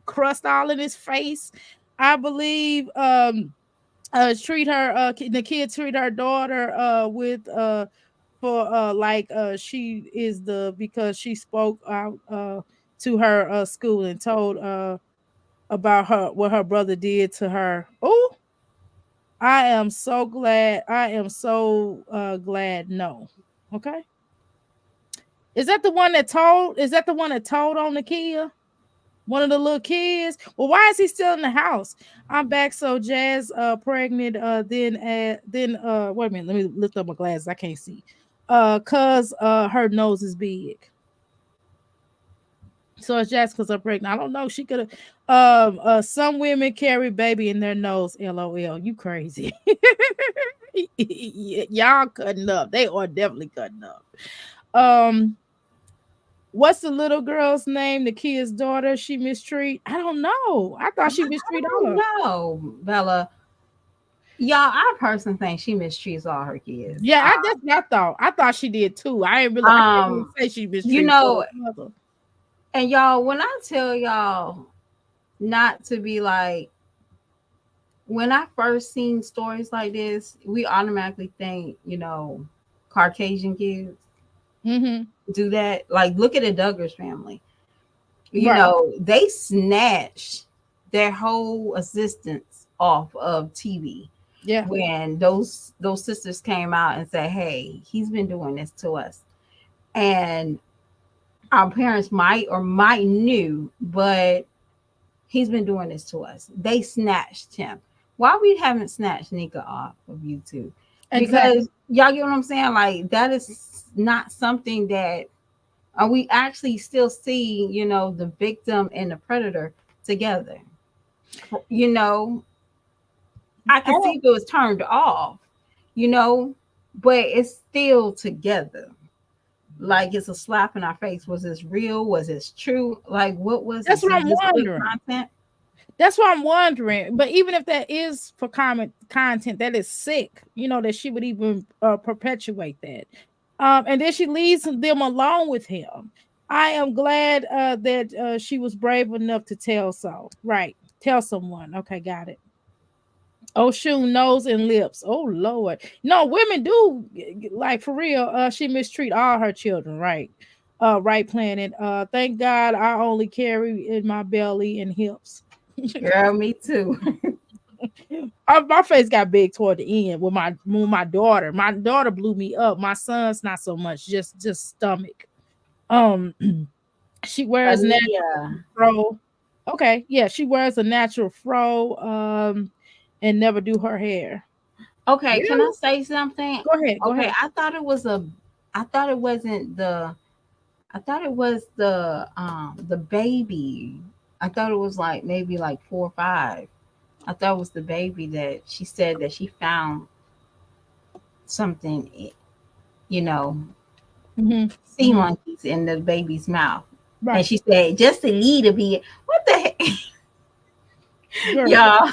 crust all in his face. I believe treat her the kid treat her daughter with for like she is the because she spoke out to her school and told about her what her brother did to her. Oh, I am so glad. I am so glad. No. Okay. Is that the one that told? Is that the one that told on the kid? One of the little kids? Well, why is he still in the house? I'm back. So Jazz pregnant. Then wait a minute. Let me lift up my glasses. I can't see. Cause her nose is big. So it's just because I'm pregnant. I don't know. She could have. Some women carry baby in their nose. LOL. You crazy? Y'all cutting up. They are definitely cutting up. Um, what's the little girl's name? The kid's daughter. She mistreat. I don't know. I thought she mistreat all of them. No, Bella. Y'all, I personally think she mistreats all her kids. Yeah, that's what I thought. I thought she did too. I ain't really. I can't even say she mistreats. You know, mother. and y'all, when I tell y'all not to be like, when I first seen stories like this, we automatically think, Caucasian kids do that. Like, look at the Douglas family. They snatched their whole existence off of TV. Yeah. When those sisters came out and said, "Hey, he's been doing this to us," and our parents might or might knew, but he's been doing this to us. They snatched him. Why we haven't snatched Nika off of YouTube? Because y'all get what I'm saying? Like, that is not something that we actually still see, the victim and the predator together. I can see if it was turned off, but it's still together. Like, it's a slap in our face. Was this real? Was this true? Like, what was that's this? what I'm wondering. Content? That's what I'm wondering. But even if that is for content, that is sick. That she would even perpetuate that. And then she leaves them alone with him. I am glad that she was brave enough to tell so. Right. Tell someone. Okay, got it. Oh, shoe, nose, and lips. Oh, Lord. No, women do, like, for real. She mistreat all her children, right? Right, Planet. Thank God I only carry in my belly and hips. Girl, me too. My face got big toward the end with my daughter. My daughter blew me up. My son's not so much, just stomach. She wears natural fro. Okay, yeah, she wears a natural fro. And never do her hair. Okay, really? Can I say something? Go ahead. Go ahead. I thought it was the baby. I thought it was like maybe like 4 or 5. I thought it was the baby that she said that she found something, sea monkeys in the baby's mouth. Right. And she said, just a little bit. What the heck? Y'all,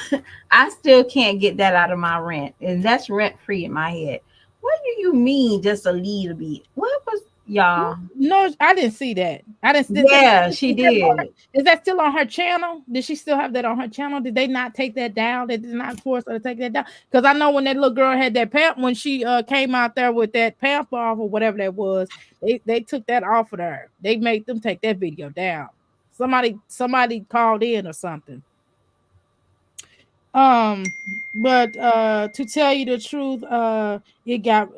I still can't get that out of my rent. And that's rent free in my head. What do you mean just a little bit? What was y'all? No, I didn't see that. I didn't. Yeah, she did. Is that still on her channel? Did she still have that on her channel? Did they not take that down? They did not force her to take that down? Because I know when that little girl had that pamp, when she came out there with that pamp off or whatever that was, they took that off of her. They made them take that video down. Somebody called in or something. Um, but to tell you the truth, it got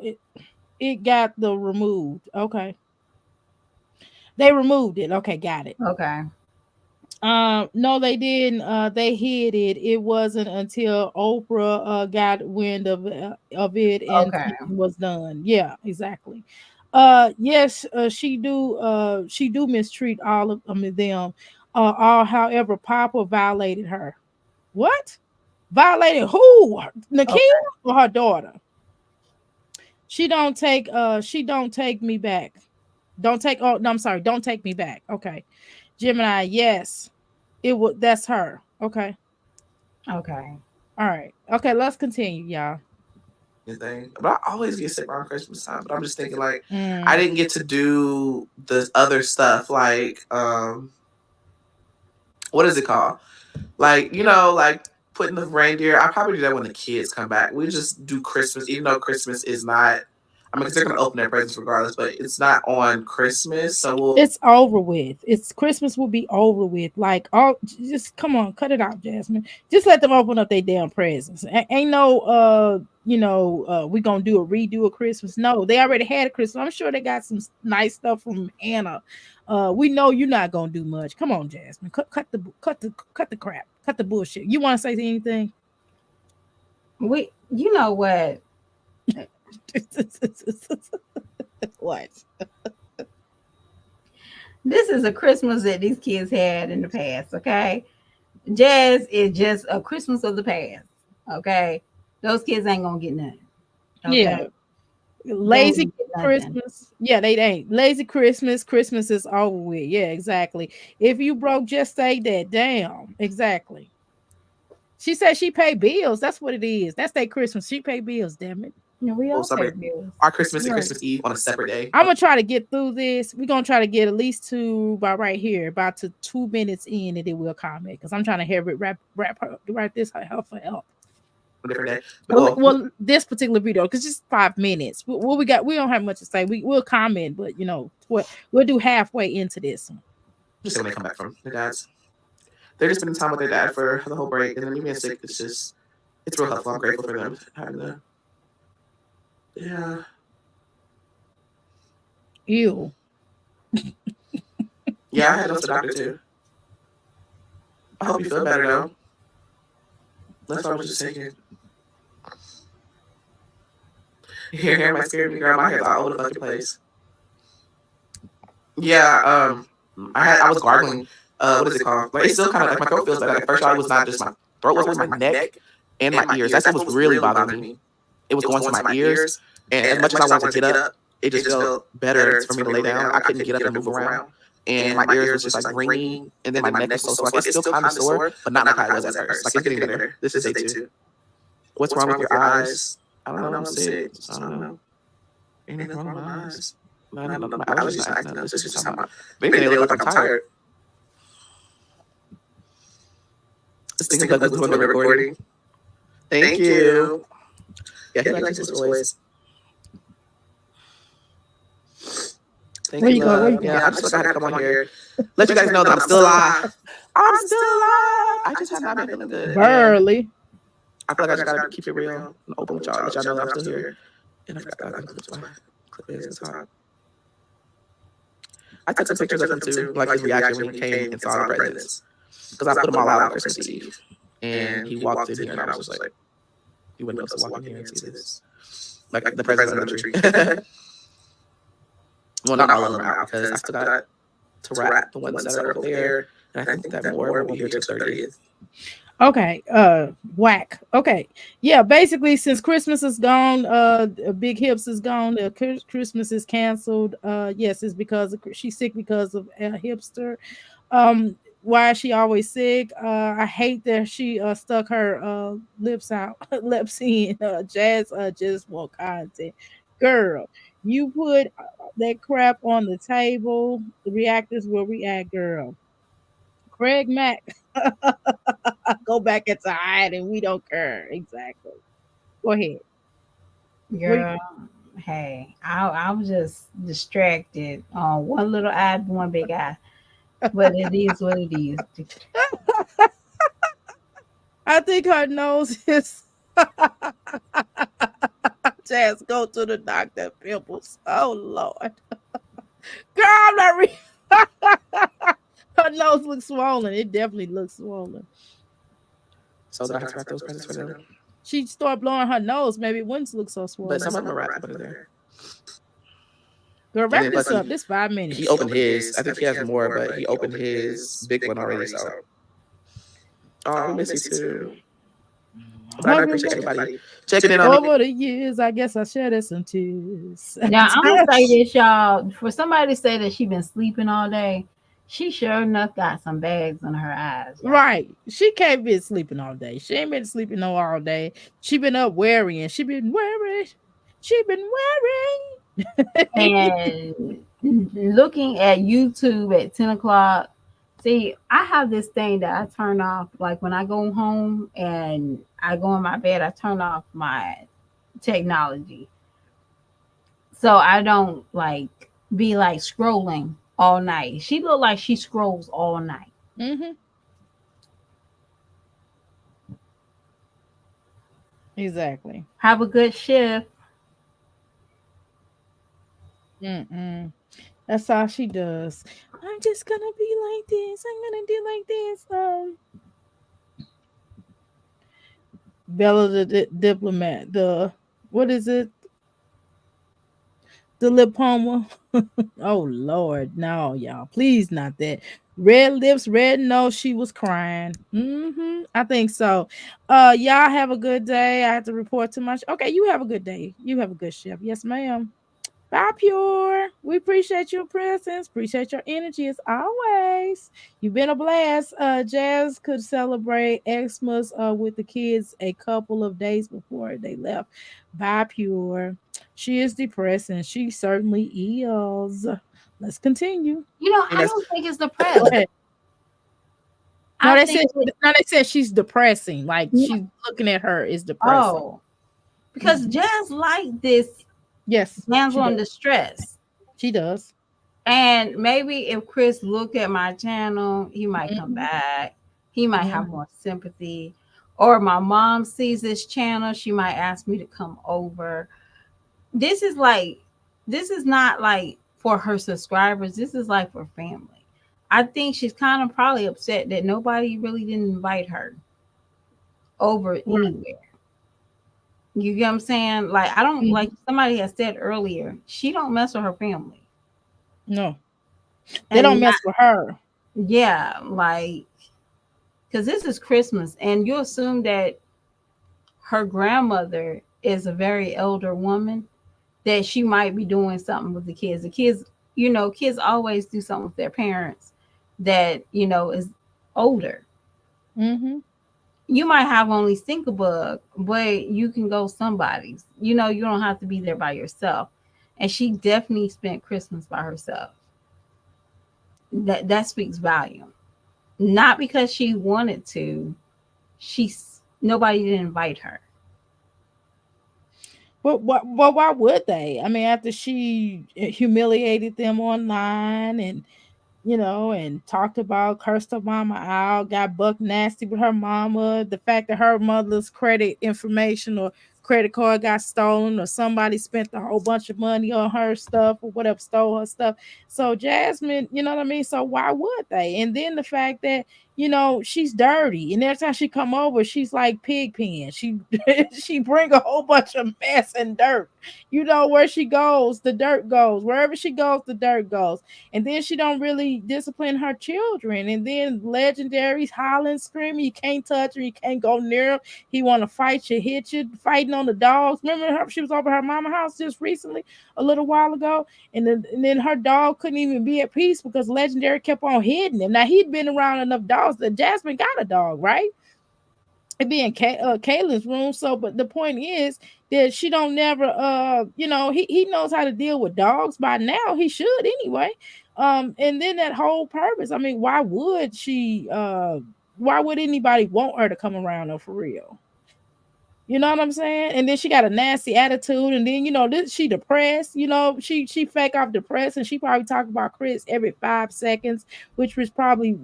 it got the removed. Okay, they removed it. Okay, got it. Okay. No, they didn't. They hid it. It wasn't until Oprah got wind of it and Okay. something was done. Yeah, exactly. Yes, she do mistreat all of them. All, however, Papa violated her. What? Violated who? Nakia Okay. or her daughter? She don't take me back. Don't take oh no, I'm sorry, don't take me back. Okay. Gemini, yes. It would that's her. Okay. Okay. All right. Okay, let's continue, y'all. Anything. But I always get sick around Christmas time. But I'm just thinking like I Mm. didn't get to do the other stuff like what is it called? Like, like putting the reindeer. I probably do that when the kids come back. We just do Christmas, even though Christmas is not. I mean, because they're gonna open their presents regardless, but it's not on Christmas, so we'll. It's over with. It's Christmas will be over with. Like, oh, just come on, cut it out, Jasmine. Just let them open up their damn presents. Ain't no, we gonna do a redo of Christmas. No, they already had a Christmas. I'm sure they got some nice stuff from Anna. We know you're not gonna do much. Come on, Jasmine. Cut the crap. Cut the bullshit. You want to say anything? You know what? What? This is a Christmas that these kids had in the past, okay? Jazz is just a Christmas of the past, okay? Those kids ain't gonna get nothing, Yeah. okay? They ain't Lazy gonna get nothing. Christmas. Yeah, they ain't. Lazy Christmas. Christmas is over with. Yeah, exactly. If you broke, just say that. Damn. Exactly. She said she paid bills. That's what it is. That's their Christmas. She paid bills, damn it. You know, we all pay celebrate bills. our Christmas and Right. Christmas Eve on a separate day. I'm gonna try to get through this. We're gonna try to get at least to about right here, about to 2 minutes in, and then we'll comment because I'm trying to have it wrap this help for help. A different day. Well, this particular video because it's 5 minutes. What we got? We don't have much to say. We'll comment, but we'll do halfway into this one. Just when they come back from their dads, they're just spending time with their dad for the whole break, and then me being sick, it's real helpful. I'm grateful for them having the. Yeah. Ew. Yeah, I had to go to the doctor too. I hope you feel better though. That's all I was just saying. Here, my spirit, girl, my hair's all over the fucking place. Yeah, I was gargling. What is it called? Like it's still kind of like my throat feels better. Like first, it was not just my throat, was my neck and my ears. That's what was really bothering me. It was going to my ears, and as much as I wanted to get up, it just felt better for me to lay down. I couldn't get up and move around, and my ears was just like ringing, and then my neck was so sore. Like it's still kind of sore, but not like how it was at first. Like it's getting better. This is day 2. What's wrong with your eyes? I don't know. I'm sick. I don't know. Ain't nothing wrong with my eyes. No, my allergies not acting up. This is just how maybe they look like I'm tired. Just think about this when we're recording. Thank you. Yeah, he likes his voice. Where you go? Yeah, I just gotta come on here. Let you guys know that I'm still alive. I'm still alive. I just have not been feeling good. Barely. I feel like I just gotta keep it real and open with y'all. Let y'all know that I'm still here. And I forgot I put my clip is top. I took some pictures of him too, like his reaction when he came and saw the presents. Because I put them all out on Christmas Eve. And he walked in here and I was just like, you wouldn't be able to walk in here and see this. Like the presents under the tree. Well, not all of them out because I still got to wrap the ones that are over there. And I think that more will be here till 30th. Okay, whack. Okay, yeah. Basically, since Christmas is gone, Big Hips is gone. Christmas is canceled. Yes, it's because she's sick because of Hipster. Why is she always sick? I hate that she stuck her lips in. Jazz just want content, girl. You put that crap on the table. The reactors will react, girl. Craig Mack. Go back into hiding. We don't care. Exactly. Go ahead. Girl, hey, I was just distracted on one little eye, one big eye. But it is what it is. I think her nose is. Just go to the doctor. Pimples. Oh Lord, girl, I'm not. Her nose looks swollen. It definitely looks swollen. So do I have to wrap those presents for them? She started blowing her nose. Maybe it wouldn't look so But swollen. some of them are wrapped up in there. Girl, And wrap then this plus up. This 5 minutes. he opened his. I think he has more, but he opened his big one already. So, oh, we miss you too. But I know I appreciate everybody checking in on me. Over the years, I guess I shedded some tears. Now I'm gonna say this, y'all. For somebody to say that she been sleeping all day, she sure enough got some bags in her eyes. Y'all. Right. She can't be sleeping all day. She ain't been sleeping no all day. She been up worrying. She been worried. She been worried. And looking at YouTube at 10 o'clock. See, I have this thing that I turn off. Like when I go home and I go in my bed, I turn off my technology. So I don't like be like scrolling all night. She look like she scrolls all night. Mm-hmm. Exactly. Have a good shift. Mm-mm. That's all she does. I'm just gonna be like this. I'm gonna do like this. Bella the diplomat. The what is it? The lipoma. Oh Lord, no, y'all. Please not that. Red lips, red nose. She was crying. I think so. Y'all have a good day. I have to report too much. Okay, you have a good day. You have a good shift. Yes, ma'am. Bye, Pure. We appreciate your presence. Appreciate your energy as always. You've been a blast. Jazz could celebrate Xmas with the kids a couple of days before they left. Bye, Pure. She is depressing. She certainly is. Let's continue. You know, And I that's don't think it's Go depressed. ahead. No, I they think said no, they said she's depressing. Like she's looking at her is depressing. oh, because Jazz like this Yes, damsel she in does. distress. She does. And maybe if Chris look at my channel, he might come Mhm. back. He might Yeah. have more sympathy. Or my mom sees this channel, she might ask me to come over. This is like, this is not like for her subscribers. This is like for family. I think she's kind of probably upset that nobody really didn't invite her over anywhere. You get what I'm saying? Like I don't like Mhm. somebody has said earlier, she don't mess with her family. No, they don't And mess with her. yeah, like because this is Christmas, and you assume that her grandmother is a very elder woman, that she might be doing something with the kids. The kids, you know, kids always do something with their parents that, you know, is older. Mm-hmm. You might have only stink a bug, but you can go somebody's. You know, you don't have to be there by yourself. And she definitely spent Christmas by herself. That speaks volume. Not because she wanted to. She's nobody didn't invite her. But what? Well, why would they? I mean, after she humiliated them online and and talked about cursed her mama out, got buck nasty with her mama, the fact that her mother's credit information or credit card got stolen or somebody spent a whole bunch of money on her stuff or whatever, stole her stuff. So Jasmine, you know what I mean? So why would they? And then the fact that she's dirty and every time she come over she's like pig pen. She she bring a whole bunch of mess and dirt. Where she goes the dirt goes, wherever she goes the dirt goes. And then she don't really discipline her children. And then Legendary's hollering, screaming, you can't touch her, you can't go near him. He want to fight you, hit you, fighting on the dogs. Remember she was over her mama house just recently, a little while ago, and then her dog couldn't even be at peace because Legendary kept on hitting him. Now he'd been around enough dogs that Jasmine got a dog, right? It be in Kayla's room. So, but the point is that she don't never, he knows how to deal with dogs by now. He should anyway. And then that whole purpose. I mean, why would she? Why would anybody want her to come around her for real? You know what I'm saying? And then she got a nasty attitude, and then this she depressed. She fake off depressed, and she probably talk about Chris every 5 seconds, which was probably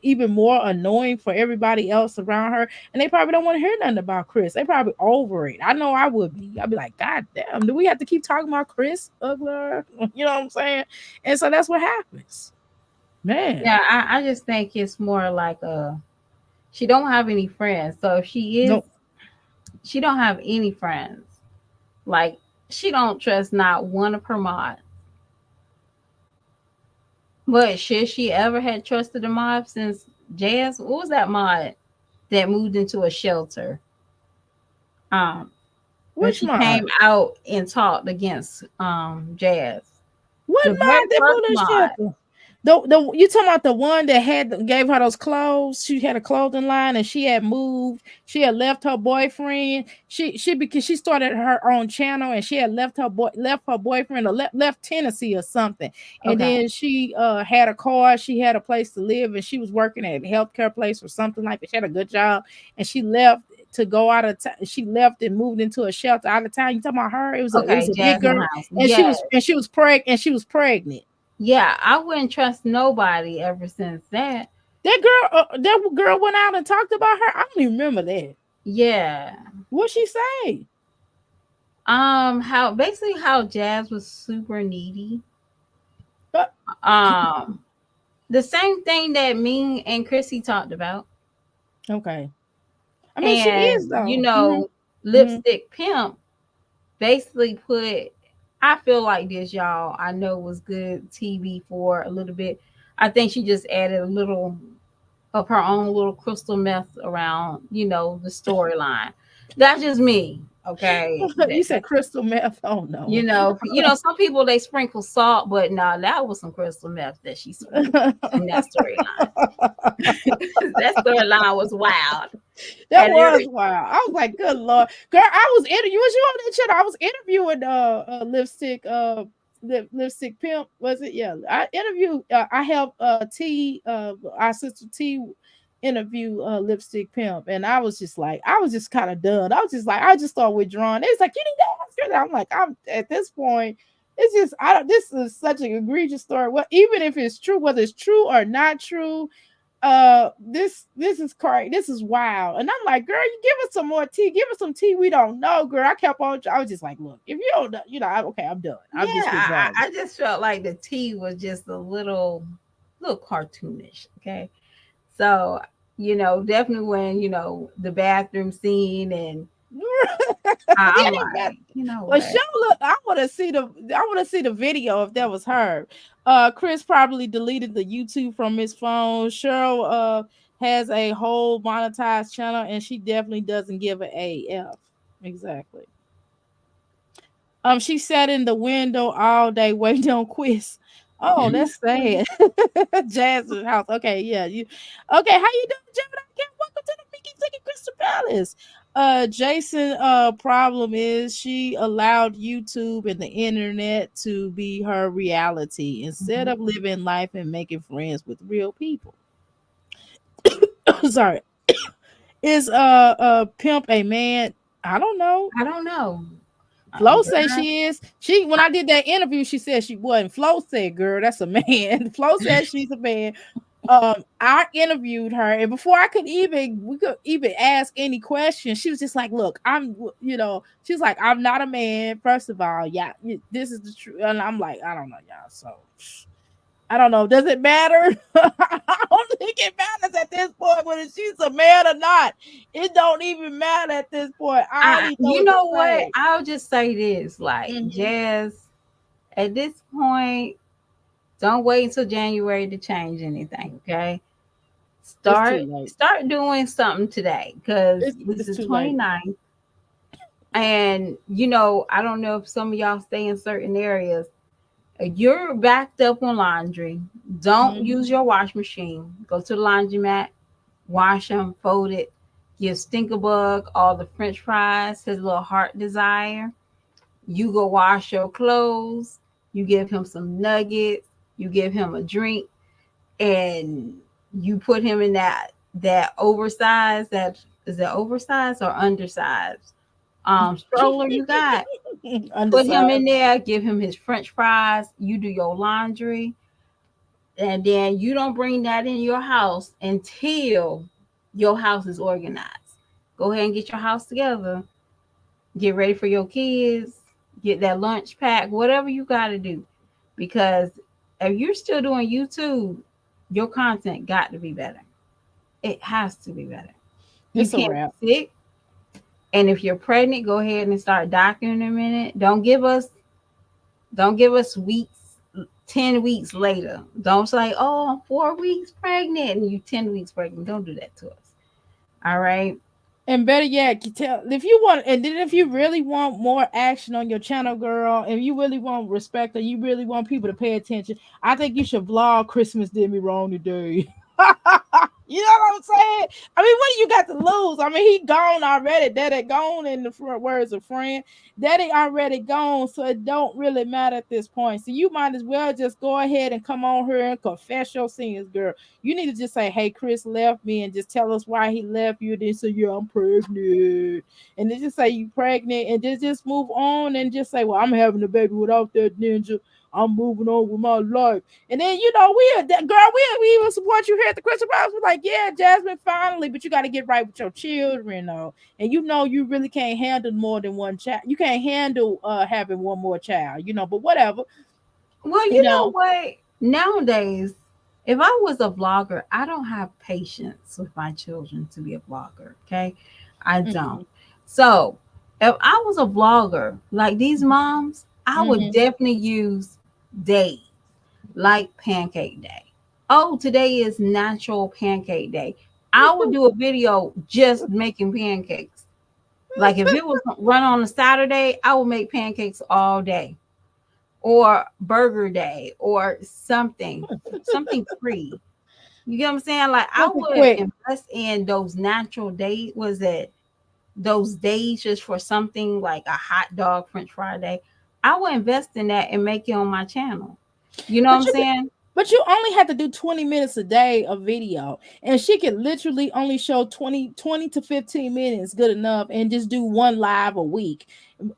even more annoying for everybody else around her. And they probably don't want to hear nothing about Chris. They probably over it. I know I would be. I'd be like, God damn, do we have to keep talking about Chris Ugler? You know what I'm saying? And so that's what happens, man. Yeah, I just think it's more like she don't have any friends. So if No, she don't have any friends. Like she don't trust not one of her mods. But should she ever had trusted a mod since Jazz? What was that mod that moved into a shelter? Um, when which she mod? came out and talked against Jazz. What The very mod that first moved in mod. shelter? The you talking about the one that gave her those clothes? She had a clothing line and she had moved. She had left her boyfriend. She because she started her own channel and she had left her boyfriend or left Tennessee or something. And Okay. then she had a car. She had a place to live and she was working at a healthcare place or something like that. She had a good job and she left to go out of town. She left and moved into a shelter out of town. You talking about her? It was Okay, a big Jasmine girl House. and Yeah. she was pregnant. Yeah, I wouldn't trust nobody ever since that. That girl went out and talked about her. I don't even remember that. Yeah. What she say? How basically how Jazz was super needy. Uh, Um, the same thing that me and Chrissy talked about. okay. I mean, she And is though. Hmm. Lipstick Pimp basically put, I feel like this, y'all, I know was good TV for a little bit. I think she just added a little of her own little crystal meth around, the storyline. That's just me. Okay. You said crystal meth. Oh no. Some people they sprinkle salt, but no, that was some crystal meth that she sprinkled in that storyline. That storyline was wild. That And was wild. I was like, good Lord. Girl, I was interviewing you on that shit. I was interviewing lipstick pimp. Was it? Yeah. I interviewed I helped T our sister T interview lipstick pimp. And I was just like, I was just kind of done. I was just like, I just started withdrawing. It's like, you need to ask her that. I'm like, I'm at this point. It's just I don't this is such an egregious story. Well, even if it's true, whether it's true or not true, this is crazy, this is wild. And I'm like, girl, you give us some more tea, give us some tea we don't know, girl. I kept on, I was just like, look, if you don't know, okay, I'm done, I'm yeah, just withdrawing. I just felt like the tea was just a little cartoonish. Okay. So, definitely when, the bathroom scene and I'm Yeah, like, you know well, what? show look, I want to see the video if that was her. Chris probably deleted the YouTube from his phone. Cheryl has a whole monetized channel and she definitely doesn't give an AF. Exactly. She sat in the window all day waiting on quiz. Oh, that's sad. Jazz's house. Okay, yeah. Okay, how you doing, Gemini? Welcome to the Mickey Ticket Crystal Palace. Jason problem is she allowed YouTube and the internet to be her reality instead of living life and making friends with real people. Sorry. Is pimp a man? I don't know. I don't know. Flo says Girl, she is. She when I did that interview, she said she wasn't. Flo said, "Girl, that's a man." Flo said she's a man. I interviewed her, and before we could even ask any questions, she was just like, "Look, she's like, I'm not a man. First of all, yeah, this is the truth." And I'm like, I don't know, y'all. So I don't know. Does it matter? I don't think it matters at this point whether she's a man or not. It don't even matter at this point. All we know you is know the what? same. I'll just say this, like Mhm. Jazz, at this point, don't wait until January to change anything. Okay. It's too late. Start doing something today because it's It's the too late. 29th. And I don't know if some of y'all stay in certain areas. You're backed up on laundry. Don't Mhm. use your wash machine. Go to the laundromat, wash them, fold it. Give Stinkerbug all the French fries, his little heart desire. You go wash your clothes. You give him some nuggets. You give him a drink, and you put him in that oversized, that is it oversized or undersized stroller you got. Put him Undersized. in there, give him his French fries. You do your laundry, and then you don't bring that in your house until your house is organized. Go ahead and get your house together. Get ready for your kids. Get that lunch pack, whatever you got to do. Because if you're still doing YouTube, your content got to be better. It has to be better. You It's a can't wrap. be sick. And if you're pregnant, go ahead and start documenting it. Don't give us weeks, 10 weeks later. Don't say, oh, I'm 4 weeks pregnant and you 10 weeks pregnant. Don't do that to us. All right. And better yet, you tell if you want, and then if you really want more action on your channel, girl, and you really want respect, or you really want people to pay attention, I think you should vlog Christmas did me wrong today. You know what I'm saying? I mean, what do you got to lose? I mean, he gone already. Daddy gone in the front words of friend. Daddy already gone, so it don't really matter at this point. So you might as well just go ahead and come on here and confess your sins, girl. You need to just say, "Hey, Chris left me," and just tell us why he left you. Then say, "Yeah, I'm pregnant," and then just say you pregnant, and just move on, and just say, "Well, I'm having a baby without that ninja. I'm moving on with my life." And then we even support you here at the Christian House. We're like, "Yeah, Jasmine, finally," but you got to get right with your children, though. And you really can't handle more than one child. You can't handle having one more child, but whatever, Well, you you know know. what? Nowadays, if I was a vlogger, I don't have patience with my children to be a vlogger. Okay. I don't. Mhm. So if I was a vlogger like these moms, I would Mhm. definitely use days like Pancake Day. Oh, today is Natural Pancake Day. I would do a video just making pancakes. Like if it was run on a Saturday, I would make pancakes all day, or Burger Day or something free. You get what I'm saying? Like I Something would quick. invest in those natural days. Was it those days just for something like a hot dog French fry day? I would invest in that and make it on my channel. You know what But I'm you saying? But you only have to do 20 minutes a day of video. And she could literally only show 20 to 15 minutes good enough and just do one live a week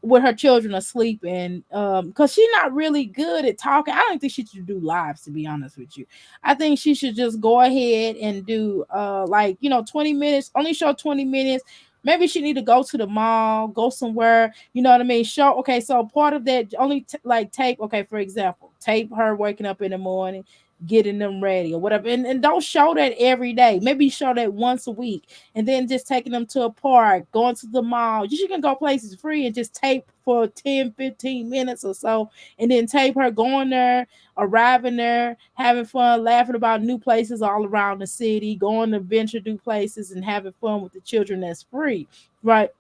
when her children are sleeping. Because she's not really good at talking. I don't think she should do lives, to be honest with you. I think she should just go ahead and do 20 minutes, only show 20 minutes. Maybe she need to go to the mall, go somewhere, you know what I mean? Show, okay, so part of that only like tape, okay, for example, tape her waking up in the morning, getting them ready or whatever. And don't show that every day. Maybe show that once a week. And then just taking them to a park, going to the mall. You can go places free and just tape for 10, 15 minutes or so. And then tape her going there, arriving there, having fun, laughing about new places all around the city, going to venture new places and having fun with the children that's free. Right.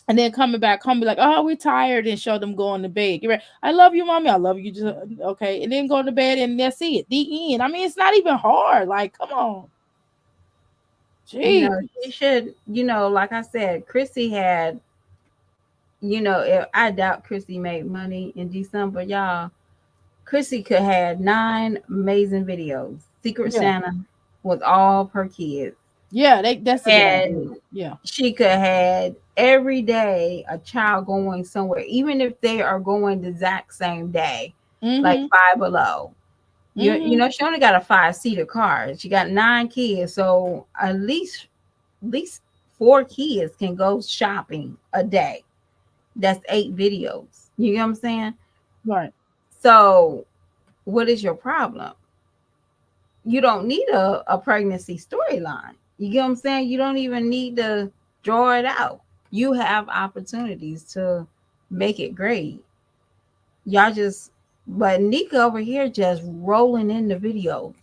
And then coming back home, be like, "Oh, we're tired," and show them going to bed. Get ready. I love you, mommy. I love you. Just okay, and then go to bed, and that's it. The end. I mean, it's not even hard. Like, come on, You know, jeez. she should, like I said, Chrissy had, if I doubt Chrissy made money in December, y'all. Chrissy could have 9 amazing videos. Secret Yeah, Santa with all of her kids. yeah. That's a good idea. And Yeah. she could have every day a child going somewhere, even if they are going the exact same day, like Mm-hmm. Five Below. You Mm-hmm. know, she only got a 5-seater car. She got 9 kids, so at least 4 kids can go shopping a day. That's 8 videos. You know what I'm saying? Right. So, what is your problem? You don't need a pregnancy storyline. You get what I'm saying? You don't even need to draw it out. You have opportunities to make it great. Y'all just, but Nika over here just rolling in the videos.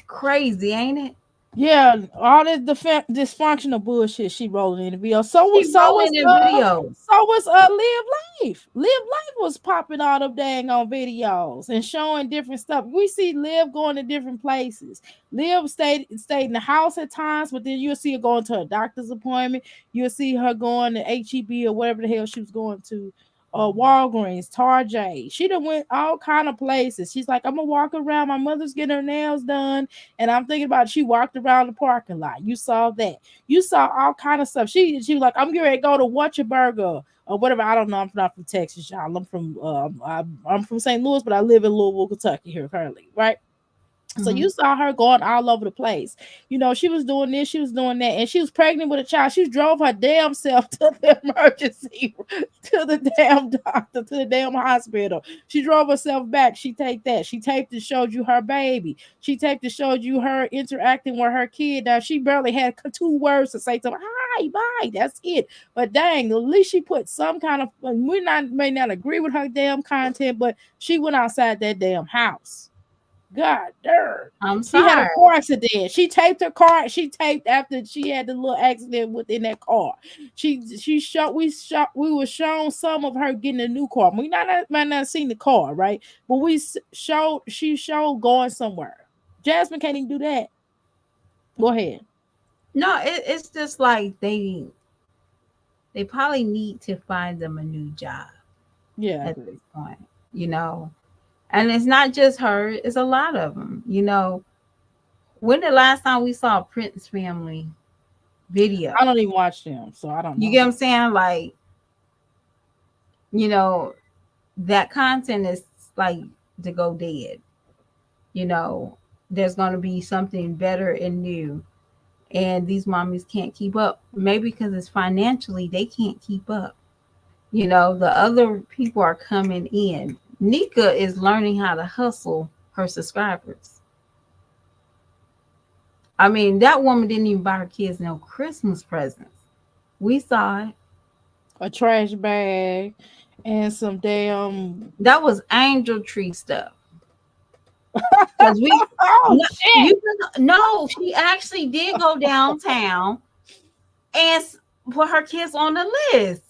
Crazy, ain't it? Yeah, all this dysfunctional bullshit she rolling in the video. She rolling in videos. So was Live Life. Live Life was popping all them dang on videos and showing different stuff. We see Liv going to different places. Liv stayed in the house at times, but then you'll see her going to a doctor's appointment. You'll see her going to HEB or whatever the hell she was going to. Walgreens, Tarjay. She done went all kind of places. She's like, I'm gonna walk around. My mother's getting her nails done, and I'm thinking about she walked around the parking lot. You saw that. You saw all kind of stuff. She was like, I'm getting ready to go to Whataburger or whatever. I don't know. I'm not from Texas, y'all. I'm from St. Louis, but I live in Louisville, Kentucky here currently, right? So Mhm. you saw her going all over the place. You know, she was doing this, she was doing that, and she was pregnant with a child. She drove her damn self to the emergency, to the damn doctor, to the damn hospital. She drove herself back. She taped that. She taped and showed you her baby. She taped and showed you her interacting with her kid. Now she barely had two words to say to her. Hi, bye. That's it. But dang, at least she put some kind of. We not may not agree with her damn content, but she went outside that damn house. God darn. I'm She had a sorry. car accident. She taped her car. She taped after she had the little accident within that car. She shot. We were shown some of her getting a new car. We might not seen the car, right? But showed. She showed going somewhere. Jasmine can't even do that. Go ahead. No, it's just like they probably need to find them a new job Yeah, I at agree. this point, you know. And it's not just her; it's a lot of them. You know, when the last time we saw a Prince family video? I don't even watch them, so I don't You know. get what I'm saying? Like, you know, that content is like to go dead. You know, there's going to be something better and new, and these mommies can't keep up. Maybe because it's financially they can't keep up. You know, the other people are coming in. Nika is learning how to hustle her subscribers. I mean, that woman didn't even buy her kids no Christmas presents. We saw it. A trash bag and some damn. That was angel tree stuff. Because we, Oh no, shit! you no, she actually did go downtown and put her kids on the list.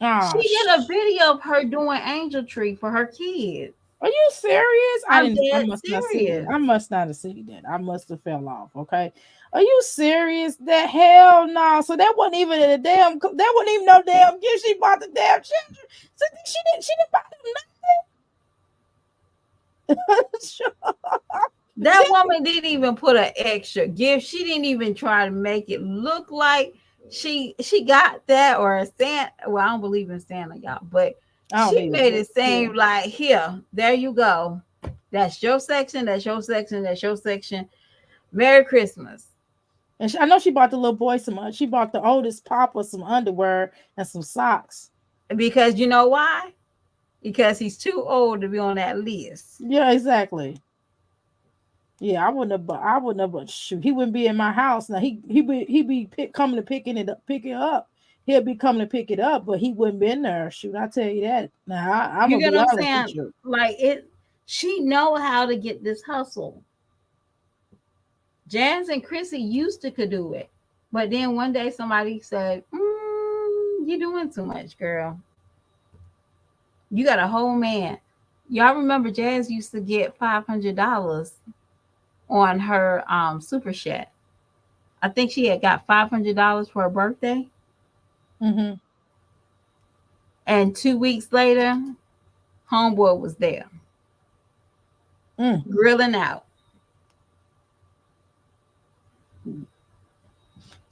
She Oh did a video of her doing angel tree for her kids. Are you serious? I I'm didn't. I dead must not see that. serious. I must not have seen that. I must have fell off. Okay. Are you serious? The hell no. So that wasn't even a damn. That wasn't even no damn gift. She bought the damn children. So she didn't. She didn't buy them nothing. That woman didn't even put an extra gift. She didn't even try to make it look like she got that or a Santa. Well, I don't believe in Santa, y'all, but I don't she need made it. it seem like here, there you go. That's your section. That's your section. That's your section. Merry Christmas. And I know she bought the little boy some. She bought the oldest Papa some underwear and some socks. Because you know why? Because he's too old to be on that list. Yeah, exactly. Yeah, I wouldn't have. I wouldn't have. But shoot, he wouldn't be in my house now. Coming to pick it up. He'll be coming to pick it up, but he wouldn't be in there. Shoot, I tell you that. Now I'm You gonna get be what I'm honest with saying? you. Like it, she know how to get this hustle. Jazz and Chrissy used to could do it, but then one day somebody said, "You're doing too much, girl. You got a whole man." Y'all remember Jazz used to get $500 on her super chat. I think she had got $500 for her birthday, Mm-hmm. and 2 weeks later, homeboy was there Mm. grilling out.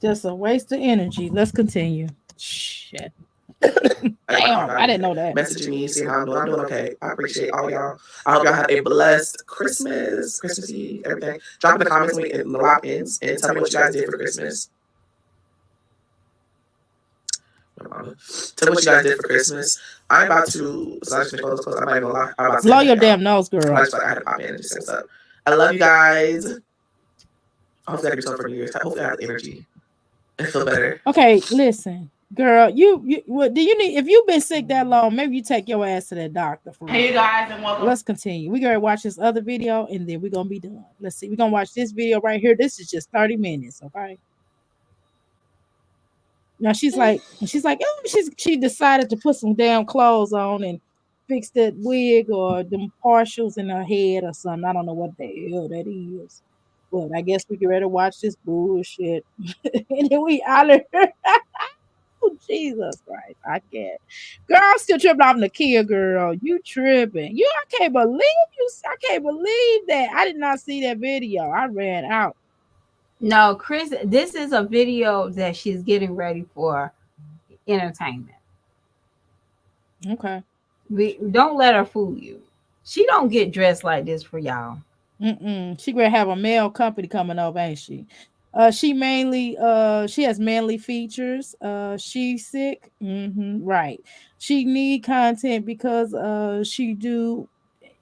Just a waste of energy. Let's continue. Shit. Damn, I didn't know that. Messaging me, seeing how I'm doing. I'm doing okay. I appreciate all y'all. I hope y'all had a blessed Christmas Eve, everything. Drop in the comments when the live ends and tell me what you guys did for Christmas. Tell me what you guys did for Christmas. I'm about to. So I just finished close. I'm not even gonna lie. I'm about to Blow your damn nose, girl. I just like I had to pop in and just say what's up. I love you guys. Hopefully I can do something for New Year's. Hopefully I have energy and feel better. Okay, listen, girl. You what do you need? If you've been sick that long, maybe you take your ass to that doctor. For Hey you guys and welcome. Let's continue. We gotta watch this other video and then we're gonna be done. Let's see. We're gonna watch this video right here. This is just 30 minutes, okay? Now she's like, oh, she decided to put some damn clothes on and fix that wig or them partials in her head or something. I don't know what the hell that is. But I guess we get ready to watch this bullshit. And then we holler her. Oh, Jesus Christ, I can't. Girl, I'm still tripping off Nakia, girl. You tripping. I can't believe you. I can't believe that. I did not see that video. I ran out. No, Chris, this is a video that she's getting ready for entertainment. Okay. We don't let her fool you. She don't get dressed like this for y'all. She gonna have a male company coming up, ain't she? She has manly features. She's sick. Right. She need content because she do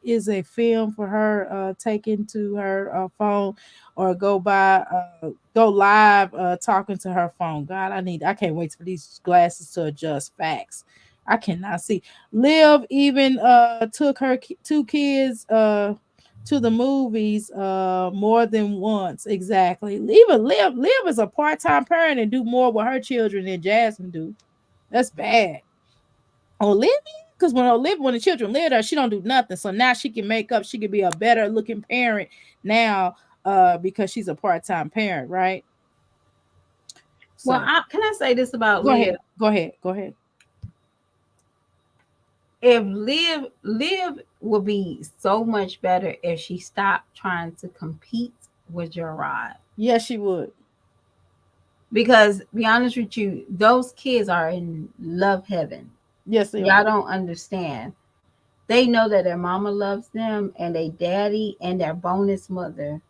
is a film for her taken to her phone or go live talking to her phone. God, I can't wait for these glasses to adjust. Facts. I cannot see. Liv even took her two kids to the movies more than once. Exactly. Even Liv is a part-time parent and do more with her children than Jasmine do. That's bad. Olivia, because when the children live there, she don't do nothing. So now she can make up. She could be a better looking parent now because she's a part-time parent, right? Well, So can I say this about go Liv? ahead. Go ahead. Go ahead. If Liv would be so much better if she stopped trying to compete with Gerard. Yes, she would. Because be honest with you, those kids are in love heaven. Yes, they Y'all are. don't understand. They know that their mama loves them and their daddy and their bonus mother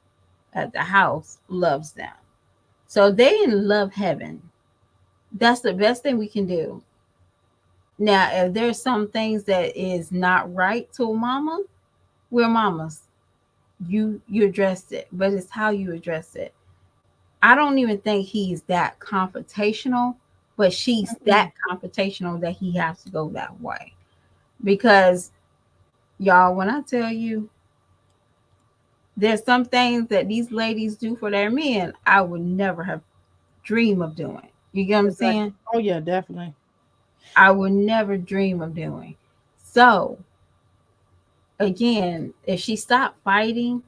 at the house loves them. So they in love heaven. That's the best thing we can do. Now, if there's some things that is not right to a mama, we're mamas. You address it, but it's how you address it. I don't even think he's that confrontational, but she's that confrontational that he has to go that way. Because y'all, when I tell you there's some things that these ladies do for their men, I would never have dream of doing. You get what I'm Exactly. saying? Oh yeah, definitely. I would never dream of doing. So again, if she stopped fighting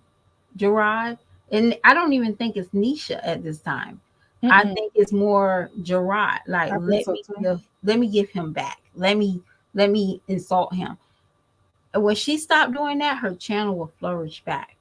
Gerard, and I don't even think it's Nisha at this time. I Mm-mm. think it's more Gerard. Like I think so too. let me give him back. Let me insult him. And when she stopped doing that, her channel will flourish back.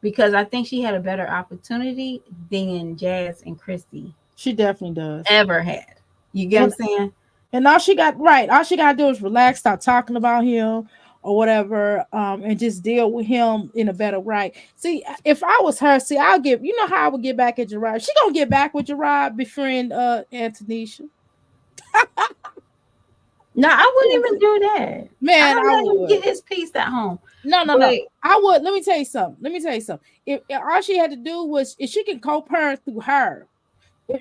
Because I think she had a better opportunity than Jazz and Christy She definitely does. ever had. You get And what I'm saying? And all she gotta do is relax, stop talking about him or whatever, and just deal with him in a better way. See, if I was her, I'll get how I would get back at Gerard. She gonna get back with Gerard, befriend Antonisha. No, I wouldn't even do that. Man, I'll I let him would. get his peace at home. No. But I would. Let me tell you something. If all she had to do was, if she can co-parent through her,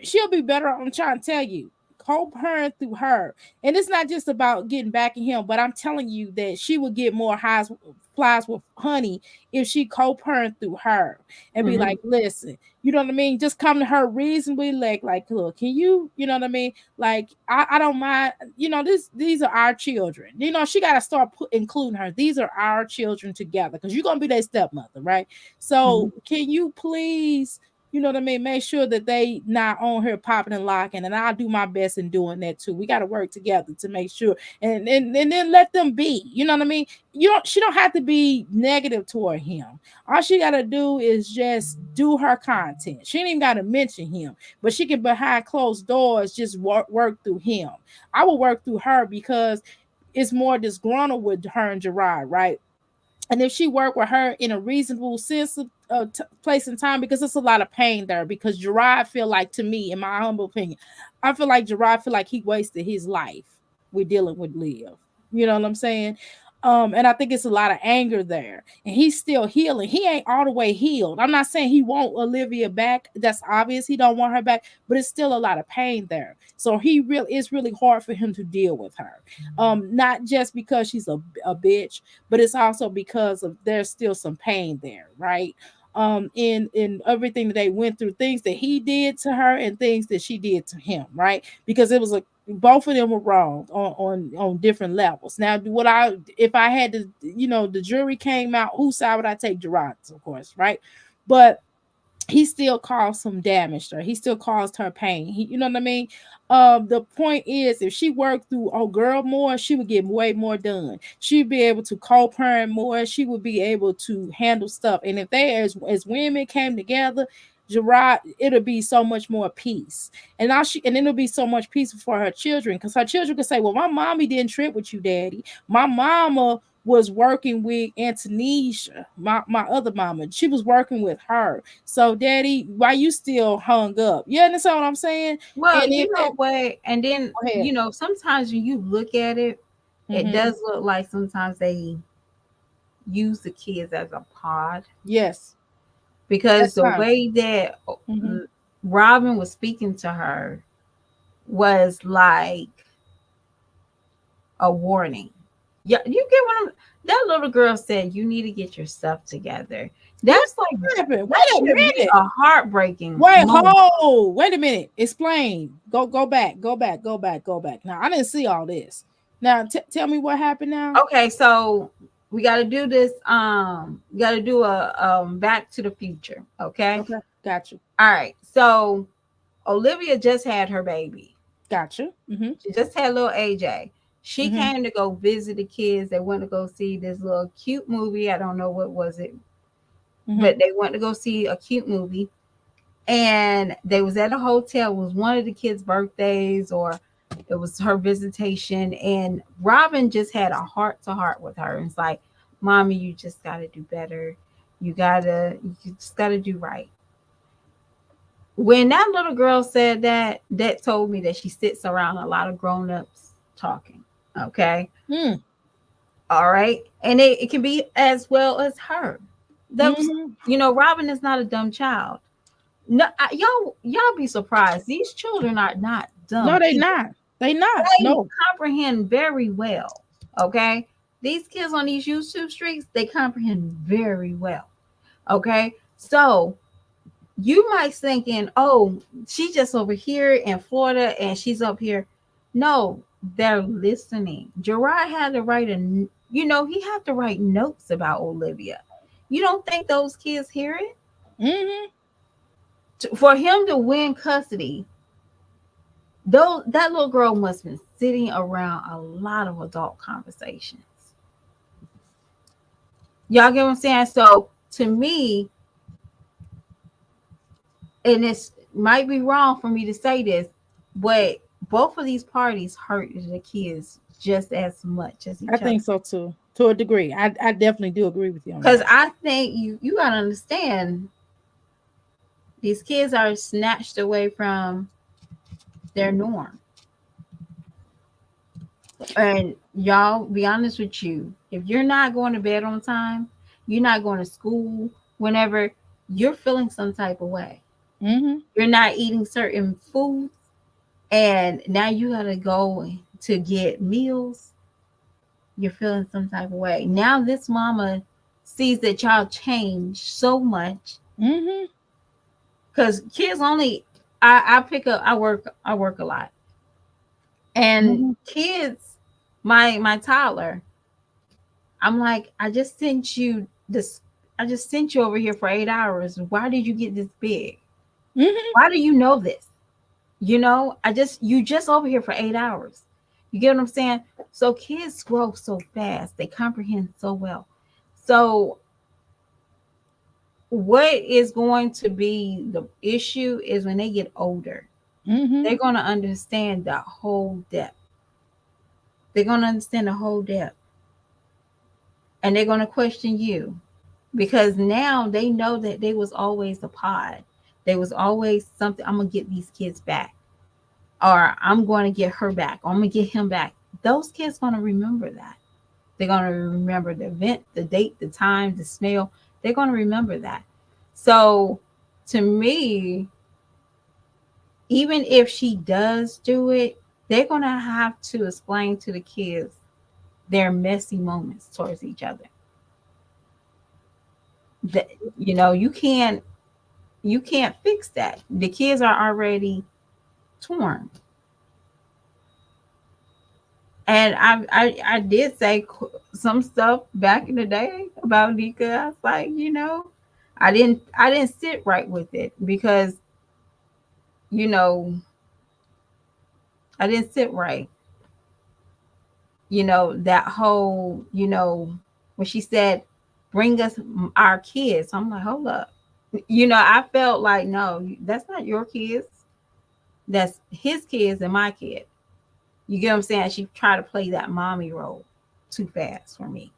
she'll be better. I'm trying to tell you, co-parent through her, and it's not just about getting back at him, but I'm telling you that she would get more highs flies with honey if she co-parent through her and be mhm. like, listen, you know what I mean, just come to her reasonably, like look, can you know what I mean, like I don't mind, these are our children, she got to start including her, these are our children together, because you're gonna be their stepmother, right? So can you please, you know what I mean, make sure that they not on here popping and locking, and I'll do my best in doing that too. We got to work together to make sure, and then let them be, you know what I mean. She don't have to be negative toward him. All she got to do is just do her content. She ain't even got to mention him, but she can behind closed doors just work through him. I will work through her because it's more disgruntled with her and Gerard, right? And if she worked with her in a reasonable sense of place and time, because it's a lot of pain there, because Gerard feel like, to me, in my humble opinion, I feel like Gerard feel like he wasted his life with dealing with Liv. You know what I'm saying? And I think it's a lot of anger there, and he's still healing. He ain't all the way healed. I'm not saying he want Olivia back. That's obvious. He don't want her back, but it's still a lot of pain there. So it's really hard for him to deal with her. Not just because she's a bitch, but it's also because of there's still some pain there, right? In everything that they went through, things that he did to her and things that she did to him, right? Because it was both of them were wrong on different levels. Now, if I had to, the jury came out, whose side would I take? Gerard's, of course, right? But he still caused some damage to her. He still caused her pain. You know what I mean? The point is, if she worked through old girl more, she would get way more done. She'd be able to co-parent more. She would be able to handle stuff. And if they, as women, came together, Gerard, it'll be so much more peace. And now and then it'll be so much peace for her children, because her children could say, "Well, my mommy didn't trip with you, daddy. My mama was working with Antonisha, my other mama. She was working with her. So, daddy, why you still hung up? You understand what I'm saying?" Well, And you if know what? And then, go ahead. sometimes when you look at it, it Hmm. does look like sometimes they use the kids as a pod, Yes, because that's the fine. way that Hmm. Robin was speaking to her was like a warning. Yeah, you get what I'm. That little girl said, "You need to get your stuff together." What That's like happened? that Wait a should be minute. a heartbreaking Wait, moment. hold. Wait a minute. Explain. Go back. Go back. Go back. Go back. Now I didn't see all this. Now tell me what happened now. Okay, so we got to do this. We got to do a Back to the Future. Okay. Okay, got you. All right. So Olivia just had her baby. Got you. Mm-hmm. She just had little AJ. She Mm-hmm. came to go visit the kids. They went to go see this little cute movie. I don't know what was it, Mm-hmm. but they went to go see a cute movie. And they was at a hotel. It was one of the kids' birthdays, or it was her visitation. And Robin just had a heart to heart with her. And it's like, "Mommy, you just gotta do better. You just gotta do right." When that little girl said that, that told me that she sits around a lot of grown-ups talking. Okay. Mm. All right. And it can be as well as her. Those, Mm-hmm. Robin is not a dumb child. No, y'all be surprised. These children are not No, dumb they either. not. They not. They No. comprehend very well. Okay, these kids on these YouTube streets, they comprehend very well. Okay, so you might thinking, "Oh, she's just over here in Florida and she's up here." No, they're listening. Gerard had to write he had to write notes about Olivia. You don't think those kids hear it? Mm-hmm. For him to win custody, though, that little girl must have been sitting around a lot of adult conversations. Y'all get what I'm saying? So to me, and it's might be wrong for me to say this, but both of these parties hurt the kids just as much as I each other. think so too. To a degree. I definitely do agree with you on Because that. I think you gotta understand, these kids are snatched away from their norm. And y'all, be honest with you, if you're not going to bed on time, you're not going to school whenever, you're feeling some type of way. Mm-hmm. You're not eating certain foods, and now you got to go to get meals. You're feeling some type of way. Now this mama sees that y'all change so much, Mm-hmm. because kids only, I pick up, I work a lot, and Mm-hmm. kids, my toddler, I'm like, I just sent you over here for 8 hours. Why did you get this big? Mm-hmm. Why do you know this? You just over here for 8 hours. You get what I'm saying? So kids grow so fast, they comprehend so well. So what is going to be the issue is when they get older, Mm-hmm. they're going to understand the whole depth. They're going to understand the whole depth, and they're going to question you, because now they know that they was always a pod. They was always something. I'm gonna get these kids back, or I'm going to get her back, or I'm gonna get him back. Those kids gonna remember that. They're gonna remember the event, the date, the time, the smell. They're gonna remember that. So, to me, even if she does do it, they're gonna have to explain to the kids their messy moments towards each other. That you can't fix that. The kids are already torn. And I did say some stuff back in the day about Nika. I was like, I didn't sit right with it because, you know, I didn't sit right. That whole, when she said, bring us our kids. I'm like, hold up. I felt like, no, that's not your kids. That's his kids and my kid. You get what I'm saying? She tried to play that mommy role too fast for me.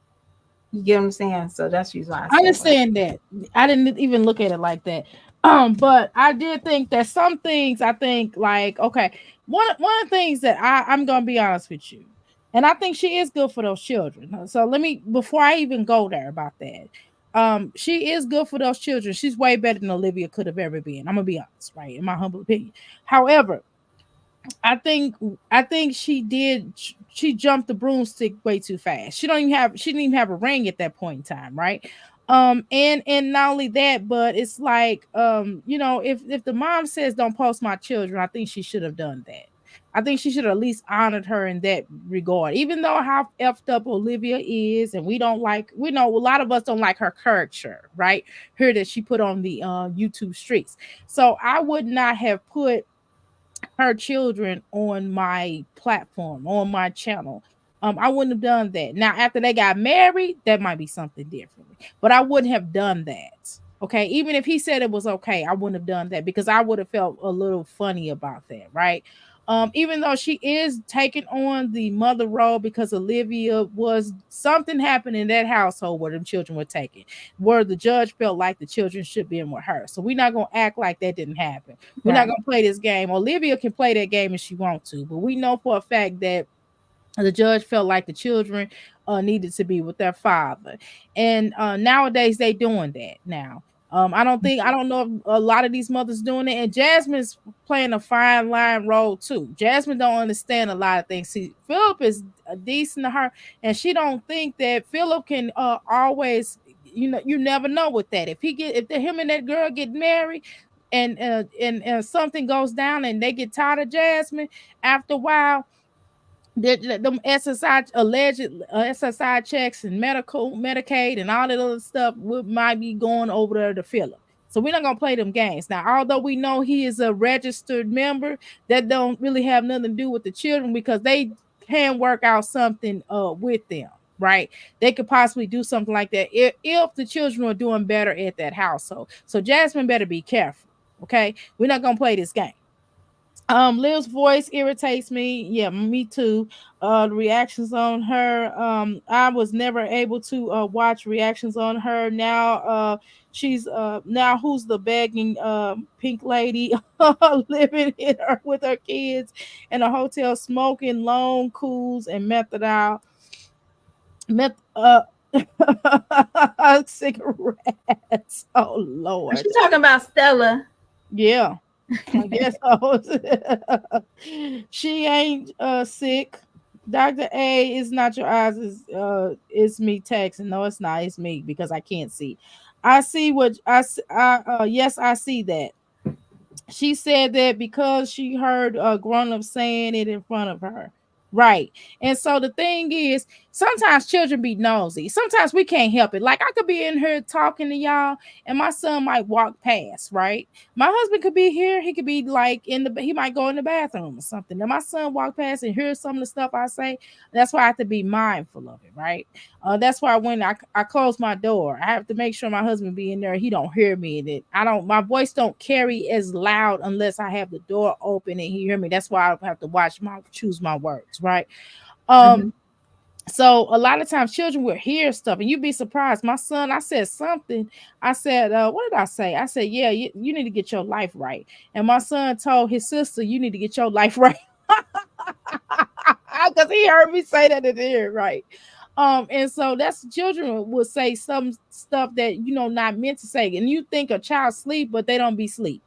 You get what I'm saying? So that's the reason why I I said what I. understand that. I didn't even look at it like that. But I did think that some things I think like okay, one of the things that I'm gonna be honest with you, and I think she is good for those children. So let me before I even go there about that. She is good for those children. She's way better than Olivia could have ever been. I'm gonna be honest, right? In my humble opinion. However, I think I think she jumped the broomstick way too fast. She didn't even have a ring at that point in time, right? And not only that, but it's like if the mom says don't post my children, I think she should have done that. I think she should have at least honored her in that regard. Even though how effed up Olivia is, and we know a lot of us don't like her character, right? Her that she put on the YouTube streets. So I would not have put her children on my platform, on my channel. I wouldn't have done that. Now, after they got married, that might be something different, but I wouldn't have done that. Okay, even if he said it was okay, I wouldn't have done that because I would have felt a little funny about that, right? Even though she is taking on the mother role because Olivia was something happened in that household where them children were taken, where the judge felt like the children should be in with her. So we're not gonna act like that didn't happen. We're not Right. gonna play this game. Olivia can play that game if she wants to, but we know for a fact that the judge felt like the children needed to be with their father, and nowadays they doing that now. I don't know if a lot of these mothers doing it, and Jasmine's playing a fine line role too. Jasmine don't understand a lot of things. See, Philip is decent to her, and she don't think that Philip can always. You never know with that. If him and that girl get married, and something goes down, and they get tired of Jasmine after a while, them SSI alleged SSI checks and Medicaid and all that other stuff might be going over there to Philip. So we're not gonna play them games. Now, although we know he is a registered member, that don't really have nothing to do with the children because they can work out something with them, right? They could possibly do something like that if the children are doing better at that household. So Jasmine better be careful. Okay, we're not gonna play this game. Liv's voice irritates me. Yeah, me too. The reactions on her. I was never able to watch reactions on her. Now who's the begging pink lady living in her with her kids in a hotel smoking long cools and meth cigarettes. Oh Is Lord. she talking about Stella? Yeah. I guess I was. She ain't sick. Dr. A is not your eyes, is me texting. No, it's not, it's me because I can't see. I see what yes, I see that. She said that because she heard a grown up saying it in front of her. Right. And so the thing is, sometimes children be nosy. Sometimes we can't help it. Like I could be in here talking to y'all, and my son might walk past, right? My husband could be here, he could be like he might go in the bathroom or something. And my son walk past and hear some of the stuff I say. That's why I have to be mindful of it, right? That's why when I close my door, I have to make sure my husband be in there. He don't hear me, and my voice don't carry as loud unless I have the door open and he hear me. That's why I have to choose my words, right? Hmm. Um, so a lot of times children will hear stuff and you'd be surprised. My son, I said something. I said, what did I say? I said, yeah, you need to get your life right. And my son told his sister, you need to get your life right. Because he heard me say that in here, right? And so that's children will say some stuff that not meant to say, and you think a child sleep, but they don't be sleep.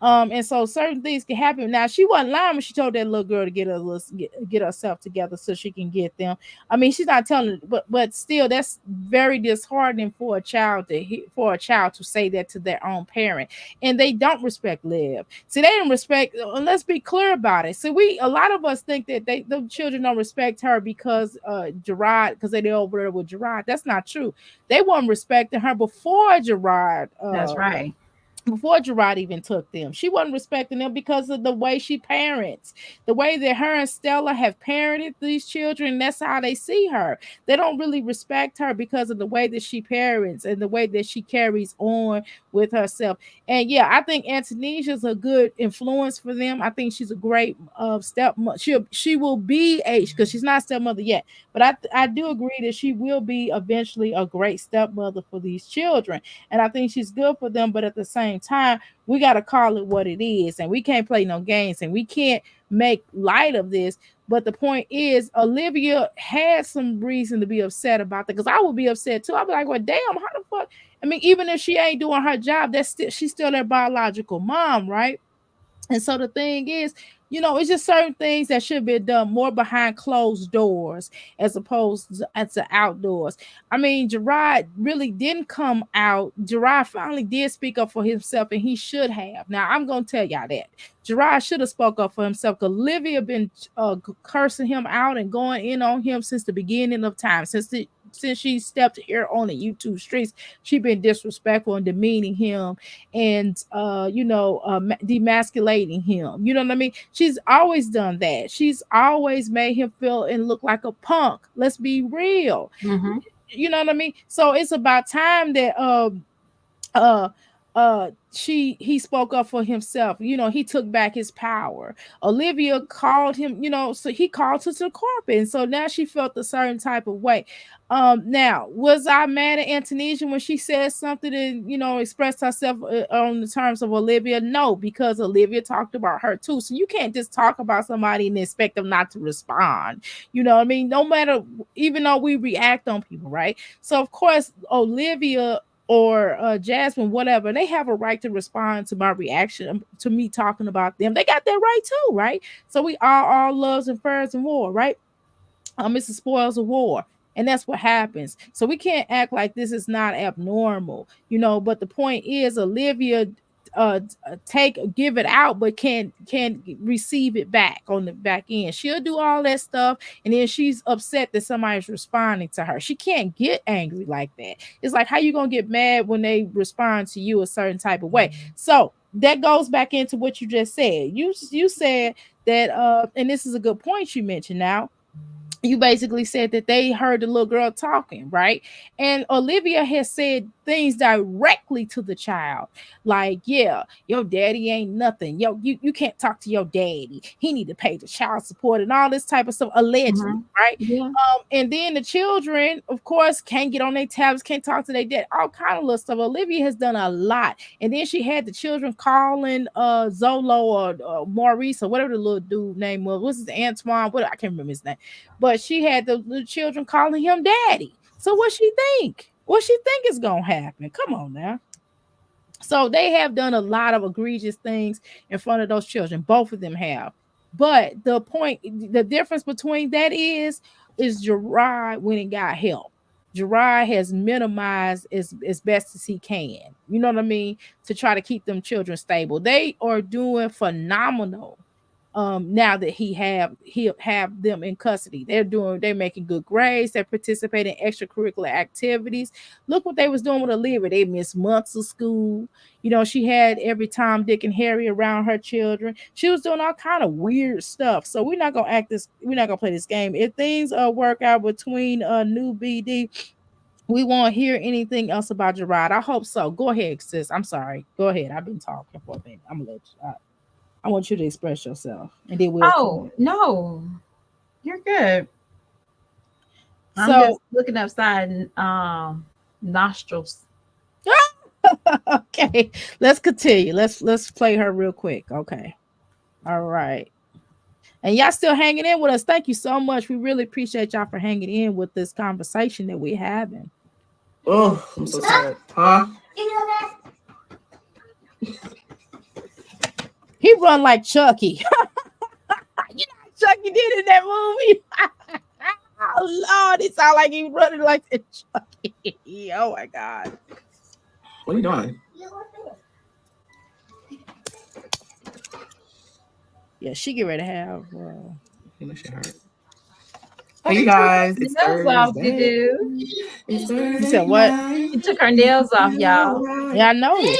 And so certain things can happen. Now she wasn't lying when she told that little girl to get herself together so she can get them. I mean, she's not telling, but still, that's very disheartening for a child to say that to their own parent, and they don't respect Liv. See, they didn't respect. Let's be clear about it. So a lot of us think that the children don't respect her because Gerard, because they're over there with Gerard. That's not true. They weren't respecting her before Gerard. That's right. Before Gerard even took them. She wasn't respecting them because of the way she parents, the way that her and Stella have parented these children. That's how they see her. They don't really respect her because of the way that she parents and the way that she carries on with herself. And yeah, I think Antonicia's a good influence for them. I think she's a great stepmother. She will be because she's not stepmother yet, but I do agree that she will be eventually a great stepmother for these children. And I think she's good for them, but at the same time, we got to call it what it is, and we can't play no games, and we can't make light of this. But the point is, Olivia had some reason to be upset about that, because I would be upset too. I'd be like, well, damn, how the fuck? I mean, even if she ain't doing her job, she's still their biological mom, right? And so the thing is, it's just certain things that should be done more behind closed doors as opposed to outdoors. I mean, Gerard really didn't come out. Gerard finally did speak up for himself, and he should have. Now, I'm going to tell y'all that. Gerard should have spoke up for himself, because Olivia been cursing him out and going in on him since the beginning of time, since she stepped here on the YouTube streets. She been disrespectful and demeaning him, and demasculating him. You know what I mean? She's always done that. She's always made him feel and look like a punk. Let's be real. Mm-hmm. You know what I mean? So it's about time that he spoke up for himself. He took back his power. Olivia called him, so he called her to the carpet, and so now she felt a certain type of way. Now, was I mad at Antonia when she said something and expressed herself on the terms of Olivia? No, because Olivia talked about her too. So you can't just talk about somebody and expect them not to respond. You know what I mean? No matter, even though we react on people, right? So of course Olivia or Jasmine, whatever, they have a right to respond to my reaction to me talking about them. They got that right too, right? So we all loves and furs and war, right? It's the spoils of war. And that's what happens. So we can't act like this is not abnormal, but the point is, Olivia give it out, but can't receive it back on the back end. She'll do all that stuff, and then she's upset that somebody's responding to her. She can't get angry like that. It's like, how you gonna get mad when they respond to you a certain type of way? So that goes back into what you just said. You said that and this is a good point you mentioned. Now, you basically said that they heard the little girl talking, right? And Olivia has said things directly to the child, like, yeah, your daddy ain't nothing. You can't talk to your daddy. He need to pay the child support and all this type of stuff, allegedly, right? Yeah. And then the children, of course, can't get on their tablets, can't talk to their dad, all kind of little stuff. Olivia has done a lot. And then she had the children calling Zolo or Maurice or whatever the little dude name was. What's his Antoine? I can't remember his name. But she had the children calling him daddy. So what she think? What she think is gonna happen? Come on now. So they have done a lot of egregious things in front of those children. Both of them have. But the difference between that is Gerard went and got help. Gerard has minimized as best as he can. You know what I mean? To try to keep them children stable. They are doing phenomenal. Now that he'll have them in custody. They're making good grades, they're participating in extracurricular activities. Look what they was doing with Olivia. They missed months of school. She had every Tom, Dick, and Harry around her children. She was doing all kind of weird stuff. So we're not gonna play this game. If things work out between new BD, we won't hear anything else about Gerard. I hope so. Go ahead, sis. I'm sorry. Go ahead. I've been talking for a minute. I'm gonna let you. I want you to express yourself, and then we'll. Oh no, you're good. I'm So just looking upside nostrils. okay, let's continue. Let's play her real quick. Okay, all right. And y'all still hanging in with us. Thank you so much. We really appreciate y'all for hanging in with this conversation that we're having. Oh, I'm so sorry. Huh? He run like Chucky. You know how Chucky did in that movie. Oh Lord, it sound like he running like the Chucky. Oh my God. What are you doing? Yeah, she get ready to have. That shit hurt. Hey, you guys, it's Nails off, Thursday. dude. It's Thursday. You said what? She took her nails off, y'all. Yeah, I noticed.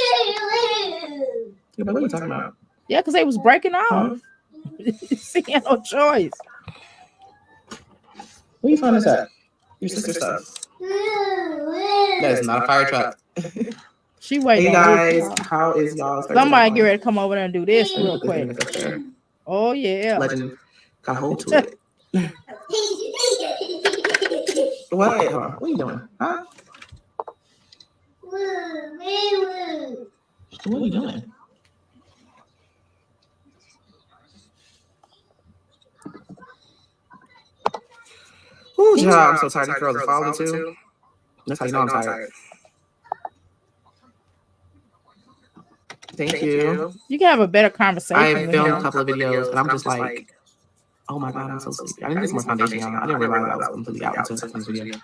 Yeah, but what are you talking about? Yeah, because they was breaking off. She had no choice. Where you find this at? Your sister stuff. That is not a fire truck. She waiting. Hey on guys, this. how is y'all? Somebody get ready to come over there and do this Let me real put this in quick. the picture. Oh yeah. Legend got hold to it. What? Hold on. What are you doing? Huh? What are you doing? Ooh, job. I'm so tired. These girls are following too. That's how you know I'm tired. Thank you. You can have a better conversation. I with filmed him. a couple of videos and I'm just like, oh my God, I'm so sleepy. I need to get some more foundation on. I didn't realize I was completely out until this video.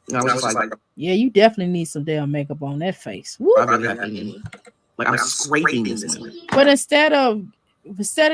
And I was just like, yeah, you definitely need some damn makeup on that face. Woo. I really have any. Like I'm scraping this one. But instead of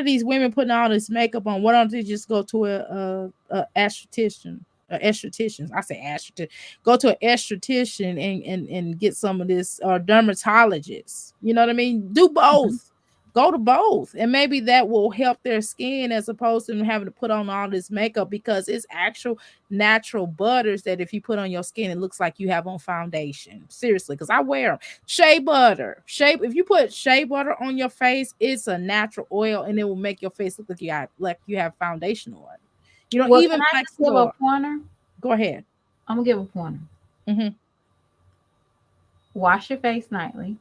these women putting all this makeup on, why don't they just go to a esthetician? Estheticians, I say esthetician. Go to an esthetician and get some of this, or dermatologist. You know what I mean? Do both. Go to both, and maybe that will help their skin as opposed to them having to put on all this makeup, because it's actual natural butters that if you put on your skin, it looks like you have on foundation. Seriously, because I wear them. Shea butter, if you put shea butter on your face, it's a natural oil, and it will make your face look like you have foundation on. You know, Well, even can I just give a pointer? Go ahead. I'm gonna give a pointer. Wash your face nightly.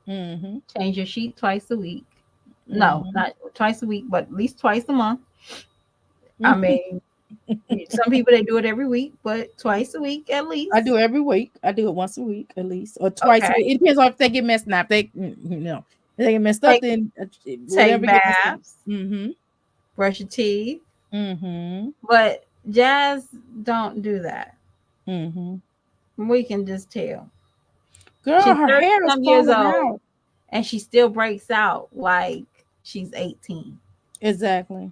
Change your sheet twice a week. No, not twice a week, but at least twice a month. I mean, some people they do it every week, but twice a week at least. I do it every week. I do it once a week at least, or twice a week. It depends on if they get messed up. If they get messed up, then take baths. Brush your teeth. But Jazz don't do that. We can just tell. Girl, she's her hair is years old, out, and she still breaks out like she's 18. Exactly,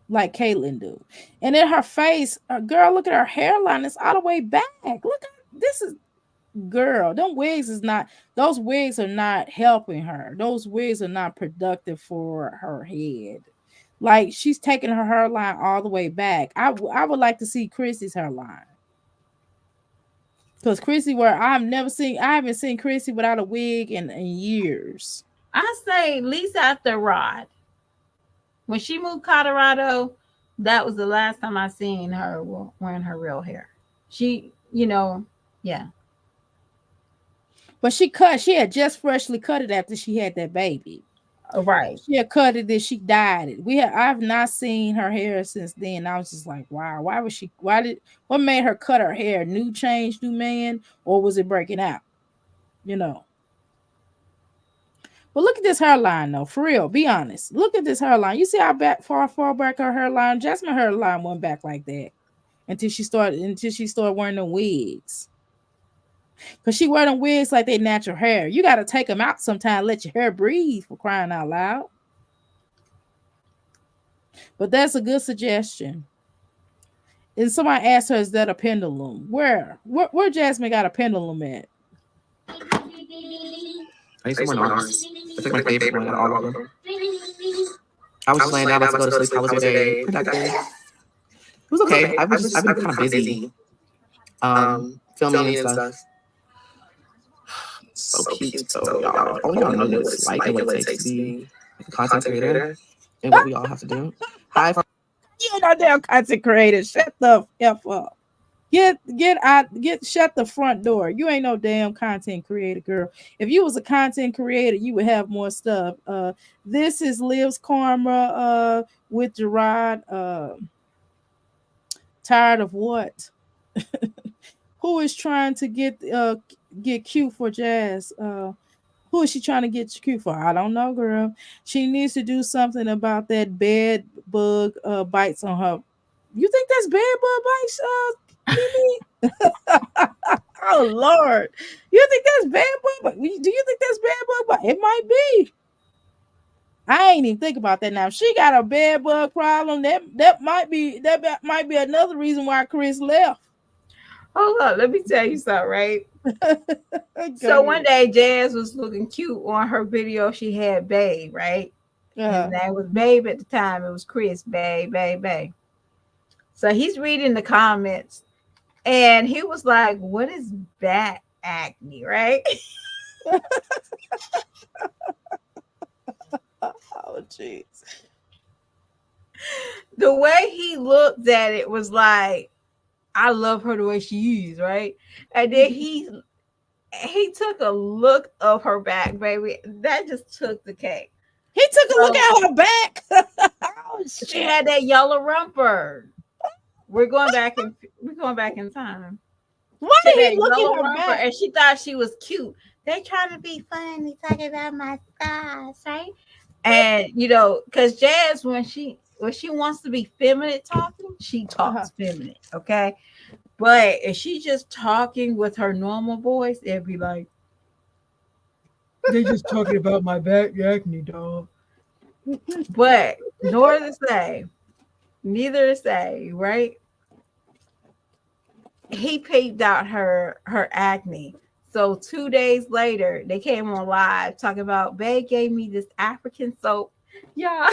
like Caitlyn do. And in her face, girl, look at her hairline. It's all the way back. Look at this is. Girl, those wigs are not helping her. Those wigs are not productive for her head. Like, she's taking her hairline all the way back. I would like to see Chrissy's hairline. Because Chrissy, I haven't seen Chrissy without a wig in years. I say at least after Rod. When she moved Colorado, that was the last time I seen her wearing her real hair. She, yeah. But she had just freshly cut it after she had that baby. Right. She had cut it, then she dyed it. I've not seen her hair since then. I was just like, wow, what made her cut her hair? New change, new man, or was it breaking out? But look at this hairline though, for real. Be honest. Look at this hairline. You see how far back her hairline? Jasmine hairline went back like that until she started wearing the wigs. Because she wear them wigs like they natural hair. You got to take them out sometime, let your hair breathe, for crying out loud. But that's a good suggestion. And somebody asked her, is that a pendulum? Where Jasmine got a pendulum at? I need some more arms. That's like my favorite one out of all of them. I was just laying down about to go to sleep. How was your day? Productive. It was okay. I've been kind of busy. Filming and stuff. So cute. So y'all, only y'all know what it's like and what it takes to be a content creator and what we all have to do. Hi. You're not damn content creator. Shut the F up. Shut the front door. You ain't no damn content creator, girl. If you was a content creator, you would have more stuff. This is Liv's Karma with Gerard. Tired of what? Who is trying to get cute for Jazz? Who is she trying to get cute for? I don't know, girl. She needs to do something about that bed bug bites on her. You think that's bed bug bites, Mimi? Oh Lord, you think that's bed bug? Do you think that's bed bug bite? It might be. I ain't even think about that now. If she got a bed bug problem, that might be another reason why Chris left. Hold on, let me tell you something, right? Go So one ahead. day Jazz was looking cute on her video. She had Babe, right? His Uh-huh. name was Babe at the time. It was Chris, Babe, Babe, Babe. So he's reading the comments and he was like, what is back acne, right? Oh jeez. The way he looked at it was like, I love her the way she is, right? And then he took a look of her back, baby. That just took the cake. He took a look So at her back. Oh she shit. had that yellow rumper. We're going back in time. Why She had did that he look yellow at her rumper back? and she thought she was cute. They trying to be funny, talking about my thighs, right? And because Jazz, when she wants to be feminine talking, she Uh-huh. talks feminine, okay? But if she just talking with her normal voice, it'd be like, they just talking about my back acne, dog. But neither to say, right? He peeped out her acne. So 2 days later, they came on live talking about Babe gave me this African soap. Yeah.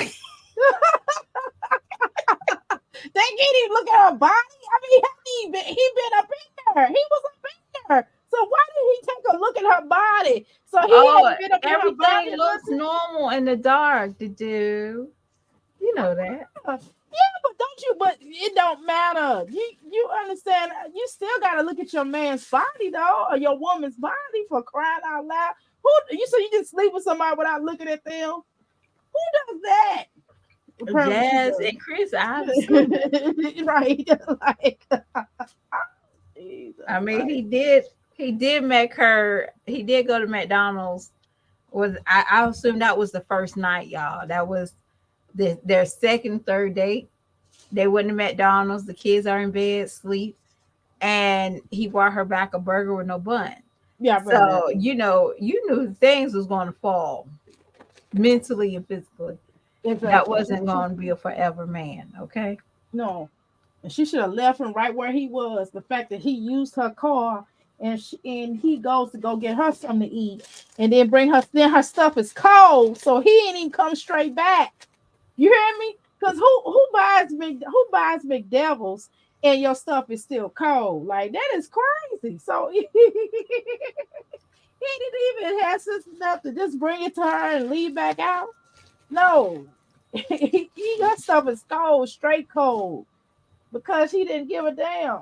They can't even look at her body. I mean, he been up in there. He was up in there. So why did he take a look at her body? So he Oh, had been up in her body everything looks looking. normal in the dark, do. You know that. Yeah, but don't you? But it don't matter. You understand? You still got to look at your man's body though, or your woman's body for crying out loud. Who you? So you just sleep with somebody without looking at them? Who does that? Apparently she Jazz does. and Chris, I assume. Right? Like, Jesus, I mean, like, he did make her. He did go to McDonald's. I assume that was the first night, y'all. That was their second, third date. They went to McDonald's. The kids are in bed, sleep, and he brought her back a burger with no bun. yeah, I remember that. So you knew things was going to fall mentally and physically. That Exactly. wasn't going to be a forever man. Okay. No, and she should have left him right where he was. The fact that he used her car and he goes to go get her something to eat and then bring her. Then her stuff is cold, so he ain't even come straight back. You hear me? Because who buys McDevils and your stuff is still cold? Like that is crazy. So he didn't even have sense enough to just bring it to her and leave back out. No, he got stuff is cold, straight cold, because he didn't give a damn.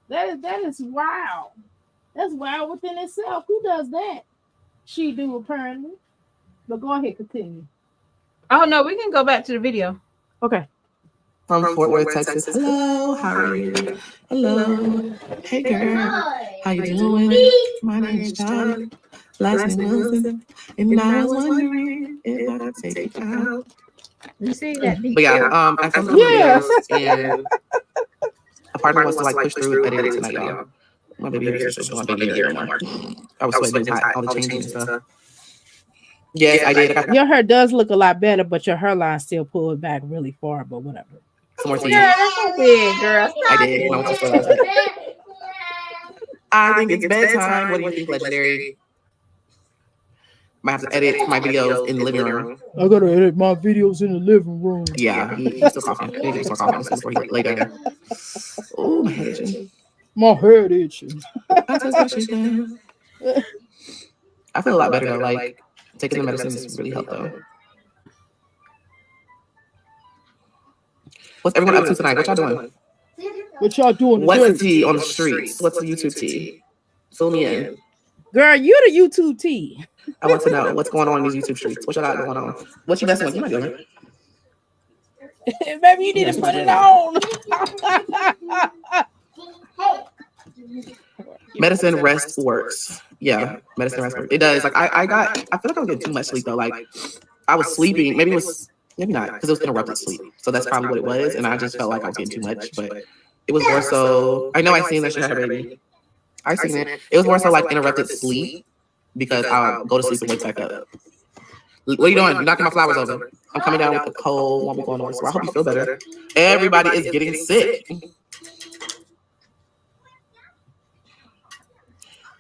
That is wild. That's wild within itself. Who does that? She do apparently. But go ahead, continue. Oh no, we can go back to the video. Okay. From Fort Worth, Texas. Hello, how are you? Hello. Hey girl. How you doing? My name is Charlie. Last name Wilson. And I was wondering if I could take you out. You see that? But yeah, I filmed some Yeah. videos and a part of me wants to like push through with editing tonight, y'all. My baby hair is just my baby hair anymore. I was sweating, it was hot, all the changing and stuff. Yes, I did. I got Your hair does look a lot better, but your hairline still pulled back really far, but whatever. some more tea. Yeah, that's so big, girl. I did when I went to the store last night. I think it's bedtime. What do you think, Legendary? Might have to edit my videos in the living room. I gotta edit my videos in the living room. Yeah, he's still coughing. He needs to start coughing before he lay down. Oh, my head itching. My head itching. I just got shit down. I feel a lot better though. Like taking the medicines really helped though. What's everyone up to tonight? What y'all doing? What y'all doing What's the today? tea on the streets? What's the YouTube tea? Fill me in. Girl, you the YouTube T. I want to know what's going on in these YouTube streets. What y'all got going on? What you messing with? You might be over. Baby, you need to put it on. Medicine rest works. Yeah, medicine respirator. It does. Like I feel like I was getting too much sleep though. Like I was sleeping. Maybe not because it was interrupted sleep. So that's probably what it was. And I just felt like I was getting too much. But it was more so. I know I seen that she had her baby. I seen it. It was more so like interrupted sleep because I'll go to sleep and wake back up. What are you doing? You're knocking my flowers over. I'm coming down with a cold. Won't be going nowhere. So I hope you feel better. Everybody is getting sick.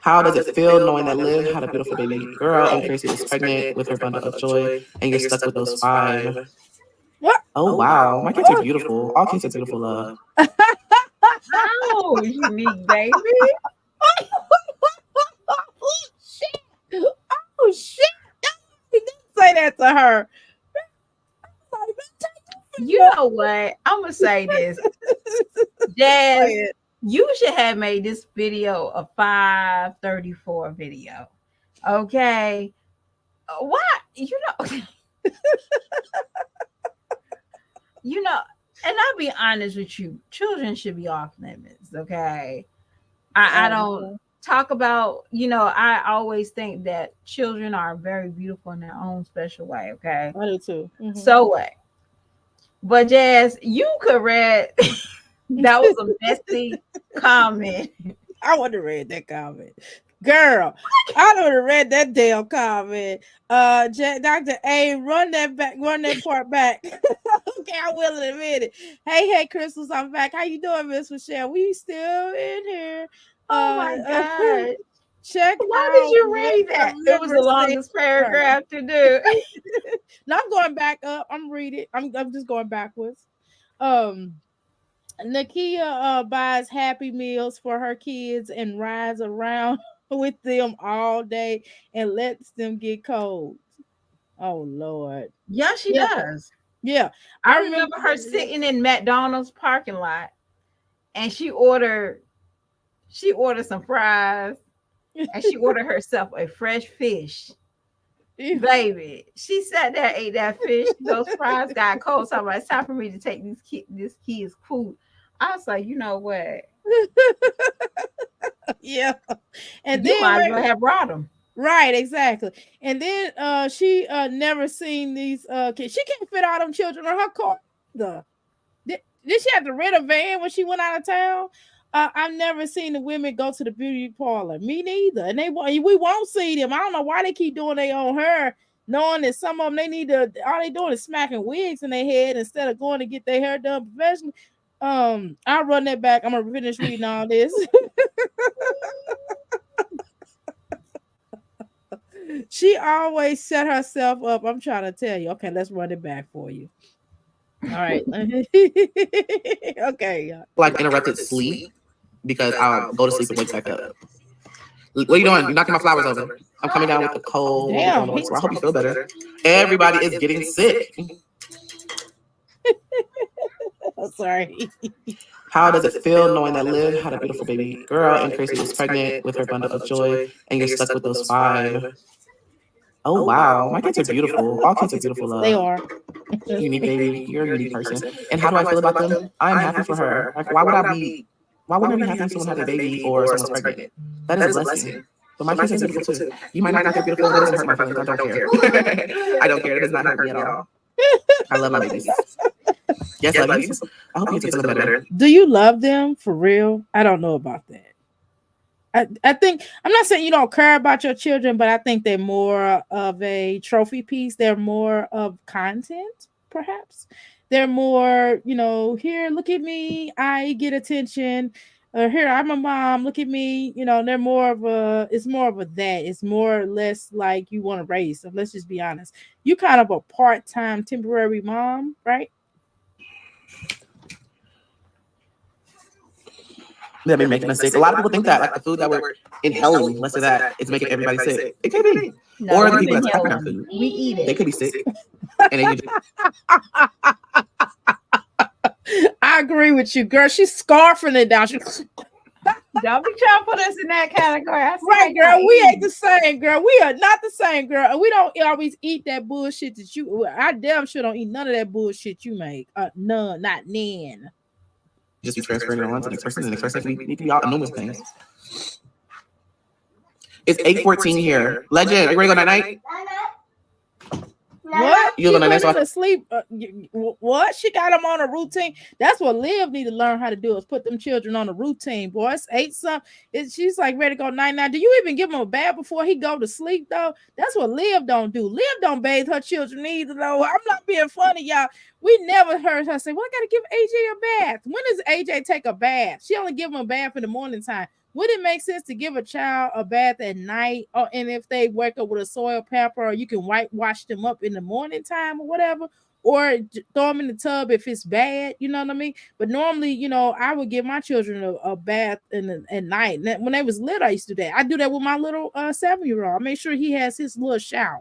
How does it feel knowing that Liv had a beautiful baby girl and Tracy is pregnant with her bundle of joy and you're stuck with those 5? What? Oh, wow. My kids are beautiful. All kids are beautiful, love. Oh, unique baby. Oh shit! He didn't say that to her. You know what? I'm gonna say this, Jazz. You should have made this video a 5:34 video. Okay. Why? You know, you know, and I'll be honest with you, children should be off limits. Okay. I don't talk about, I always think that children are very beautiful in their own special way. Okay. I do too. Mm-hmm. So what? But Jazz, you could read that was a messy comment. I would have read that comment. Girl, I would have read that damn comment. Dr. A, run that part back. Okay, I will in a minute. Hey, Crystals, I'm back. How you doing, Miss Michelle? We still in here. Oh my God. Check Why out did you read that? It was the longest paragraph to do. Now I'm going back up. I'm reading. I'm just going backwards. Nakia buys Happy Meals for her kids and rides around with them all day and lets them get cold. Oh Lord. Yeah, she does. Yeah. I remember her sitting in McDonald's parking lot and she ordered some fries and she ordered herself a fresh fish. Baby, she sat there, ate that fish, those fries got cold. So it's time for me to take this kid's food. I was like, you know what? Yeah. And you then might as well have brought them. Right, exactly. And then she never seen these kids. She can't fit all them children on her car. Did she have to rent a van when she went out of town? I've never seen the women go to the beauty parlor. Me neither. And we won't see them. I don't know why they keep doing their own hair, knowing that some of them all they doing is smacking wigs in their head instead of going to get their hair done professionally. I'll run that back. I'm gonna finish reading all this. She always set herself up. I'm trying to tell you. Okay, let's run it back for you. All right. Okay. Like interrupted sleep because I'll go to sleep and wake back up. What are you doing? You're knocking my flowers over. I'm coming down with a cold. Damn. So I hope you feel better. Everybody is getting sick. Sorry. How does it feel knowing that Liv had a beautiful baby girl and Tracy is pregnant with her bundle of joy and you're stuck with those 5? Oh, wow. My kids are beautiful. All kids are beautiful, love. They are. Unique baby. You're a unique person. And how do I feel about them? I'm happy for her. Like, why wouldn't I be happy if someone had a baby or someone's pregnant? That is a blessing. But my kids are beautiful too. You might not think they're beautiful. That doesn't hurt my feelings. I don't care. I don't care. It does not hurt me at all. I love my babies. Yes, I love you. I hope you get a little better. Do you love them for real? I don't know about that. I think, I'm not saying you don't care about your children, but I think they're more of a trophy piece. They're more of content, perhaps. They're more, here, look at me. I get attention. Here, I'm a mom. Look at me. They're more of it's more of a that. It's more or less like you want to raise them. Let's just be honest. You kind of a part-time temporary mom, right? That be making us sick. A lot of people think that, like the food that we're inhaling, let's say that it's making everybody sick. It could be. No, or the people that's packing our food. We eat it. They could be sick. And they I agree with you, girl. She's scarfing it down. Don't be trying to put us in that category. Right, girl. We ain't the same, girl. We are not the same, girl. And we don't always eat that bullshit that you. I damn sure don't eat none of that bullshit you make. None, not none. Just be transferring it on to the next person. The next person, we need to be all numerous things. It's 8:14 here. Legend, are you ready to go night night? What? You She gonna put next him one? to sleep. What? She got him on a routine. That's what Liv need to learn how to do is put them children on a routine. Boy, it's 8 something. She's like ready to go night night. Do you even give him a bath before he go to sleep though? That's what Liv don't do. Liv don't bathe her children either though. I'm not being funny, y'all. We never heard her say, "Well, I gotta give AJ a bath." When does AJ take a bath? She only give him a bath in the morning time. Would it make sense to give a child a bath at night? Or, and if they wake up with a soil pamper, or you can wash them up in the morning time or whatever, or throw them in the tub if it's bad, you know what I mean? But normally, I would give my children a bath at night. And when they was little, I used to do that. I do that with my little 7-year-old. I make sure he has his little shower.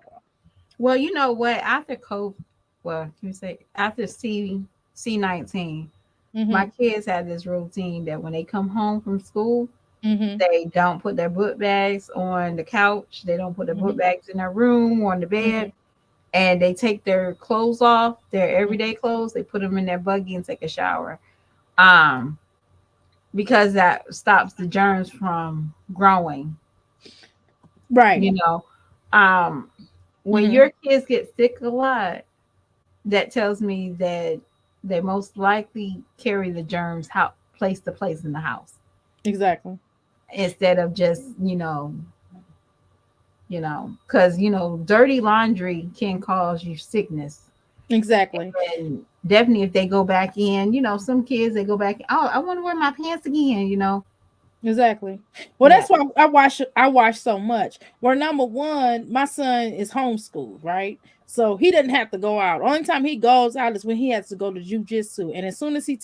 Well, you know what? After COVID, well, can you say after C19, my kids had this routine that when they come home from school, they don't put their book bags on the couch. They don't put their book bags in their room or on the bed. And they take their clothes off, their everyday clothes. They put them in their buggy and take a shower. Because that stops the germs from growing. Right. When your kids get sick a lot, that tells me that they most likely carry the germs place to place in the house. Exactly. Instead of just, because, dirty laundry can cause you sickness. Exactly. And definitely if they go back in, some kids, they go back, oh, I want to wear my pants again, Exactly. Well, that's why I watch so much. Well, number one, my son is homeschooled, right? So he doesn't have to go out. Only time he goes out is when he has to go to jujitsu. And as soon as he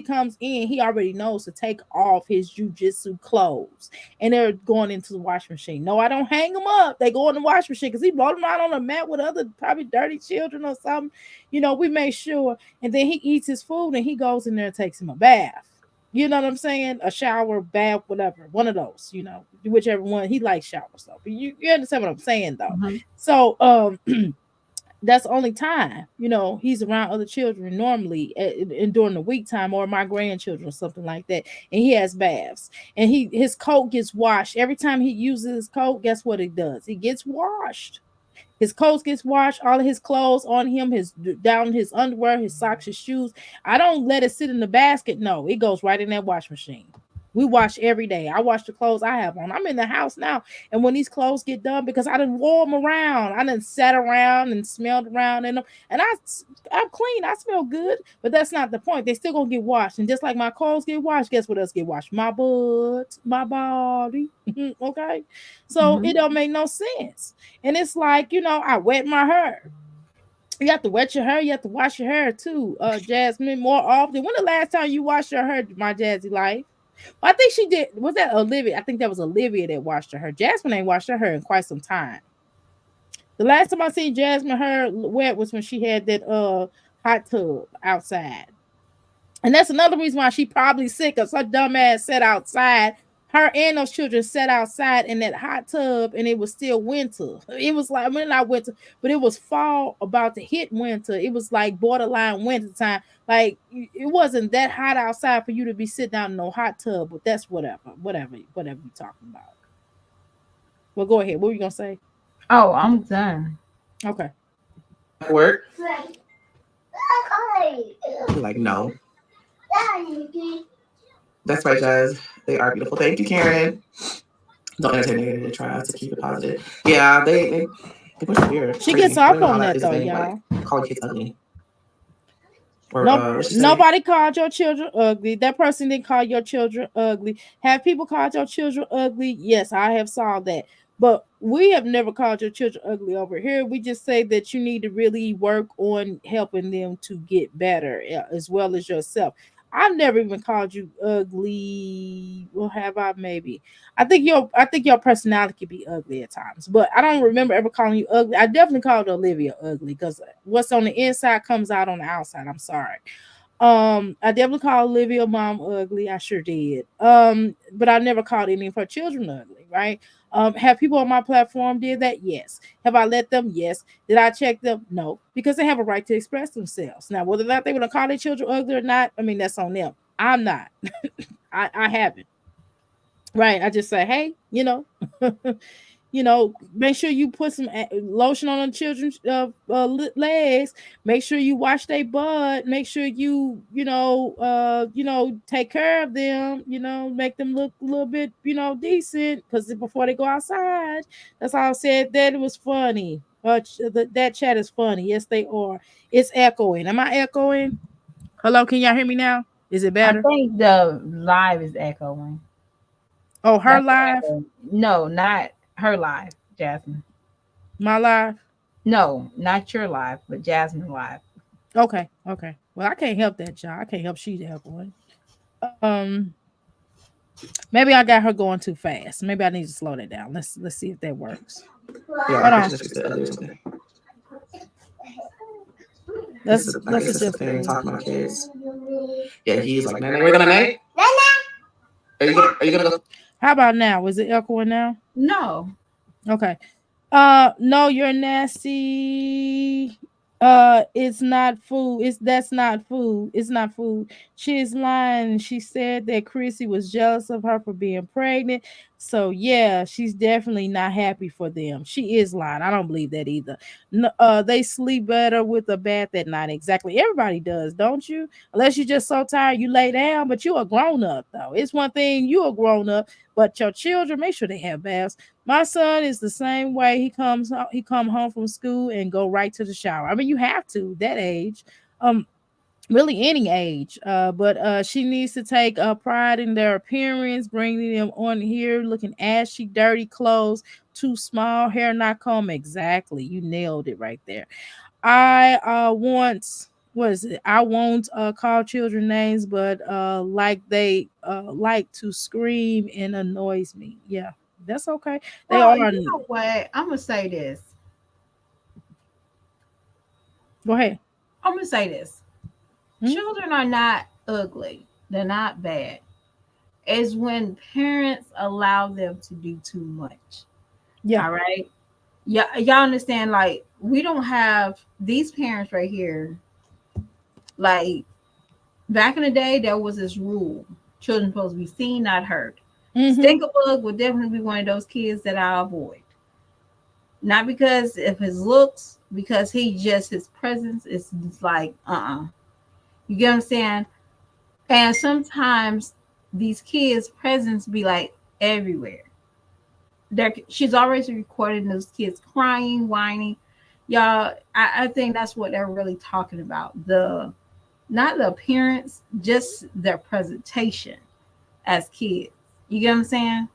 comes in, he already knows to take off his jujitsu clothes. And they're going into the washing machine. No, I don't hang them up. They go in the washing machine because he brought them out on a mat with other probably dirty children or something. We make sure. And then he eats his food and he goes in there and takes him a bath. You know what I'm saying? A shower, bath, whatever. One of those, whichever one. He likes showers though. But you understand what I'm saying though. So that's the only time, he's around other children normally and during the week time or my grandchildren or something like that. And he has baths and his coat gets washed. Every time he uses his coat, guess what it does? It gets washed. His coat gets washed, all of his clothes on him, his underwear, his socks, his shoes. I don't let it sit in the basket. No, it goes right in that wash machine. We wash every day. I wash the clothes I have on. I'm in the house now. And when these clothes get done, because I done wore them around, I done sat around and smelled around in them. And I'm clean. I smell good. But that's not the point. They still gonna get washed. And just like my clothes get washed, guess what else get washed? My butt, my body. Okay. So it don't make no sense. And it's like, I wet my hair. You have to wet your hair. You have to wash your hair too, Jasmine, more often. When the last time you washed your hair, my Jazzy life? Well, I think she did. Was that Olivia? I think that was Olivia that washed her hair. Jasmine ain't washed her hair in quite some time. The last time I seen Jasmine hair wet was when she had that hot tub outside. And that's another reason why she probably sick, because her dumb ass sat outside. Her and those children sat outside in that hot tub, and it was still winter. It was like, not winter, but it was fall about to hit winter. It was like borderline winter time. Like, it wasn't that hot outside for you to be sitting down in no hot tub, but that's whatever you're talking about. Well, go ahead. What were you gonna say? Oh, I'm done. Okay. Work? Like, no. That's right, Jazz. They are beautiful. Thank you, Karen. Don't entertain negative. Try to keep it positive. Yeah, they push weird. She gets off on that though, y'all. Calling kids ugly. Or, nobody called your children ugly. That person didn't call your children ugly. Have people called your children ugly? Yes, I have saw that. But we have never called your children ugly over here. We just say that you need to really work on helping them to get better as well as yourself. I've never even called you ugly. Well, have I? Maybe. I think your personality can be ugly at times, but I don't remember ever calling you ugly. I definitely called Olivia ugly because what's on the inside comes out on the outside. I'm sorry. I definitely called Olivia mom ugly. I sure did. But I never called any of her children ugly, right? Have people on my platform did that? Yes. Have I let them? Yes. Did I check them? No, because they have a right to express themselves. Now, whether or not they want to call their children ugly or not, I mean, that's on them. I'm not. I haven't. Right. I just say, hey, make sure you put some lotion on the children's legs. Make sure you wash their butt. Make sure take care of them. Make them look a little bit, decent, because before they go outside. That's how I said that it was funny. That chat is funny. Yes, they are. It's echoing. Am I echoing? Hello, can y'all hear me now? Is it I better? think the live is echoing. Oh, her That's what live, happened. No, not her live, Jasmine. my live. No, not your live, but Jasmine live. Okay, okay. Well, I can't help that, y'all. I can't help she echoing. Um, Maybe I got her going too fast. Maybe I need to slow that down. Let's see if that works. Yeah, Hold I on. just fixed it earlier today. Let's It's just a adjust parent it. talking about kids. Yeah, he's like, Nene, we're gonna night. Are you gonna go? How about now? Was it echoing now? No. Okay. No, you're nasty. It's not food. That's not food. It's not food. She's lying. She said that Chrissy was jealous of her for being pregnant. So yeah, she's definitely not happy for them. She is lying. I don't believe that either. No, they sleep better with a bath at night. Exactly. Everybody does, don't you? Unless you're just so tired you lay down. But you a grown up though. It's one thing you a grown up, but your children make sure they have baths. My son is the same way. He come home from school and go right to the shower. I mean, you have to that age. Um, really any age. But she needs to take pride in their appearance, bringing them on here looking ashy, dirty clothes, too small, hair not comb. Exactly, you nailed it right there. I once was it? I won't call children names, but like they like to scream and annoys me. Yeah, that's okay. They Well, are. you know what? I'm gonna say this. Go ahead. I'm gonna say this. Hmm? Children are not ugly. They're not bad. It's when parents allow them to do too much. Yeah. All right. Yeah, y'all understand? Like, we don't have these parents right here. Like, back in the day, there was this rule: children supposed to be seen, not heard. Mm-hmm. Stinkabug would definitely be one of those kids that I avoid. Not because of his looks, because he just his presence is just like You get what I'm saying? And sometimes these kids' presence be like everywhere. She's always recording those kids crying, whining. Y'all, I think that's what they're really talking about. The Not the appearance, just their presentation as kids. You get what I'm saying?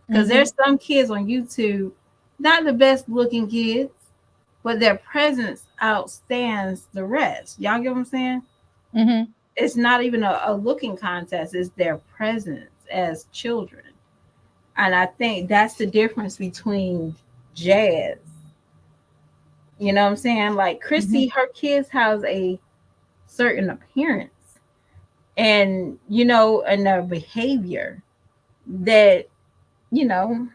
Because Mm-hmm. there's some kids on YouTube, not the best looking kids, but their presence outstands the rest. Y'all get what I'm saying? Mm-hmm. It's not even a looking contest, it's their presence as children. And I think that's the difference between Jazz. You know what I'm saying? Like Mm-hmm. Chrissy, her kids has a certain appearance and their behavior that, you know,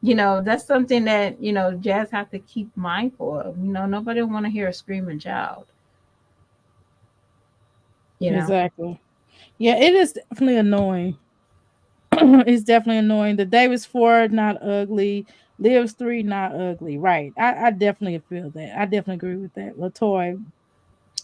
that's something that, Jazz have to keep mindful of. Nobody want to hear a screaming child, you know. Exactly. Yeah, it is definitely annoying. It's definitely annoying. The Davis 4 not ugly. Lives 3 not ugly. Right. I definitely feel that. I definitely agree with that. Latoy,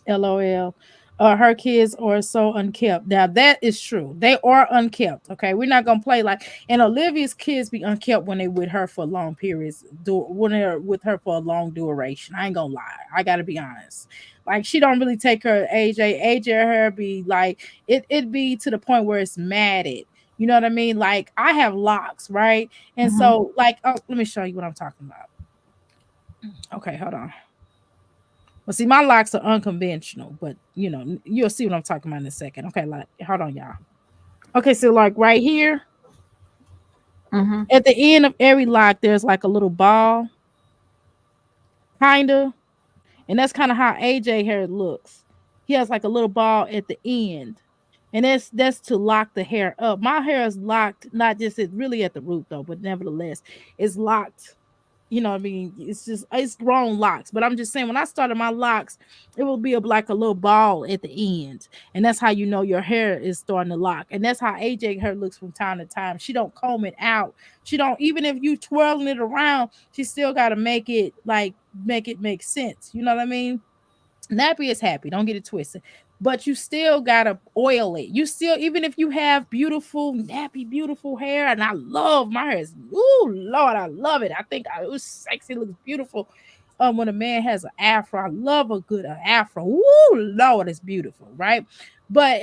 LOL. Her kids are so unkept. Now that is true. They are unkept. Okay, we're not gonna play like. And Olivia's kids be unkept when they with her for long periods. When they're with her for a long duration. I ain't gonna lie. I gotta be honest. Like she don't really take her AJ. AJ her be like it be to the point where it's matted. You know what I mean? Like I have locks, right? And Mhm. so like, oh, let me show you what I'm talking about. Okay, hold on. Well, see, my locks are unconventional, but you'll see what I'm talking about in a second. Okay, like, hold on, y'all. Okay, so like right here Mhm. at the end of every lock, there's like a little ball, kinda, and that's kind of how AJ hair looks. He has like a little ball at the end, and that's to lock the hair up. My hair is locked, not just really at the root though, but nevertheless, it's locked You know what I mean? It's grown locks. But I'm just saying, when I started my locks, it will be like a little ball at the end. And that's how you know your hair is starting to lock. And that's how AJ hair looks from time to time. She don't comb it out. She don't, even if you twirling it around, she still gotta make it like make it make sense. You know what I mean? Nappy is happy. Don't get it twisted. But you still gotta oil it. You still, even if you have beautiful, nappy, beautiful hair, and I love my hair. Ooh, Lord, I love it. I think it was sexy, looks beautiful. When a man has an afro, I love a good afro. Ooh, Lord, it's beautiful, right? But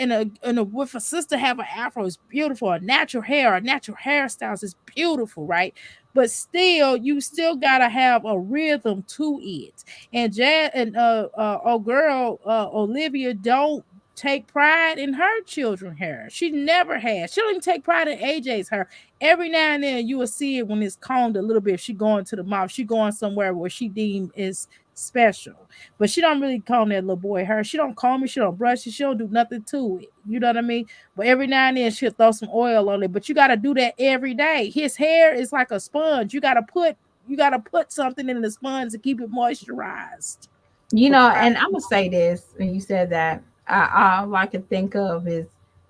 with a sister have an afro, it's beautiful. A natural hairstyles is beautiful, right? But still, you still gotta have a rhythm to it. And Jazz and oh girl, Olivia don't take pride in her children hair. She never has. She don't even take pride in AJ's hair. Every now and then you will see it when it's combed a little bit. If she going to the mouth, she going somewhere where she deem is special. But she don't really comb that little boy hair. She don't comb it, she don't brush it, she don't do nothing to it. You know what I mean? But every now and then she'll throw some oil on it. But you gotta do that every day. His hair is like a sponge. You gotta put something in the sponge to keep it moisturized. You For know, crying and I'm gonna say this when you said that, all I could think of is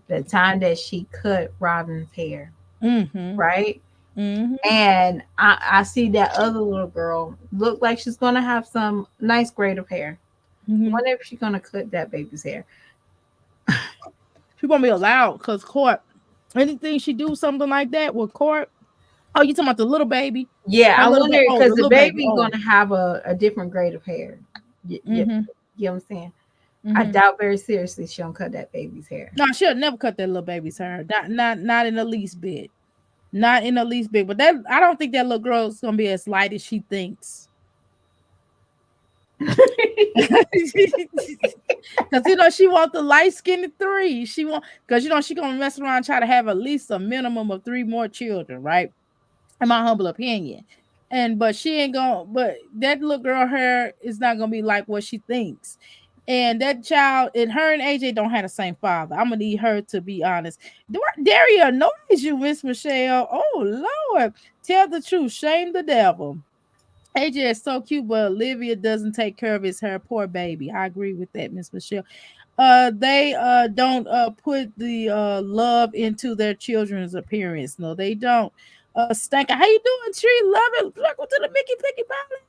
the time that she cut Robin's hair, out. Mm-hmm. right? Mm-hmm. And I see that other little girl look like she's gonna have some nice grade of hair. Mm-hmm. Wonder if she's gonna cut that baby's hair. She won't be allowed because court. Anything she do something like that with court. Oh, you talking about the little baby? Yeah, Her I little wonder baby. Oh, the because the little baby. baby Oh. gonna have a different grade of hair. You Mm-hmm. know what I'm saying? I Mm-hmm. doubt very seriously she don't cut that baby's hair. No, she'll never cut that little baby's hair. Not in the least bit. Not in the least bit. But that I don't think that little girl's gonna be as light as she thinks. Because she want the light skinned three. She want because she gonna mess around and try to have at least a minimum of three more children, right? In my humble opinion. And but she ain't gonna but that little girl hair is not gonna be like what she thinks. And that child and her and AJ don't have the same father. I'm gonna need her to be honest. Daria annoys you, Miss Michelle. Oh Lord. Tell the truth. Shame the devil. AJ is so cute, but Olivia doesn't take care of his hair. Poor baby. I agree with that, Miss Michelle. They don't put the love into their children's appearance. No, they don't. Stanka, how you doing, Tree? Love it. Welcome to the Mickey Picky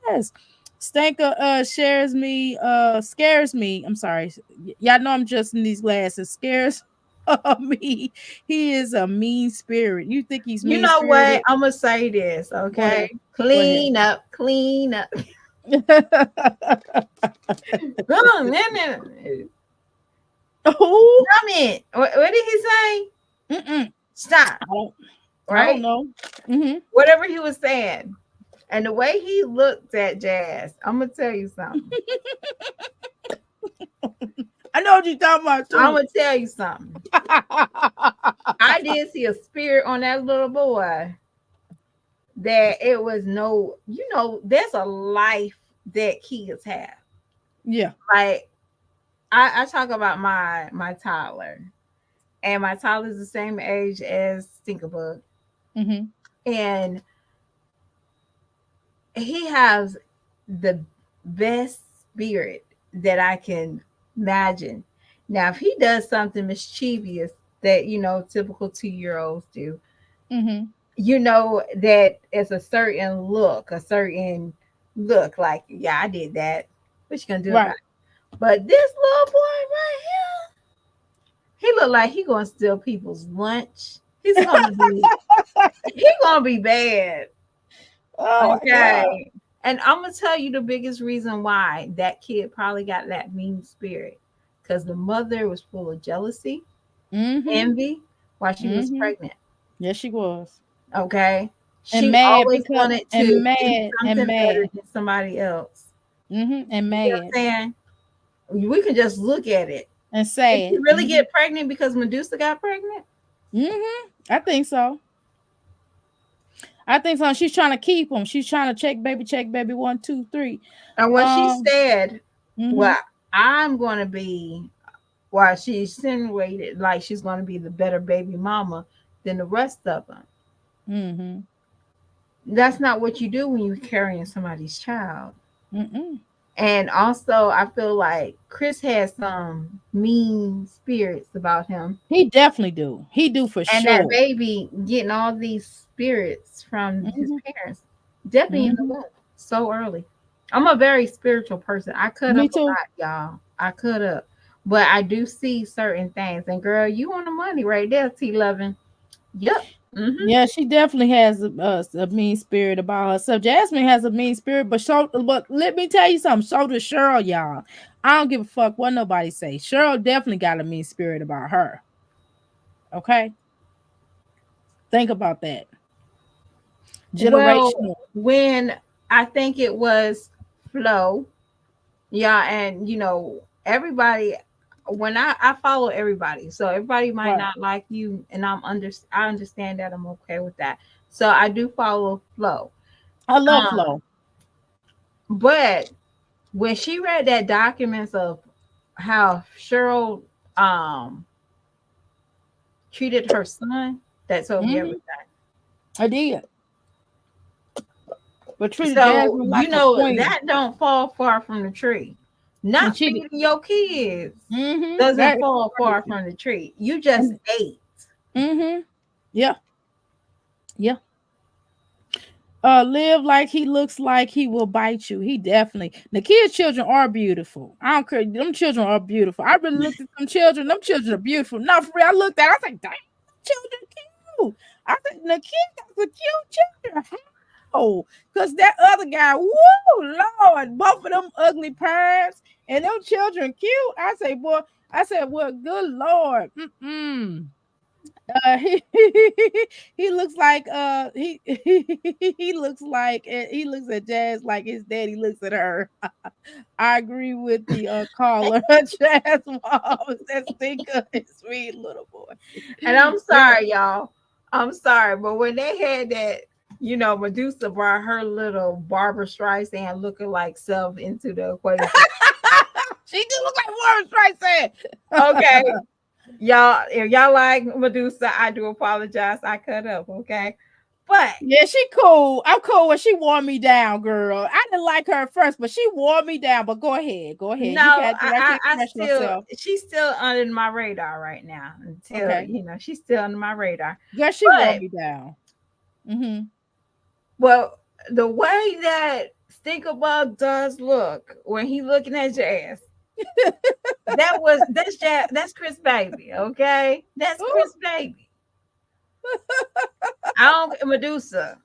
Palace. Stanka scares me. I'm sorry. Y'all know I'm just in these glasses. Scares me. He is a mean spirit. You think he's You mean know what? spirited? I'm gonna say this, Go ahead. okay? Go ahead. Clean up, clean up. Oh, Comment. What did he say? mm-mm. Stop. I don't Right? know. Hmm. Whatever he was saying. And the way he looked at Jazz, I'm gonna tell you something. I know what you're talking about I'm too. gonna tell you something. I did see a spirit on that little boy that it was no, there's a life that kids have. Yeah. Like I talk about my toddler, and my toddler's the same age as Stinkerbug, Hmm. and he has the best spirit that I can imagine. Now, if he does something mischievous that typical 2-year olds do, Hmm. that it's a certain look, like, yeah, I did that. What you gonna do about Right. it? But this little boy right here, he look like he gonna steal people's lunch. He's gonna be bad. Oh my god. Okay. And I'm gonna tell you the biggest reason why that kid probably got that mean spirit. Because the mother was full of jealousy, Hmm. envy while she was Hmm. pregnant. Yes, she was. Okay. And She mad always because wanted and to do mad and something better mad. than somebody else. And You know mad what I'm saying? We can just look at it. and Did she sad. really get pregnant because Medusa got pregnant? I think so. I think so. She's trying to keep him. She's trying to check baby, 1, 2, 3. And when she Um. said, Hmm. well, I'm going to be, while she insinuated like she's going to be the better baby mama than the rest of them. Hmm. That's not what you do when you're carrying somebody's child. Mm-mm. And also, I feel like Chris has some mean spirits about him. He definitely do. He do for And that sure. baby getting all these spirits from his Hmm. parents, definitely in the Hmm. womb so early. I'm a very spiritual person. I cut Me up a too. lot, y'all. I cut up. But I do see certain things. And girl, you on the money right there, T11. Yep. Mm-hmm. Yeah, she definitely has a mean spirit about herself. Jasmine has a mean spirit, but let me tell you something. So does Cheryl, y'all. I don't give a fuck what nobody say. Cheryl definitely got a mean spirit about her. Okay, think about that. Well, Generational. when I think it was Flo, yeah, and everybody, when I follow everybody, so everybody might Right. not like you, and I understand that. I'm okay with that. So I do follow Flo. I love Um, Flo. but when she read that documents of how Cheryl treated her son, that told me Hmm. everything. I did. But treated So Jasmine like a queen. that don't fall far from the tree. And Not she did. feeding your kids That doesn't is fall far crazy. from the tree. You just And ate. yeah, yeah. Live like he looks like he will bite you. He definitely. The kids' children are beautiful. I don't care. Them children are beautiful. I really looked at them children. Them children are beautiful. No, for real. I looked at. I was like, damn, children cute. I said, the kid got the cute children. How? Because that other guy, woo, Lord, both of them ugly parents and them children cute. I say, boy. I said, well, good Lord. Mm-mm. He he looks like he looks like he looks at Jazz like his daddy looks at her. I agree with the caller. Jazz mom that stinker is sweet little boy. And I'm Yeah. sorry, y'all. I'm sorry, but when they had that, Medusa brought her little Barbara Streisand looking like self into the equation. She do look like Warren Streisand. Okay, y'all, if y'all like Medusa, I do apologize. I cut up, okay? But Yeah, she cool. I'm cool when she wore me down, girl. I didn't like her at first, but she wore me down. But go ahead, go ahead. You no, got the right to I express still, yourself. she's still under my radar right now until, Okay, she's still under my radar. girl, she wore But, me down. Mm-hmm. well, the way that Stinkerbug does look when he looking at your ass, that's Chris Baby, okay? That's Chris Baby. I don't Medusa.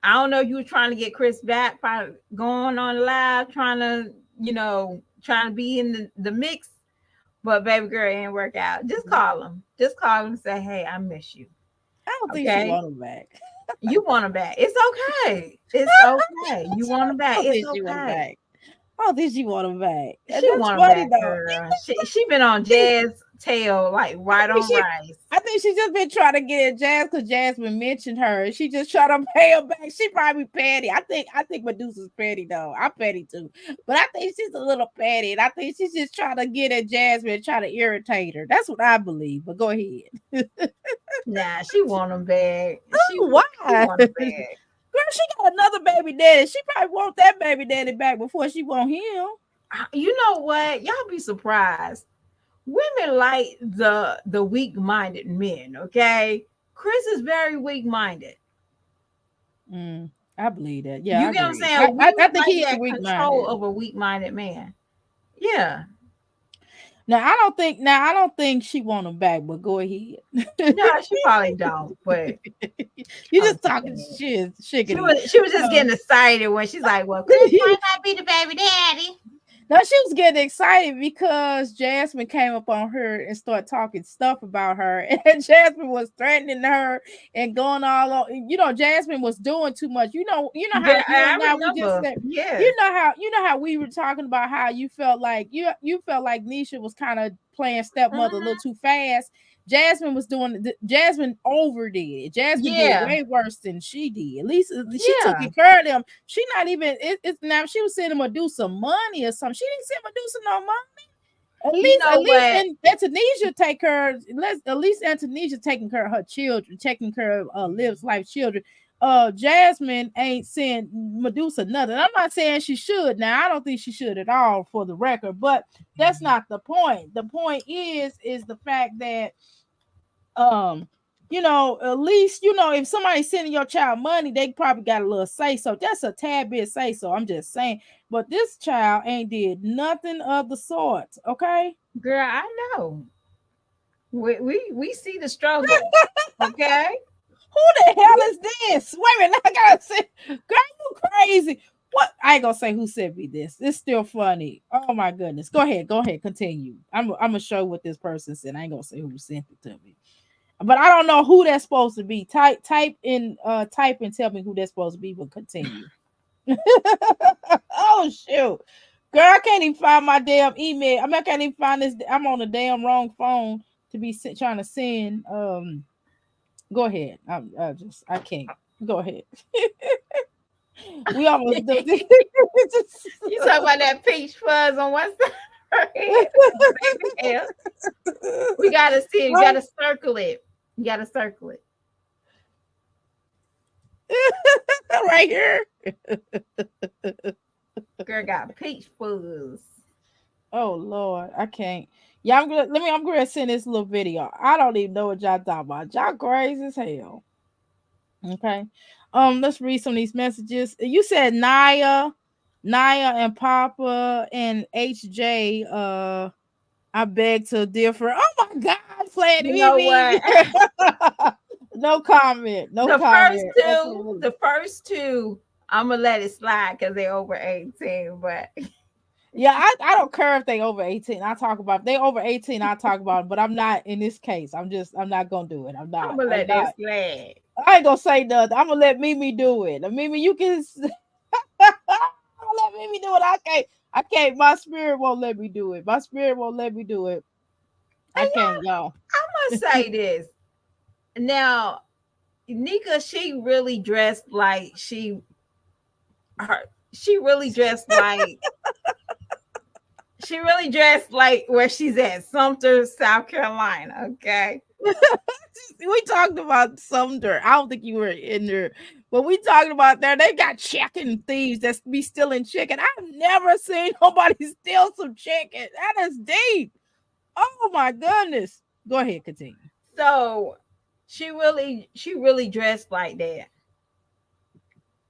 I don't know if you were trying to get Chris back, probably going on live, trying to be in the mix, but baby girl ain't work out. Just call him. Just call him and say, hey, I miss you. I don't think she Okay. want him back. You want him back. It's okay. It's okay. You want him I back. don't It's think she want him okay. back. I don't think she want him back. And She that's want him funny back, though. girl. She been on Jazz tail like I right think on she rice. I think she just been trying to get at Jazz because Jasmine mentioned her. She just trying to pay her back. She probably petty. I think Medusa's petty though. I'm petty too. But I think she's a little petty. And I think she's just trying to get at Jasmine and try to irritate her. That's what I believe. But go ahead. Nah, she want him back. Why? She want him Girl, back. she got another baby daddy. She probably want that baby daddy back before she want him. You know what? Y'all be surprised. Women like the weak-minded men, okay? Chris is very weak-minded. I believe that. Yeah, I You get what I'm agree. saying? I Women think like he is that weak control minded. of a weak-minded man. Yeah. Now I don't think she want him back, but go ahead. No, she probably don't, but You I'm just just talking saying. shit, She shiggity. was she was just Uh, getting excited when she's like, well, Chris might not be the baby daddy. No, she was getting excited because Jasmine came up on her and started talking stuff about her, and Jasmine was threatening her and going all on. Jasmine was doing too much. How Yeah, you I and I we just remember. said. Yes. You know how we were talking about how you felt like you felt like Nisha was kind of playing stepmother a little Mhm. too fast. Jasmine overdid it. Jasmine did Yeah. way worse than she did. At least she took Yeah. care of them. She not even it's now she was sending Medusa money or something. She didn't send Medusa no money. You know At least what? in Antonesia at least Antonesia taking care of her children, taking care of Liv's life children. Jasmine ain't saying Medusa nothing. I'm not saying she should. Now I don't think she should at all, for the record, but that's not the point. The point is the fact that at least if somebody's sending your child money, they probably got a little say so. That's a tad bit say so. I'm just saying. But this child ain't did nothing of the sort. Okay. Girl, I know. We see the struggle. Okay. Who the hell is this? Wait a minute, I gotta say, girl, you crazy. What? I ain't gonna say who sent me this. It's still funny. Oh my goodness. Go ahead, continue. I'm gonna show what this person said. I ain't gonna say who sent it to me. But I don't know who that's supposed to be. Type and tell me who that's supposed to be, but continue. Oh shoot. Girl, I can't even find my damn email. I mean, I can't even find this. I'm on the damn wrong phone to be trying to send. Go ahead. I can't. Go ahead. We almost done. You talking about that peach fuzz on one side? We gotta see it. You gotta circle it. You gotta circle it. Right here. Girl got peach fuzz. Oh Lord, I can't. Yeah, I'm gonna send this little video. I don't even know what y'all talking about. Y'all crazy as hell. Okay. Let's read some of these messages. You said Naya and Papa and HJ. I beg to differ. Oh my God, Flat. You know what? No comment. No comment. The first two, I'm gonna let it slide because they're over 18. But yeah, I don't care if they over 18. I talk about if they over 18. I talk about it, but I'm not in this case. I'm not gonna do it. I'm gonna let that slide. I ain't gonna say nothing. I'm gonna let Mimi do it. Mimi, you can. I'm gonna let Mimi do it. I can't. My spirit won't let me do it. My spirit won't let me do it. I can't, y'all. I'm gonna say this. Now, Nika, she really dressed like she really dressed like where she's at, Sumter, South Carolina. Okay. We talked about Sumter. I don't think you were in there, but we talked about there. They got chicken thieves that be stealing chicken. I've never seen nobody steal some chicken. That is deep. Oh my goodness. Go ahead, continue. So she really dressed like that.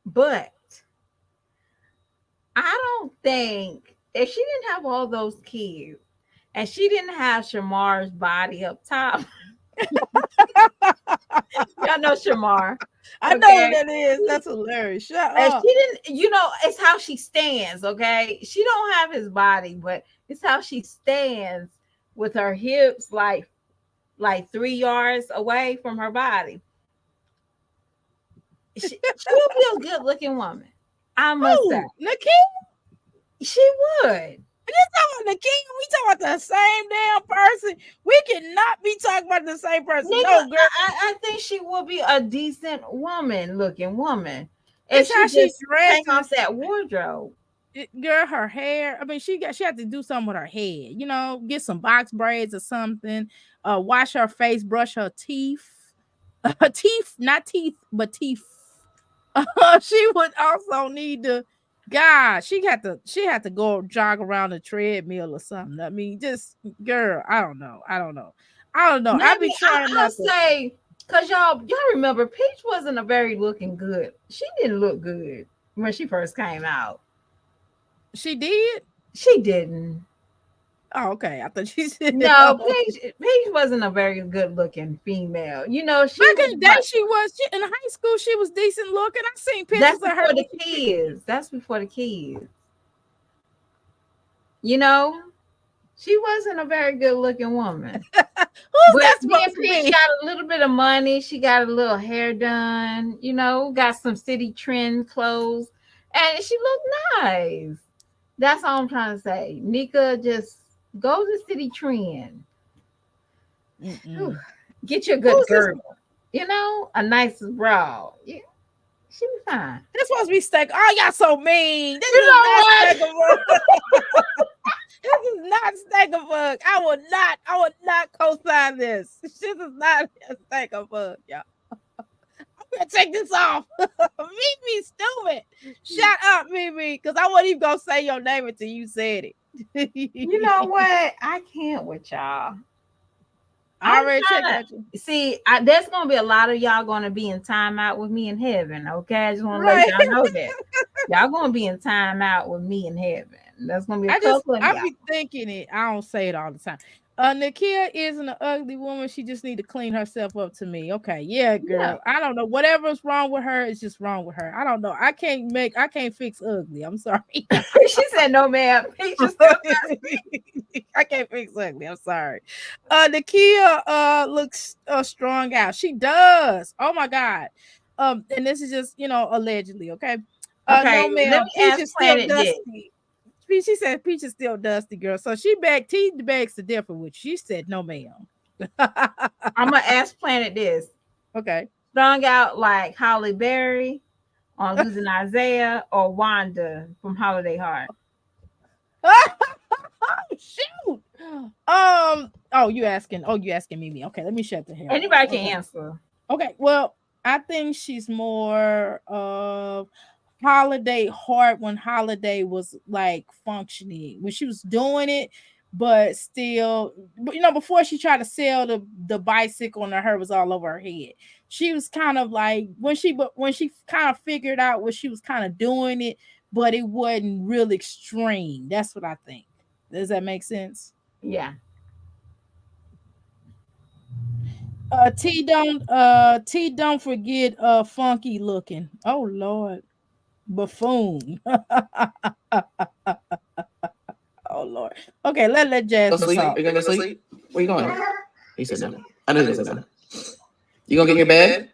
But I don't think if she didn't have all those kids and she didn't have Shamar's body up top. Y'all know Shamar. I know what that is. That's hilarious. Shut up. She didn't, it's how she stands, okay? She don't have his body, but it's how she stands with her hips like 3 yards away from her body. She'll be a good looking woman. I must say. Nakia? She would. We talking about Nakia? We talking about the same damn person. We cannot be talking about the same person. Nigga, no, girl. I think she would be a decent looking woman. It's how she dressed. Take off that wardrobe. Girl, her hair. I mean, she had to do something with her head. Get some box braids or something. Wash her face, brush her teeth. Her teeth, not teeth, but teeth. She would also need to. God, she had to go jog around the treadmill or something. I mean, just girl, I don't know. I be trying not to say, because y'all remember Peach wasn't a very looking good. She didn't look good when she first came out. She did? She didn't. Oh, okay. I thought she said no. Peach wasn't a very good looking female. She back in the day, she was in high school. She was decent looking. I seen pictures of her. The kids. That's before the kids. She wasn't a very good looking woman. Who's that supposed to be? She got a little bit of money. She got a little hair done. Got some city trend clothes, and she looked nice. That's all I'm trying to say. Nika, just go to city trend. Get you a good girdle. A nice bra. Yeah, she be fine. This supposed to be steak. Oh, y'all so mean. This is not steak. This is not steak-a-bug. I would not co-sign this. This is not a steak-a-bug, y'all. Take this off. Mimi, stupid. Shut up, Mimi, because I wasn't even gonna say your name until you said it. You know what? I can't with y'all. I I'm already checked trying out you. to see. There's gonna be a lot of y'all gonna be in timeout with me in heaven. Okay, I just want to let Right. y'all know that y'all gonna be in timeout with me in heaven. There's gonna be a couple of I y'all. be thinking it. I don't say it all the time. Nakia isn't an ugly woman. She just need to clean herself up to me. Okay, yeah, Yeah. girl. I don't know. Whatever's wrong with her is just wrong with her. I don't know. I can't fix ugly. I'm sorry. She said, "No, ma'am." Peaches still I can't fix ugly. I'm sorry. Nakia looks strong out. She does. Oh my god. And this is just allegedly, okay. okay. No Let ma'am. me Peach ask is still Planet this. dusty. She said Peach is still dusty, girl. So she begs to differ with you. She said no, ma'am. I'm gonna ask Planet this. Okay. Strung out like Holly Berry on Losing Isaiah or Wanda from Holiday Heart. Shoot. You asking Mimi. Okay, let me shut the hell up. Anybody can Okay. answer. Okay. Well, I think she's more of Holiday Heart when Holiday was like functioning, when she was doing it, but still, before she tried to sell the bicycle and her was all over her head. She was kind of like when she kind of figured out what she was kind of doing it, but it wasn't real extreme. That's what I think. Does that make sense? Yeah. T don't forget funky looking. Oh Lord. Buffoon. Oh Lord. Okay, let Go Jasmine sleep. Are talk. you gonna go sleep? Where you going? He said no. I know he's gonna say no. You gonna get in your bed?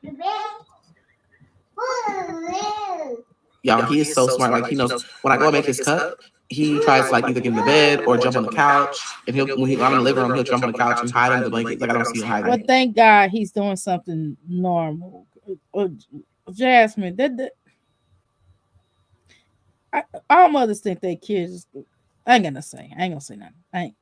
Y'all, he is so smart. Like he knows when I go and make his cup, he tries to like either get in the bed or jump on the couch. And when I'm in the living room, he'll jump on the couch and hide under the blankets. Like I don't see him hiding. Well, thank God he's doing something normal. Jasmine, all mothers think their kids. I ain't gonna say. I ain't gonna say nothing.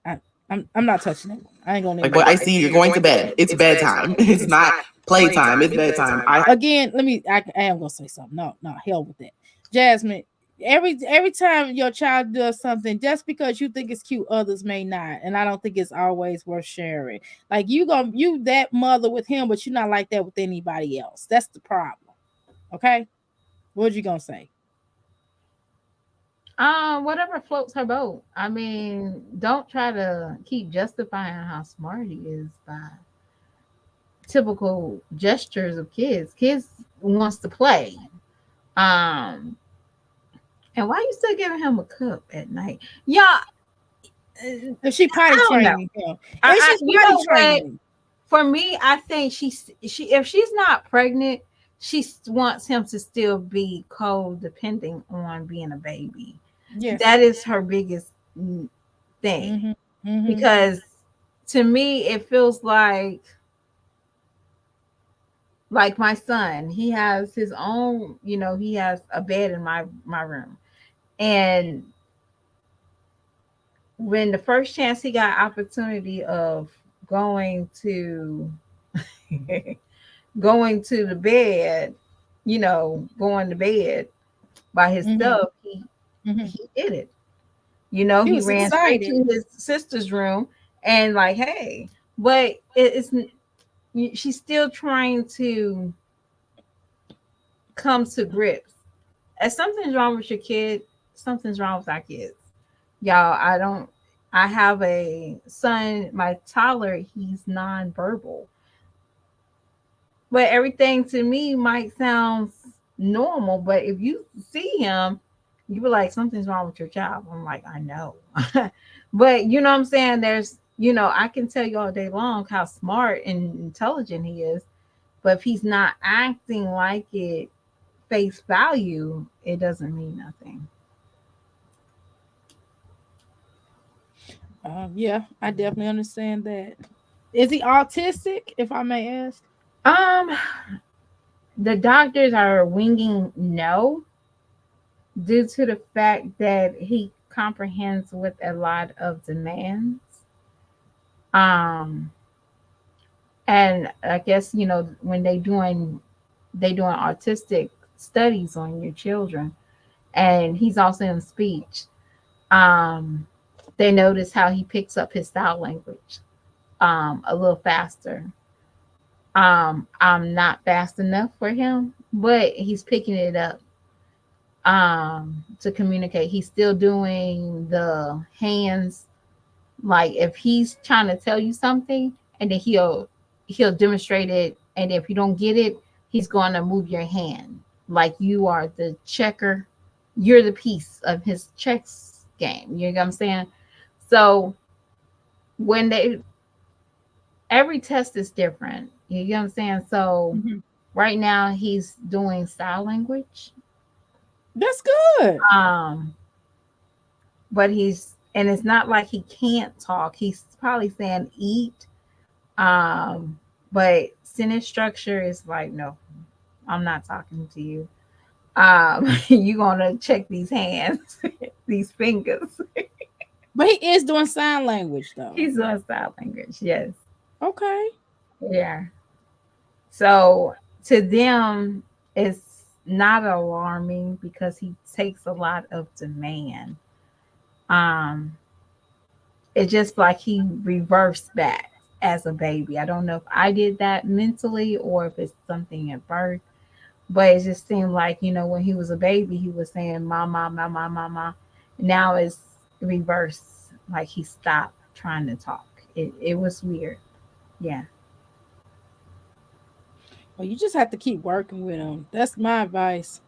I'm not touching it. I ain't gonna. Like, boy, I see you're going to bed. It's bedtime. It's not playtime. It's bedtime. Again, I am gonna say something. No, hell with that. Jasmine, every time your child does something, just because you think it's cute, others may not. And I don't think it's always worth sharing. Like you that mother with him, but you're not like that with anybody else. That's the problem. Okay? What you gonna say? Whatever floats her boat. I mean, don't try to keep justifying how smart he is by typical gestures of kids. Kids wants to play. Um, and why you still giving him a cup at night? Yeah, If she potty I don't know. training him. If I she's you potty know what? training. For me, I think she if she's not pregnant, she wants him to still be codependent on being a baby. Yes. That is her biggest thing. Because to me it feels like my son, he has his own, he has a bed in my room. And when the first chance he got opportunity of going to going to the bed, going to bed by his stuff, he did it. He He was ran straight excited. to his sister's room and like, hey, but it's she's still trying to come to grips. If something's wrong with your kid, something's wrong with our kids. Y'all, I have a son, my toddler, he's nonverbal. But everything to me might sound normal, but if you see him, you be like, something's wrong with your child. I'm like, I know. But you know what I'm saying? There's, I can tell you all day long how smart and intelligent he is. But if he's not acting like it face value, it doesn't mean nothing. Yeah, I definitely understand that. Is he autistic, if I may ask? Um, the doctors are winging no due to the fact that he comprehends with a lot of demands. Um, and I guess when they doing they doing autistic studies on your children, and he's also in speech. Um, they notice how he picks up his style language a little faster. I'm not fast enough for him, but he's picking it up to communicate. He's still doing the hands, like if he's trying to tell you something and then he'll demonstrate it, and if you don't get it, he's going to move your hand like you are the checker, you're the piece of his chess game. You know what I'm saying? So when they every test is different. You know what I'm saying? So Mhm. right now he's doing sign language. That's good. Um, but he's and it's not like he can't talk. He's probably saying eat. Um, but sentence structure is like, no, I'm not talking to you. You're gonna check these hands, these fingers. But he is doing sign language though. He's doing sign language, yes. Okay. Yeah. So to them, it's not alarming because he takes a lot of demand. Um, it's just like he reversed back as a baby. I don't know if I did that mentally or if it's something at birth, but it just seemed like, when he was a baby, he was saying mama, mama, mama. Now it's reverse, like he stopped trying to talk. It was weird. Yeah. Well, you just have to keep working with him. That's my advice.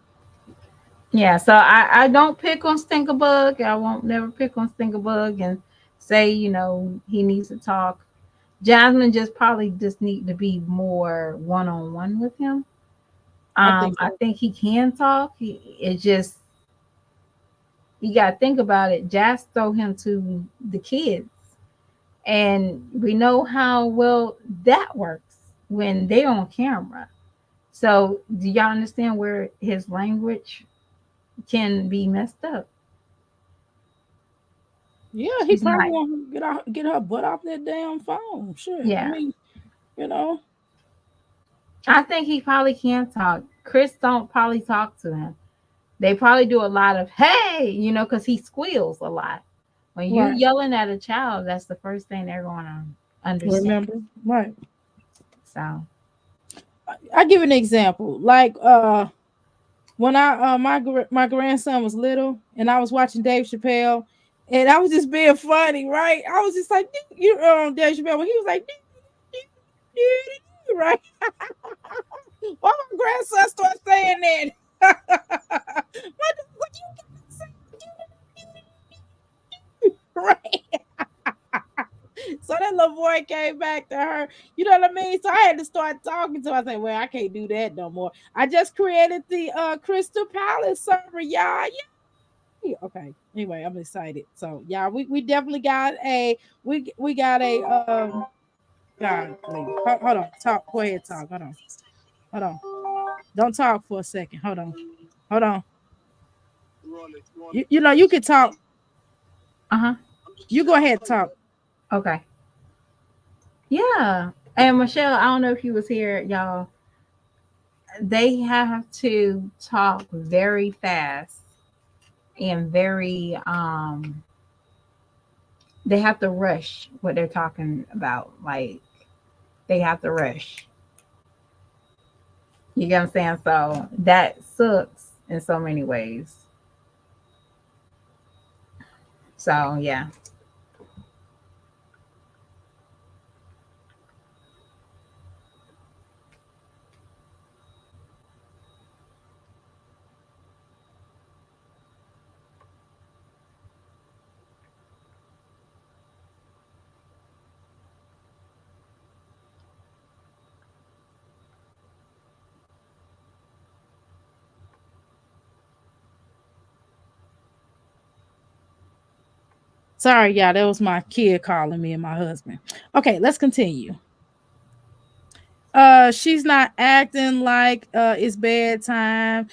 Yeah, so I don't pick on Stinkerbug. I won't never pick on Stinkerbug and say, he needs to talk. Jasmine just probably just need to be more one on one with him. I think I so. think he can talk. It just you gotta think about it. Jazz throw him to the kids. And we know how well that works when they're on camera. So do y'all understand where his language can be messed up? Yeah, he He's probably not. want to get her butt off that damn phone. Sure. I Yeah. mean, you know, I think he probably can talk. Chris don't probably talk to him. They probably do a lot of hey, because he squeals a lot. When you right. yelling at a child, that's the first thing they're going to understand. Remember, right. So, I give an example. Like when my grandson was little and I was watching Dave Chappelle and I was just being funny, right? I was just like you Dave Chappelle when he was like right. Why my grandson start saying that? What you right? So that little boy came back to her. You know what I mean? So I had to start talking to her. I said, well, I can't do that no more. I just created the Crystal Palace server, y'all. Yeah. Okay. Anyway, I'm excited. So yeah, we definitely got we got a God, please. Hold on. Talk. Go ahead, talk. Hold on. Hold on. Don't talk for a second. Hold on. Hold on. You know you can talk. uh-huh. You go ahead, talk. Okay. Yeah. And Michelle, I don't know if you was here, y'all. They have to talk very fast and very they have to rush what they're talking about. Like they have to rush. You get what I'm saying? So that sucks in so many ways. So yeah. Sorry, y'all. That was my kid calling me and my husband. Okay, let's continue. She's not acting like it's bedtime.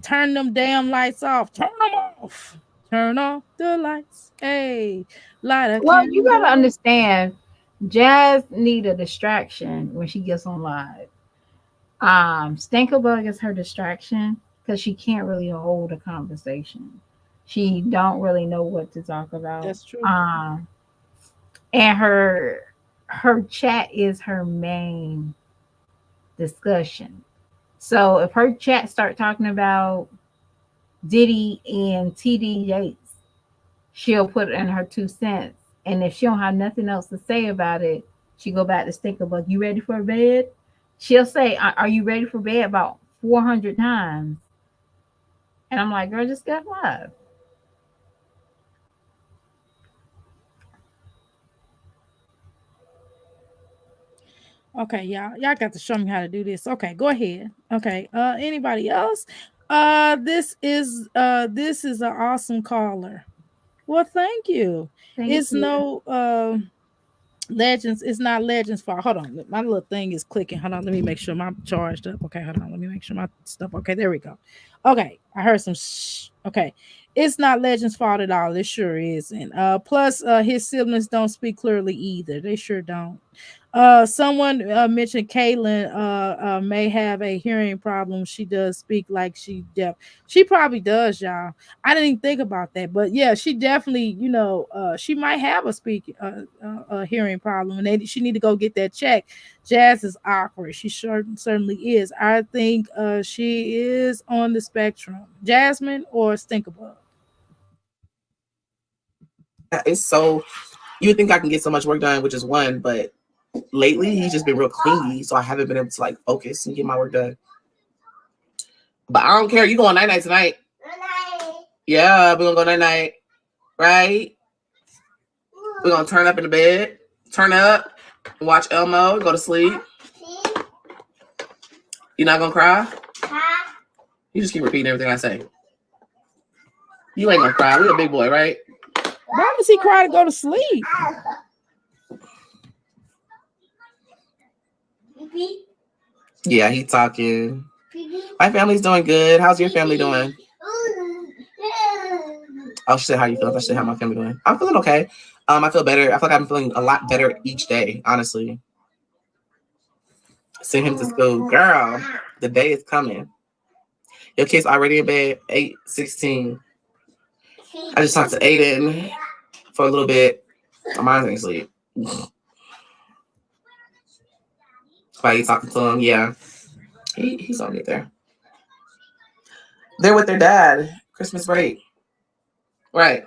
Turn them damn lights off. Turn them off. Turn off the lights. Hey, light a Well, you gotta candle. understand, Jazz need a distraction when she gets on live. Stinkabug is her distraction because she can't really hold a conversation. She don't really know what to talk about. That's true. And her chat is her main discussion. So if her chat start talking about Diddy and TD Yates, she'll put in her 2 cents. And if she don't have nothing else to say about it, she go back to Stinkabug. You ready for bed? She'll say, "Are you ready for bed?" about 400 times. And I'm like, girl, just get live. Okay, y'all got to show me how to do this. Okay, go ahead. Okay, anybody else? This is an awesome caller. Well, thank you. Thank It's you. no Legends. It's not Legends fault. Hold on, my little thing is clicking. Hold on, let me make sure my charged up. Okay, hold on, let me make sure my stuff. Okay, there we go. Okay, I heard some okay, it's not Legends fault at all. It sure isn't. Plus his siblings don't speak clearly either. They sure don't. Someone mentioned Caitlin may have a hearing problem. She does speak like she deaf. She probably does, y'all. I didn't even think about that, but yeah, she definitely, she might have a a hearing problem, and she need to go get that checked. Jazz is awkward. She certainly is. I think she is on the spectrum. Jasmine or Stinkabug. It's so you would think I can get so much work done, which is one, but lately he's just been real clingy, so I haven't been able to like focus and get my work done. But I don't care. You going night night tonight? Yeah, we're gonna go night night, right? We're gonna turn up in the bed, turn up, watch Elmo, go to sleep. You're not gonna cry? You just keep repeating everything I say. You ain't gonna cry. We're a big boy, right? Why does he cry to go to sleep? Yeah, he talking. My family's doing good. How's your family doing? Oh, she said, how you feel? I should say how my family doing. I'm feeling okay. I feel better. I feel like I'm feeling a lot better each day, honestly. Send him to school. Girl, the day is coming. Your kid's already in bed, 8:16. I just talked to Aiden for a little bit. My mind's ain't asleep. Why you talking to him? Yeah. He's on it there. They're with their dad. Christmas break. Right.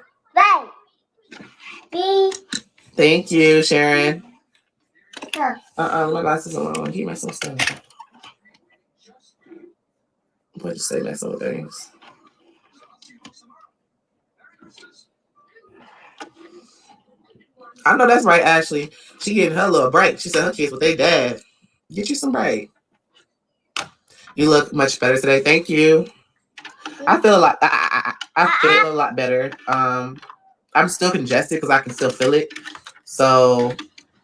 Thank you, Sharon. My glasses alone. Keep messing with stuff. What you say messing with things? I know that's right, Ashley. She getting her little break. She said her kids with their dad. Get you some break. You look much better today. Thank you. I feel a lot. I feel a lot better. I'm still congested because I can still feel it. So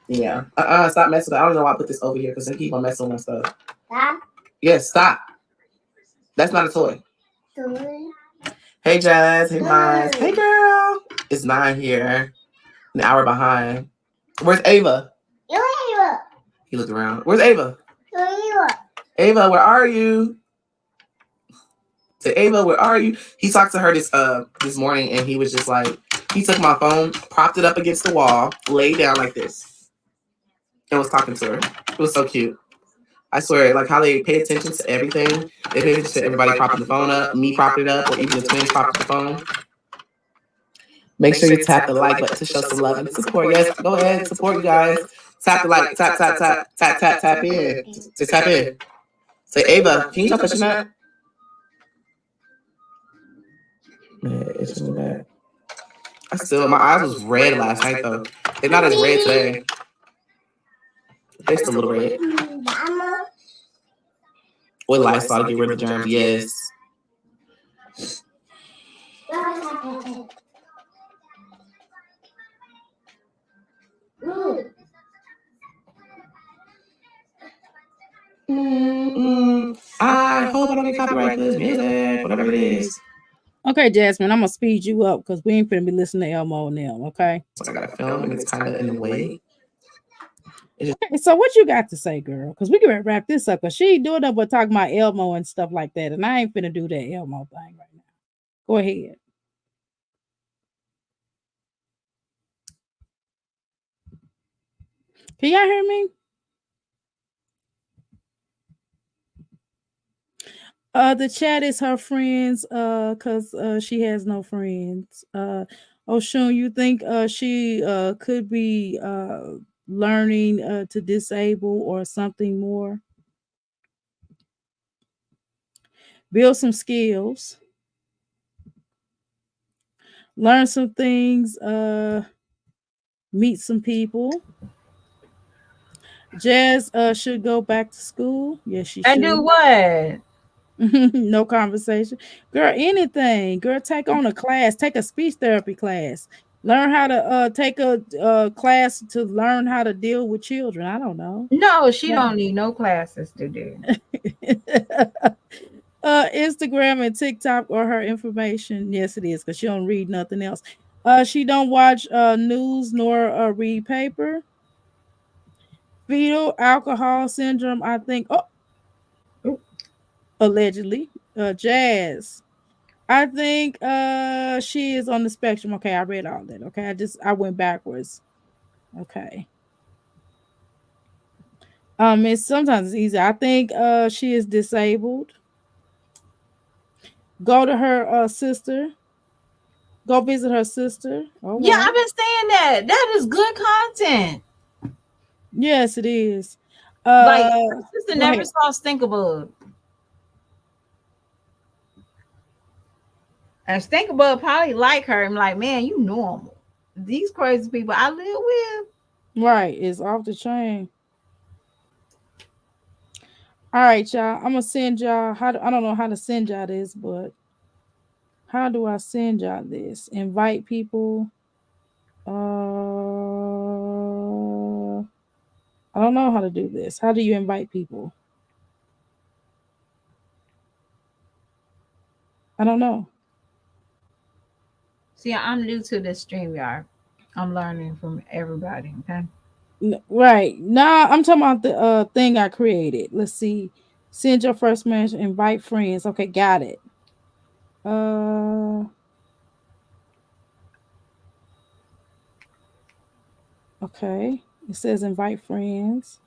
yeah. Stop messing with it. I don't know why I put this over here because they keep on messing with my stuff. Yes, stop. That's not a toy. Hey Jazz. Hey Miles. Hey girl. It's 9 here. An hour behind. Where's Ava? He looked around. Where's Ava? Ava, where are you? Say, Ava, where are you? He talked to her this morning, and he was just like, he took my phone, propped it up against the wall, laid down like this, and was talking to her. It was so cute. I swear, like how they pay attention to everything. They pay attention to everybody propping the phone up, me propping it up, or even the twins propping the phone. Make sure you tap the like button to show some love and support. Yes, go ahead, support you guys. Tap the like, tap, tap, tap, tap, tap, tap in. Just tap in. Say, Ava, can you stop touching that? Man, it's in the back. My eyes was red last night though. They're not as red today. They're still a little red. With Lysol to get rid of the germs, yes. I hope I don't get copyright for this music, whatever it is. Okay, Jasmine, I'm gonna speed you up because we ain't finna be listening to Elmo and them. Okay. So I gotta film and it's kind of in the way. Okay, so what you got to say, girl? Because we can wrap this up. Because she ain't doing nothing but talking about Elmo and stuff like that, and I ain't finna do that Elmo thing right now. Go ahead. Can y'all hear me? The chat is her friends, cause she has no friends. Oshun, you think she could be learning to disable or something more? Build some skills, learn some things, meet some people. Jazz should go back to school. Yes, she And do should. what? No conversation. Girl, anything. Girl, take on a class. Take a speech therapy class. Learn how to take a class to learn how to deal with children. I don't know. No, she don't need no classes to do. Instagram and TikTok or her information. Yes, it is, because she don't read nothing else. She don't watch news nor read paper. Fetal alcohol syndrome, I think. Oh, allegedly. Jazz. I think she is on the spectrum. Okay, I read all that. Okay, I went backwards. Okay. It's sometimes it's easy. I think she is disabled. Go to her sister. Go visit her sister. Oh Yeah, wow. I've been saying that. That is good content. Yes, it is. Like her sister go never ahead. saw Stinkabug. And Stinkabug probably like her and like, man, you normal. These crazy people I live with. Right, it's off the chain. All right, y'all. I'm gonna send y'all. I don't know how to send y'all this, but how do I send y'all this? Invite people. I don't know how to do this. How do you invite people? I don't know. See, I'm new to this StreamYard. I'm learning from everybody. Okay. Right. Nah, I'm talking about the thing I created. Let's see. Send your first message, invite friends. Okay, got it. Uh okay. It says invite friends.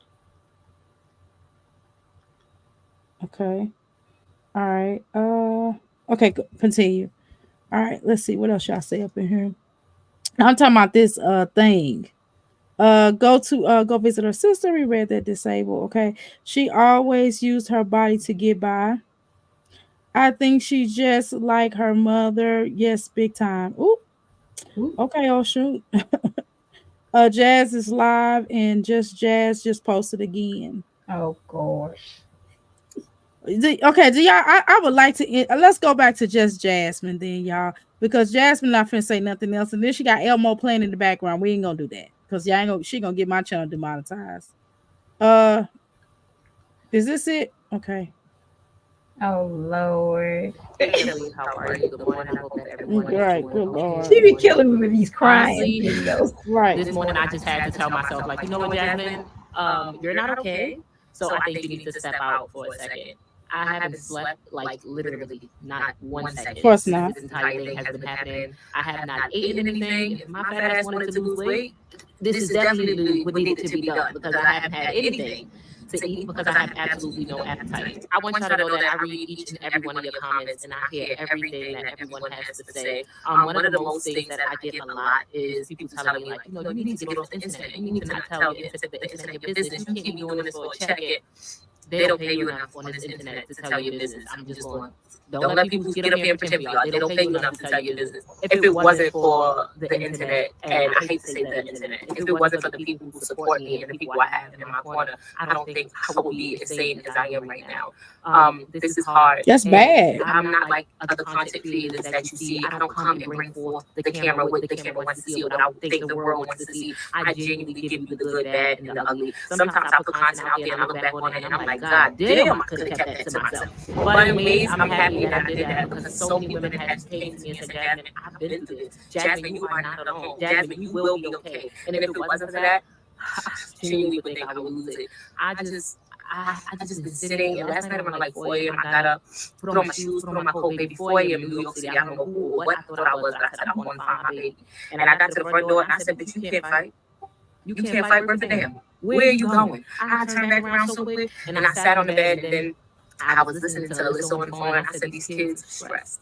Okay. All right. Okay, continue. All right, let's see what else y'all say up in here. I'm talking about this thing. Go visit her sister. We read that disabled. Okay. She always used her body to get by. I think she's just like her mother. Yes, big time. Ooh. Ooh. Okay, oh shoot. Jazz is live and Jazz just posted again. Oh gosh. Okay, do y'all? I would like to. Let's go back to just Jasmine then, y'all, because Jasmine not finna say nothing else, and then she got Elmo playing in the background. We ain't gonna do that because y'all ain't gonna. She gonna get my channel demonetized. Uh, is this it? Okay. Oh Lord. Kelly, how are you? Good morning. I hope that everyone is Right. doing Good okay. lord. She be killing me with these crying Honestly, videos. Right. This morning I just had to tell myself, like, you know what, Jasmine, you're not okay. So I think you need to step out for a second. I haven't slept like literally not 1 second Of course since not. this entire thing has been happening. I have not eaten anything. If my fat ass wanted to lose weight, this is definitely what needed to be done, because I haven't had anything to eat because I have absolutely no appetite. I want y'all to know that I read each and every one of your comments and I hear everything that everyone has to say. One of the most things that I get a lot is people telling me, like, you know, you need to get off the internet. You need to not tell the internet your business. You can't be doing this for a check it. They don't pay you enough on this internet to tell your business. I'm just going, don't let people get up here and pretend for y'all. They don't pay you enough to tell your business. If it wasn't for the internet, and I hate to say the internet, if it wasn't for the people who support me and the people I have in my corner, I don't think I would be as sane as I am right now. This is hard. That's bad. I'm not like other content creators that you see. I don't come and bring forth the camera what the camera wants to see or what I think the world wants to see. I genuinely give you the good, bad, and the ugly. Sometimes I put content out there and I look back on it and I'm like, God damn, I could have kept that to myself. But in ways, I'm happy that I did that, because so many women have came to me and said, Jasmine, I've been through this. Jasmine, you are not alone. Jasmine, you will be okay. And if it wasn't for that, I genuinely would think I would lose it. I just been sitting, and last night around like 4 a.m. I got up, put on my shoes, put on my coat, baby. 4 a.m. in New York City. I don't know who or what I thought I was, but I said I'm going to find my baby. And I got to the front door and I said, "But you can't fight. You can't fight worth a damn. Where are you going?" I turned back around so quick, and I sat on the bed, and then I was listening to Alyssa on the phone, and I said, "These kids are stressed."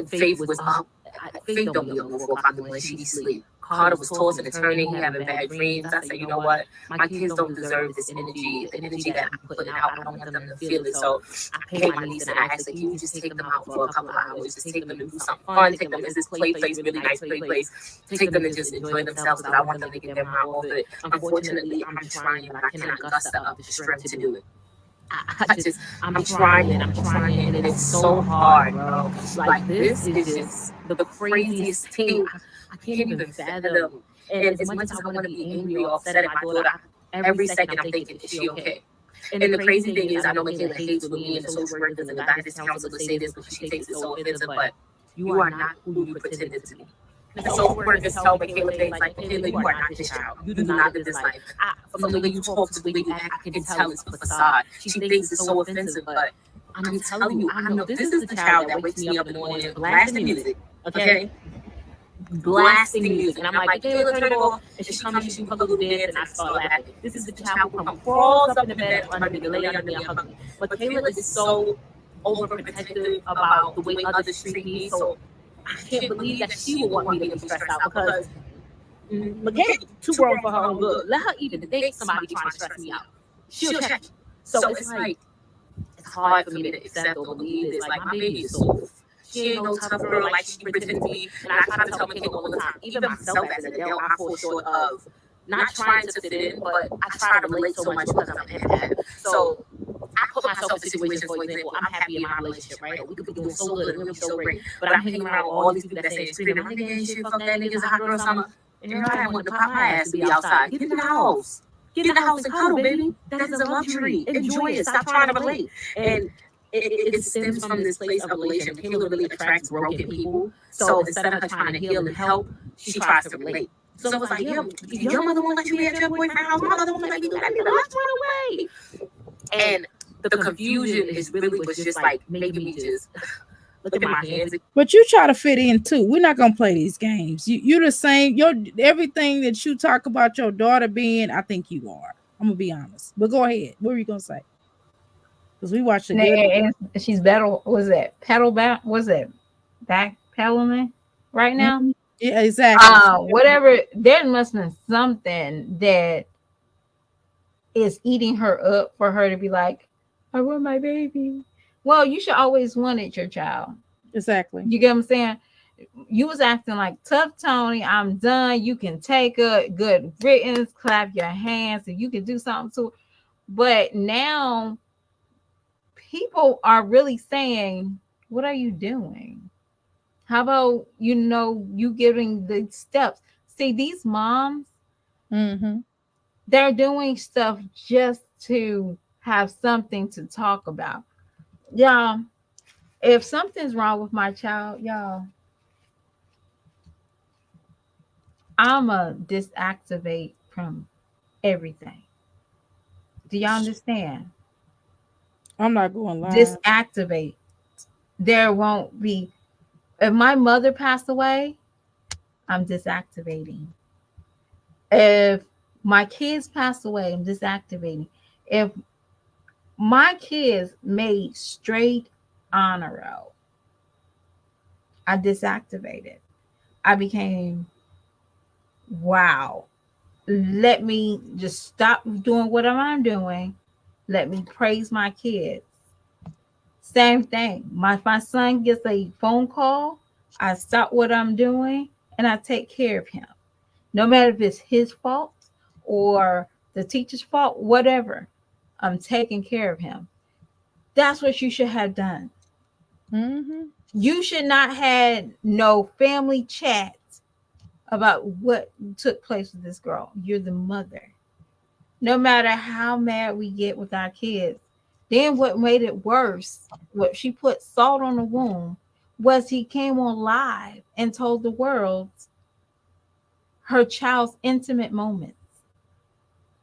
Faith was up. Faith don't be up before 4 o'clock in the morning. She be asleep. Carter was tossing and turning. He having bad dreams. I said, you know what? My kids don't deserve this energy. The energy that I'm putting out, I don't want them to feel it. So I paid my niece and I asked her, can you just take them out for a couple of hours? Just take them to do something fun. Take them to this play place, really nice play place. Take them to just enjoy themselves because I want them to get their mind off it. Unfortunately, I'm trying, but I cannot muster up the strength to do it. I'm trying, and it's so hard, bro. Like, this is just the craziest thing. I can't even fathom. And as much as I want to be angry or upset at my daughter, every second I'm thinking, is she okay? And the crazy thing is, I know Michaela hates with me and the social workers and the guidance counselors say this because she takes it so offensive, but you are not who you pretended to be. The social workers tell Michaela things like, Michaela, you are not this child. You do not live this life. From the way you talk to the way you act, I can tell it's a facade. She thinks it's so offensive, but I'm telling you, I know this is the child that wakes me up in the morning blasting music, okay? Blasting music. And I'm like, Michaela, turn it off. And she comes, she hug a little dance, and I start laughing. This is the child who comes, crawls up in the bed under me, lay under me, and hug me. But Michaela is so overprotective about the way others treat me, so I can't believe that she would want me to be stressed out because Michaela's too grown for her own good. Let her even think somebody trying to stress me out. She'll check. So it's like, it's hard for me to accept or believe this. Like, my baby is soft. She ain't no tough girl like she pretends to be. And I try to tell Michaela all the time, even myself as an adult, I fall short of not trying to fit in, but I try to relate so much because I'm an empath. So I put myself in situations, for example, I'm happy in my relationship, right? Or we could be doing so good and really so great. But I'm hanging around with all these people that say, screaming, my nigga ain't shit, fuck that nigga's a hot girl summer. And here I am wanting to pop my ass to be outside. Get in the house. Get in the house and cuddle, baby. That is a luxury. Enjoy it. Stop trying to relate. And it stems from this place of relation. Michaela really attracts broken people. So instead of her trying to heal and help, she tries to relate. So it was like, yo, your mother won't let you be at your boyfriend's house. My mother won't let me do that. Let's run away. And the confusion is really was just like making me just look at my hands. But you try to fit in too. We're not gonna play these games. You're the same. Your everything that you talk about your daughter being, I think you are. I'm gonna be honest. But go ahead. What were you gonna say? Because we watched it. And she's better. Was that pedal back? Was it back pedaling right now? Mm-hmm. Yeah, exactly. Whatever. There must have been something that is eating her up for her to be like, I want my baby. Well, you should always want it, your child. Exactly. You get what I'm saying? You was acting like tough Tony. I'm done. You can take a good riddance, clap your hands, and you can do something to. But now people are really saying, what are you doing? How about, you giving the steps? See, these moms, they're doing stuff just to have something to talk about. Y'all, if something's wrong with my child, y'all, I'ma disactivate from everything. Do y'all understand? I'm not going live. Disactivate. There won't be. If my mother passed away, I'm disactivating. If my kids pass away, I'm disactivating. If my kids made straight honor roll, I disactivated. I became, wow. Let me just stop doing what I'm doing. Let me praise my kids. Same thing. My son gets a phone call. I stop what I'm doing and I take care of him. No matter if it's his fault or the teacher's fault, whatever, I'm taking care of him. That's what you should have done. You should not have no family chat about what took place with this girl. You're the mother. No matter how mad we get with our kids, then what made it worse, what she put salt on the wound, was he came on live and told the world her child's intimate moments.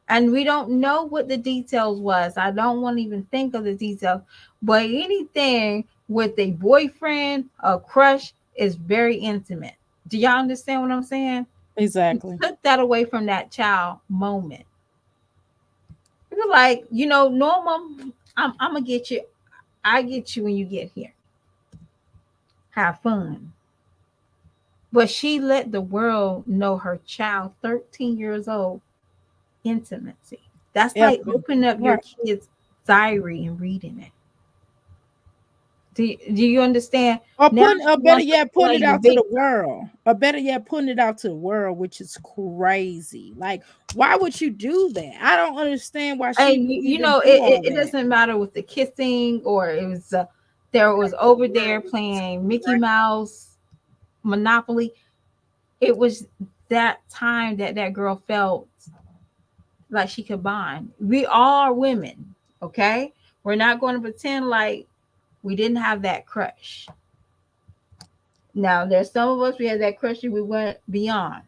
And we don't know what the details was. I don't want to even think of the details. But anything with a boyfriend, a crush is very intimate. Do y'all understand what I'm saying? Exactly. Took that away from that child moment. It was like, normal, I'm gonna get you. I get you when you get here. Have fun. But she let the world know her child, 13 years old, intimacy. That's Yep. like opening up your Right. kid's diary and reading it. Do you understand? Or Now putting, or she better wants to yet, play putting it the out to big. the world. Or better yet, putting it out to the world, which is crazy. Like, why would you do that? I don't understand why she And would you even know, do all it that. doesn't matter with the kissing or it was there was over there playing Mickey Mouse Monopoly. It was that time that that girl felt like she could bond. We are women, okay? We're not going to pretend like we didn't have that crush. Now, there's some of us we had that crush and we went beyond.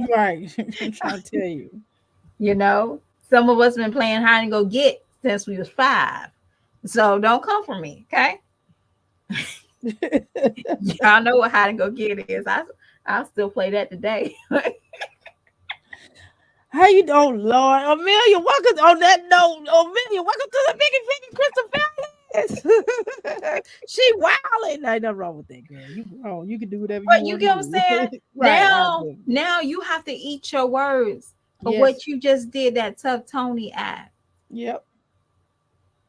Right. I'm trying to tell you. You know, some of us been playing hide and go get since we was 5. So don't come for me, okay? Y'all know what hide and go get is. I'll still play that today. How you doing, Lord? Amelia, welcome on that note. Amelia, welcome to the Biggie Crystal family. She wilding. Ain't nothing wrong with that, girl. You grown. You can do whatever you But you want to get what I'm do. saying? Right. I do. Now you have to eat your words for Yes. what you just did that tough Tony act. Yep.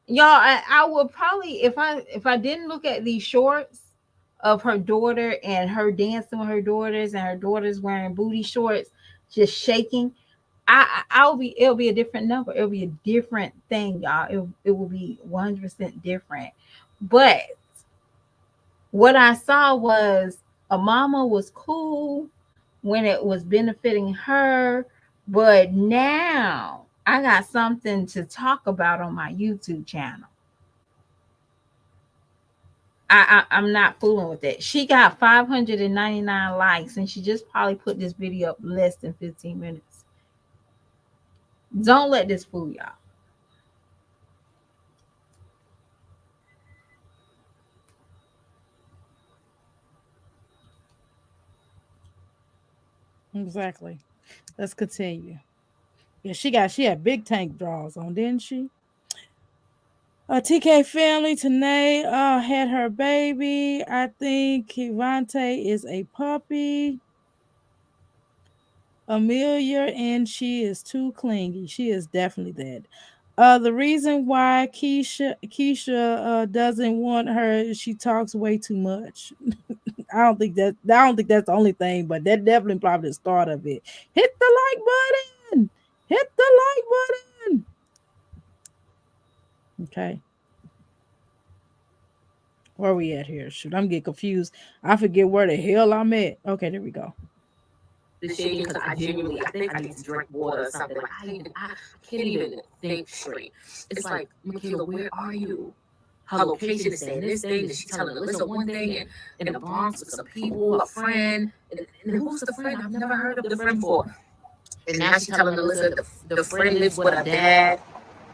Y'all, I would probably if I didn't look at these shorts of her daughter and her dancing with her daughters and her daughters wearing booty shorts, just shaking. I'll be it'll be a different number. It'll be a different thing, y'all. It will be 100% different. But what I saw was a mama was cool when it was benefiting her, but now I got something to talk about on my YouTube channel. I'm not fooling with it. She got 599 likes and she just probably put this video up less than 15 minutes. Don't let this fool y'all. Exactly. Let's continue. Yeah, she had big tank draws on, didn't she? TK family Tanae had her baby. I think Kivante is a puppy. Amelia, and she is too clingy. She is definitely that. The reason why Keisha doesn't want her is she talks way too much. I don't think that's the only thing, but that definitely probably the start of it. Hit the like button. Hit the like button. Okay. Where we at here? Shoot, I'm getting confused. I forget where the hell I'm at. Okay, there we go. The shaking because I genuinely I think I need to drink water or something. Like I can't even think straight. It's like, Michaela, where are you? Her location is saying this thing, and she's telling Alyssa one thing, and in the Bronx with some people, a friend, and who's the friend? I've never heard of the friend before. And now she's telling Alyssa the friend lives with her dad,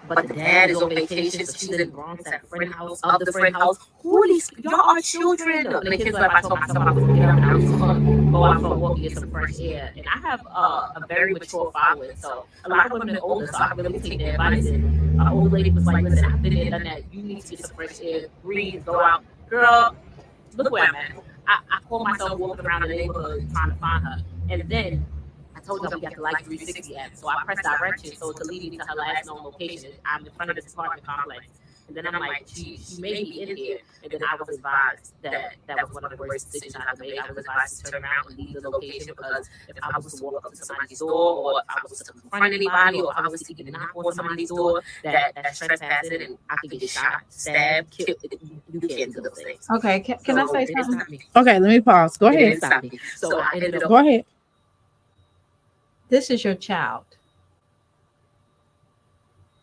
but the dad is on vacation, so she's in the Bronx at the friend house of the friend house. Who are these? Y'all are children. And the kids like I told myself I was gonna get up and I was just gonna go out for a walk and get some fresh air. And I have a very mature following, so a lot of women are older, so I really take their advice. And an old lady was like, "Listen, I've been there, done that. You need to get some fresh air, breathe, go out, girl. Look where I'm at." I call myself walking around the neighborhood trying to find her, and then I told y'all we got the Life 360 app. So I pressed directions so it could lead me to her last known location. I'm in front of this apartment complex. And then I'm like, she may be in here. And then I was advised that that was one of the worst decisions I ever made. I was advised to turn around and leave the location because if I was to walk up to somebody's door or if I was to confront anybody or if I was to even knock on somebody's door, that's trespassing and I could get shot, stabbed, killed. You can't do those things. Okay, can I say something? Okay, let me pause. Go ahead. Stop me. So I ended up. Go ahead. This is your child.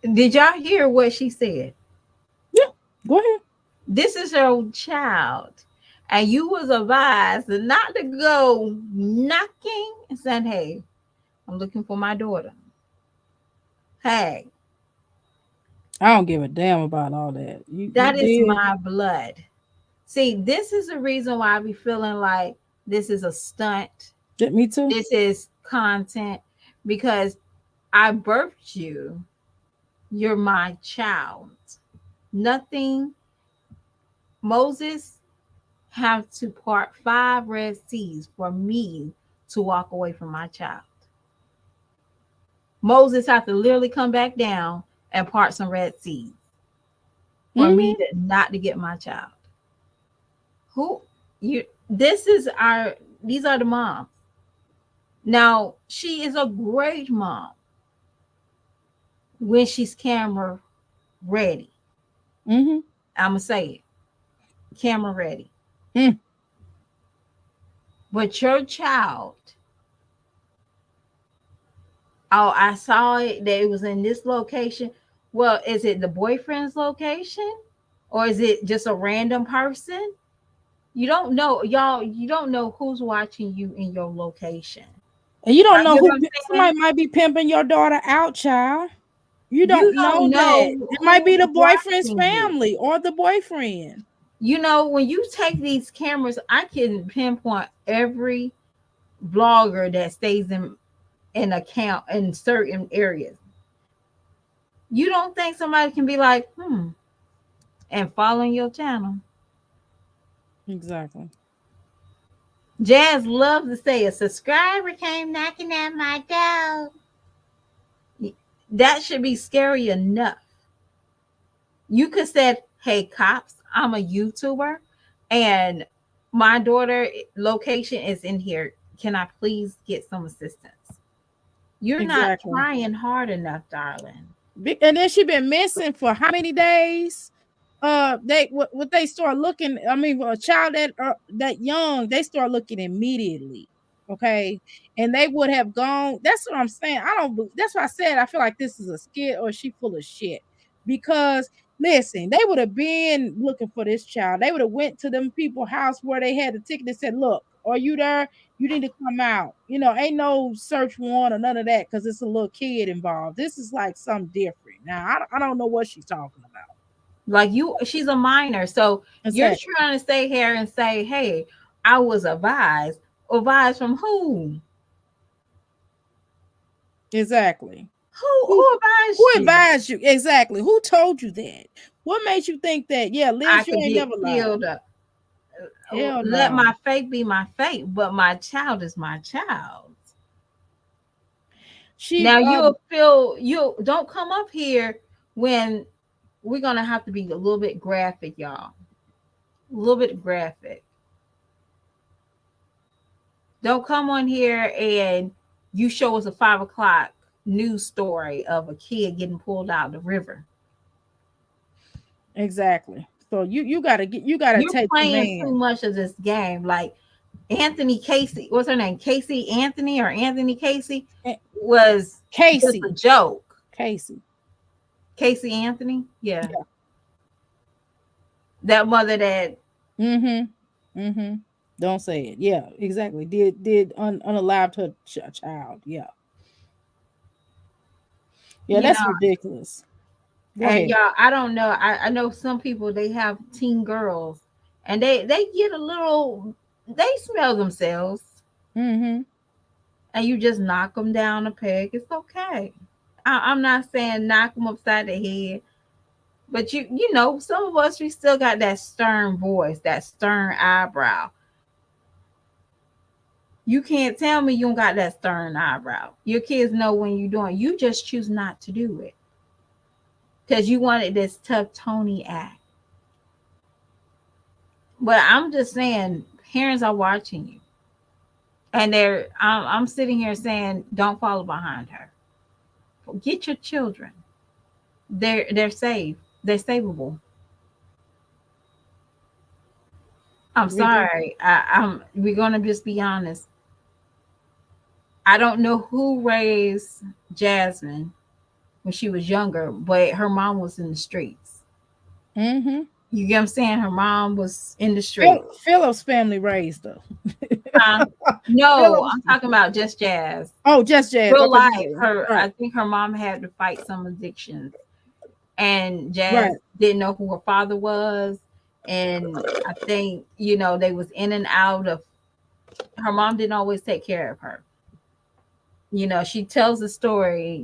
Did y'all hear what she said? Yeah, go ahead. This is your child. And you was advised not to go knocking and saying, hey, I'm looking for my daughter. Hey, I don't give a damn about all that. You that is did. my blood. See, this is the reason why I be feeling like this is a stunt. Me too. This is content because I birthed you. You're my child. Nothing. Moses have to part 5 Red Seas for me to walk away from my child. Moses have to literally come back down and part some Red Seas for me Hmm. to not to get my child. Who you? This is our. These are the moms. Now she is a great mom when she's camera ready. Hmm. I'm gonna say it, camera ready. Mm. But your child, oh, I saw it that it was in this location. Well, is it the boyfriend's location or is it just a random person? You don't know, y'all. You don't know who's watching you in your location. And you don't know You know who what I'm saying? somebody might be pimping your daughter out, child. You You don't don't know that. know It might be the who's boyfriend's watching you. family or the boyfriend. You know, when you take these cameras, I can pinpoint every vlogger that stays in account in certain areas. You don't think somebody can be like, and following your channel? Exactly. Jazz loves to say a subscriber came knocking at my door. That should be scary enough. You could said, "Hey cops, I'm a YouTuber, and my daughter location is in here. Can I please get some assistance?" You're not Exactly. trying hard enough, darling. And then she been missing for how many days? They what they start looking. I mean, for a child that young, they start looking immediately. Okay, and they would have gone. That's what I'm saying. I don't. That's what I said. I feel like this is a skit or she full of shit. Because listen, they would have been looking for this child. They would have went to them people house where they had the ticket and said, "Look, are you there? You need to come out." Ain't no search warrant or none of that because it's a little kid involved. This is like something different. Now, I don't know what she's talking about. Like she's a minor, so you're Exactly. trying to stay here and say, "Hey, I was advised." Advised from who? Exactly. Who Who advised who you? advised you? Exactly. Who told you that? What made you think that? Yeah, I Liz, you could ain't get never lied. killed. Hell Let no. my fate be my fate, but my child is my child. She Now you'll feel you don't come up here when we're gonna have to be a little bit graphic, y'all. A little bit graphic. Don't come on here and you show us a 5 o'clock news story of a kid getting pulled out of the river. exactly. So you gotta You're take the playing too man. much of this game. Like Anthony Casey, what's her name? Casey Anthony or Anthony Casey Eh, was just a Casey. joke. Casey. Casey Anthony, yeah, Yeah. that mother that Mm-hmm. Mm-hmm. Don't say it. Yeah, exactly. Did unalived her child. Yeah. Yeah, you that's know. ridiculous. Go And ahead. y'all, I don't know. I know some people they have teen girls, and they get a little. They smell themselves, Mm-hmm. and you just knock them down a peg. It's okay. I'm not saying knock them upside the head, but you know, some of us we still got that stern voice, that stern eyebrow. You can't tell me you don't got that stern eyebrow. Your kids know when you're doing. You just choose not to do it because you wanted this tough Tony act. But I'm just saying, parents are watching you, and I'm sitting here saying, don't follow behind her. Get your children. They're safe. They're savable. I'm Ridiculous. sorry. I'm. We're gonna just be honest. I don't know who raised Jasmine when she was younger, but her mom was in the streets. Mm-hmm. You get what I'm saying? Her mom was in the street. Philip's family raised her. No, I'm talking about just Jazz. Oh, just Jazz. Real Okay, life. I right, think her mom had to fight some addictions, and Jazz right. didn't know who her father was. And I think, they was in and out of, her mom didn't always take care of her. She tells the story,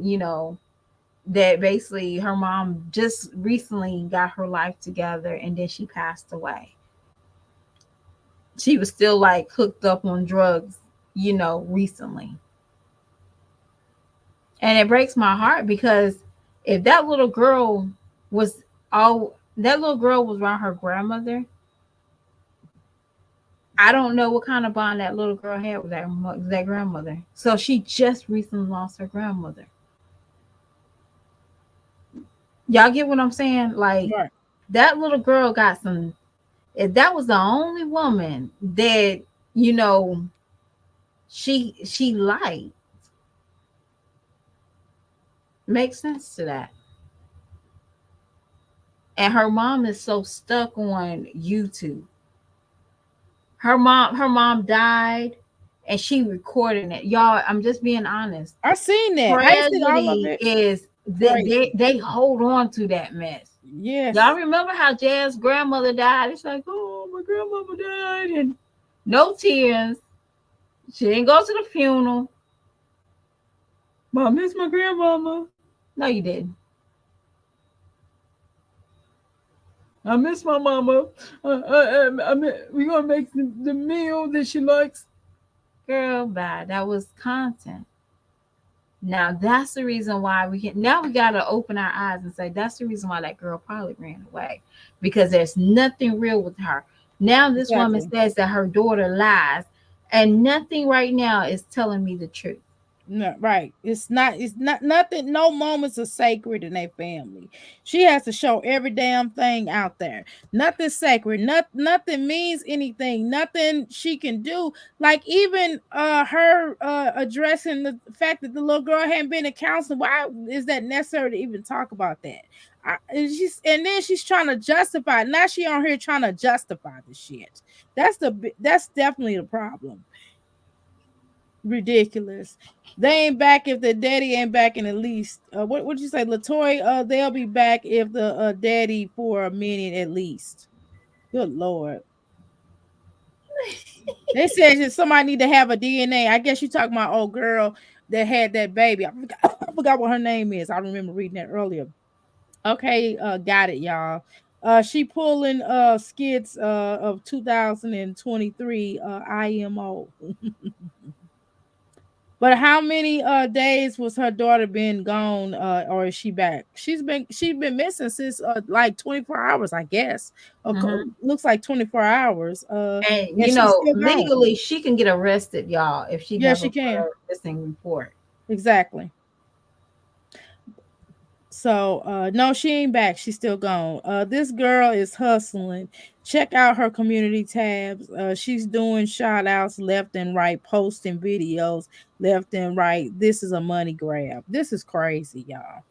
that basically her mom just recently got her life together and then she passed away. She was still like hooked up on drugs, recently. And it breaks my heart because if was that little girl was around her grandmother, I don't know what kind of bond that little girl had with that grandmother. So she just recently lost her grandmother. Y'all get what I'm saying? Like, Right. that little girl got some. If that was the only woman that you know she liked, makes sense to that. And her mom is so stuck on YouTube. Her mom died, and she recorded it. Y'all, I'm just being honest. I seen that. I ain't seen all of Tragedy it. is Right. they hold on to that mess. Yes. Y'all remember how Jazz's grandmother died? It's like, oh, my grandmother died, and no tears. She didn't go to the funeral. But I miss my grandmama. No, you didn't. I miss my mama. We're gonna make the meal that she likes. Girl, bye. That was content. Now that's the reason why now we gotta open our eyes and say that's the reason why that girl probably ran away. Because there's nothing real with her. Now this woman Exactly. says that her daughter lies, and nothing right now is telling me the truth. No, right. It's not nothing, no moments are sacred in their family. She has to show every damn thing out there. Nothing sacred, nothing means anything, nothing she can do. Like even her addressing the fact that the little girl hadn't been in counseling. Why is that necessary to even talk about that? And then she's trying to justify. Now she on here trying to justify the shit. That's definitely the problem. Ridiculous. They ain't back if the daddy ain't back in at least what would you say, Latoy? They'll be back if the daddy for a minute at least. Good lord. They said that somebody need to have a DNA. I guess you talking about old girl that had that baby. I forgot what her name is. I remember reading that earlier. Okay, got it, y'all. She pulling skits of 2023 IMO. But how many days was her daughter been gone or is she back? She's been missing since like 24 hours, I guess. Looks like 24 hours. And And she's still gone. legally she can get arrested, y'all, if she Yeah, never she put can. a missing report. Exactly. So no, she ain't back. She's still gone. This girl is hustling. Check out her community tabs. She's doing shout outs left and right, posting videos left and right. This is a money grab. This is crazy, y'all.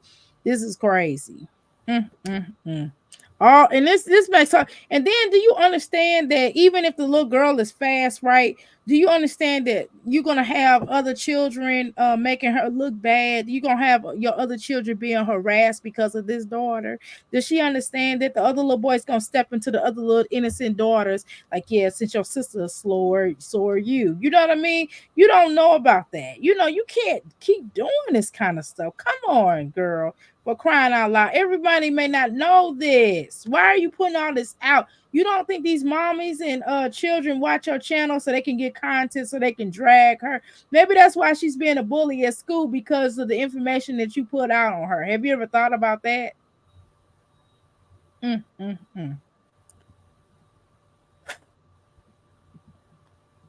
This is crazy. Mm, mm, mm. Oh, and this makes her. And then, do you understand that even if the little girl is fast, right? Do you understand that you're gonna have other children making her look bad? You're gonna have your other children being harassed because of this daughter. Does she understand that the other little boy's gonna step into the other little innocent daughters? Like, yeah, since your sister is slower, so are you. You know what I mean? You don't know about that. You can't keep doing this kind of stuff. Come on, girl. For crying out loud. Everybody may not know this. Why are you putting all this out? You don't think these mommies and children watch your channel so they can get content so they can drag her? Maybe that's why she's being a bully at school, because of the information that you put out on her. Have you ever thought about that? Mm, mm, mm.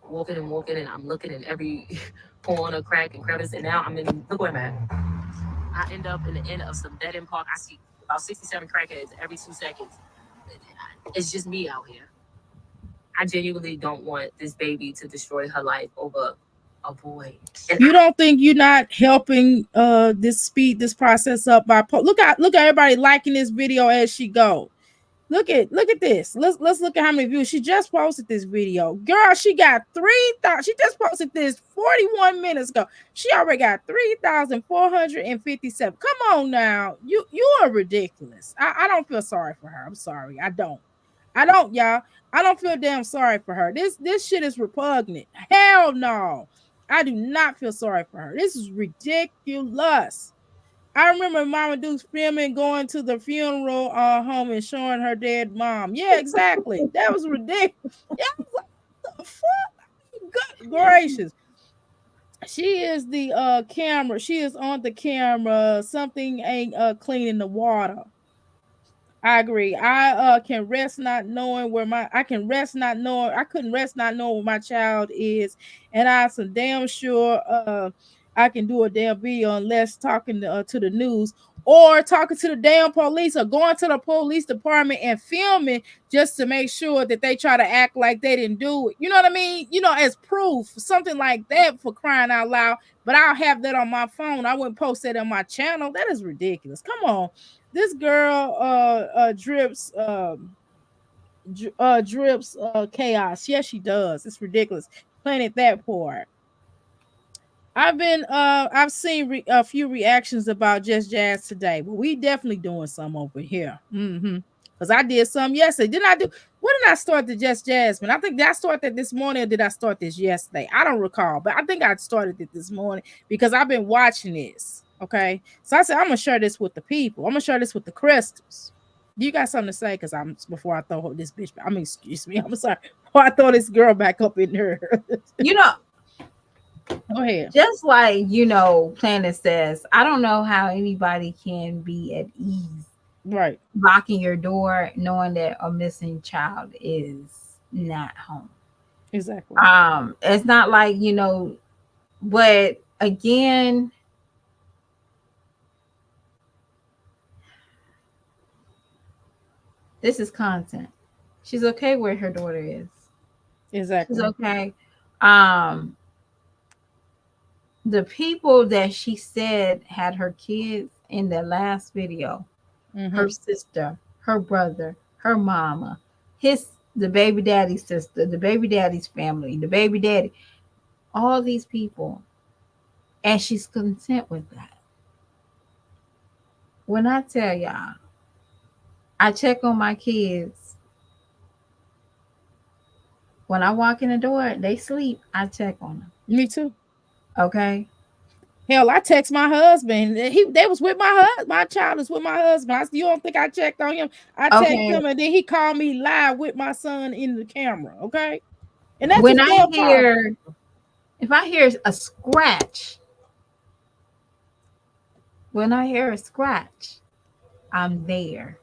Walking, and I'm looking in every corner, crack, and crevice, and now I'm in. Look where I'm at. I end up in the end of some dead end park. I see about 67 crackheads every 2 seconds. It's just me out here. I genuinely don't want this baby to destroy her life over a boy. And You don't think you're not helping this speed this process up by look at everybody liking this video as she go. Look at this. Let's look at how many views. She just posted this video. Girl, she got 3,000. She just posted this 41 minutes ago. She already got 3,457. Come on now. You are ridiculous. I don't feel sorry for her. I'm sorry. I don't. I don't, y'all. I don't feel damn sorry for her. This shit is repugnant. Hell no. I do not feel sorry for her. This is ridiculous. I remember Mama Duke's filming going to the funeral home and showing her dead mom. Yeah, exactly. That was ridiculous. Yeah, I was like, what the fuck? Good gracious. She is the camera. She is on the camera. Something ain't cleaning the water. I agree. I can rest not knowing where my I can rest not knowing I couldn't rest not knowing where my child is, and I'm so damn sure I can do a damn video unless talking to the news or talking to the damn police or going to the police department and filming just to make sure that they try to act like they didn't do it. You know what I mean? You know, as proof, something like that, for crying out loud. But I'll have that on my phone. I wouldn't post that on my channel. That is ridiculous. Come on. This girl drips drips chaos. Yes, she does. It's ridiculous. Planet that part. I've seen a few reactions about Just Jazz today, but we definitely doing some over here. Because I did some yesterday. Didn't I do? When did I start the Just Jasmine? I think, did I start that this morning or did I start this yesterday? I don't recall, but I think I started it this morning because I've been watching this. Okay, so I said I'm gonna share this with the people. I'm gonna share this with the crystals. Do you got something to say? Because I'm before I throw this bitch. I mean, excuse me. I'm sorry. Before I throw this girl back up in here. You know, Go ahead. just like, Planet says, I don't know how anybody can be at ease Right. locking your door knowing that a missing child is not home. Exactly. It's not like, but again, this is content. She's okay where her daughter is. Exactly. She's okay. The people that she said had her kids in the last video, her sister, her brother, her mama, the baby daddy's sister, the baby daddy's family, the baby daddy, all these people, and she's content with that. When I tell y'all, I check on my kids. When I walk in the door, they sleep. I check on them. Me too. Okay. Hell, I text my husband. They was with my child is with my husband. You don't think I checked on him? I text him and then he called me live with my son in the camera. Okay. And that's when I hear, if I hear a scratch, I'm there.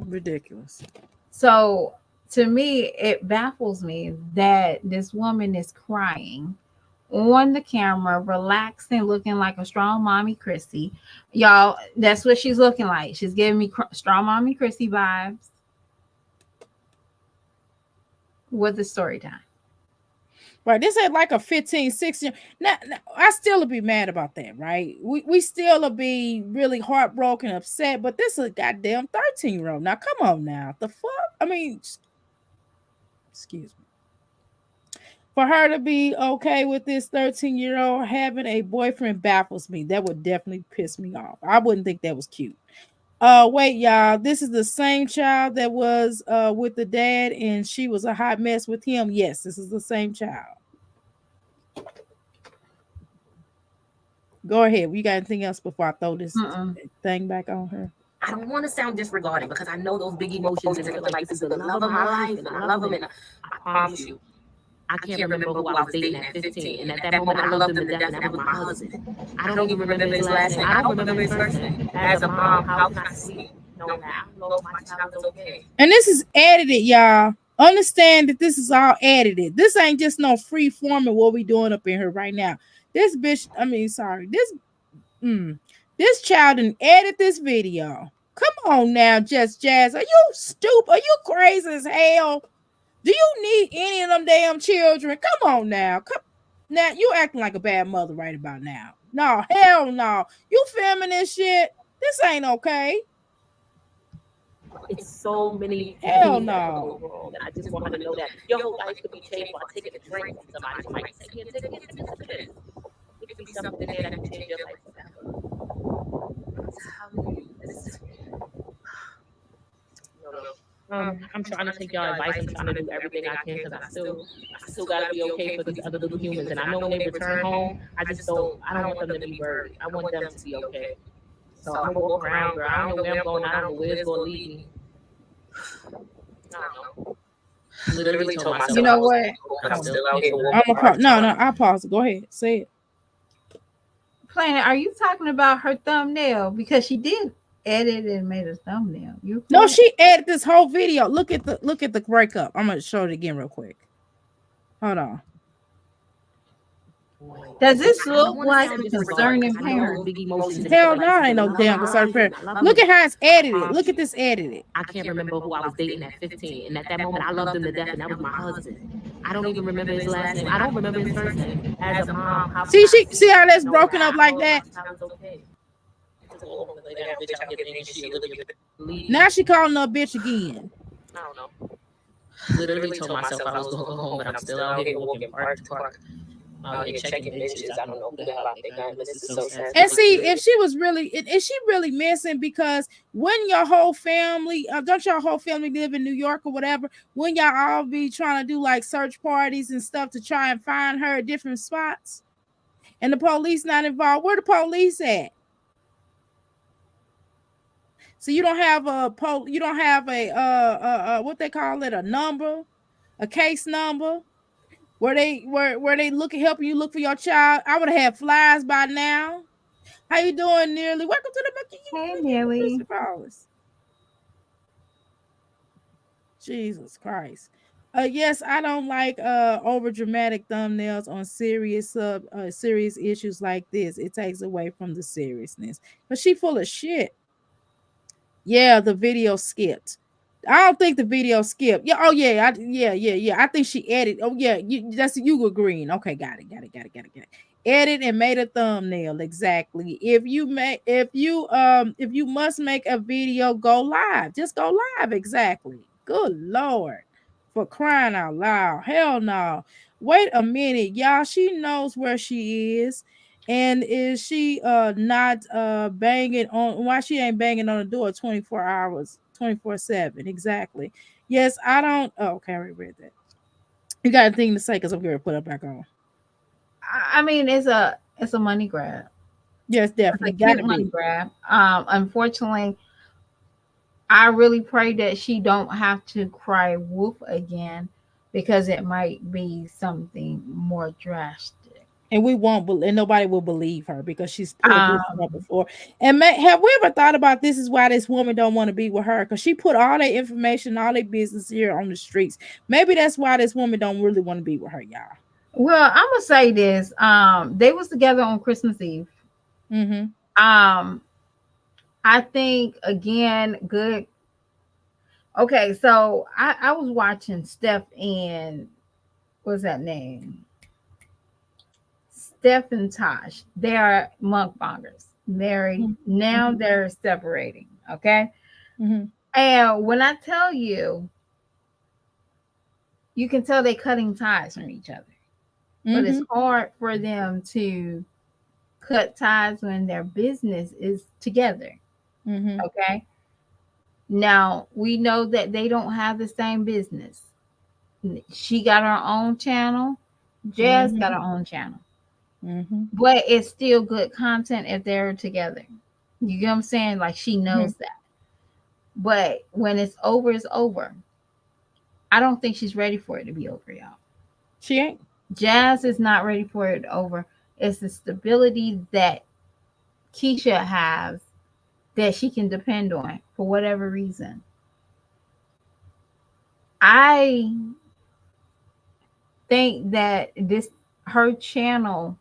Ridiculous. So to me, it baffles me that this woman is crying on the camera, relaxing, looking like a strong mommy Chrissy. Y'all, that's what she's looking like. She's giving me strong mommy Chrissy vibes with the story time. Right. This ain't like a 15, 16. Now, I still would be mad about that, right? We still will be really heartbroken, upset, but this is a goddamn 13-year-old. Now, come on now. The fuck? I mean, excuse me. For her to be okay with this 13-year-old having a boyfriend baffles me. That would definitely piss me off. I wouldn't think that was cute. Wait, y'all. This is the same child that was with the dad and she was a hot mess with him. Yes, this is the same child. Go ahead. We got anything else before I throw this thing back on her? I don't want to sound disregarding because I know those big emotions and feeling like this is the love of my life and I love him, and I promise you, I can't remember who I was dating at 15, and at that moment I loved him to death, and that was my husband. I don't even remember his last name. I don't remember his first name. As a mom, how can I sleep knowing that I know my child is okay? And this is edited, y'all. Understand that this is all edited. This ain't just no free form of what we doing up in here right now. This bitch, this child didn't edit this video. Come on now, Just Jazz. Are you stupid? Are you crazy as hell? Do you need any of them damn children? Come on now. Come now, you acting like a bad mother right about now. No, hell no. You filming this shit. This ain't okay. It's so many Hell things that could go no. wrong, and I just want her to know that your whole life could be changed by taking a drink from somebody. Somebody can say, "Here, take this for this." It could be something in there that could change your life forever. I'm telling you, this is no, no. I'm trying to take y'all advice. I'm trying to do everything I can because I still got to be okay for these other little humans. And I know when they return home, I don't want them to be worried. I want them to be okay. So I'm gonna walk around, girl. I don't know where I'm going. I don't know where it's gonna lead me. I don't know. Literally told myself You I know was what? gonna go home, but I'm still out here I'm walking. gonna pause. No, I pause it. Go ahead. Say it. Planet, are you talking about her thumbnail? Because she did edit and made a thumbnail. You No, correct? she edited this whole video. Look at the breakup. I'm gonna show it again real quick. Hold on. Does this I don't look want to like sound a disregarding concerning because I know parent? big emotions and Hell stuff no, like ain't that. no I love damn my concerned parent. husband. I love Look him. at how it's edited. promise Look at you, this edited. I can't remember who I was dating at 15, and at that moment, I loved him to death, and that was my husband. I don't even remember his last name. I don't remember his first name. As a mom, how can I See how that's know broken that up I like know that? my child is okay? Just all over the place. That bitch out here thinking she Olivia Lee. Now she calling her a bitch again. I don't know. Literally told myself I was gonna go home, but I'm still out here walking park to park. Out here checking benches. I don't know who the hell I think I am. This is so sad. And see, if she was really, is she really missing? Because when your whole family, don't your whole family live in New York or whatever? When y'all all be trying to do like search parties and stuff to try and find her at different spots, and the police not involved, where the police at? So you don't have a what they call it, a number, a case number where they look at helping you look for your child. I would have had flyers by now. How you doing, Nearly? Welcome to the Hey, Nelly. Jesus Christ. Yes, I don't like over dramatic thumbnails on serious issues like this. It takes away from the seriousness. But she full of shit. Yeah, the video skipped. I don't think the video skipped. Yeah, oh yeah, yeah. I think she edited. Oh yeah, that's you agreeing. Okay, got it. Edit and made a thumbnail exactly. If you must make a video, go live. Just go live exactly. Good lord, for crying out loud. Hell no. Wait a minute, y'all. She knows where she is. And is she not banging on, why she ain't banging on the door 24 hours, 24/7? Exactly. Yes, I don't. Oh, okay, I already read that. You got a thing to say because I'm going to put it back on. I mean, it's a money grab. Yes, definitely. It's a cute money grab. Unfortunately, I really pray that she don't have to cry wolf again because it might be something more drastic. And we won't, and nobody will believe her because she's pulled this one up before. And have we ever thought about this is why this woman don't want to be with her? Because she put all that information, all their business here on the streets. Maybe that's why this woman don't really want to be with her, y'all. Well, I'm gonna say this. They was together on Christmas Eve. Mm-hmm. I think again, good. Okay, so I was watching Steph and what's that name? Steph and Tosh. They are mukbangers, married. Mm-hmm. Now they're separating. Okay. Mm-hmm. And when I tell you, you can tell they're cutting ties from each other. Mm-hmm. But it's hard for them to cut ties when their business is together. Mm-hmm. Okay. Now we know that they don't have the same business. She got her own channel. Jazz got her own channel. Mm-hmm. But it's still good content if they're together. You get what I'm saying? Like she knows that. But when it's over, it's over. I don't think she's ready for it to be over, y'all. She ain't. Jazz is not ready for it over. It's the stability that Keisha has that she can depend on for whatever reason. I think that her channel,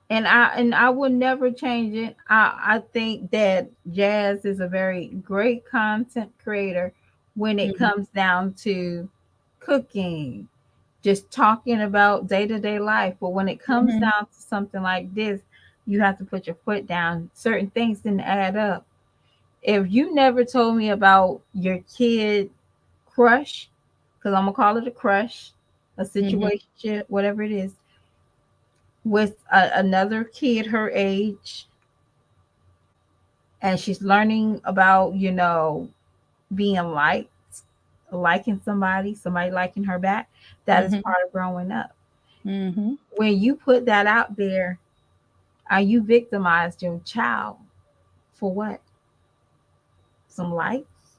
and I would never change it. I think that Jazz is a very great content creator when it Mhm. comes down to cooking, just talking about day-to-day life. But when it comes Mhm. down to something like this, you have to put your foot down. Certain things didn't add up. If you never told me about your kid crush, because I'm gonna call it a crush, a Mhm. situation, whatever it is, with another kid her age, and she's learning about, being liked, liking somebody liking her back, that is Mhm. part of growing up. Mhm. When you put that out there, are you victimized your child for what? Some likes,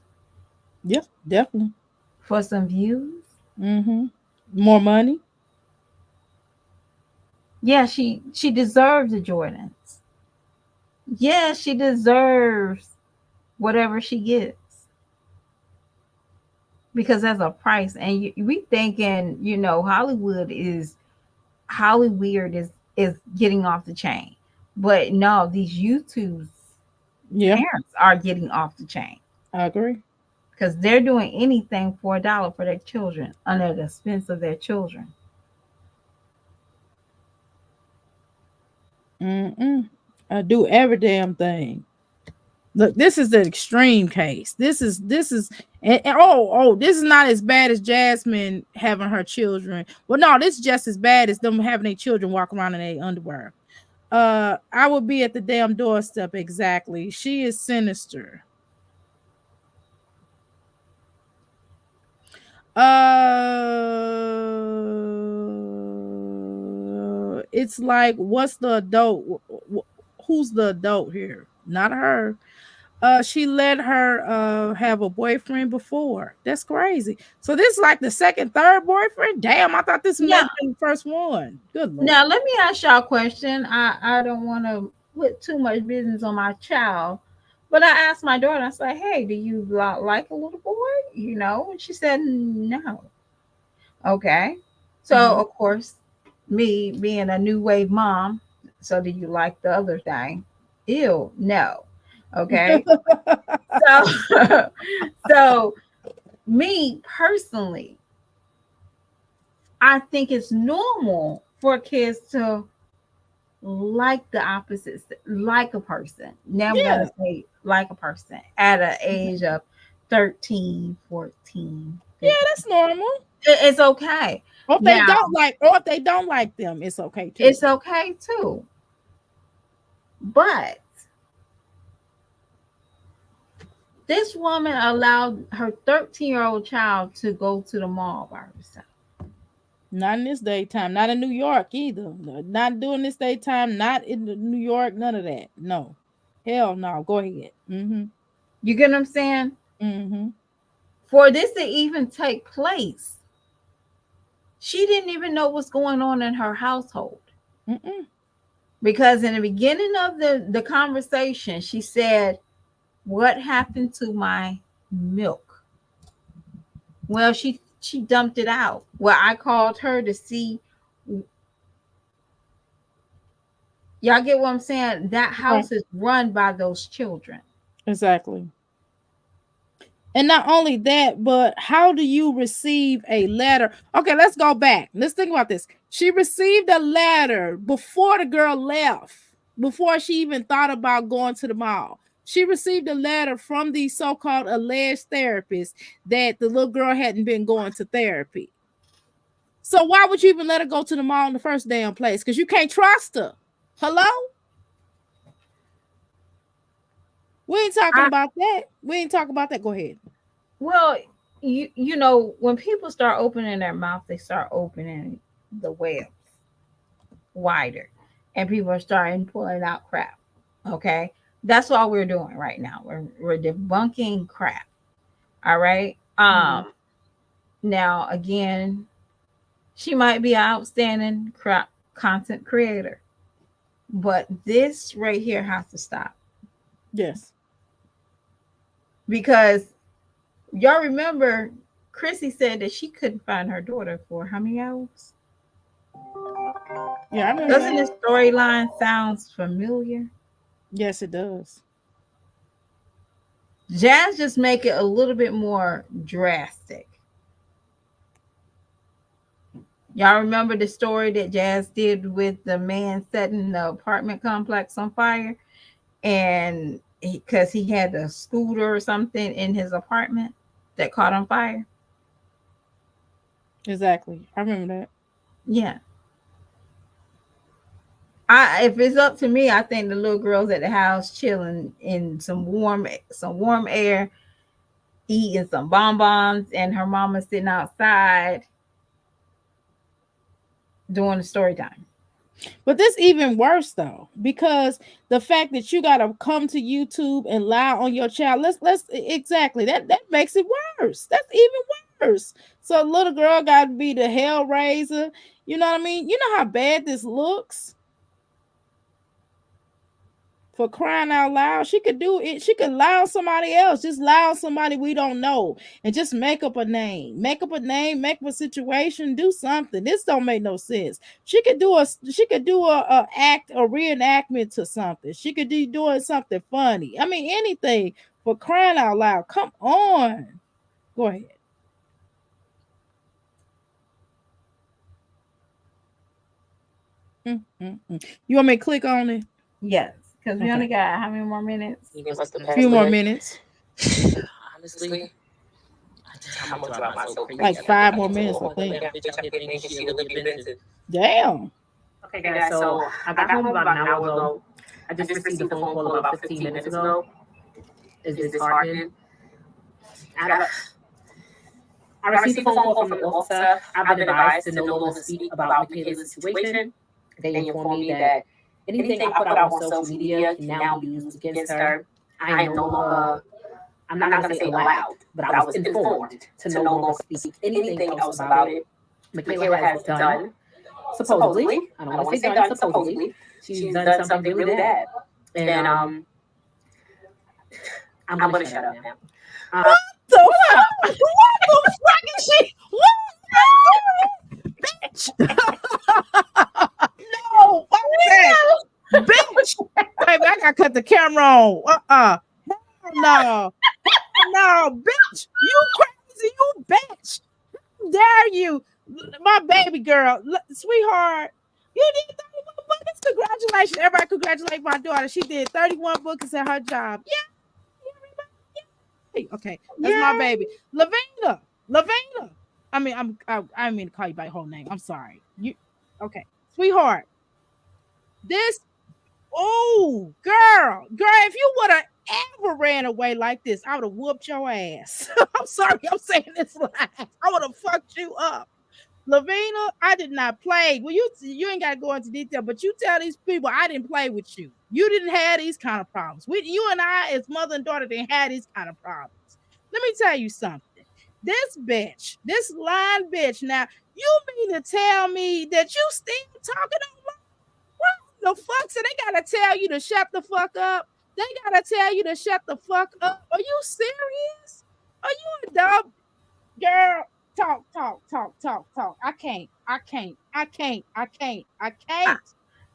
Yeah, definitely. for some views? Mhm. More money. Yeah, she deserves the Jordans. Yeah, she deserves whatever she gets because that's a price. And we thinking, Hollywood is getting off the chain, but no, these YouTube's Yeah, parents are getting off the chain I agree. because they're doing anything for $1 for their children under the expense of their children. Mm-mm. I do every damn thing. Look, this is the extreme case. This is this is not as bad as Jasmine having her children. Well, no, this is just as bad as them having their children walk around in their underwear. I would be at the damn doorstep exactly. She is sinister. It's like, what's the adult? Who's the adult here? Not her. She let her have a boyfriend before. That's crazy. So this is like the second, third boyfriend. Damn, I thought this may Now, have been the first one. Good lord. now let me ask y'all a question. I don't want to put too much business on my child, but I asked my daughter. I said, "Hey, do you like a little boy?" And she said, "No." Okay. So, Mhm. of course, me being a new wave mom, so do you like the other thing? Ew, no. Okay. So, so me personally, I think it's normal for kids to like the opposites, like a person. Now we're going Yeah. to say like a person at an age of 13, 14, Yeah, 15. that's normal. It's okay. Now, Or if they don't like them, it's okay too. it's okay too. But this woman allowed her 13-year-old child to go to the mall by herself. Not in this daytime. Not in New York either. Not doing this daytime. Not in New York. None of that. No. Hell no. Go ahead. Mm-hmm. You get what I'm saying? Mm-hmm. For this to even take place, she didn't even know what's going on in her household. Mm-mm. Because in the beginning of the conversation, she said, "What happened to my milk?" Well, she dumped it out. Well, I called her to see. Y'all get what I'm saying? That Right. house is run by those children. Exactly. And not only that, but how do you receive a letter? Okay, let's go back. Let's think about this. She received a letter before the girl left, before she even thought about going to the mall. She received a letter from the so-called alleged therapist that the little girl hadn't been going to therapy. So why would you even let her go to the mall in the first damn place? Because you can't trust her. Hello? We ain't talking I about that. We ain't talking about that. Go ahead. Well, you know when people start opening their mouth, they start opening the web wider, and people are starting pulling out crap. Okay, that's all we're doing right now. We're debunking crap. All right. Mhm. Now again, she might be an outstanding crap content creator, but this right here has to stop Yes. because y'all remember Chrissy said that she couldn't find her daughter for how many hours? Yeah, I remember Doesn't that. this storyline sounds familiar? Yes, it does. Jazz just make it a little bit more drastic. Y'all remember the story that Jazz did with the man setting the apartment complex on fire, and because he had a scooter or something in his apartment that caught on fire. Exactly. I remember that. Yeah. I if it's up to me, I think the little girl's at the house chilling in some warm air, eating some bonbons, and her mama sitting outside doing the story time. But this even worse though, because the fact that you gotta come to YouTube and lie on your child, let's exactly that makes it worse. That's even worse. So a little girl gotta be the hell raiser. You know what I mean? You know how bad this looks? For crying out loud, she could do it. She could lie on somebody else, just lie on somebody we don't know, and just make up a name, make up a situation, do something. This don't make no sense. She could do a act, a reenactment to something. She could be doing something funny. I mean, anything, for crying out loud. Come on, go ahead. You want me to click on it? Yes, because we Okay. only got how many more minutes? A few more minutes. Honestly, how much do I mind so crazy? Like 5 more minutes, I think. Bitch, I did things she shouldn't have been into. Damn. Okay, guys, so I got home about an hour ago. I just received a phone call about 15 minutes ago. Is disheartening. I I received a phone call from an officer. I've been advised to no longer speak about Michaela's situation. They informed me that anything I put out on social media can now be used against her. I am no longer, I'm not going to say allowed, but I was informed to no longer speak anything else about it. Michaela has done, supposedly, I don't want to say done, supposedly, she's done something really bad. And I'm going to shut up now. The fuck? What the fuck is she? What? Bitch. No, fuck that. Bitch. Baby, I gotta cut the camera on. No. No, bitch. You crazy, you bitch. How dare you? My baby girl, sweetheart. You did 31 bookings. Congratulations. Everybody congratulate my daughter. She did 31 bookings at her job. Yeah. Okay, that's my baby, Lavina. I didn't mean to call you by your whole name. I'm sorry. You okay, sweetheart? This girl, if you would have ever ran away like this, I would have whooped your ass. I'm sorry, I'm saying this live. I would have fucked you up. Lavina, I did not play. Well, you ain't got to go into detail, but you tell these people I didn't play with you. You didn't have these kind of problems. You and I, as mother and daughter, didn't have these kind of problems. Let me tell you something. This bitch, this lying bitch. Now, you mean to tell me that you still talking online? What the fuck? So they gotta tell you to shut the fuck up. They gotta tell you to shut the fuck up. Are you serious? Are you a dumb girl? Talk. I can't.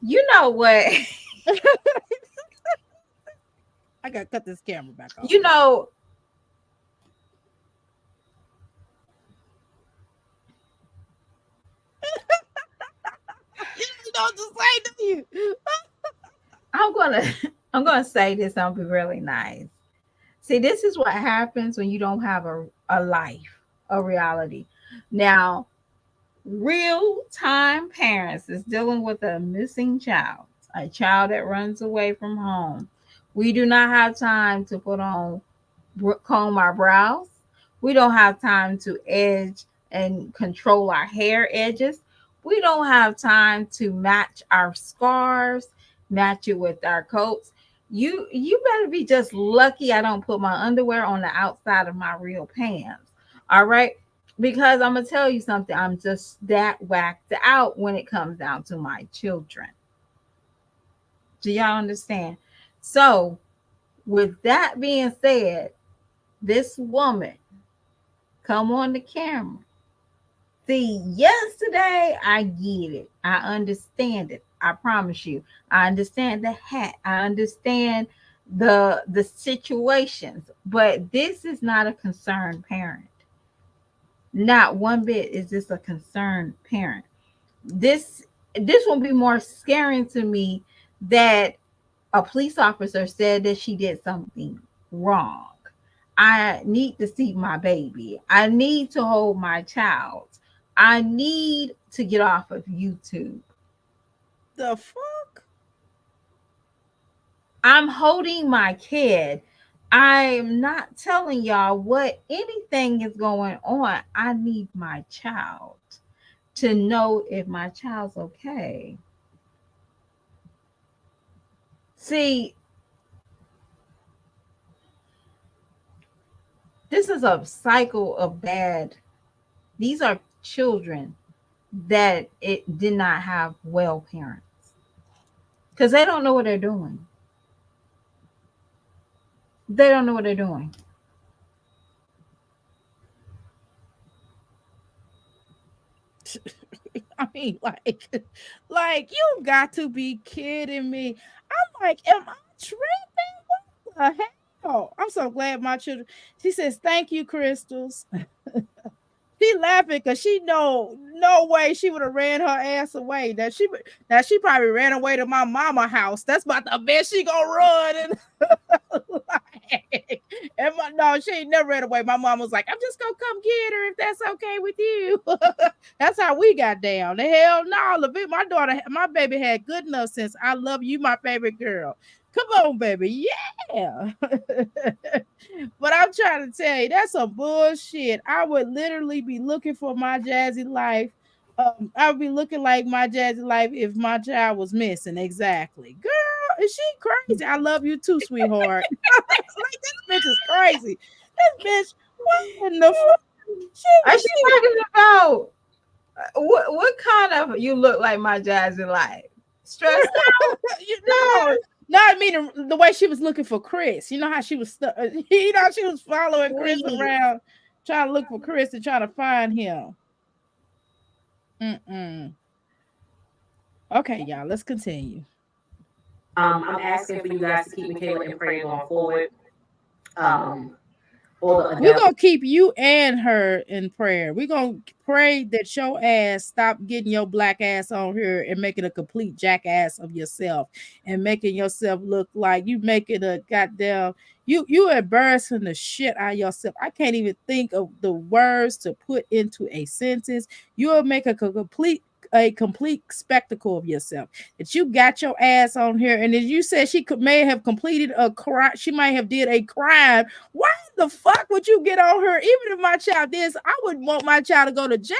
You know what? I gotta cut this camera back off. You know, you know what to say, do you? I'm gonna say this. I'll be really nice. See, this is what happens when you don't have a life, a reality. Now, real time parents is dealing with a missing child, a child that runs away from home. We do not have time to put on comb our brows. We don't have time to edge and control our hair edges. We don't have time to match our scarves, match it with our coats. You better be just lucky I don't put my underwear on the outside of my real pants. All right, because I'm gonna tell you something. I'm just that whacked out when it comes down to my children. Do y'all understand? So, with that being said, this woman come on the camera. See, yesterday I get it. I understand it. I promise you. I understand the hat. I understand the situations. But this is not a concerned parent. Not one bit is this a concerned parent. This will be more scaring to me that a police officer said that she did something wrong. I need to see my baby. I need to hold my child. I need to get off of YouTube. The fuck? I'm holding my kid. I'm not telling y'all what anything is going on. I need my child to know if my child's okay. See, this is a cycle of bad. These are children that it did not have well parents because they don't know what they're doing. They don't know what they're doing. I mean, like you got to be kidding me. I'm like, am I tripping? What the hell? I'm so glad my children. She says, "Thank you, Crystals." She laughing because she know no way she would have ran her ass away. That she probably ran away to my mama house. That's about the best she gonna run. And like, no, she ain't never ran away. My mom was like, "I'm just gonna come get her if that's okay with you." That's how we got down. The hell no, my daughter, my baby had good enough sense. I love you, my favorite girl. Come on, baby. Yeah. But I'm trying to tell you, that's some bullshit. I would literally be looking for my Jazzy life. I would be looking like my Jazzy life if my child was missing. Exactly. Girl, is she crazy? I love you too, sweetheart. Like, this bitch is crazy. This bitch, what in the fuck? Are she She talking about what kind of you look like my Jazzy life? Stressed out? you know, no, I mean the way she was looking for Chris. You know how she was she was following Chris Please. around, trying to look for Chris and trying to find him. Mm-mm. Okay, y'all, let's continue. I'm asking for you guys to keep Michaela in prayer going forward. Um, all the We're adults. gonna keep you and her in prayer. We're gonna pray that your ass stop getting your black ass on here and making a complete jackass of yourself and making yourself look like you making a goddamn you embarrassing the shit out of yourself. I can't even think of the words to put into a sentence. You'll make a complete spectacle of yourself. That you got your ass on here, and as you said, she may have completed a crime. She might have did a crime. Why the fuck would you get on her? Even if my child did, I wouldn't want my child to go to jail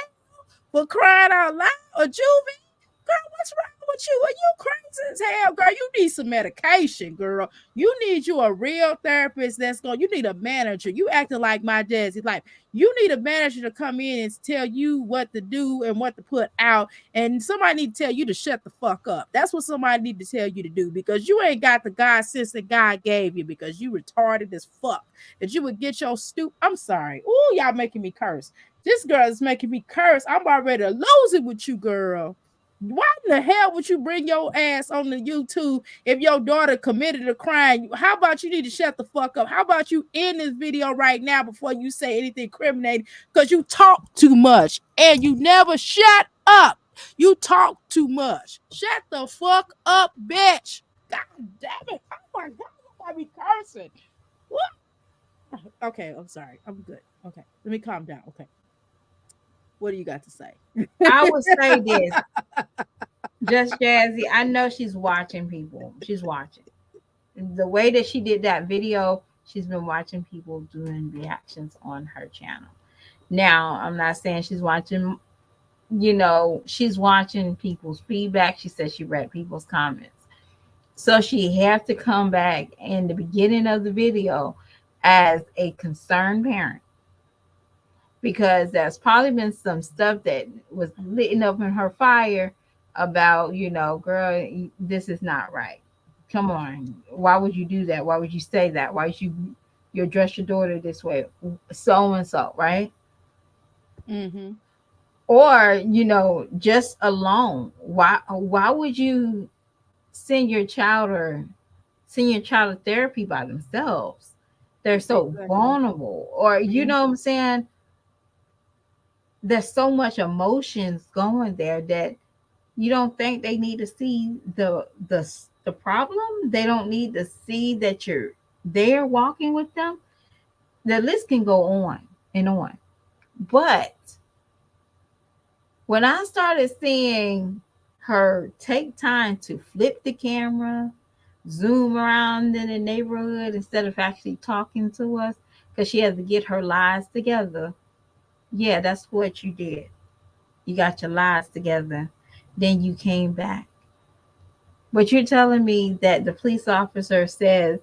for crying out loud or juvie. Girl, what's wrong with you? Are you crazy as hell, girl? You need some medication, girl. You need you a real therapist that's going. You need a manager. You acting like my dad's life. You need a manager to come in and tell you what to do and what to put out. And somebody need to tell you to shut the fuck up. That's what somebody need to tell you to do because you ain't got the God sense that God gave you because you retarded as fuck. That you would get your I'm sorry. Ooh, y'all making me curse. This girl is making me curse. I'm already to lose it with you, girl. Why in the hell would you bring your ass on the YouTube if your daughter committed a crime? How about you need to shut the fuck up? How about you end this video right now before you say anything incriminating? Because you talk too much and you never shut up. You talk too much. Shut the fuck up, bitch. God damn it. Oh my God. I be cursing. What? Okay, I'm sorry. I'm good. Okay, let me calm down. Okay. What do you got to say? I would say this, just Jazzy. I know she's watching people. She's watching. The way that she did that video, she's been watching people doing reactions on her channel. Now, I'm not saying she's watching, she's watching people's feedback. She said she read people's comments. So she had to come back in the beginning of the video as a concerned parent because there's probably been some stuff that was lit up in her fire about, girl, this is not right. Come on. Why would you do that? Why would you say that? Why would you address your daughter this way? So and so, right? Mm-hmm. Or, just alone. Why would you send your child or send your child to therapy by themselves. They're so Exactly. vulnerable. Or you Mhm. know what I'm saying? There's so much emotions going there that you don't think they need to see the problem. They don't need to see that you're there walking with them. The list can go on and on. But when I started seeing her take time to flip the camera, zoom around in the neighborhood instead of actually talking to us because she had to get her lies together. Yeah, that's what you did. You got your lies together. Then you came back. But you're telling me that the police officer says,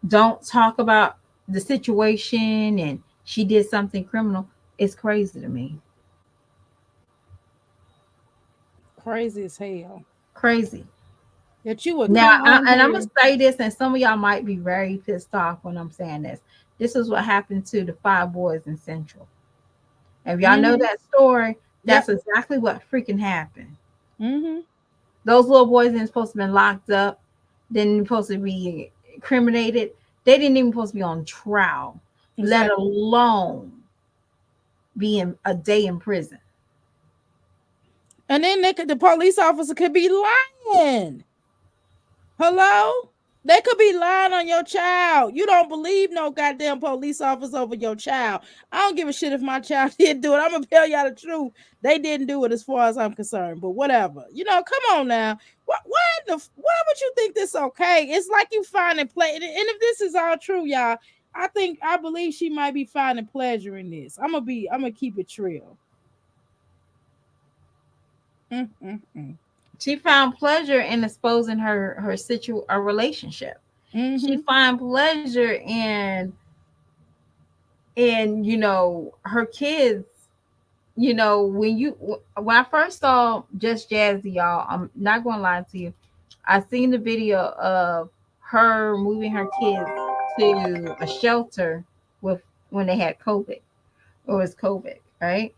don't talk about the situation and she did something criminal. It's crazy to me. Crazy as hell Crazy. that you would Now, come on and I'm gonna here. say this, and some of y'all might be very pissed off when I'm saying this. This is what happened to the five boys in Central. If y'all know Hmm. that story, that's Yep. exactly what freaking happened. Hmm. Those little boys ain't supposed to be locked up. They didn't supposed to be incriminated. They didn't even supposed to be on trial, let Exactly. alone be in a day in prison. And then the police officer could be lying. Hello? They could be lying on your child. You don't believe no goddamn police officer over your child. I don't give a shit if my child didn't do it. I'm gonna tell y'all the truth. They didn't do it as far as I'm concerned. But whatever. Come on now. Why would you think this okay? It's like you finding play. And if this is all true, y'all, I believe she might be finding pleasure in this. I'm gonna keep it real. Mm. She found pleasure in exposing a relationship. She Mm-hmm. find pleasure in her kids. When I first saw Just Jazzy, y'all, I'm not gonna lie to you. I seen the video of her moving her kids to a shelter with when they had COVID. It was COVID, right?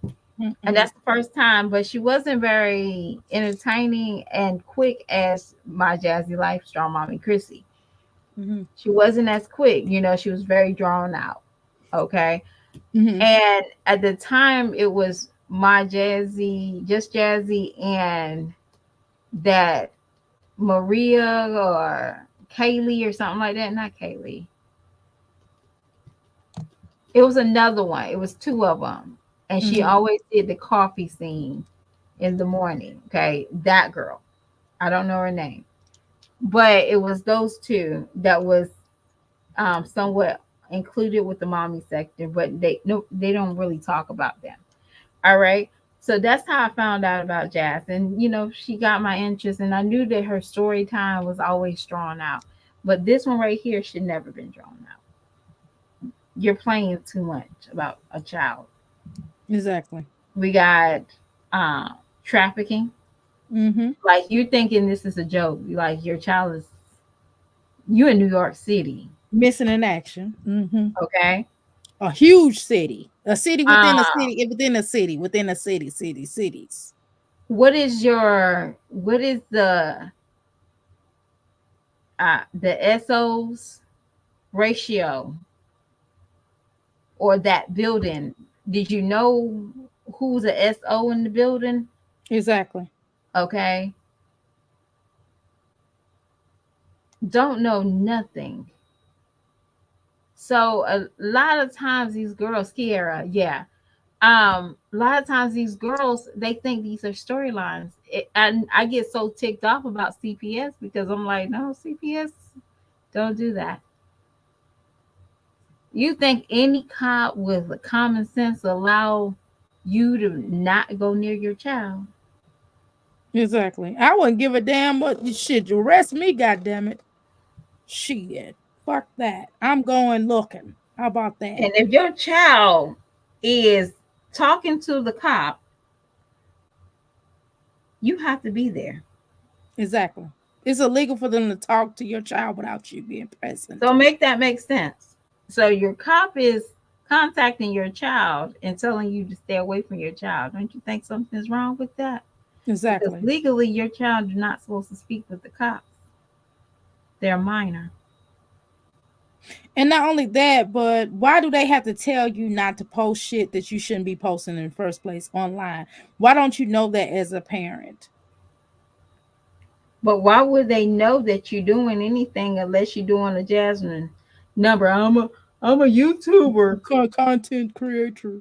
And Mm-mm. that's the first time, but she wasn't very entertaining and quick as my Jazzy Life Strong Mommy Chrissy. Mm-hmm. She wasn't as quick, she was very drawn out. Okay. Mm-hmm. And at the time it was my Jazzy, Just Jazzy, and that Maria or Kaylee or something like that. Not Kaylee. It was another one. It was two of them. And she Mm-hmm. always did the coffee scene in the morning. Okay. That girl. I don't know her name. But it was those two that was somewhat included with the mommy sector, but they don't really talk about them. All right. So that's how I found out about Jazz. And she got my interest, and I knew that her story time was always drawn out. But this one right here should never been drawn out. You're playing too much about a child. Exactly. We got uh trafficking. Mm-hmm. Like you thinking this is a joke. Like your child is you in New York City. Missing in action. Mm-hmm. Okay. A huge city, a city within a Uh city, within a city, within a city, cities. what is the SOs ratio or that building? Did you know who's a SO in the building? Exactly. Okay. Don't know nothing. So a lot of times these girls, Kiara, yeah. A lot of times these girls they think these are storylines. And I get so ticked off about CPS because I'm like, no, CPS, don't do that. You think any cop with a common sense allow you to not go near your child? Exactly. I wouldn't give a damn what shit. Arrest me, goddamn it. Shit. Fuck that. I'm going looking. How about that? And if your child is talking to the cop, you have to be there. Exactly. It's illegal for them to talk to your child without you being present. So make that make sense. So your cop is contacting your child and telling you to stay away from your child. Don't you think something's wrong with that? Because Exactly. legally your child is not supposed to speak with the cops. They're minor. And not only that, but why do they have to tell you not to post shit that you shouldn't be posting in the first place online? Why don't you know that as a parent? But why would they know that you're doing anything unless you're doing a Jasmine number? I'm a YouTuber. Content creator.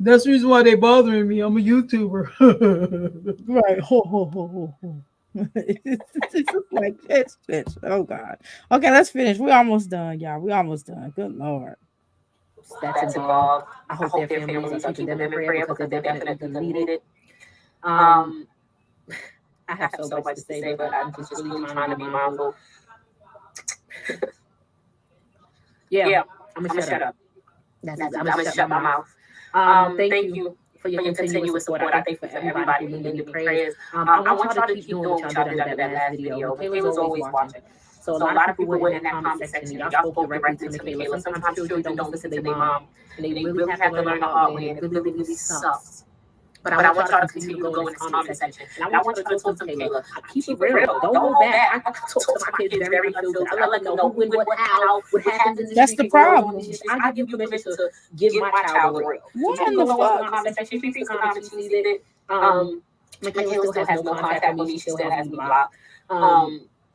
That's the reason why they bothering me. I'm a YouTuber. Right. Ho, ho, ho, ho, ho. It's just like, bitch. Oh, God. Okay, let's finish. We almost done, y'all. We almost done. Good Lord. That's involved. I hope their families are keeping them in prayer because they're definitely needed. I have so much to say, but I'm just really trying to be mindful. Yeah, I'm gonna shut up. I'm gonna shut my mouth. Thank you for your continuous support. I thank you for everybody who lending me prayers. I want y'all to keep doing what y'all did under that last video. Michaela's always watching. So a lot of people went in that comment section and y'all spoke directly to Michaela. Sometimes children don't listen to their mom, and they really have to learn the hard way, and it really, really sucks. But I want y'all to continue to go in this comment section. And I want you to talk to Michaela. Keep it real. Don't hold back. I talk to my kids very unfiltered. I let them know when, what, how, what happens in the That's street. the problem. I give you permission to give my child the real. What So in the go in fuck? comment section. She thinks comment, she sees it. Michaela still has no contact with me. She still has me blocked.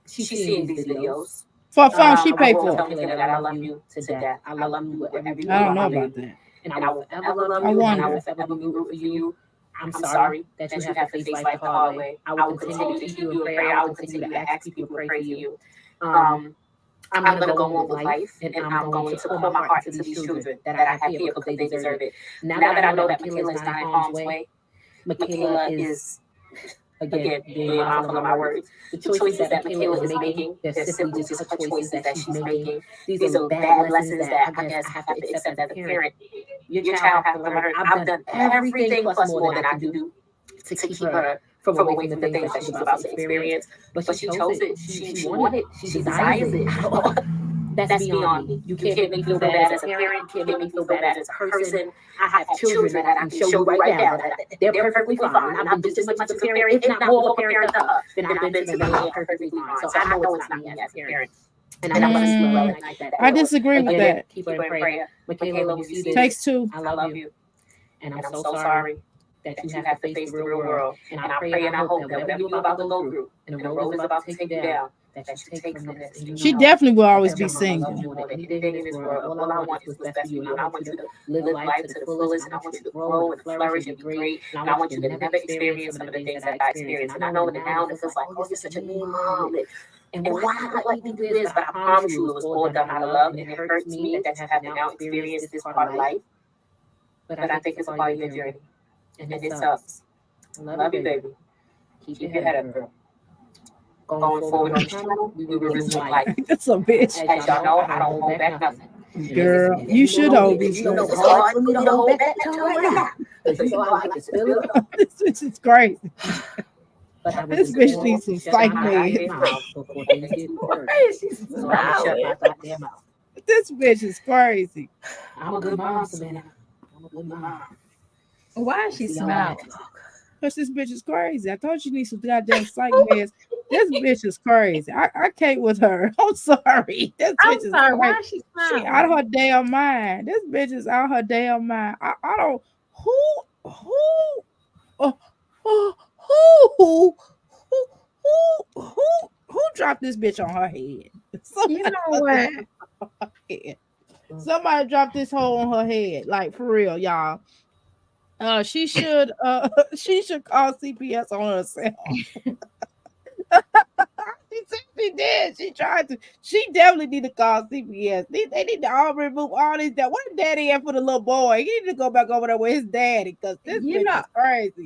She's seeing these videos. For fun, she paid I will for tell it. Michaela that I love you to death. I love you whatever you I don't do. know about that. And I will forever love I you, and I wonder. will forever be rooting for you. I'm sorry that you have to face life the hard way. I will continue to keep you in prayer. I will continue to ask people to pray for you. I'm going to go on with life, and I'm going to pour my heart into these children that I have here because they deserve it. Now that I know that Michaela is not in harm's way, Michaela is, again, being mindful of my words. The choices that Michaela is making, they're simply just her choices that she's making. These are bad lessons that I guess I have to accept as a parent. Your child has to learn. I've done everything plus more than I can do to keep her from away from the things that she's about to experience. But she chose it. She wanted it. She desires it. That's beyond me. You can't make me feel bad as a parent. You can't make me feel bad as a person. I have children that I can show you right now that they're perfectly fine. I've been just as much of a parent, if not more of a parent to her, than I've been to them. They are perfectly fine. So I know it's not me as a parent. And I want to sleep well at night. I disagree with that. Keep her in prayer. Michaela, when you see this, Takes two. I love you. And I'm so sorry that you have to face the real world. And I pray and I hope that whatever you're about to go through, and the road is about to take you down, that you take from this. And She definitely will always be single. more than anything in this world. All I want is what's best for you. And I want you to live life to the fullest. And I want you to grow and flourish and be great. And I want you to never experience some of the things that I experienced. And I know that now it feels like, oh, you're such a mean mom. And why not let me do this? But I promise you, it was all done out of love. And it hurts me that you have to now experience this part of life. But I think it's a part of your journey. And it sucks. I love you, baby. Keep your head up, girl. Going forward on the channel, we will resume life. That's a bitch. As y'all know, I don't hold back nothing. Girl, you should hold these. You know, it's hard for me to hold back tongue right now. Because you know I like to spill it out. This bitch is crazy. But This bitch needs some psych meds. She's smiling. This bitch is crazy. I'm a good mom, Savannah. I'm a good mom. Why is she smiling? Because this bitch is crazy. I told you need some goddamn psych meds. This bitch is crazy. I can't with her. I'm sorry. This I'm bitch is sorry. Why crazy. is she She smiling? out of her damn mind. This bitch is out her damn mind. I don't. Who dropped this bitch on her head? You know what? Somebody dropped this hole on her head. Like for real, y'all. She should call CPS on herself. She said she did. She tried to. She definitely need to call CPS. They need to all remove all these. What did daddy have for the little boy? He need to go back over there with his daddy because this bitch is crazy.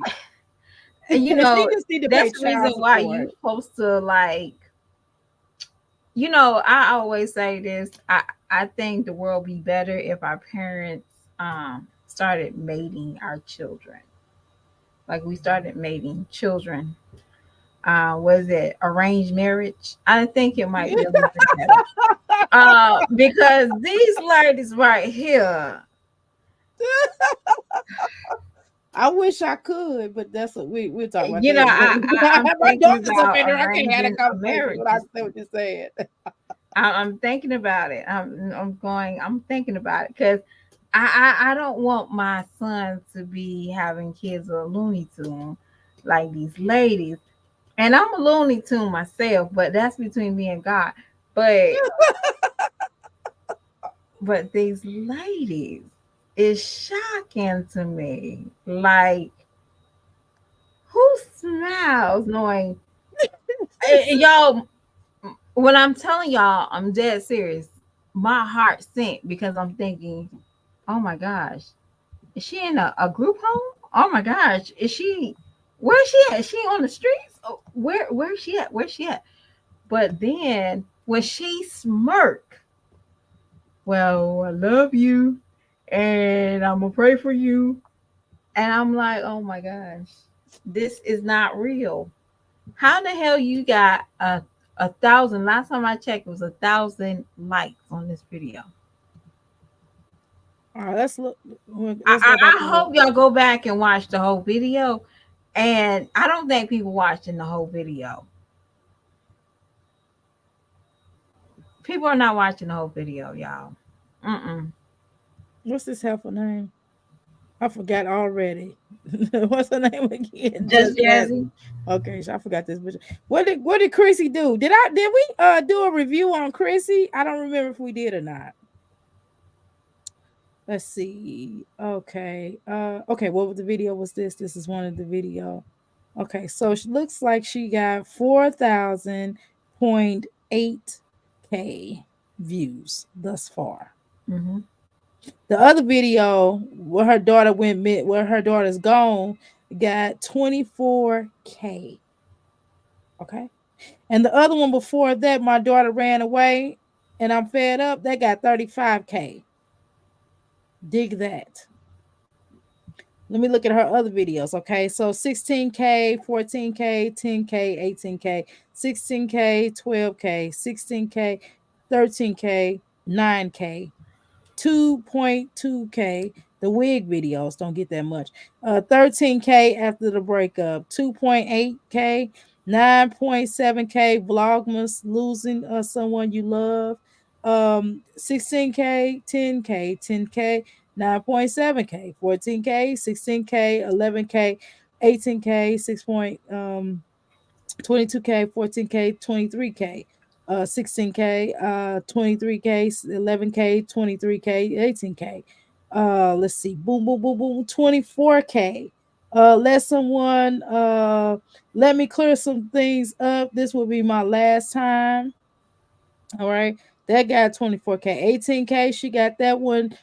You know, she just need to that's pay the child reason why support. you're supposed to like. You know, I always say this. I think the world would be better if our parents started mating our children. Like we started mating children. Was it arranged marriage? I think it might be a little bit better. Because these ladies right here. I wish I could, but that's what we'll talk about You know, I'm that. My thinking daughter's up about in there. I can't have arranging a a conversation marriage. when I say what you're saying. I'm thinking about it. I'm thinking about it because I don't want my son to be having kids or Looney Tune like these ladies. And I'm a Looney Tune myself, but that's between me and God. But these ladies is shocking to me. Like, who smiles knowing y'all? When I'm telling y'all, I'm dead serious. My heart sank because I'm thinking, oh my gosh, is she in a group home? Oh my gosh, is she? Where's she at? Is she on the streets? Oh, where's she at? Where's she at? But then when she smirk, well, I love you, and I'm gonna pray for you, and I'm like, oh my gosh, this is not real. How the hell you got a thousand? Last time I checked, it was 1,000 likes on this video. All right, let's look. Let's go back I and look. hope y'all go back and watch the whole video. And I don't think people watching the whole video. People are not watching the whole video, y'all. Mm-mm. What's this helpful name? I forgot already. What's her name again? Just Just Jazzy. Jasmine. Okay, so I forgot this bitch. What did Chrissy do? Did we do a review on Chrissy? I don't remember if we did or not. Let's see. Okay. Okay, what was the video was this? This is one of the video. Okay, so she looks like she got 4,000.8K views thus far. Mm-hmm. The other video where her daughter's gone got 24K. Okay. And the other one before that, my daughter ran away and I'm fed up, that got 35K. Dig that. Let me look at her other videos. Okay. So 16K, 14K, 10K, 18K, 16K, 12K, 16K, 13K, 9K, 2.2K. The wig videos don't get that much. 13K after the breakup, 2.8K, 9.7K Vlogmas losing someone you love. 16K, 10K, 10K, 9.7K, 14K, 16K, 11K, 18K, 22K, 14K, 23K, 16K, 23K, 11K, 23K, 18K. Let's see. Boom, boom, boom, boom. 24K. Let someone let me clear some things up. This will be my last time. All right. That got 24K. 18K, she got that one.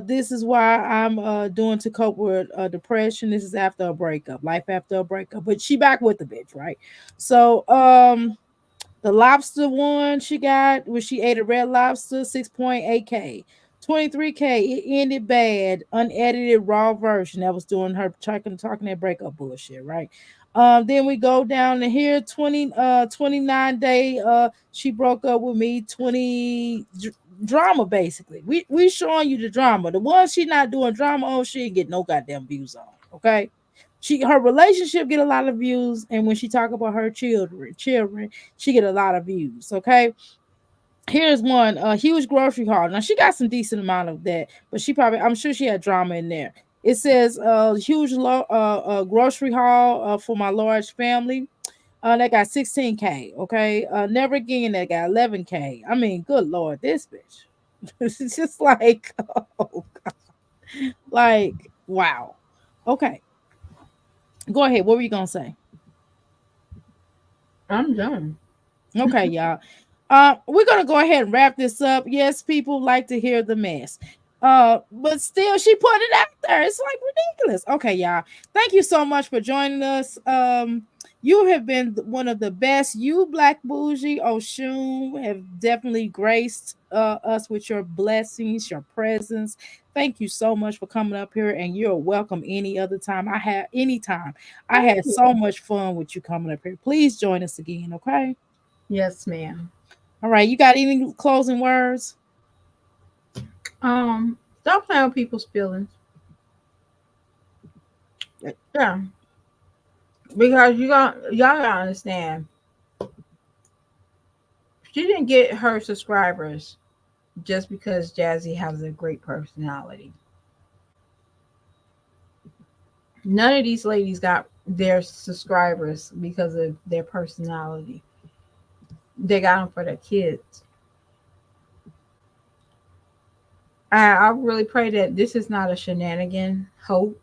This is why I'm doing to cope with depression. This is after a breakup, life after a breakup. But she back with the bitch, right? So the lobster one she got when she ate a red lobster, 6.8K. 23K, it ended bad, unedited raw version. That was doing her talking that breakup bullshit, right? Then we go down to here, 29 day, she broke up with me, 20 drama basically. We showing you the drama. The ones she not doing drama on, she ain't get no goddamn views on. Okay. Her relationship get a lot of views, and when she talk about her children, she get a lot of views. Okay, here's one, a huge grocery haul. Now she got some decent amount of that, but I'm sure she had drama in there. It says huge grocery haul for my large family. That got 16K. Okay, never again, that got 11K. I mean, good lord, this bitch. It's just like, oh, like wow. Okay, go ahead. What were you gonna say? I'm done. Okay, y'all. We're gonna go ahead and wrap this up. Yes, people like to hear the mess. But still, she put it out there. It's like ridiculous. Okay, y'all. Thank you so much for joining us. You have been one of the best. You, Black Bougie Oshun, have definitely graced us with your blessings, your presence. Thank you so much for coming up here, and you're welcome any other time. Anytime. I Thank had you. so much fun with you coming up here. Please join us again, okay? Yes, ma'am. All right, you got any closing words? Don't play on people's feelings. Yeah, because y'all gotta understand, she didn't get her subscribers just because Jazzy has a great personality. None of these ladies got their subscribers because of their personality. They got them for their kids. I really pray that this is not a shenanigan hope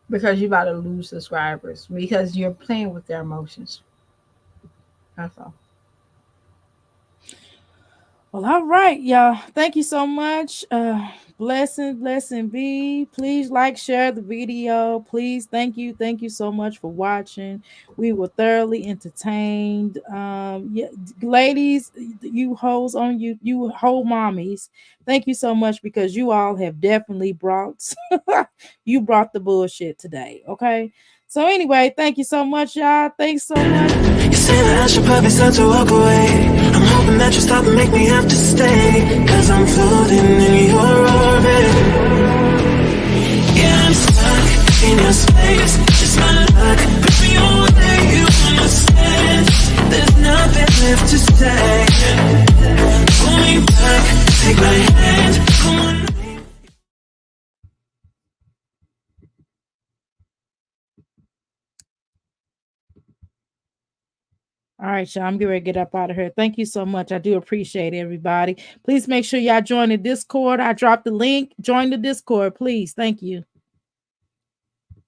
because you're about to lose subscribers because you're playing with their emotions. That's all. Well, all right, y'all. Thank you so much. Blessing be. Please like, share the video. Please, thank you so much for watching. We were thoroughly entertained. Yeah, ladies, you hoes on you whole mommies. Thank you so much because you all have definitely brought you brought the bullshit today. Okay. So anyway, thank you so much, y'all. Thanks so much. You say that I should probably start to walk away. I'm hoping that you stop and make me have to stay. Cause I'm floating in your orbit. Yeah, I'm stuck in your space. Just my luck, put me away. You understand? There's nothing left to say. Pull me back, take my hand. Come on. All right, y'all. I'm getting ready to get up out of here. Thank you so much. I do appreciate everybody. Please make sure y'all join the Discord. I dropped the link. Join the Discord, please. Thank you.